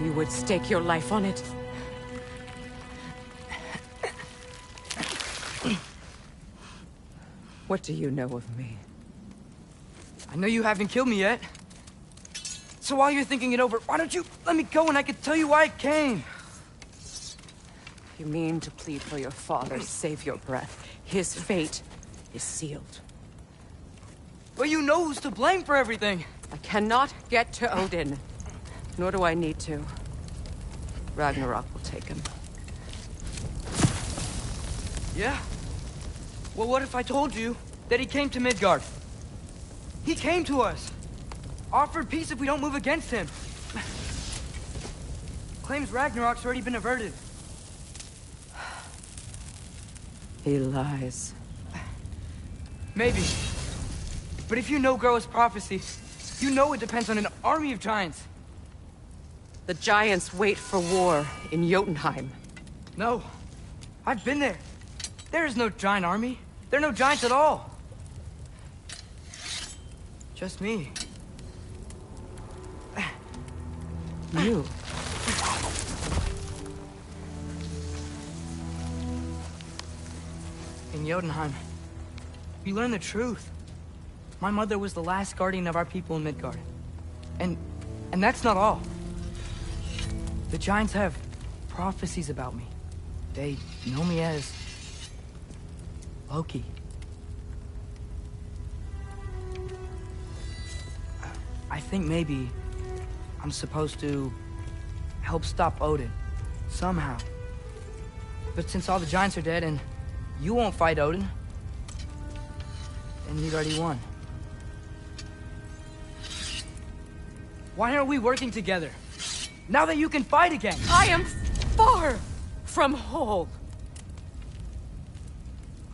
You would stake your life on it? What do you know of me? I know you haven't killed me yet. So while you're thinking it over, why don't you let me go and I can tell you why I came? You mean to plead for your father, save your breath. His fate is sealed. But you know who's to blame for everything. I cannot get to Odin. Nor do I need to. Ragnarok will take him. Yeah? Well, what if I told you that he came to Midgard? He came to us. Offered peace if we don't move against him. Claims Ragnarok's already been averted. He lies. Maybe. But if you know Groa's prophecy, you know it depends on an army of giants. The giants wait for war in Jotunheim. No. I've been there. There is no giant army. There are no giants at all. Just me. You. In Jotunheim, we learn the truth. My mother was the last guardian of our people in Midgard. And that's not all. The giants have prophecies about me. They know me as Loki. I think maybe I'm supposed to help stop Odin, somehow. But since all the giants are dead and you won't fight Odin, then you've already won. Why aren't we working together? Now that you can fight again! I am far from whole.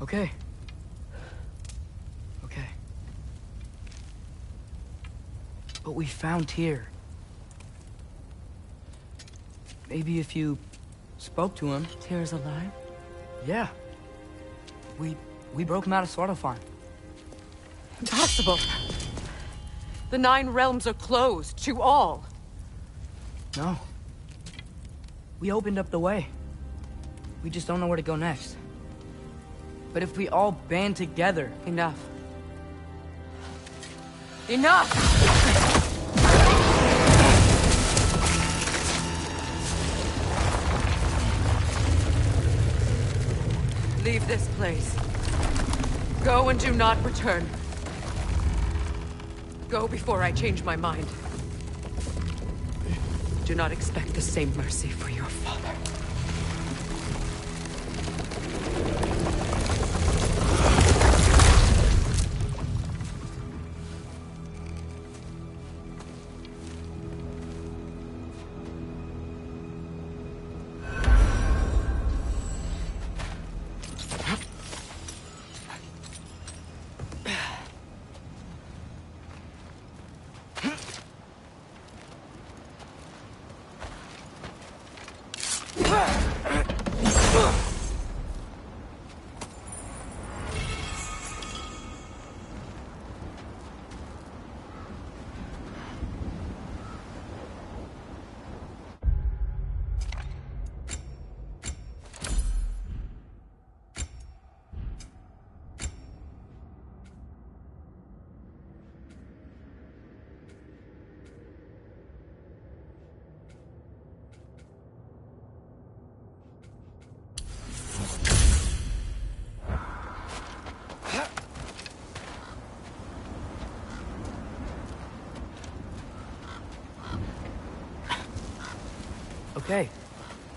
Okay. Okay. But we found Tyr. Maybe if you spoke to him... Tyr's alive? Yeah. We broke him out of Svartalfheim. Impossible! The 9 realms are closed to all. No. We opened up the way. We just don't know where to go next. But if we all band together... Enough. Enough! Leave this place. Go and do not return. Go before I change my mind. Do not expect the same mercy for your father. Okay,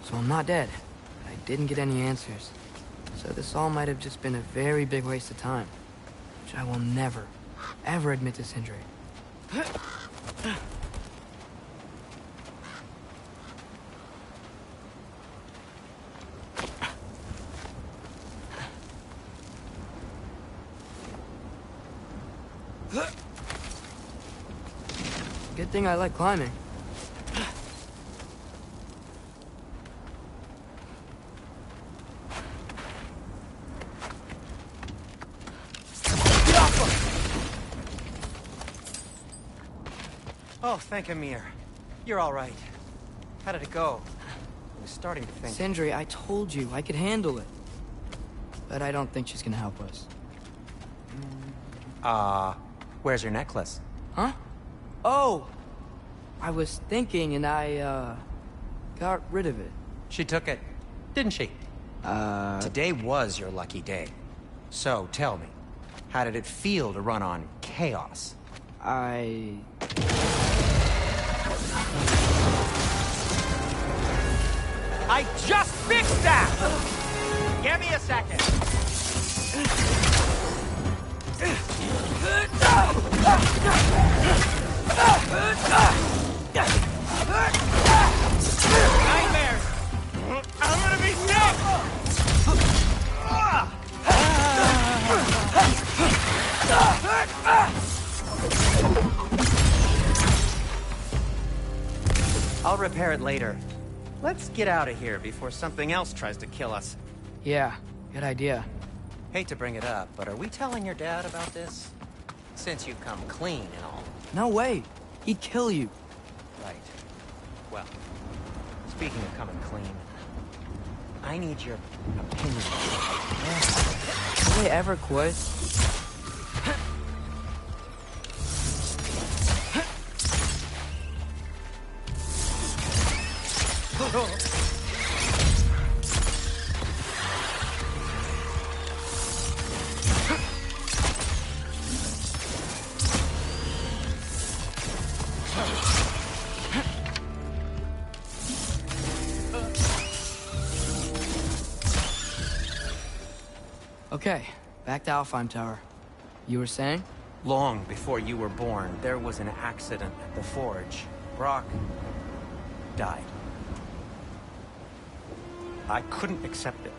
so I'm not dead. I didn't get any answers. So this all might have just been a very big waste of time. Which I will never, ever admit to Sindri. Good thing I like climbing. Oh, thank Amir. You're all right. How did it go? I was starting to think... Sindri, I told you I could handle it. But I don't think she's gonna help us. Where's your necklace? Huh? Oh! I was thinking and I, got rid of it. She took it, didn't she? Today was your lucky day. So, tell me, how did it feel to run on chaos? I just fixed that! Give me a second. Nightmares! I'm gonna be sick! I'll repair it later. Let's get out of here before something else tries to kill us. Yeah, good idea. Hate to bring it up, but are we telling your dad about this? Since you've come clean and all. No way. He'd kill you. Right. Well, speaking of coming clean, I need your opinion. Will they ever quit? Okay, back to Alfheim Tower. You were saying? Long before you were born, there was an accident at the forge. Brock died. I couldn't accept it.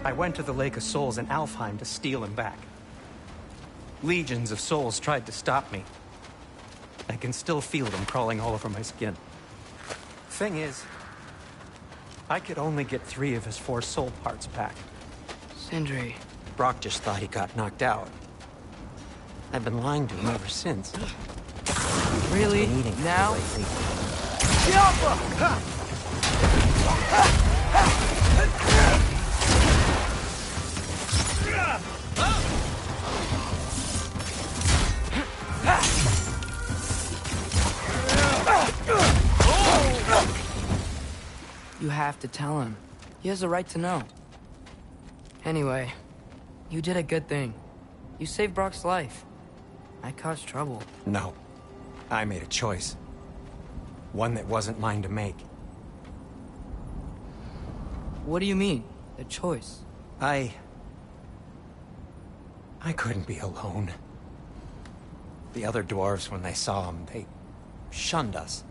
I went to the Lake of Souls in Alfheim to steal him back. Legions of souls tried to stop me. I can still feel them crawling all over my skin. Thing is, I could only get 3 of his 4 soul parts back. Sindri. Brock just thought he got knocked out. I've been lying to him ever since. Really? Now? You have to tell him. He has a right to know. Anyway, you did a good thing. You saved Brock's life. I caused trouble. No. I made a choice. One that wasn't mine to make. What do you mean? A choice? I couldn't be alone. The other dwarves, when they saw him, they shunned us.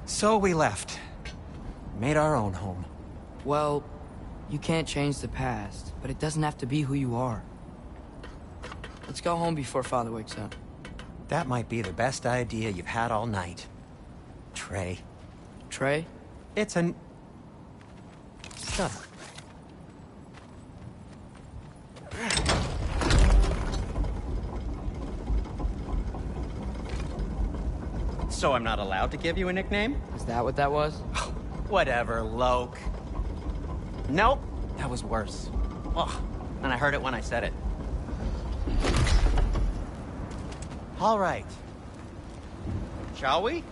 So we left. Made our own home. Well, you can't change the past, but it doesn't have to be who you are. Let's go home before Father wakes up. That might be the best idea you've had all night. Trey. Trey? It's an... Shut up. So I'm not allowed to give you a nickname? Is that what that was? Whatever, Loke. Nope, that was worse. Ugh, and I heard it when I said it. All right. Shall we?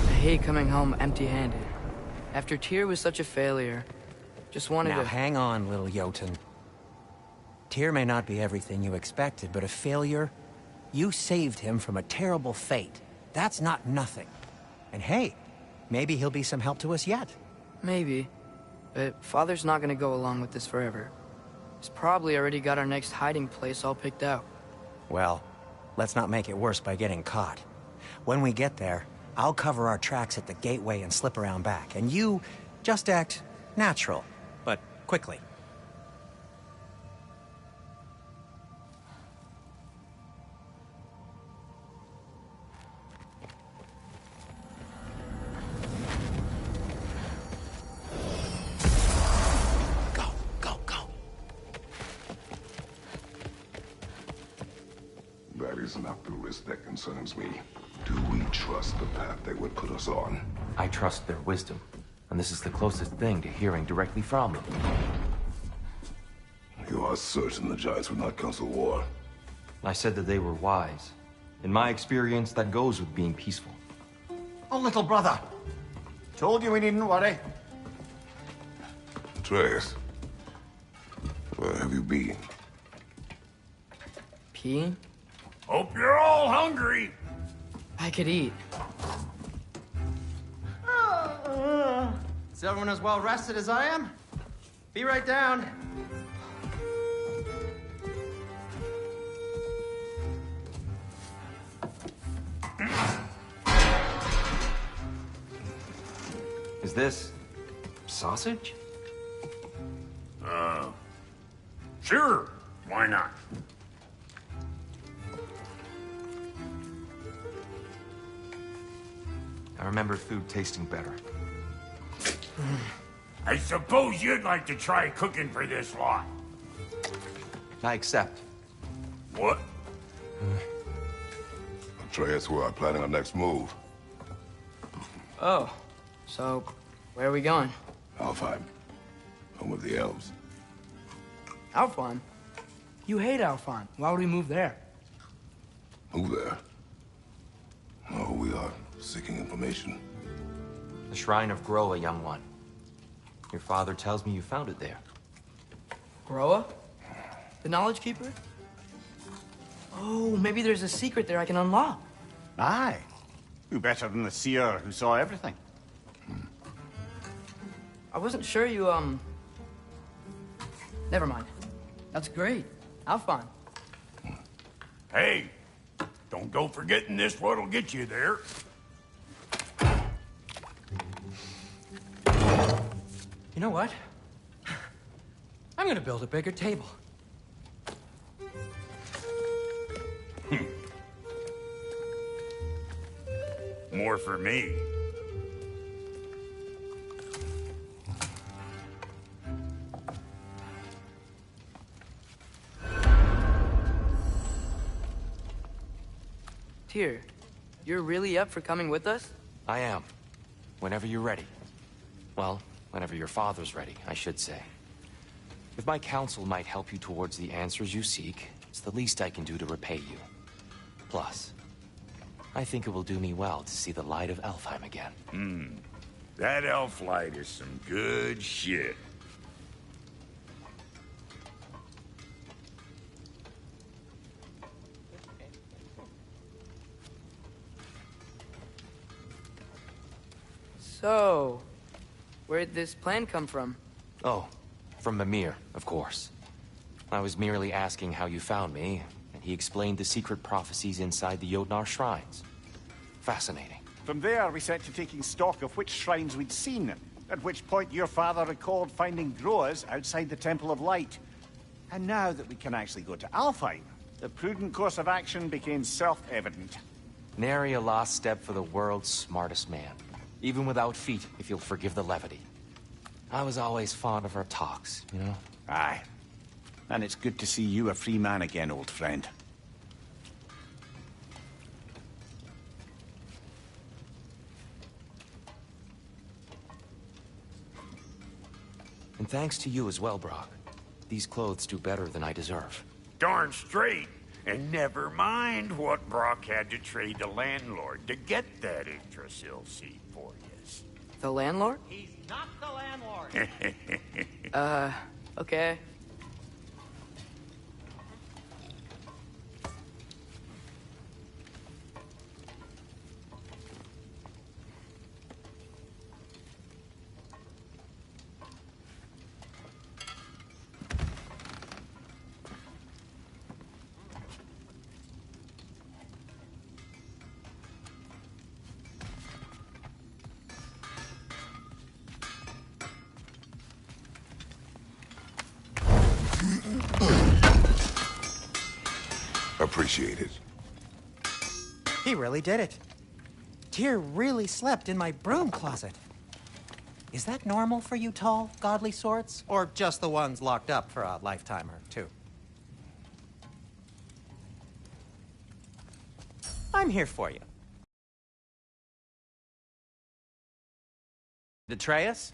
I hate coming home empty-handed. After Tyr was such a failure, just wanted Now to... hang on, little Jotun. Tyr may not be everything you expected, but a failure? You saved him from a terrible fate. That's not nothing. And hey, maybe he'll be some help to us yet. Maybe. But Father's not gonna go along with this forever. He's probably already got our next hiding place all picked out. Well, let's not make it worse by getting caught. When we get there, I'll cover our tracks at the gateway and slip around back. And you just act natural, but quickly. That is not the risk that concerns me. Do we trust the path they would put us on? I trust their wisdom, and this is the closest thing to hearing directly from them. You are certain the Giants would not counsel war? I said that they were wise. In my experience, that goes with being peaceful. Oh, little brother. Told you we needn't worry. Atreus, where have you been? Peeing? Hope you're all hungry. I could eat. Is everyone as well rested as I am? Be right down. Is this sausage? Sure. Why not? I remember food tasting better. I suppose you'd like to try cooking for this lot. I accept. What? Atreus, we are planning our next move. Oh, so where are we going? Alfheim, home of the elves. Alfheim? You hate Alfheim. Why would we move there? Move there? No, we are seeking information. The Shrine of Groa, young one. Your father tells me you found it there. Groa? The Knowledge Keeper? Oh, maybe there's a secret there I can unlock. Aye. Who better than the seer who saw everything? I wasn't sure you, Never mind. That's great. Alfheim. Hey, don't go forgetting this what'll get you there. You know what? I'm gonna build a bigger table. More for me. Tyr, you're really up for coming with us? I am. Whenever you're ready. Well, whenever your father's ready, I should say. If my counsel might help you towards the answers you seek, it's the least I can do to repay you. Plus, I think it will do me well to see the light of Elfheim again. That elf light is some good shit. So, where'd this plan come from? Oh, from Mimir, of course. I was merely asking how you found me, and he explained the secret prophecies inside the Jotnar shrines. Fascinating. From there, we set to taking stock of which shrines we'd seen, at which point your father recalled finding Groa's outside the Temple of Light. And now that we can actually go to Alfheim, the prudent course of action became self-evident. Nary a lost step for the world's smartest man. Even without feet, if you'll forgive the levity. I was always fond of our talks, you know? Aye. And it's good to see you a free man again, old friend. And thanks to you as well, Brock. These clothes do better than I deserve. Darn straight. And never mind what Brock had to trade the landlord to get that Yggdrasil seat for you. The landlord? He's not the landlord. Okay. Appreciate it. He really did it. Tyr really slept in my broom closet. Is that normal for you tall, godly sorts? Or just the ones locked up for a lifetime or two? I'm here for you. Atreus?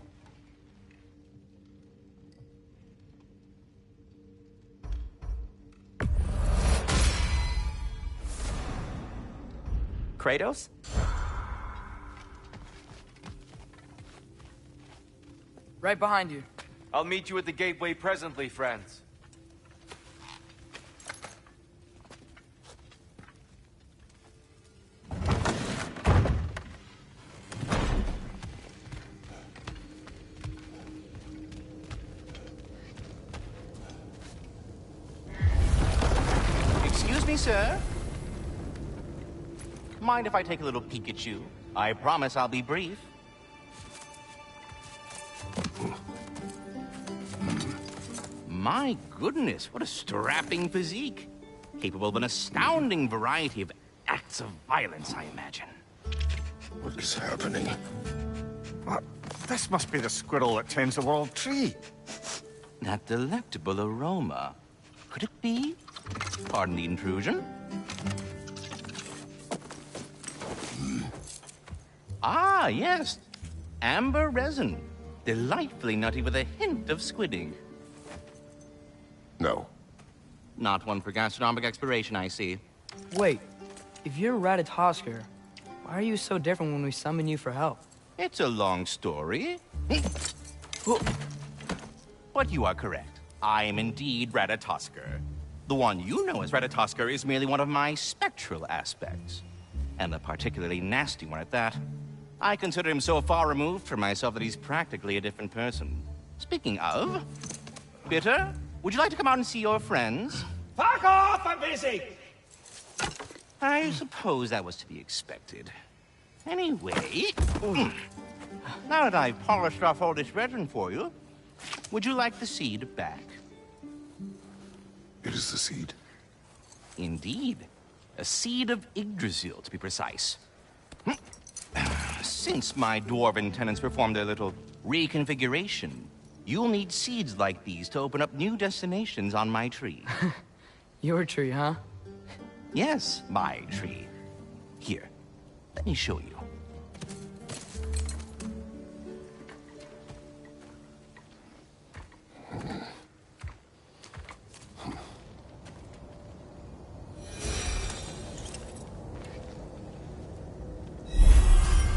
Kratos? Right behind you. I'll meet you at the gateway presently, friends. Excuse me, sir. Mind if I take a little peek at you? I promise I'll be brief. My goodness, what a strapping physique. Capable of an astounding variety of acts of violence, I imagine. What is happening? What? This must be the squirrel that tends the world tree. That delectable aroma. Could it be? Pardon the intrusion. Ah, yes. Amber resin. Delightfully nutty with a hint of squidding. No. Not one for gastronomic exploration, I see. Wait, if you're Ratatoskr, why are you so different when we summon you for help? It's a long story. But you are correct. I am indeed Ratatoskr. The one you know as Ratatoskr is merely one of my spectral aspects. And a particularly nasty one at that. I consider him so far removed from myself that he's practically a different person. Speaking of... Bitter, would you like to come out and see your friends? Fuck off! I'm busy! I suppose that was to be expected. Anyway, now that I've polished off all this resin for you, would you like the seed back? It is the seed? Indeed. A seed of Yggdrasil, to be precise. Since my dwarven tenants performed their little reconfiguration, you'll need seeds like these to open up new destinations on my tree. Your tree, huh? Yes, my tree. Here, let me show you.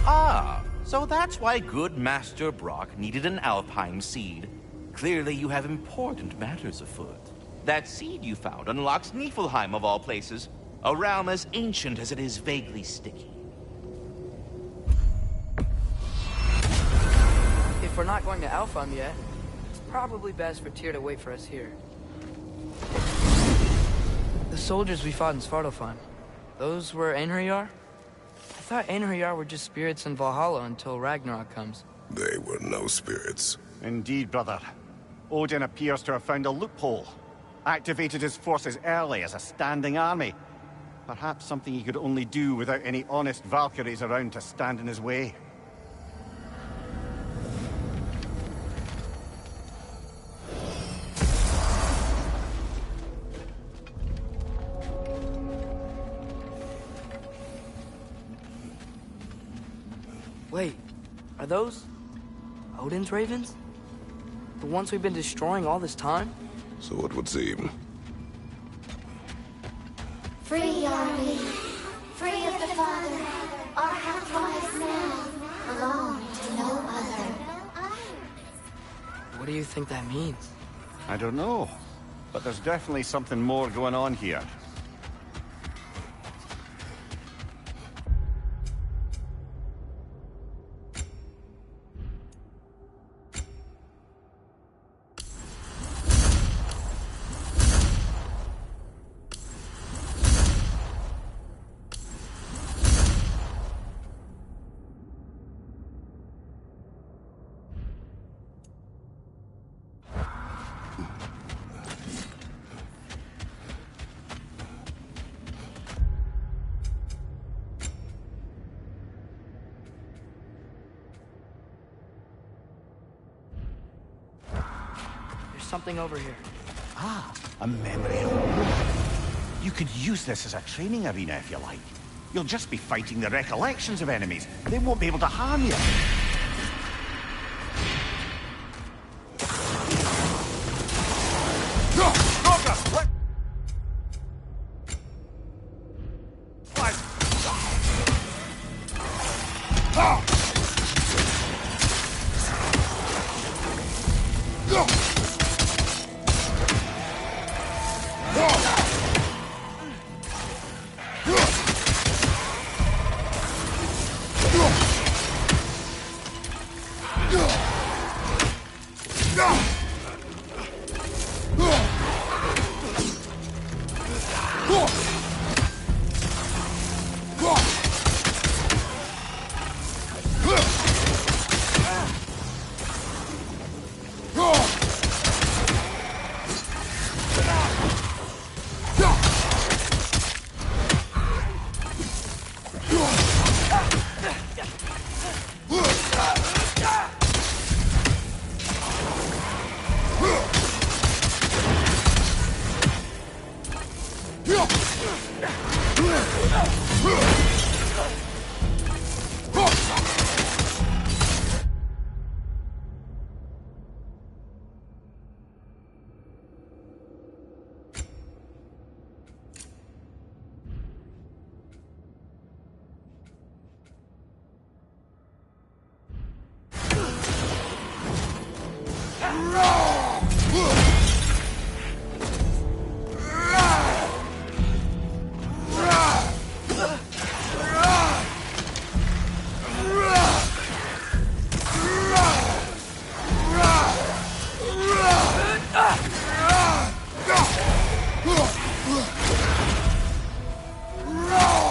Ah, so that's why good Master Brock needed an Alpine seed. Clearly you have important matters afoot. That seed you found unlocks Niflheim of all places, a realm as ancient as it is vaguely sticky. If we're not going to Alfheim yet, it's probably best for Tyr to wait for us here. The soldiers we fought in Svartalfheim, those were Einherjar? I thought Einherjar were just spirits in Valhalla until Ragnarok comes. They were no spirits. Indeed, brother. Odin appears to have found a loophole. Activated his forces early as a standing army. Perhaps something he could only do without any honest Valkyries around to stand in his way. Wait, are those Odin's ravens? The ones we've been destroying all this time? So it would seem. Free are we, free of the Father, our half-lives now belong to no other. What do you think that means? I don't know, but there's definitely something more going on here. Something over here. Ah, a memory of war. You could use this as a training arena if you like. You'll just be fighting the recollections of enemies. They won't be able to harm you. No!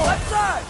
Left side!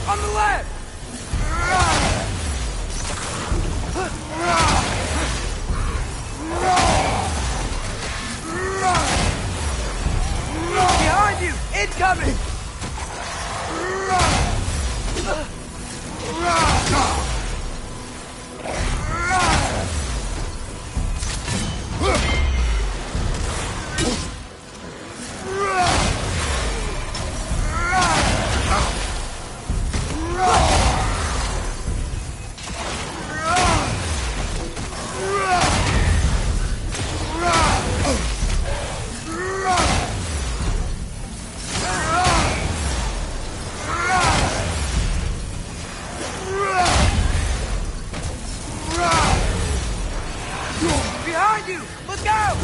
On the left! Behind you! Incoming! Behind you! Look out!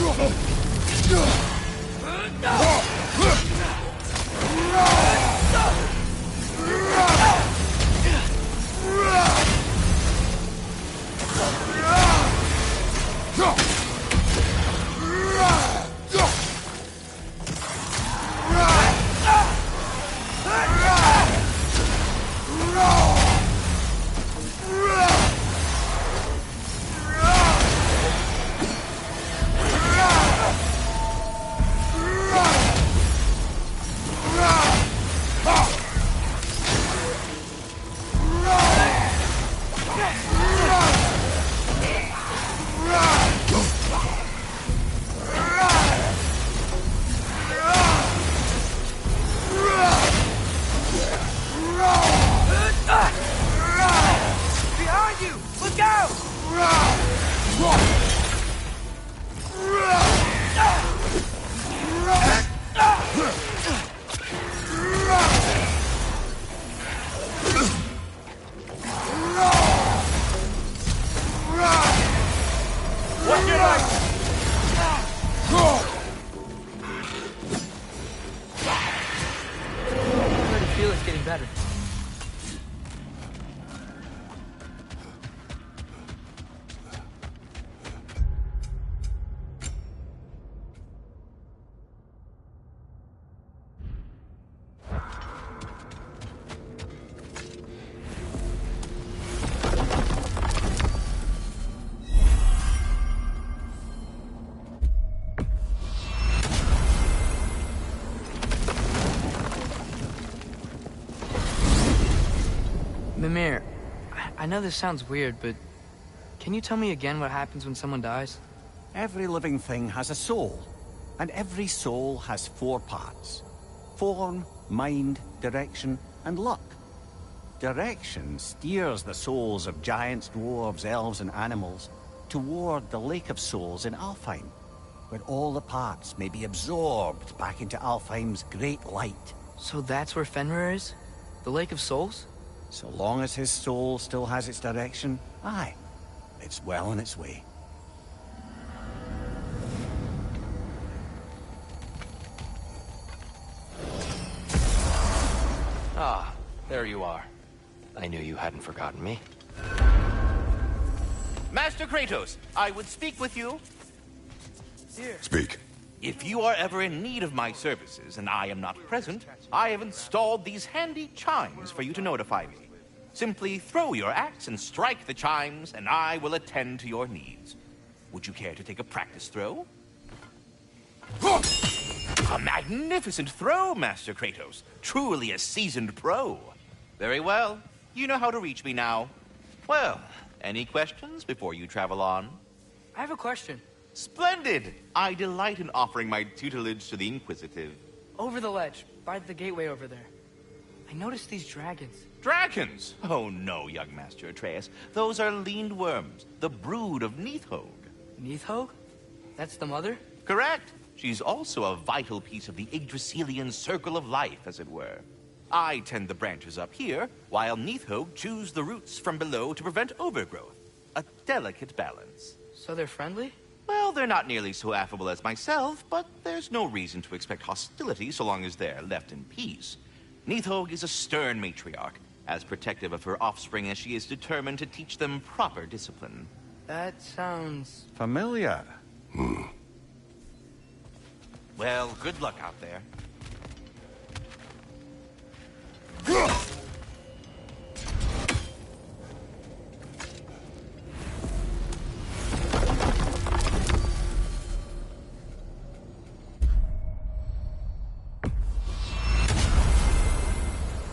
Behind you! Look out! Watch your light! I already feel it's getting better. Mimir, I know this sounds weird, but can you tell me again what happens when someone dies? Every living thing has a soul, and every soul has 4 parts. Form, mind, direction, and luck. Direction steers the souls of giants, dwarves, elves, and animals toward the Lake of Souls in Alfheim, where all the parts may be absorbed back into Alfheim's great light. So that's where Fenrir is? The Lake of Souls? So long as his soul still has its direction, aye, it's well on its way. Ah, there you are. I knew you hadn't forgotten me. Master Kratos, I would speak with you. Here. Speak. If you are ever in need of my services and I am not present, I have installed these handy chimes for you to notify me. Simply throw your axe and strike the chimes, and I will attend to your needs. Would you care to take a practice throw? A magnificent throw, Master Kratos. Truly a seasoned pro. Very well. You know how to reach me now. Well, any questions before you travel on? I have a question. Splendid! I delight in offering my tutelage to the inquisitive. Over the ledge, by the gateway over there. I noticed these dragons. Dragons? Oh no, young Master Atreus. Those are leaned worms, the brood of Neithhog. Neithhog? That's the mother? Correct. She's also a vital piece of the Yggdrasilian circle of life, as it were. I tend the branches up here, while Neithhog chews the roots from below to prevent overgrowth. A delicate balance. So they're friendly? Well, they're not nearly so affable as myself, but there's no reason to expect hostility so long as they're left in peace. Neithhog is a stern matriarch, as protective of her offspring as she is determined to teach them proper discipline. That sounds... familiar. Well, good luck out there.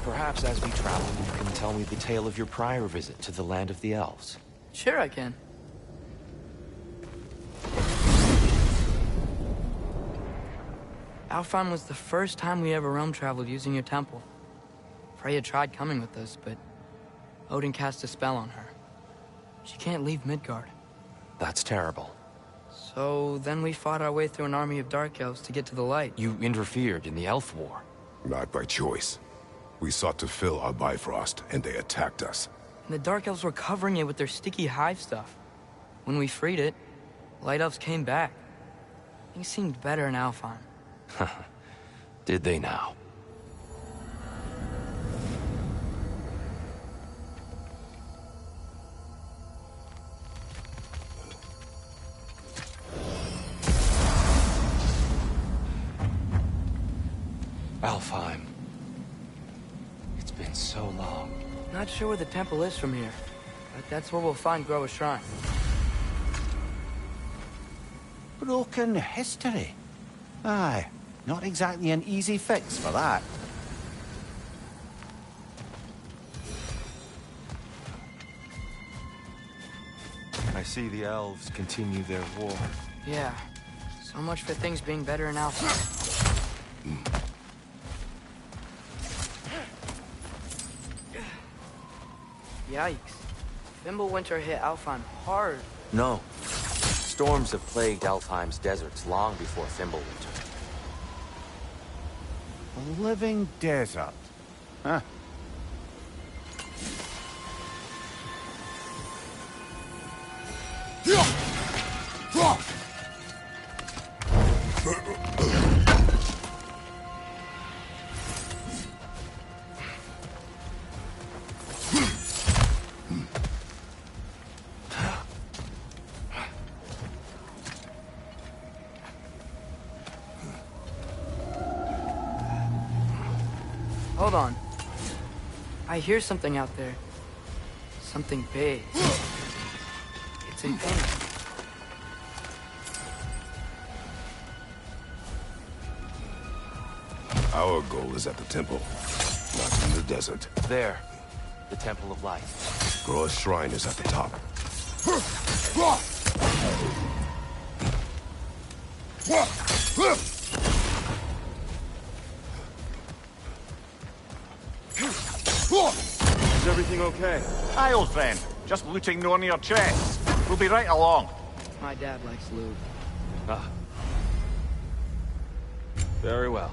Perhaps as we travel, you can tell me the tale of your prior visit to the land of the elves. Sure I can. Alfheim was the first time we ever realm traveled using your temple. Freya tried coming with us, but Odin cast a spell on her. She can't leave Midgard. That's terrible. So then we fought our way through an army of dark elves to get to the light. You interfered in the elf war. Not by choice. We sought to fill our Bifrost, and they attacked us. And the dark elves were covering it with their sticky hive stuff. When we freed it, light elves came back. Things seemed better in Alfheim. Did they now? Alfheim. It's been so long. Not sure where the temple is from here, but that's where we'll find Groa's shrine. Broken history. Aye, not exactly an easy fix for that. I see the elves continue their war. Yeah, so much for things being better in Alfheim. Yikes. Fimbulwinter hit Alfheim hard. No. Storms have plagued Alfheim's deserts long before Fimbulwinter. A living desert. Huh. Hold on. I hear something out there. Something big. It's impending. Our goal is at the temple, not in the desert. There. The Temple of Life. Groa's shrine is at the top. Is everything okay? Aye, old friend. Just looting no near chests. We'll be right along. My dad likes loot. Ah. Very well.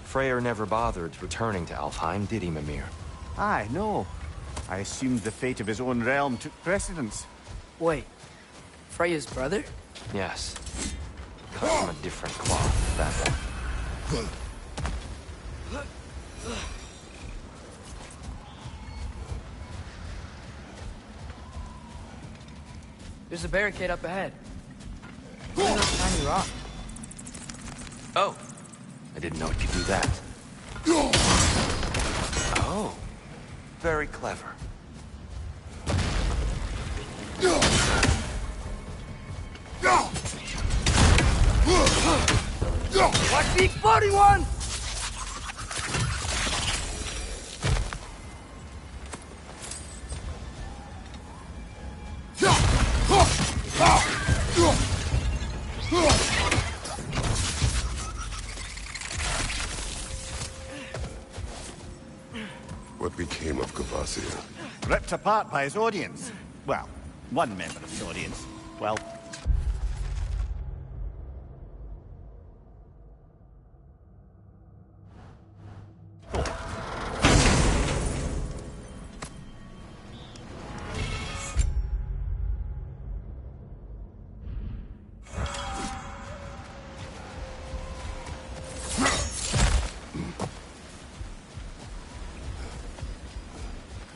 Freyr never bothered returning to Alfheim, did he, Mimir? Aye, no. I assumed the fate of his own realm took precedence. Wait. Freya's brother? Yes. Cut from a different cloth, that one. There's a barricade up ahead. Look at those tiny rocks. Oh, I didn't know it could do that. Oh, very clever. Watch the exploding one! What became of Kvasir? Ripped apart by his audience. Well, one member of his audience. Well...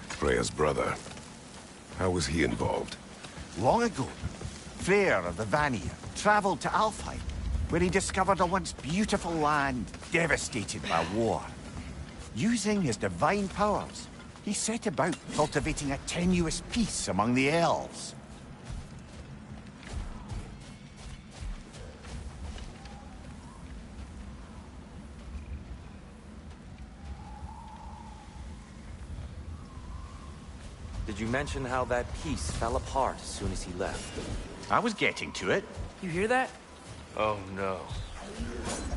Freya's brother. How was he involved? Long ago, Freyr of the Vanir traveled to Alfheim, where he discovered a once beautiful land devastated by war. Using his divine powers, he set about cultivating a tenuous peace among the elves. Did you mention how that piece fell apart as soon as he left? I was getting to it. You hear that? Oh no.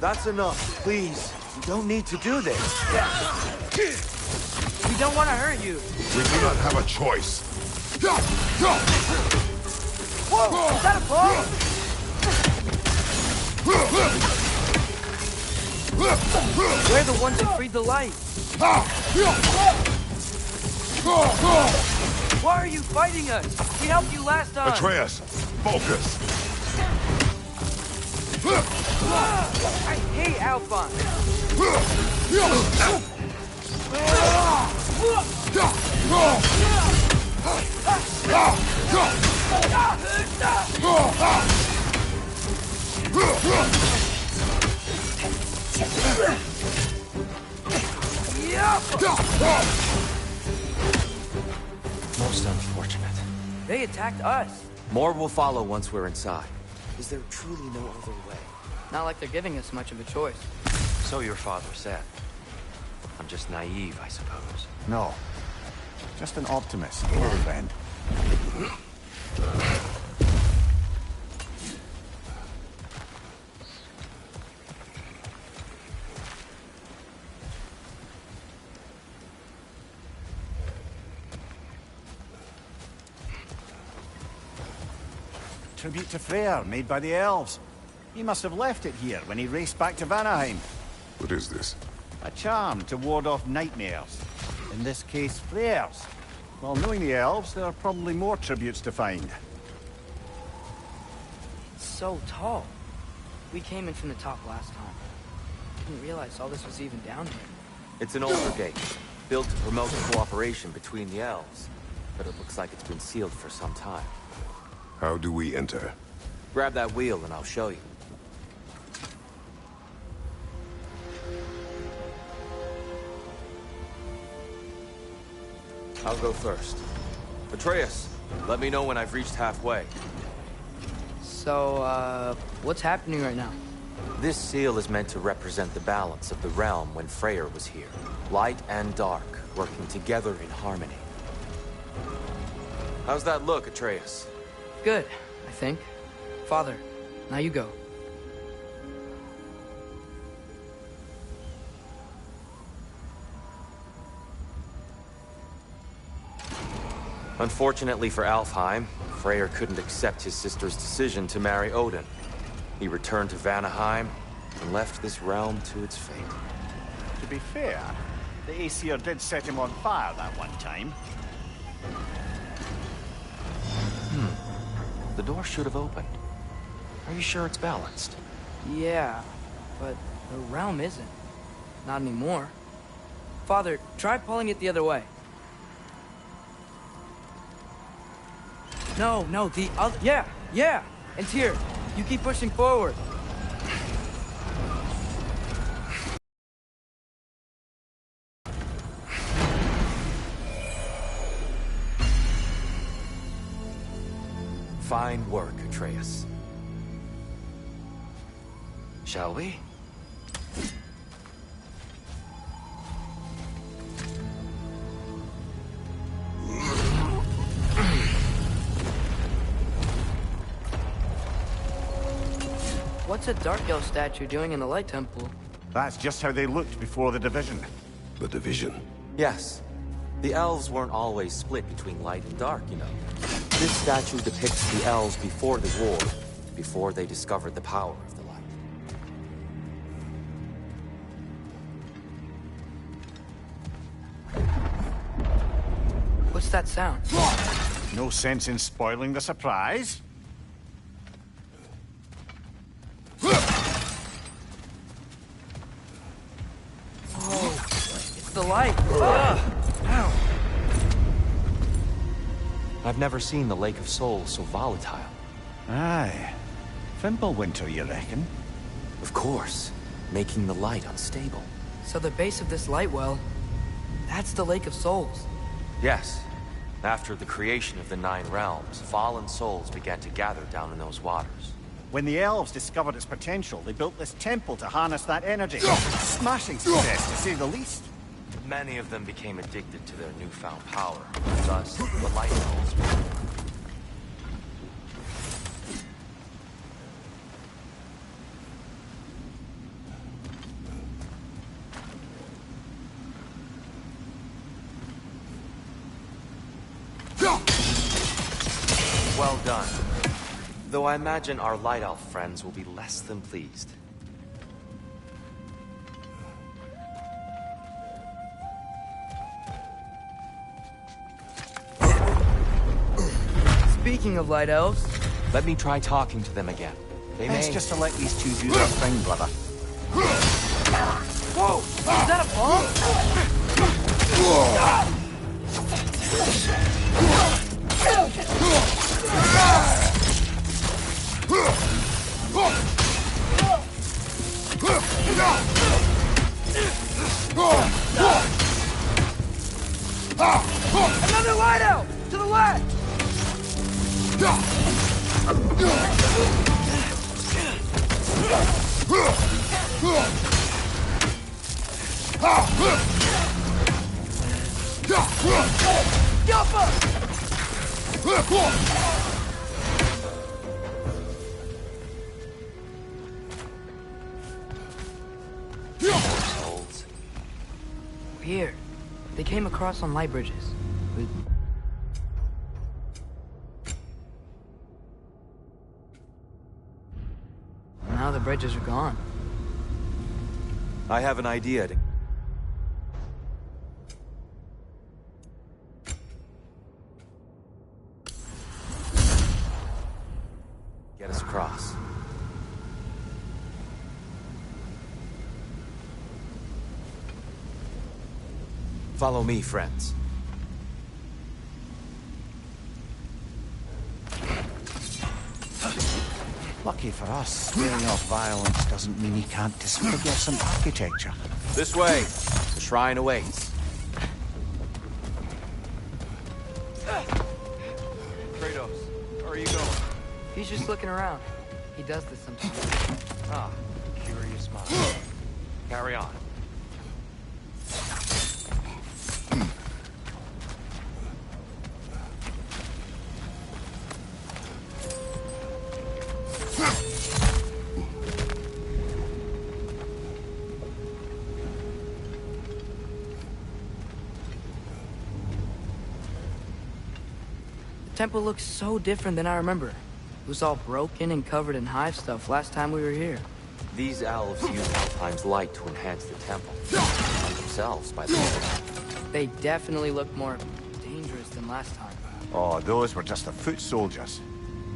That's enough, please. You don't need to do this. We don't want to hurt you. We do not have a choice. Whoa! Is that a ball? We're the ones who freed the light. Why are you fighting us? We helped you last time. Atreus, focus. I hate Alphon. Most unfortunate. They attacked us. More will follow once we're inside. Is there truly no other way? Not like they're giving us much of a choice. So your father said. I'm just naive, I suppose. No. Just an optimist, old friend. Tribute to Freyr, made by the elves. He must have left it here when he raced back to Vanaheim. What is this? A charm to ward off nightmares. In this case, Freyr's. Well, knowing the elves, there are probably more tributes to find. It's so tall. We came in from the top last time. Didn't realize all this was even down here. It's an older gate, built to promote cooperation between the elves. But it looks like it's been sealed for some time. How do we enter? Grab that wheel and I'll show you. I'll go first. Atreus, let me know when I've reached halfway. So, what's happening right now? This seal is meant to represent the balance of the realm when Freyr was here. Light and dark, working together in harmony. How's that look, Atreus? Good, I think. Father, now you go. Unfortunately for Alfheim, Freyr couldn't accept his sister's decision to marry Odin. He returned to Vanaheim and left this realm to its fate. To be fair, the Aesir did set him on fire that one time. The door should have opened. Are you sure it's balanced? Yeah, but the realm isn't. Not anymore. Father, try pulling it the other way. No, the other... Yeah! And here, you keep pushing forward. Fine work, Atreus. Shall we? What's a Dark Elf statue doing in the Light Temple? That's just how they looked before the division. The division? Yes. The elves weren't always split between light and dark, you know. This statue depicts the elves before the war, before they discovered the power of the light. What's that sound? No sense in spoiling the surprise. Oh, it's the light. Ow. I've never seen the Lake of Souls so volatile. Aye. Fimbulwinter, you reckon? Of course. Making the light unstable. So the base of this light well, that's the Lake of Souls. Yes. After the creation of the Nine Realms, fallen souls began to gather down in those waters. When the elves discovered its potential, they built this temple to harness that energy. Smashing success, to say the least. Many of them became addicted to their newfound power. Thus, the Light Elves. Well done. Though I imagine our Light Elf friends will be less than pleased. Speaking of Light Elves... Let me try talking to them again. It's just to let these two do their thing, brother. Whoa! Is that a Another Light Elf! To the left! Souls. Weird. They came across on light bridges. Now the bridges are gone. I have an idea to... get us across. Follow me, friends. Lucky for us, swearing off violence doesn't mean he can't disfigure some architecture. This way. The shrine awaits. Kratos, where are you going? He's just looking around. He does this sometimes. Ah, curious mind. Carry on. The temple looks so different than I remember. It was all broken and covered in hive stuff last time we were here. These elves use Alpheim's light to enhance the temple. Like themselves, by the way. They definitely look more dangerous than last time. Oh, those were just the foot soldiers.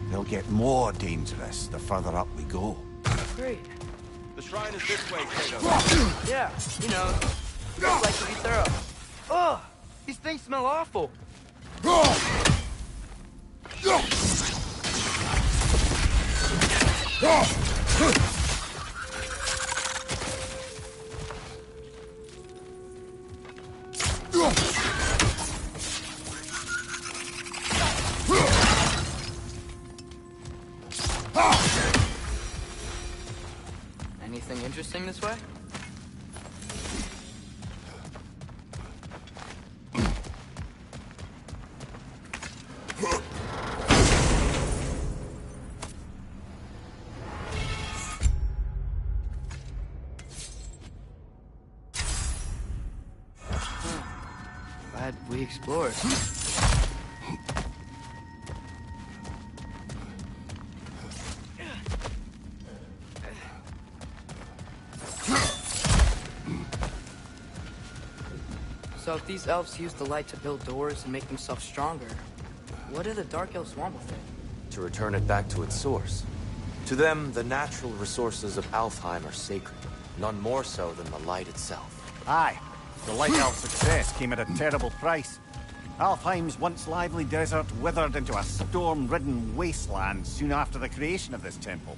They'll get more dangerous the further up we go. Great. The shrine is this way, Kratos. Yeah, you know, just like to be thorough. Ugh! These things smell awful. Anything interesting this way? Glad we explored. So if these elves use the light to build doors and make themselves stronger, what do the Dark Elves want with it? To return it back to its source. To them, the natural resources of Alfheim are sacred, none more so than the light itself. Aye. The Light Elf success came at a terrible price. Alfheim's once lively desert withered into a storm-ridden wasteland soon after the creation of this temple.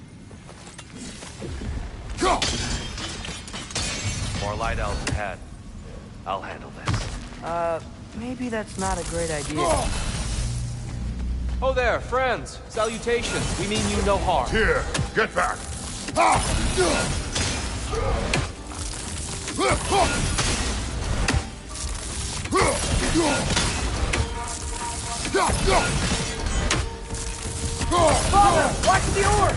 More Light Elves ahead. I'll handle this. Maybe that's not a great idea. Oh there, friends. Salutations. We mean you no harm. Here, get back. Father, watch the orb!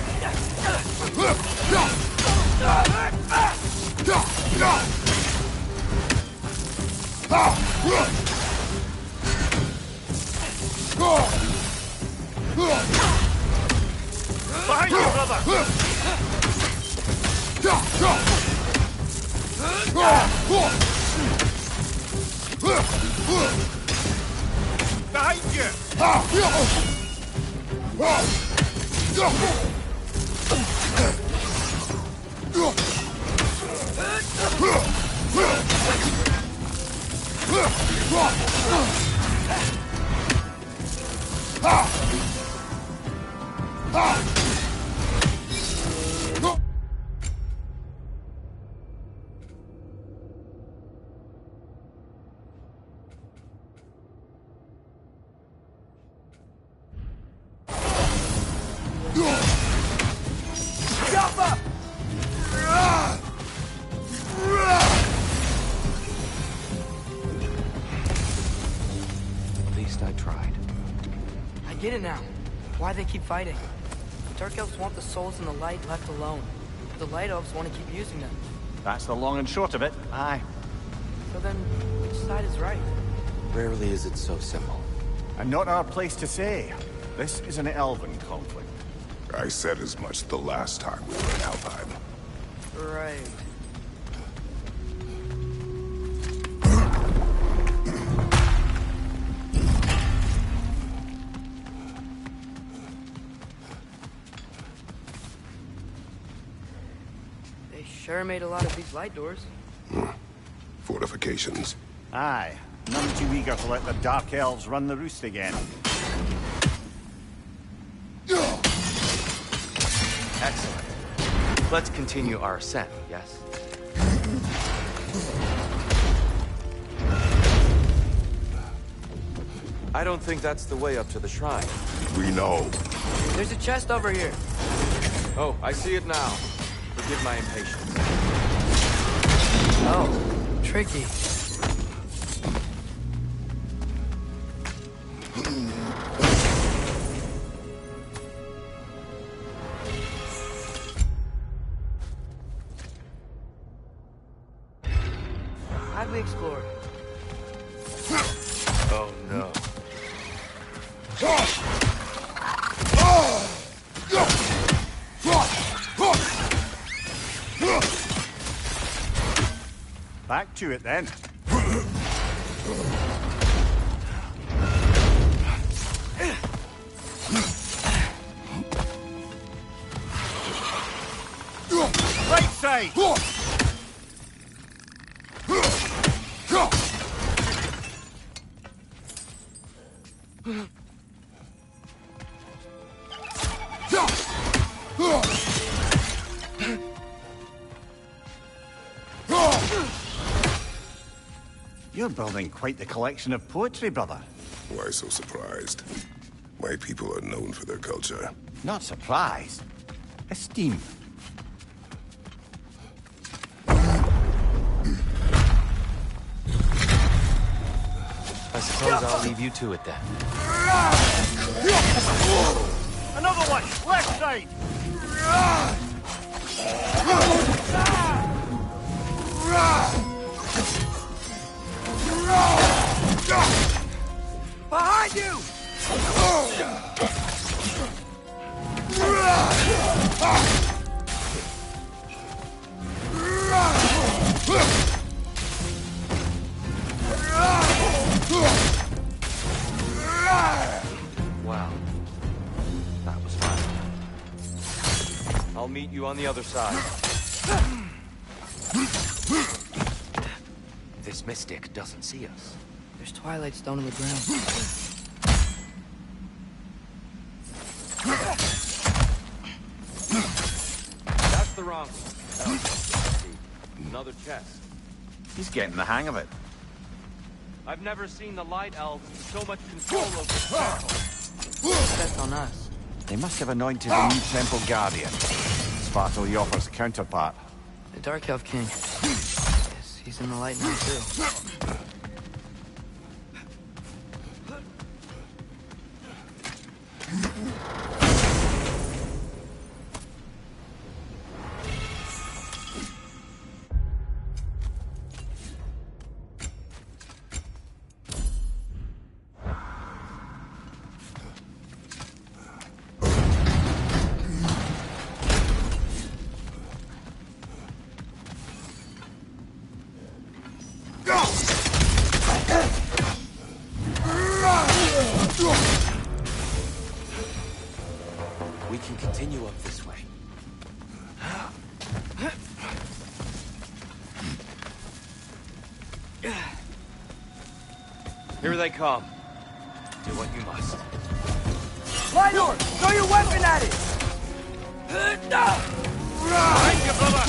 Behind you, brother! Behind you! At least I tried. I get it now. Why they keep fighting. The Dark Elves want the souls in the light left alone. The Light Elves want to keep using them. That's the long and short of it. Aye. So then, which side is right? Rarely is it so simple. And not our place to say. This is an elven conflict. I said as much the last time we were in Alfheim. Right. They sure made a lot of these light doors. Fortifications. Aye. None too eager to let the Dark Elves run the roost again. Excellent. Let's continue our ascent, yes? I don't think that's the way up to the shrine. We know. There's a chest over here. Oh, I see it now. Forgive my impatience. Oh, tricky. How'd we explore? Oh no. Back to it then. Right side! You're building quite the collection of poetry, brother. Why so surprised? My people are known for their culture. Not surprised. Esteem. I suppose I'll leave you to it then. Another one! Left side! Behind you! Wow. That was fun. I'll meet you on the other side. This mystic doesn't see us. There's Twilight Stone on the ground. That's the wrong one. Another chest. He's getting the hang of it. I've never seen the Light Elves with so much control over the temple. That's on us. They must have anointed a new temple guardian. Svartal Yopper's counterpart. The Dark Elf King. Yes, he's in the light now, too. We can continue up this way. Here they come. Do what you must. Lynor, throw your weapon at it! Thank you, brother!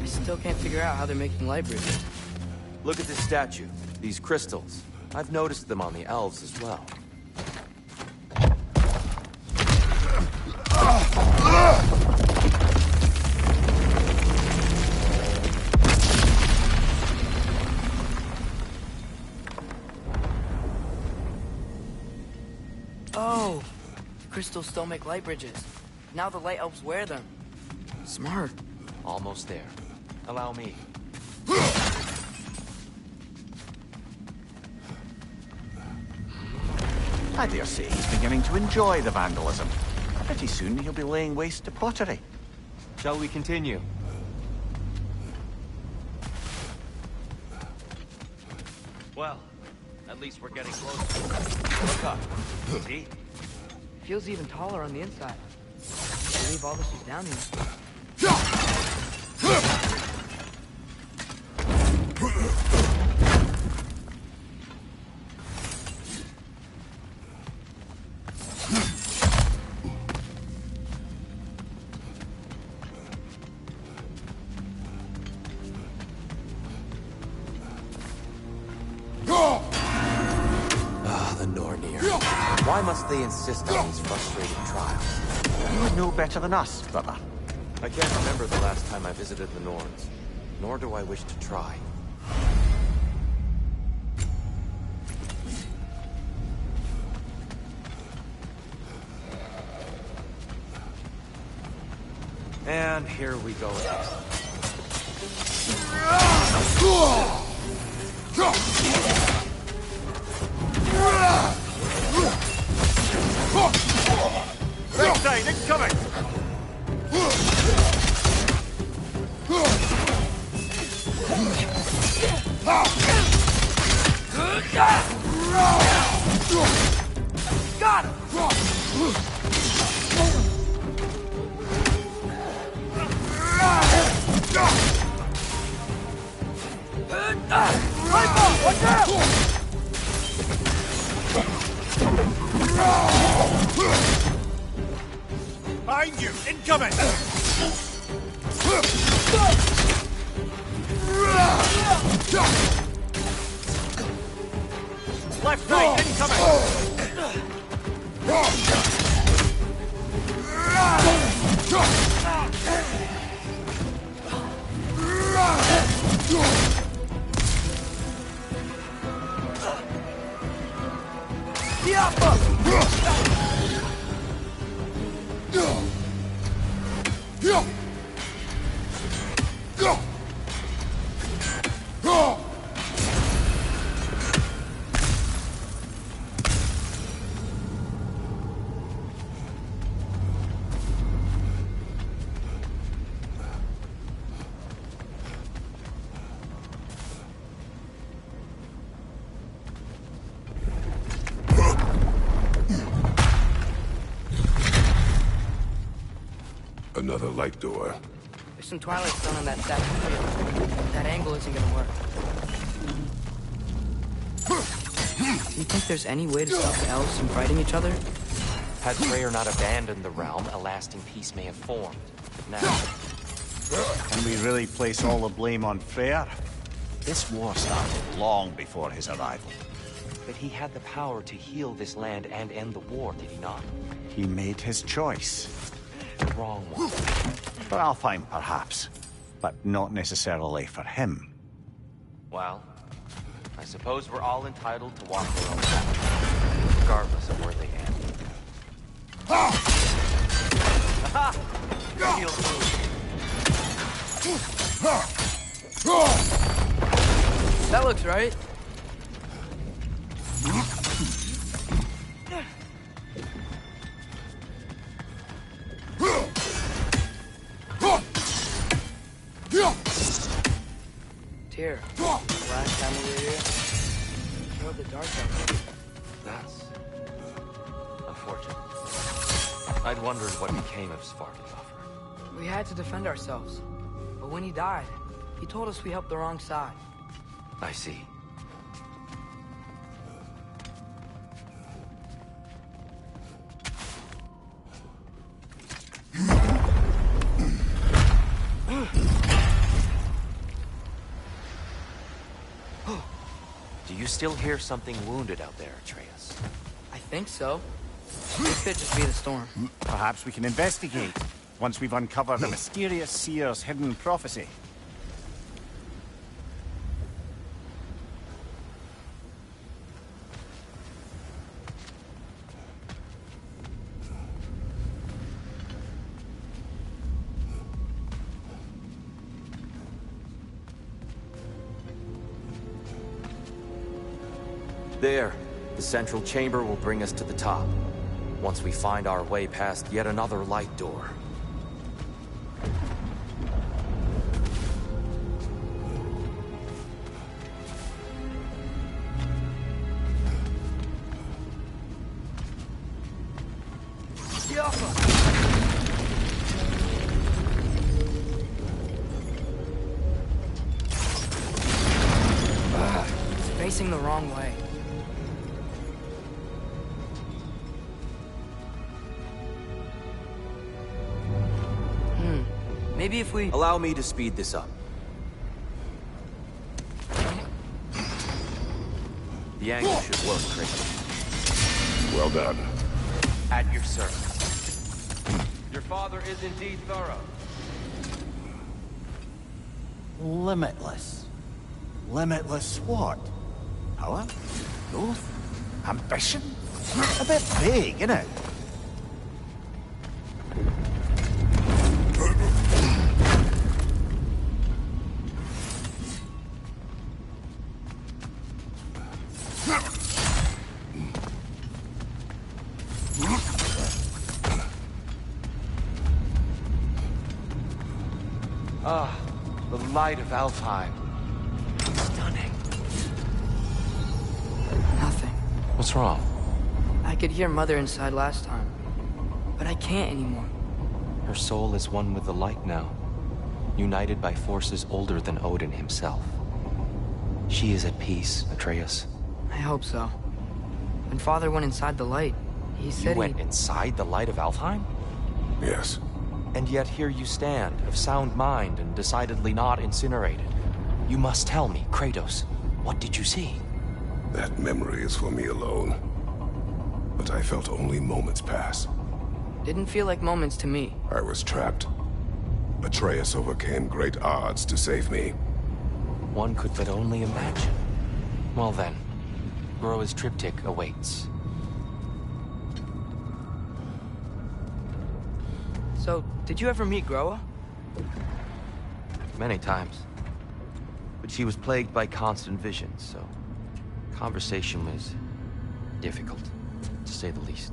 I still can't figure out how they're making light bridges. Look at this statue. These crystals. I've noticed them on the elves as well. Oh! Crystals still make light bridges. Now the light elves wear them. Smart. Almost there. Allow me. I dare say he's beginning to enjoy the vandalism. Pretty soon he'll be laying waste to pottery. Shall we continue? Well, at least we're getting closer. Look up. See? Feels even taller on the inside. I believe all this was down here. The Nornir. Why must they insist on these frustrating trials? You would know better than us, brother. I can't remember the last time I visited the Norns, nor do I wish to try. And here we go again. Right side, incoming! incoming! Left side incoming! Another light door. There's some Twilight Stone on that statue too. That angle isn't gonna work. Do you think there's any way to stop the elves from fighting each other? Had Freyr not abandoned the realm, a lasting peace may have formed. Now, can we really place all the blame on Freyr? This war started long before his arrival. but he had the power to heal this land and end the war, did he not? He made his choice. The wrong one. For Alfheim, perhaps, but not necessarily for him. Well, I suppose we're all entitled to walk their own path, regardless of where they end. Aha! Heal That looks right. Tyr, last time we were here, killed the Dark Elf. That's unfortunate. I'd wondered what became of Svartalfr. We had to defend ourselves. But when he died, he told us we helped the wrong side. I see. Do you still hear something wounded out there, Atreus? I think so. It could just be the storm. Perhaps we can investigate, once we've uncovered the mysterious seer's hidden prophecy. There. The central chamber will bring us to the top. Once we find our way past yet another light door. It's facing the wrong way. Maybe if we... Allow me to speed this up. The angle should work, Kratos. Well done. At your service. Your father is indeed thorough. Limitless. Limitless what? Power? Growth? Ambition? A bit vague, innit? Ah, the light of Alfheim. Stunning. Nothing. What's wrong? I could hear Mother inside last time. But I can't anymore. Her soul is one with the light now, united by forces older than Odin himself. She is at peace, Atreus. I hope so. When Father went inside the light, he said You went inside the light of Alfheim? Yes. And yet here you stand, of sound mind and decidedly not incinerated. You must tell me, Kratos, what did you see? That memory is for me alone. But I felt only moments pass. Didn't feel like moments to me. I was trapped. Atreus overcame great odds to save me. One could but only imagine. Well then, Groa's triptych awaits. So, did you ever meet Groa? Many times. But she was plagued by constant visions, so conversation was difficult, to say the least.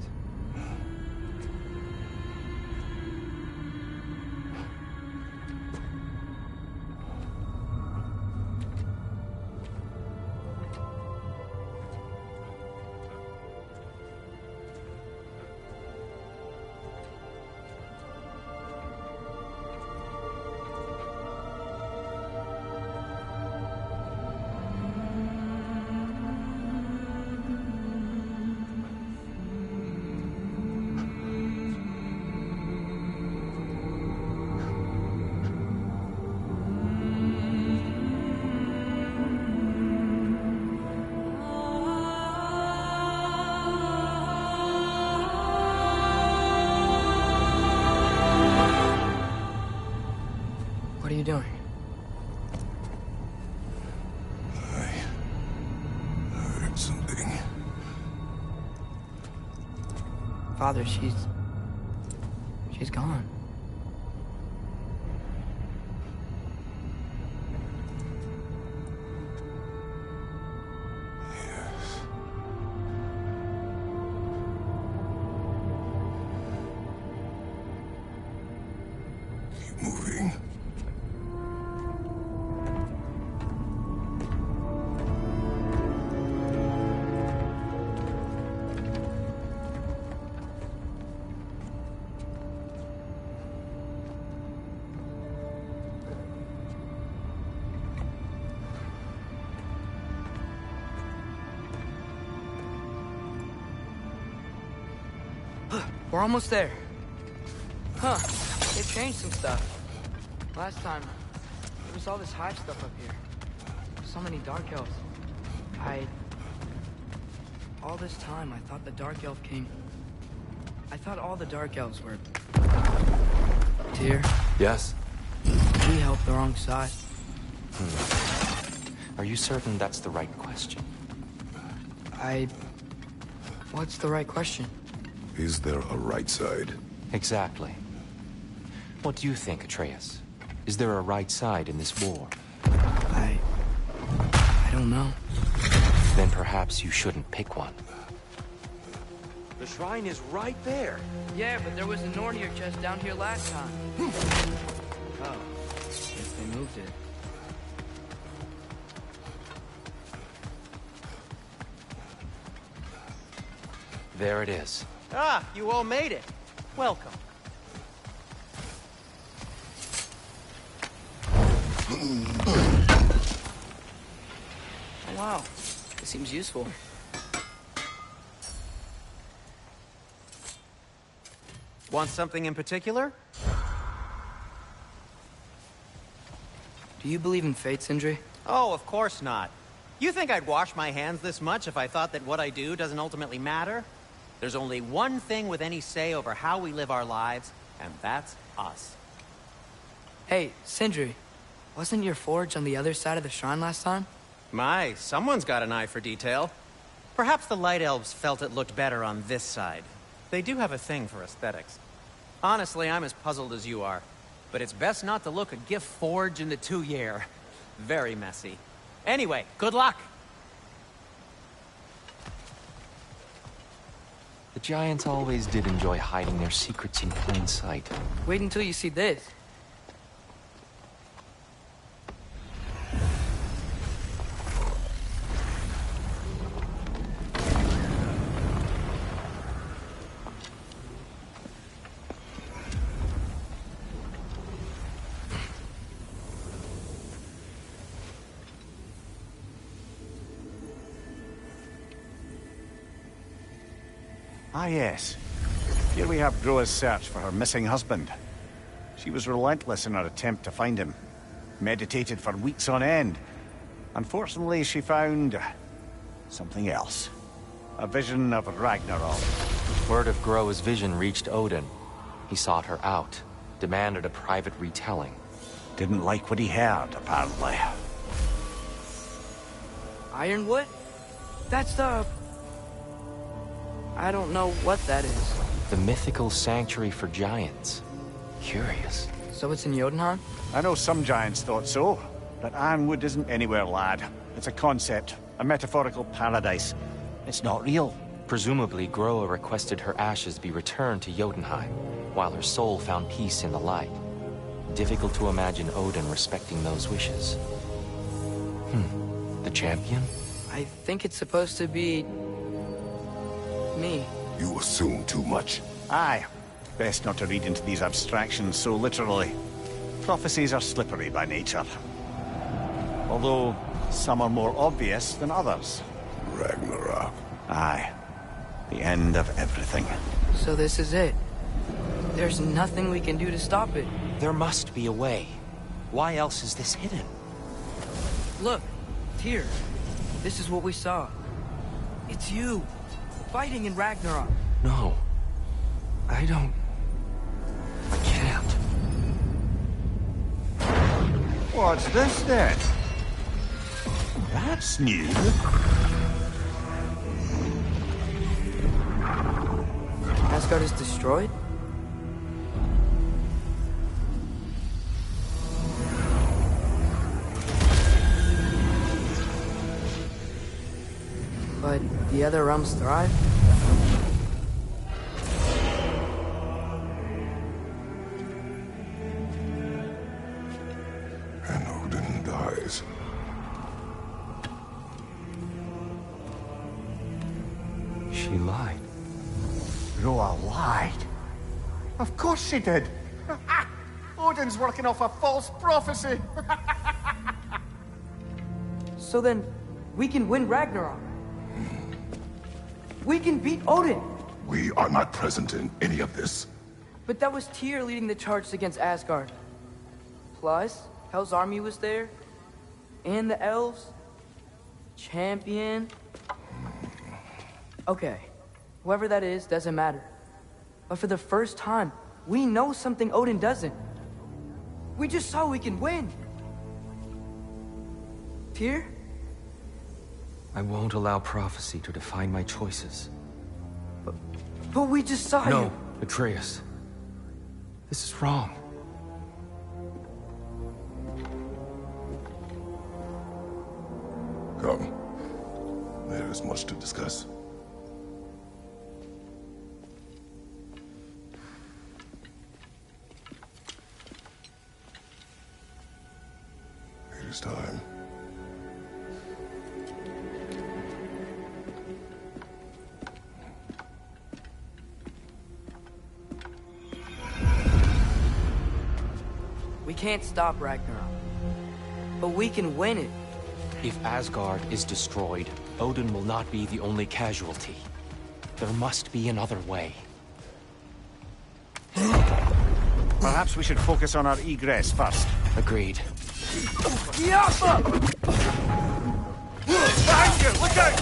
What are you doing? I heard something. Father, she's gone. Keep moving. We're almost there. Huh. They've changed some stuff. Last time, there was all this hive stuff up here. So many Dark Elves. All this time, I thought the Dark Elf came... I thought all the Dark Elves were... Tyr, Yes? we helped the wrong side. Are you certain that's the right question? What's the right question? Is there a right side? Exactly. What do you think, Atreus? Is there a right side in this war? I don't know. Then perhaps you shouldn't pick one. The shrine is right there. Yeah, but there was a Nornir chest down here last time. Oh, guess they moved it. There it is. Ah, you all made it. Welcome. Oh, wow. This seems useful. Want something in particular? Do you believe in fate, Sindri? Oh, of course not. You think I'd wash my hands this much if I thought that what I do doesn't ultimately matter? There's only one thing with any say over how we live our lives, and that's us. Hey, Sindri, wasn't your forge on the other side of the shrine last time? My, someone's got an eye for detail. Perhaps the Light Elves felt it looked better on this side. They do have a thing for aesthetics. Honestly, I'm as puzzled as you are. But it's best not to look a gift forge in the 2-year. Very messy. Anyway, good luck! The Giants always did enjoy hiding their secrets in plain sight. Wait until you see this. Ah, yes. Here we have Groa's search for her missing husband. She was relentless in her attempt to find him. Meditated for weeks on end. Unfortunately, she found something else. A vision of Ragnarok. Word of Groa's vision reached Odin. He sought her out, demanded a private retelling. Didn't like what he heard, apparently. Ironwood? That's the... I don't know what that is. The mythical sanctuary for giants. Curious. So it's in Jotunheim? I know some giants thought so, but Ironwood isn't anywhere, lad. It's a concept, a metaphorical paradise. It's not real. Presumably, Groa requested her ashes be returned to Jotunheim, while her soul found peace in the light. Difficult to imagine Odin respecting those wishes. The champion? I think it's supposed to be... me. You assume too much. Aye. Best not to read into these abstractions so literally. Prophecies are slippery by nature. Although, some are more obvious than others. Ragnarok. Aye. The end of everything. So this is it. There's nothing we can do to stop it. There must be a way. Why else is this hidden? Look, Tyr. This is what we saw. It's you, fighting in Ragnarok. No. I don't... I can't. What's this then? That's new. Asgard is destroyed? But the other realms thrive? And Odin dies. She lied. Groa lied. Of course she did. Odin's working off a false prophecy. So then, we can win Ragnarok. We can beat Odin. We are not present in any of this. But that was Tyr leading the charge against Asgard. Plus, Hell's army was there. And the elves. Champion. Okay. Whoever that is, doesn't matter. But for the first time, we know something Odin doesn't. We just saw we can win. Tyr? I won't allow prophecy to define my choices. But we just saw you. No, Atreus. This is wrong. Come. There is much to discuss. It is time. We can't stop Ragnarok. But we can win it. If Asgard is destroyed, Odin will not be the only casualty. There must be another way. Perhaps we should focus on our egress first. Agreed. Yappa! Behind you! Look out!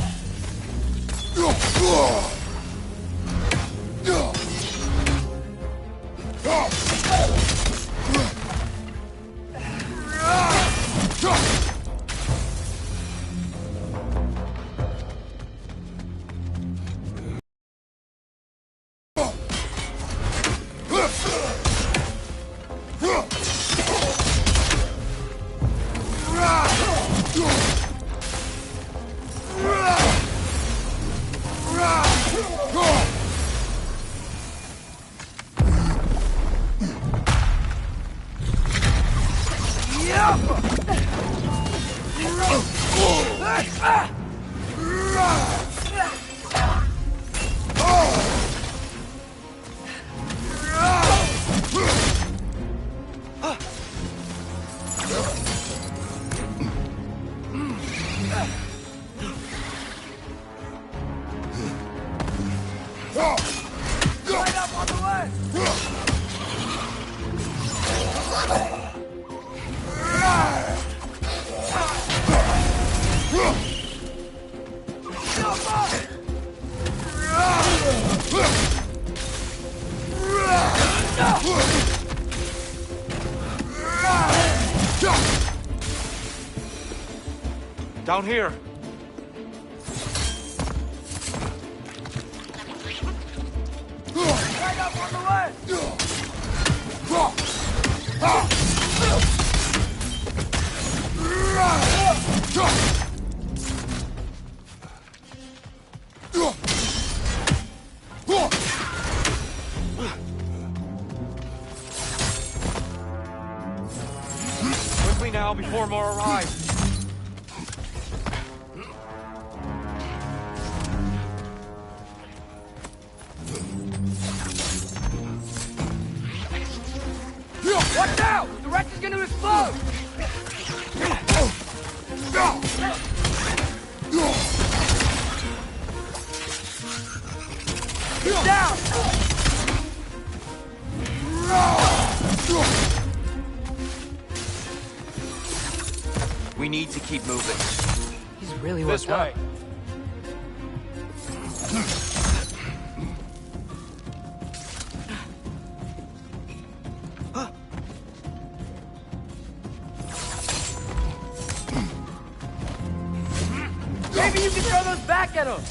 Down here. Right up on the way! Quickly now, before more arrive. Watch out! The wreck is gonna explode! Get down! We need to keep moving. He's really This worked way. up. Maybe you can throw those back at him!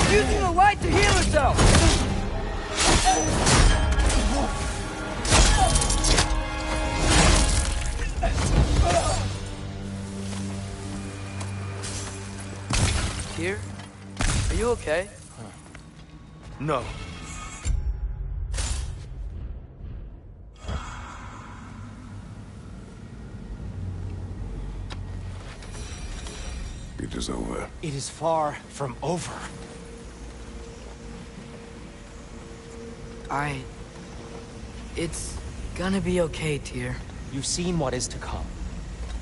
He's using the light to heal himself! Here? Are you okay? No. It is over. It is far from over. It's gonna be okay, Tyr. You've seen what is to come.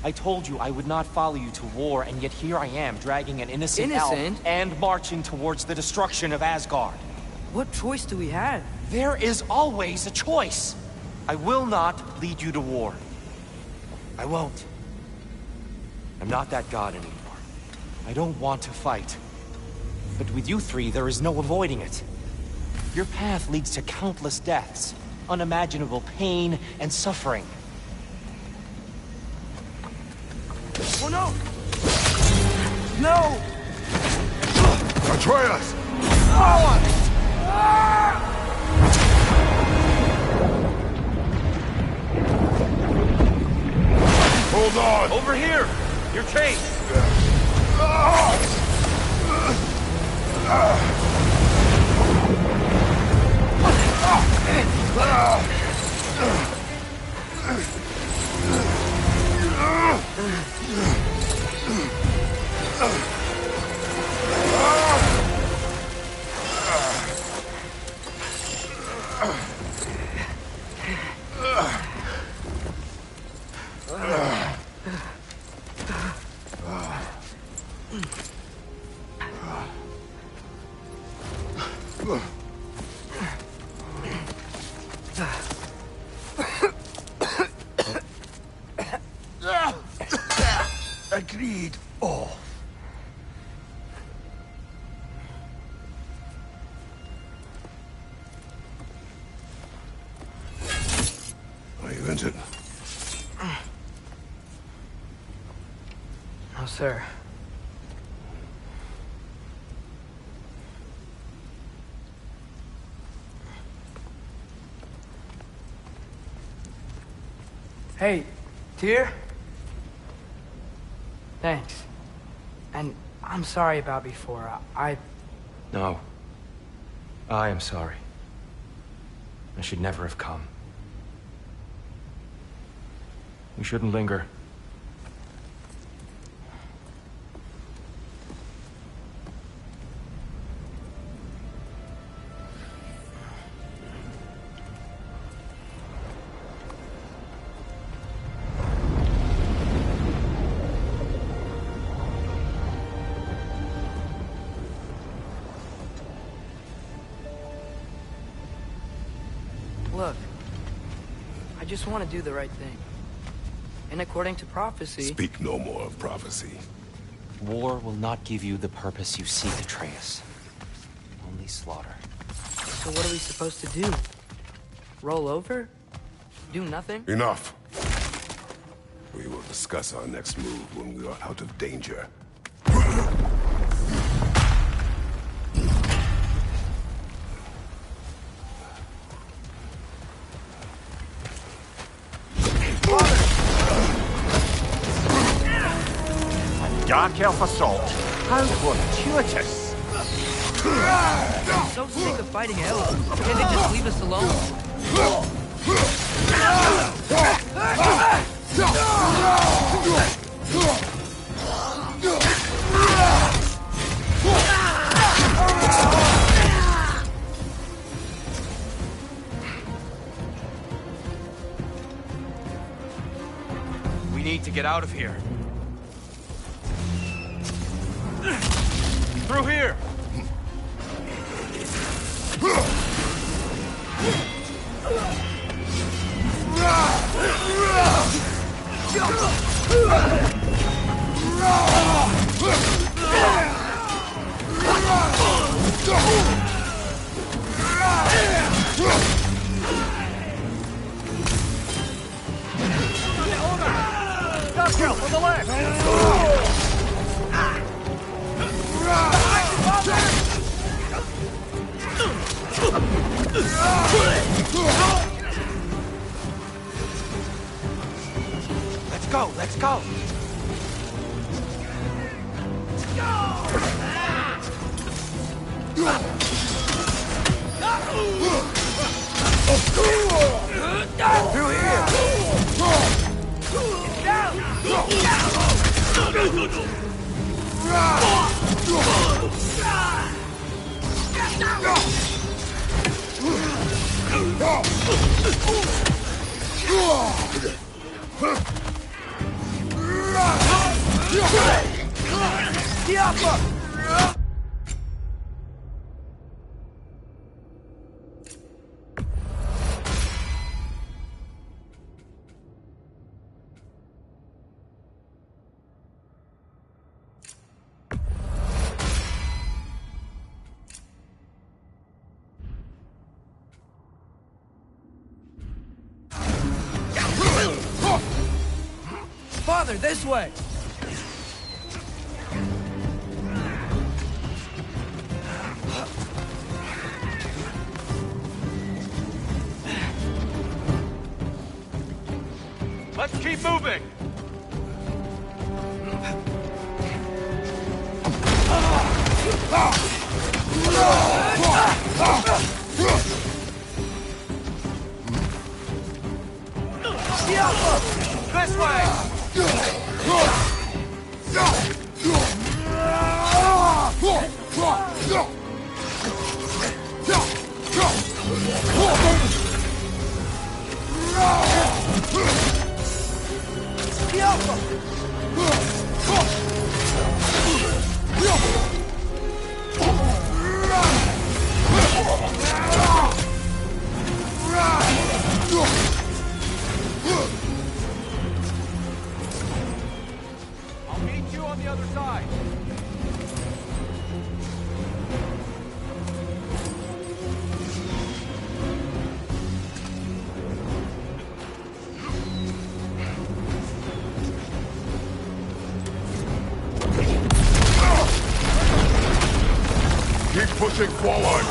I told you I would not follow you to war, and yet here I am, dragging an innocent elf and marching towards the destruction of Asgard. What choice do we have? There is always a choice. I will not lead you to war. I won't. I'm not that god anymore. I don't want to fight. But with you three, there is no avoiding it. Your path leads to countless deaths, unimaginable pain and suffering. Oh no! No! Atreus! Hold on! Over here! Your chain! Lead off. Are you injured? No, sir. Hey, Tyr? Thanks. And I'm sorry about before. No. I am sorry. I should never have come. We shouldn't linger. Look, I just want to do the right thing. And according to prophecy... Speak no more of prophecy. War will not give you the purpose you seek, Atreus. Only slaughter. So what are we supposed to do? Roll over? Do nothing? Enough. We will discuss our next move when we are out of danger. Dark Elf assault. How fortuitous. I'm so sick of fighting elves. Can't they just leave us alone? We need to get out of here. Through here! Stop, girl, on the left! Let's go, let's go! Through here! Father, this way! Let's keep moving! This way! I'll meet you approaching, Fallen!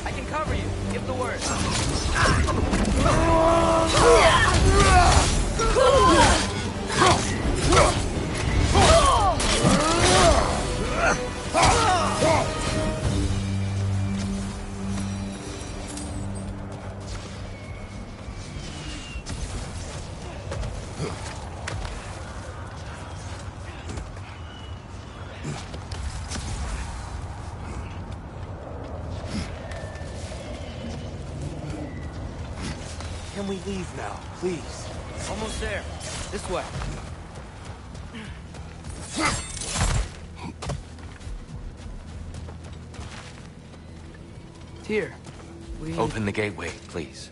I can cover you. Give the word. Can we leave now, please? Almost there. This way. Here. Open the gateway, please.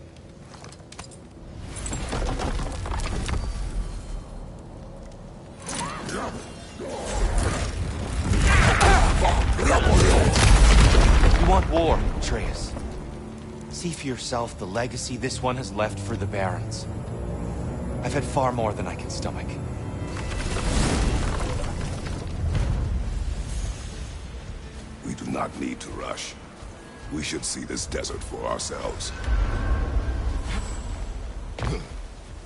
You want war, Atreus. See for yourself the legacy this one has left for the Barons. I've had far more than I can stomach. We do not need to rush. We should see this desert for ourselves.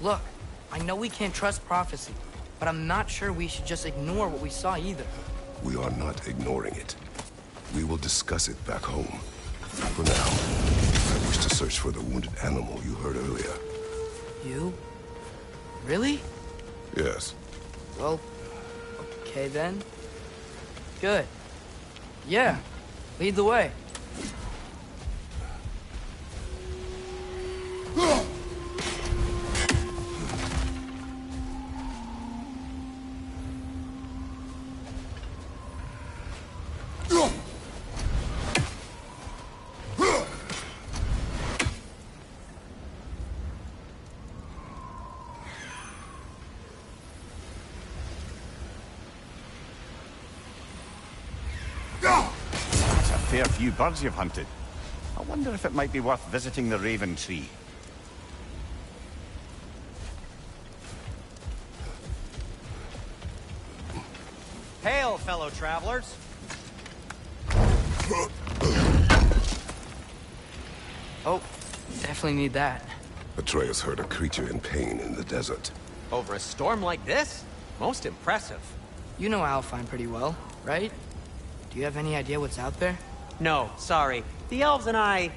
Look, I know we can't trust prophecy, but I'm not sure we should just ignore what we saw either. We are not ignoring it. We will discuss it back home. For now, I wish to search for the wounded animal you heard earlier. You? Really? Yes. Well, okay then. Good. Yeah, lead the way. Fair few birds you've hunted. I wonder if it might be worth visiting the Raven Tree. Hail, fellow travelers! Oh, definitely need that. Atreus heard a creature in pain in the desert. Over a storm like this? Most impressive. You know Alfheim pretty well, right? Do you have any idea what's out there? No, sorry. The elves and I...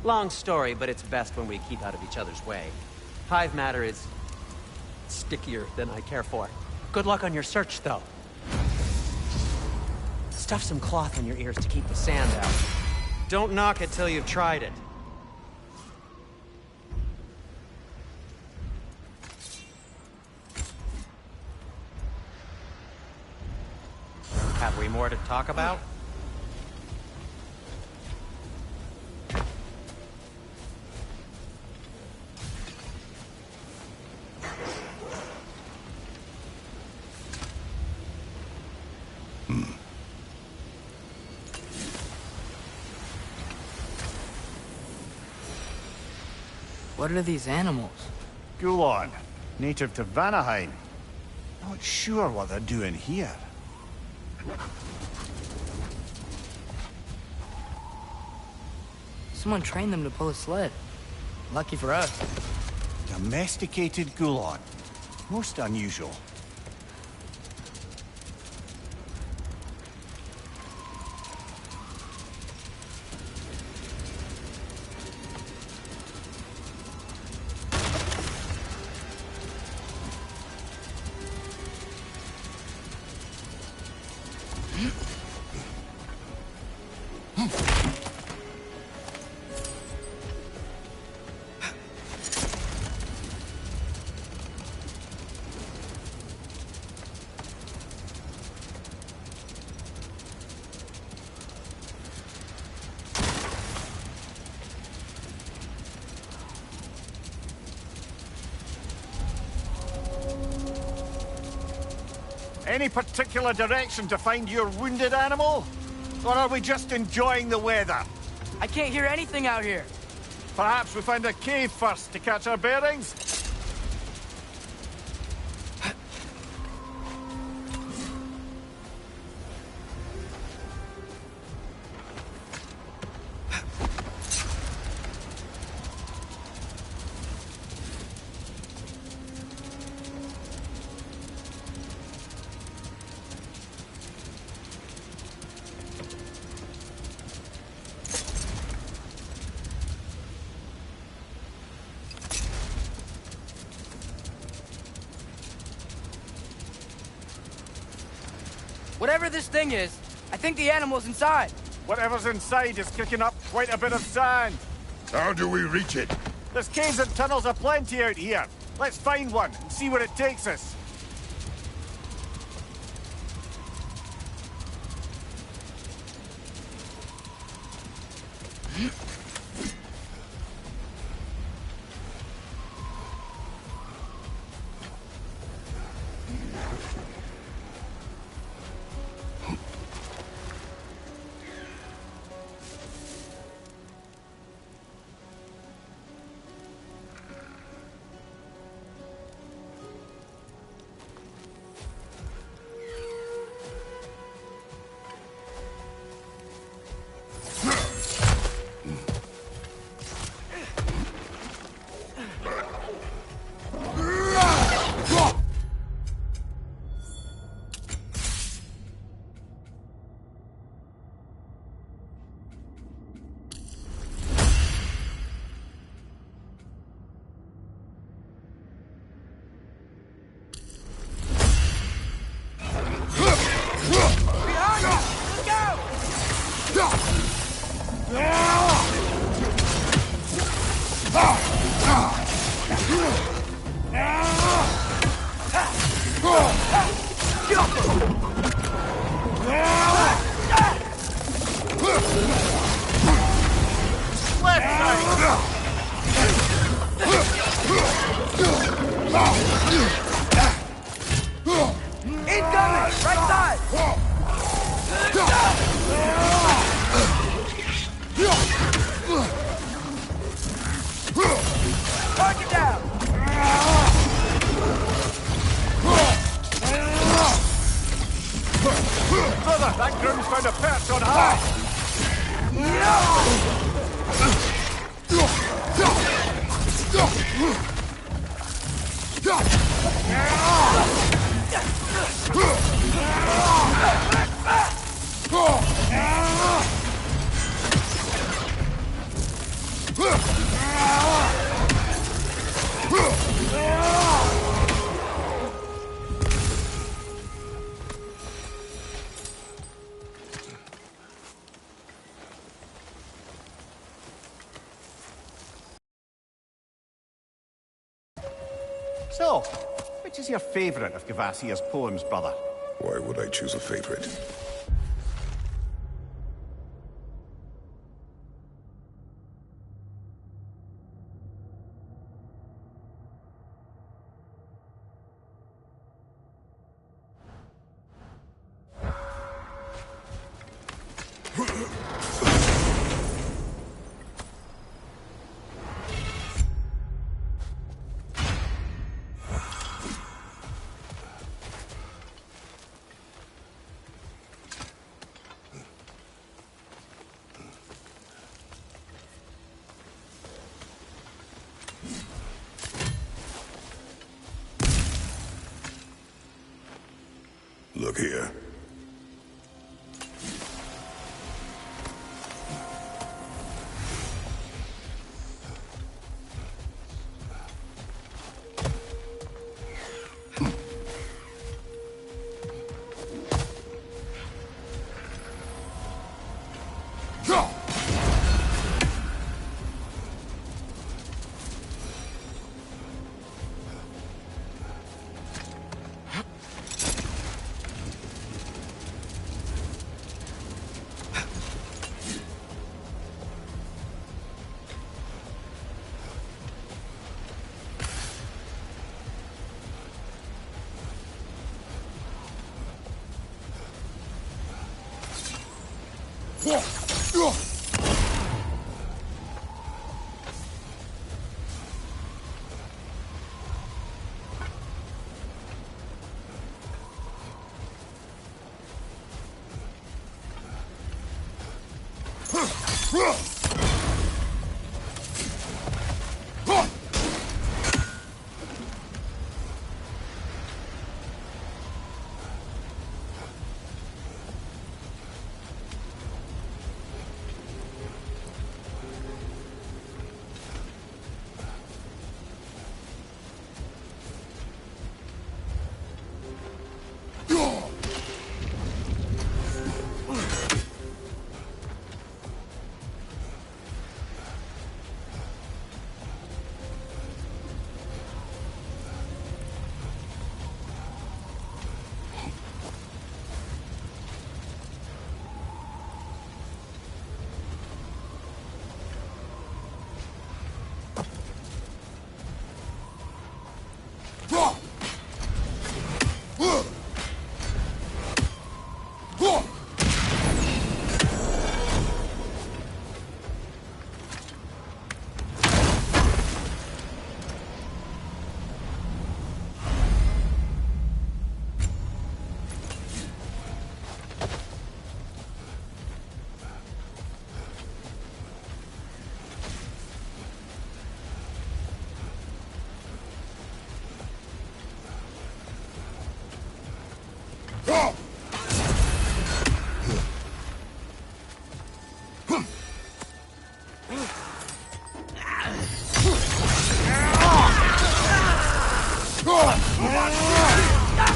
Long story, but it's best when we keep out of each other's way. Hive matter is... stickier than I care for. Good luck on your search, though. Stuff some cloth in your ears to keep the sand out. Don't knock it till you've tried it. Have we more to talk about? What are these animals? Gulon, native to Vanaheim. Not sure what they're doing here. Someone trained them to pull a sled. Lucky for us. Domesticated Gulon. Most unusual. Any particular direction to find your wounded animal? Or are we just enjoying the weather? I can't hear anything out here. Perhaps we find a cave first to catch our bearings? Whatever this thing is, I think the animal's inside. Whatever's inside is kicking up quite a bit of sand. How do we reach it? There's caves and tunnels aplenty out here. Let's find one and see where it takes us. Incoming! Right side! Target down! Brother, that groom's found a perch on high! So, which is your favourite of Gavassia's poems, brother? Why would I choose a favorite? Look here.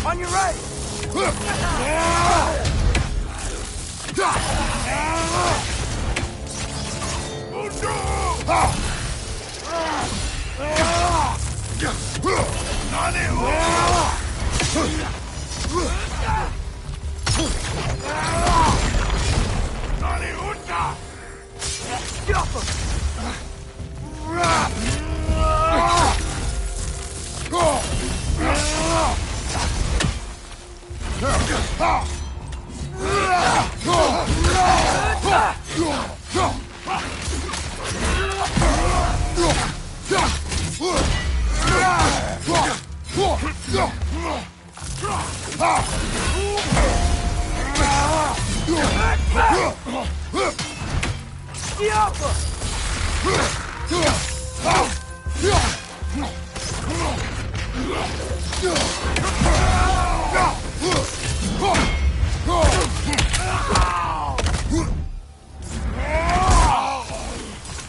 On your right!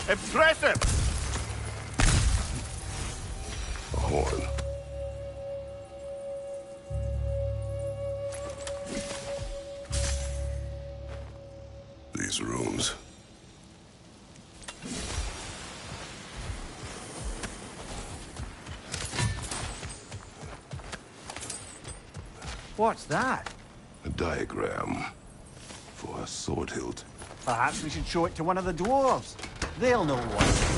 Impressive! A horn. These rooms. What's that? A diagram for a sword hilt. Perhaps we should show it to one of the dwarves. They'll know what.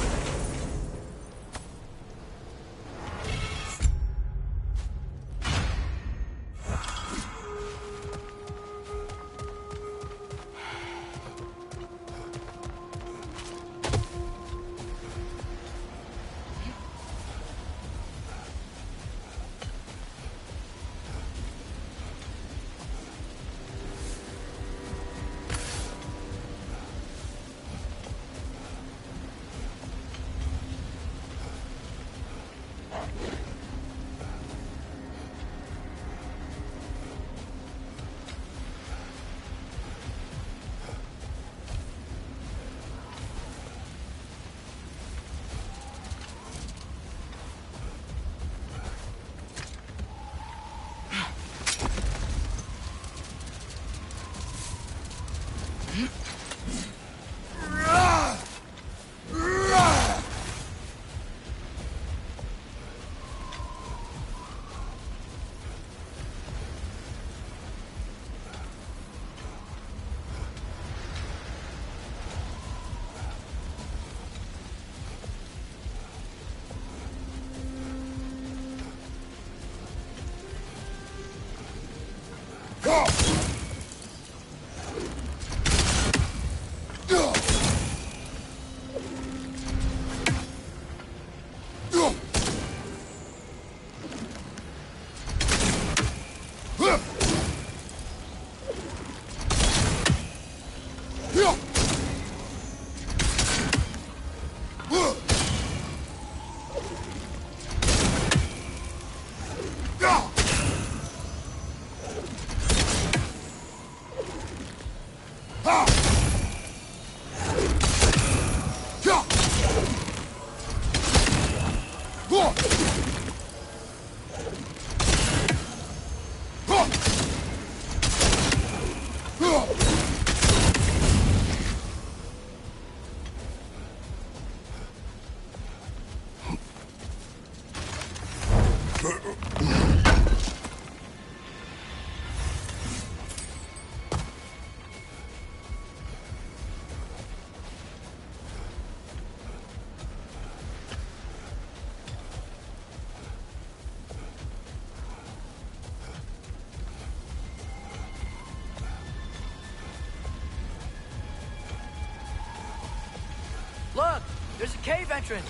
There's a cave entrance!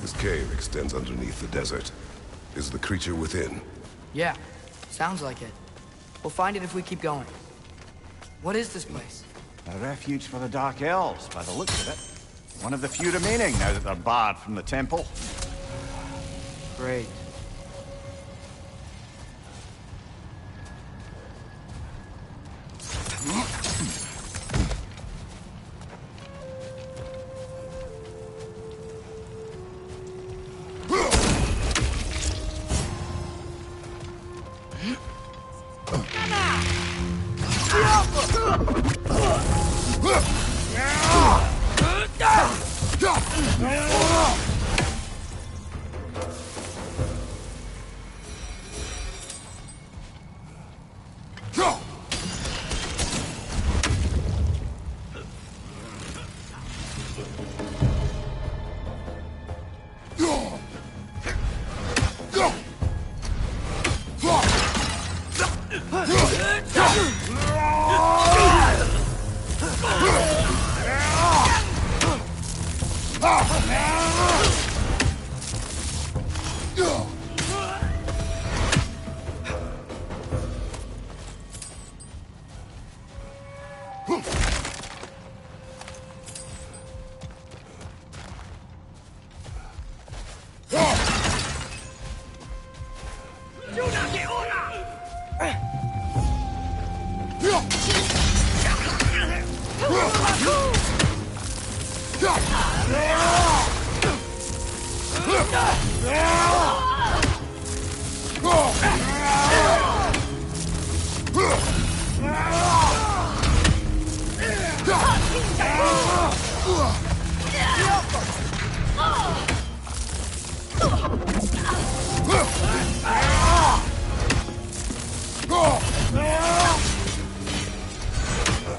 This cave extends underneath the desert. Is the creature within? Yeah, sounds like it. We'll find it if we keep going. What is this place? A refuge for the Dark Elves, by the looks of it. One of the few remaining now that they're barred from the temple. Great.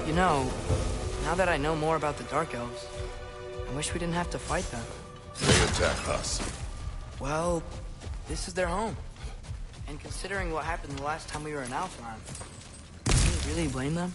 You know, now that I know more about the Dark Elves, I wish we didn't have to fight them. They attack us. Well, this is their home. And considering what happened the last time we were in Alfheim, can you really blame them?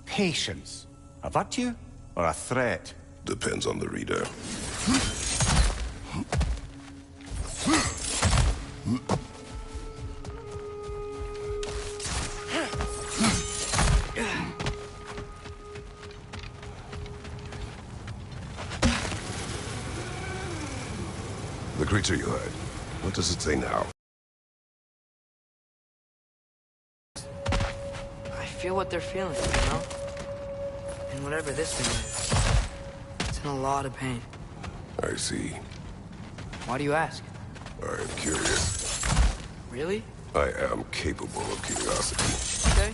Patience. A virtue or a threat? Depends on the reader. The creature you heard. What does it say now? I feel what they're feeling, you know? And whatever this thing is, it's in a lot of pain. I see. Why do you ask? I am curious. Really? I am capable of curiosity. Okay.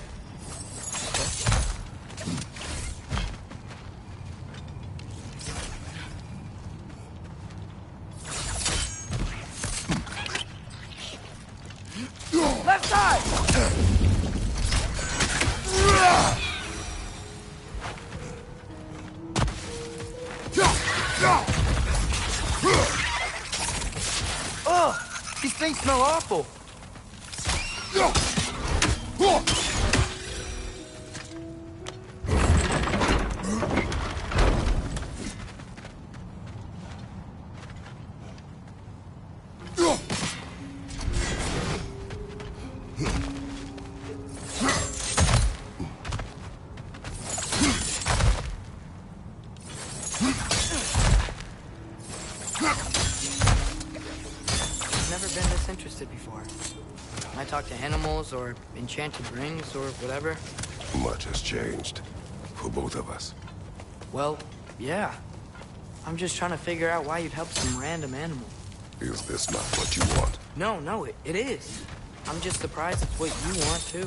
Left side! Ugh! These things smell awful! Talk to animals or enchanted rings or whatever? Much has changed. For both of us. Well, yeah. I'm just trying to figure out why you'd help some random animal. Is this not what you want? No, it is. I'm just surprised it's what you want, too.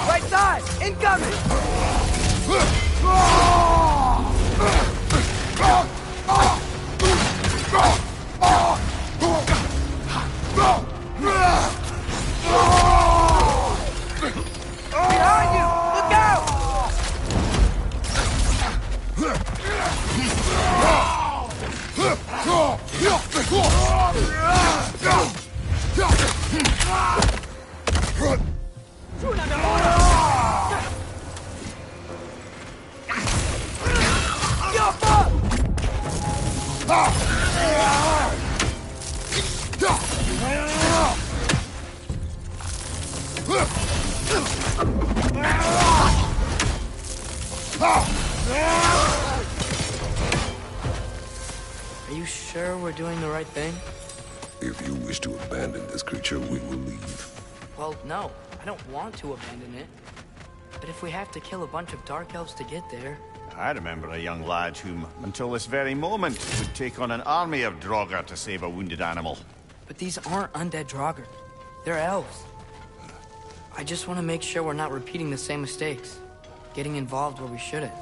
Right side! Incoming! Behind you! Look out! Are you sure we're doing the right thing? If you wish to abandon this creature, we will leave. Well, no. I don't want to abandon it. But if we have to kill a bunch of Dark Elves to get there... I remember a young lad whom, until this very moment, would take on an army of Draugr to save a wounded animal. But these aren't undead Draugr. They're elves. I just want to make sure we're not repeating the same mistakes. Getting involved where we shouldn't.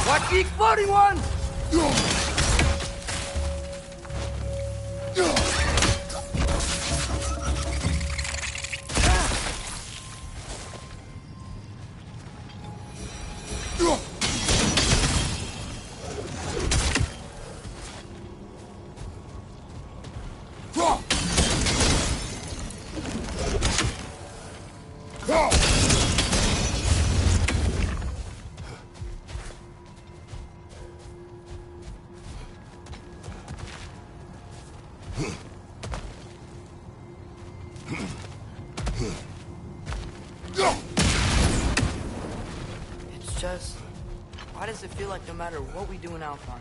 Watch the exploding one! It's just... why does it feel like no matter what we do in Alfheim,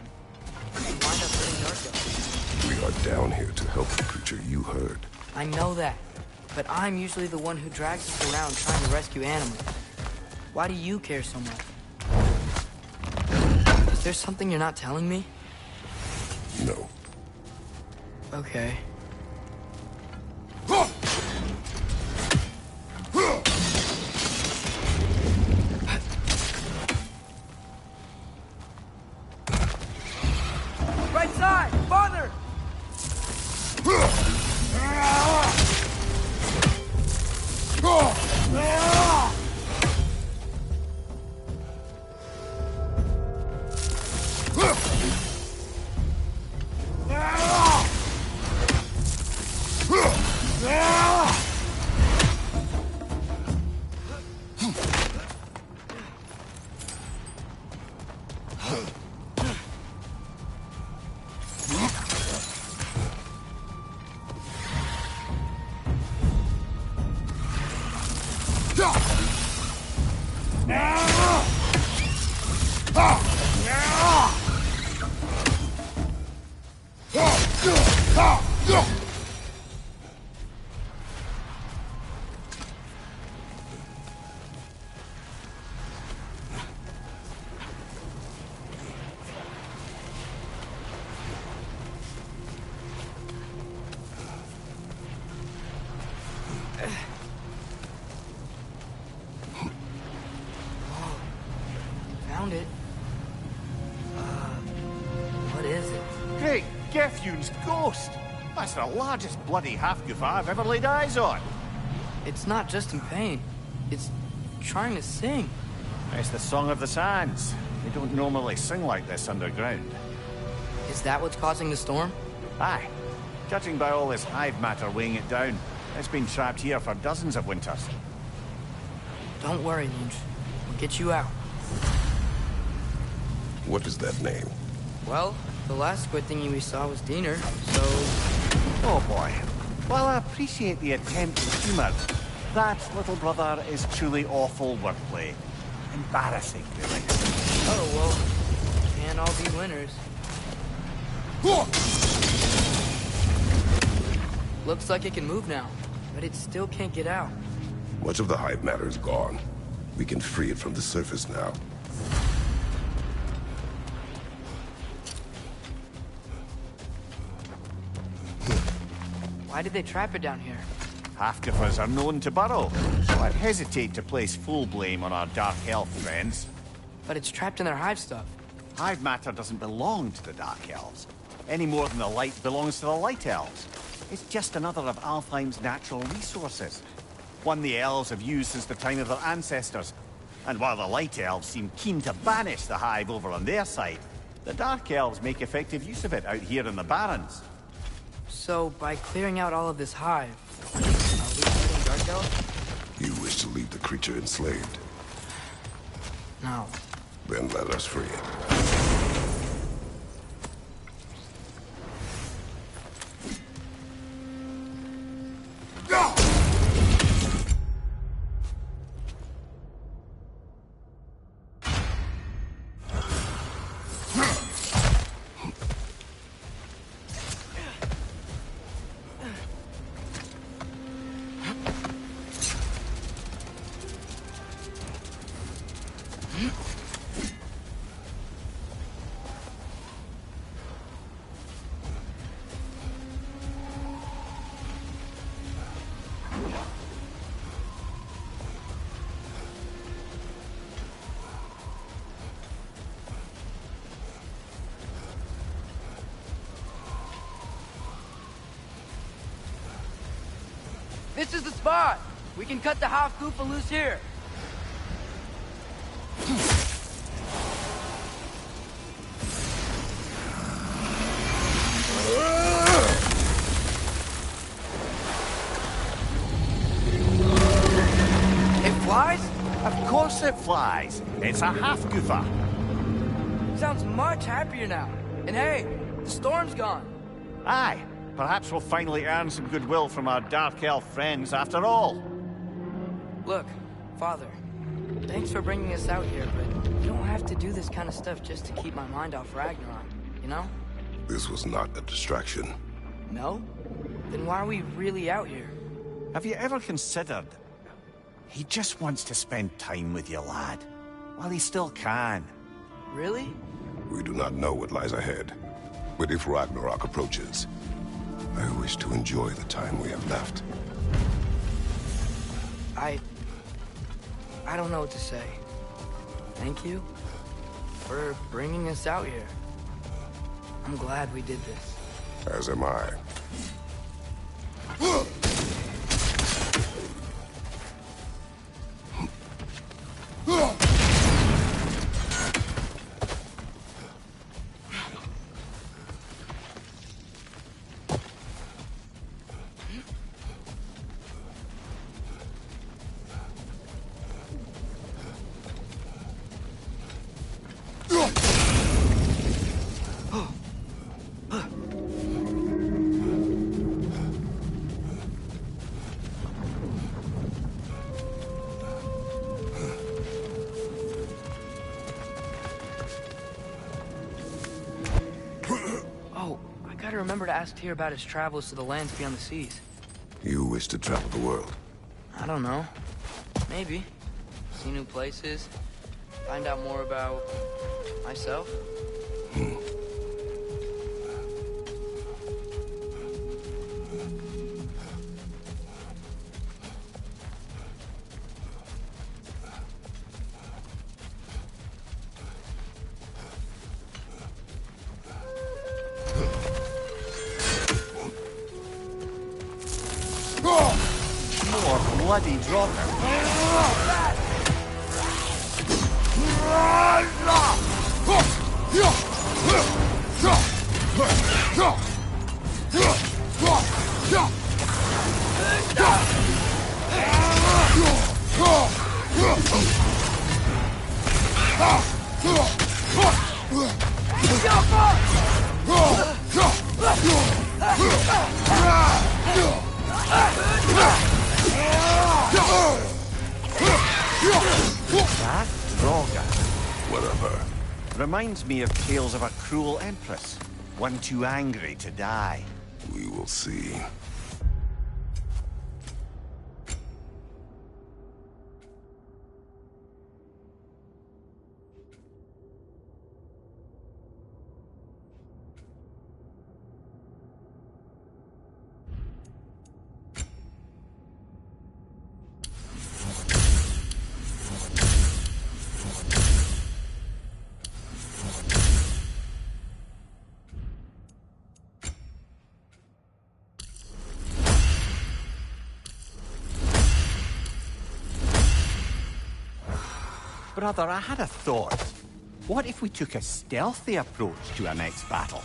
we wind up hurting Dark Elves? We are down here to help the creature you heard. I know that, but I'm usually the one who drags us around trying to rescue animals. Why do you care so much? Is there something you're not telling me? No. Okay. Right side! Farther! Found it. What is it? Great Gefyun's ghost! That's the largest bloody half-goof I've ever laid eyes on. It's not just in pain. It's trying to sing. It's the Song of the Sands. They don't normally sing like this underground. Is that what's causing the storm? Aye. Judging by all this hive matter weighing it down, it's been trapped here for dozens of winters. Don't worry, Lynch. We'll get you out. What is that name? Well, the last squid thingy we saw was Diener, so... Oh boy. While I appreciate the attempt at humor, that, little brother, is truly awful wordplay. Embarrassing, really. Oh, well, can't all be winners. Looks like it can move now, but it still can't get out. Much of the hive matter is gone. We can free it from the surface now. Why did they trap it down here? Half-goofers are known to burrow, so I'd hesitate to place full blame on our Dark Elf friends. But it's trapped in their hive stuff. Hive matter doesn't belong to the Dark Elves, any more than the light belongs to the Light Elves. It's just another of Alfheim's natural resources. One the elves have used since the time of their ancestors. And while the Light Elves seem keen to banish the hive over on their side, the Dark Elves make effective use of it out here in the Barrens. So, by clearing out all of this hive, are we fighting Dark Elves? You wish to leave the creature enslaved? No. Then let us free it. This is the spot! We can cut the half-goofa loose here. It flies? Of course it flies. It's a half-goofa. Sounds much happier now. And hey, the storm's gone. Aye. Perhaps we'll finally earn some goodwill from our Dark Elf friends after all. Look, Father, thanks for bringing us out here, but you don't have to do this kind of stuff just to keep my mind off Ragnarok, you know? This was not a distraction. No? Then why are we really out here? Have you ever considered... He just wants to spend time with you, lad. While he still can. Really? We do not know what lies ahead. But if Ragnarok approaches, I wish to enjoy the time we have left. I don't know what to say. Thank you for bringing us out here. I'm glad we did this. As am I. remember to ask Tyr about his travels to the lands beyond the seas. You wish to travel the world? I don't know. Maybe. See new places. Find out more about... myself. More bloody dropping. That Droga. Whatever. Reminds me of tales of a cruel empress. One too angry to die. We will see. Brother, I had a thought. What if we took a stealthy approach to our next battle?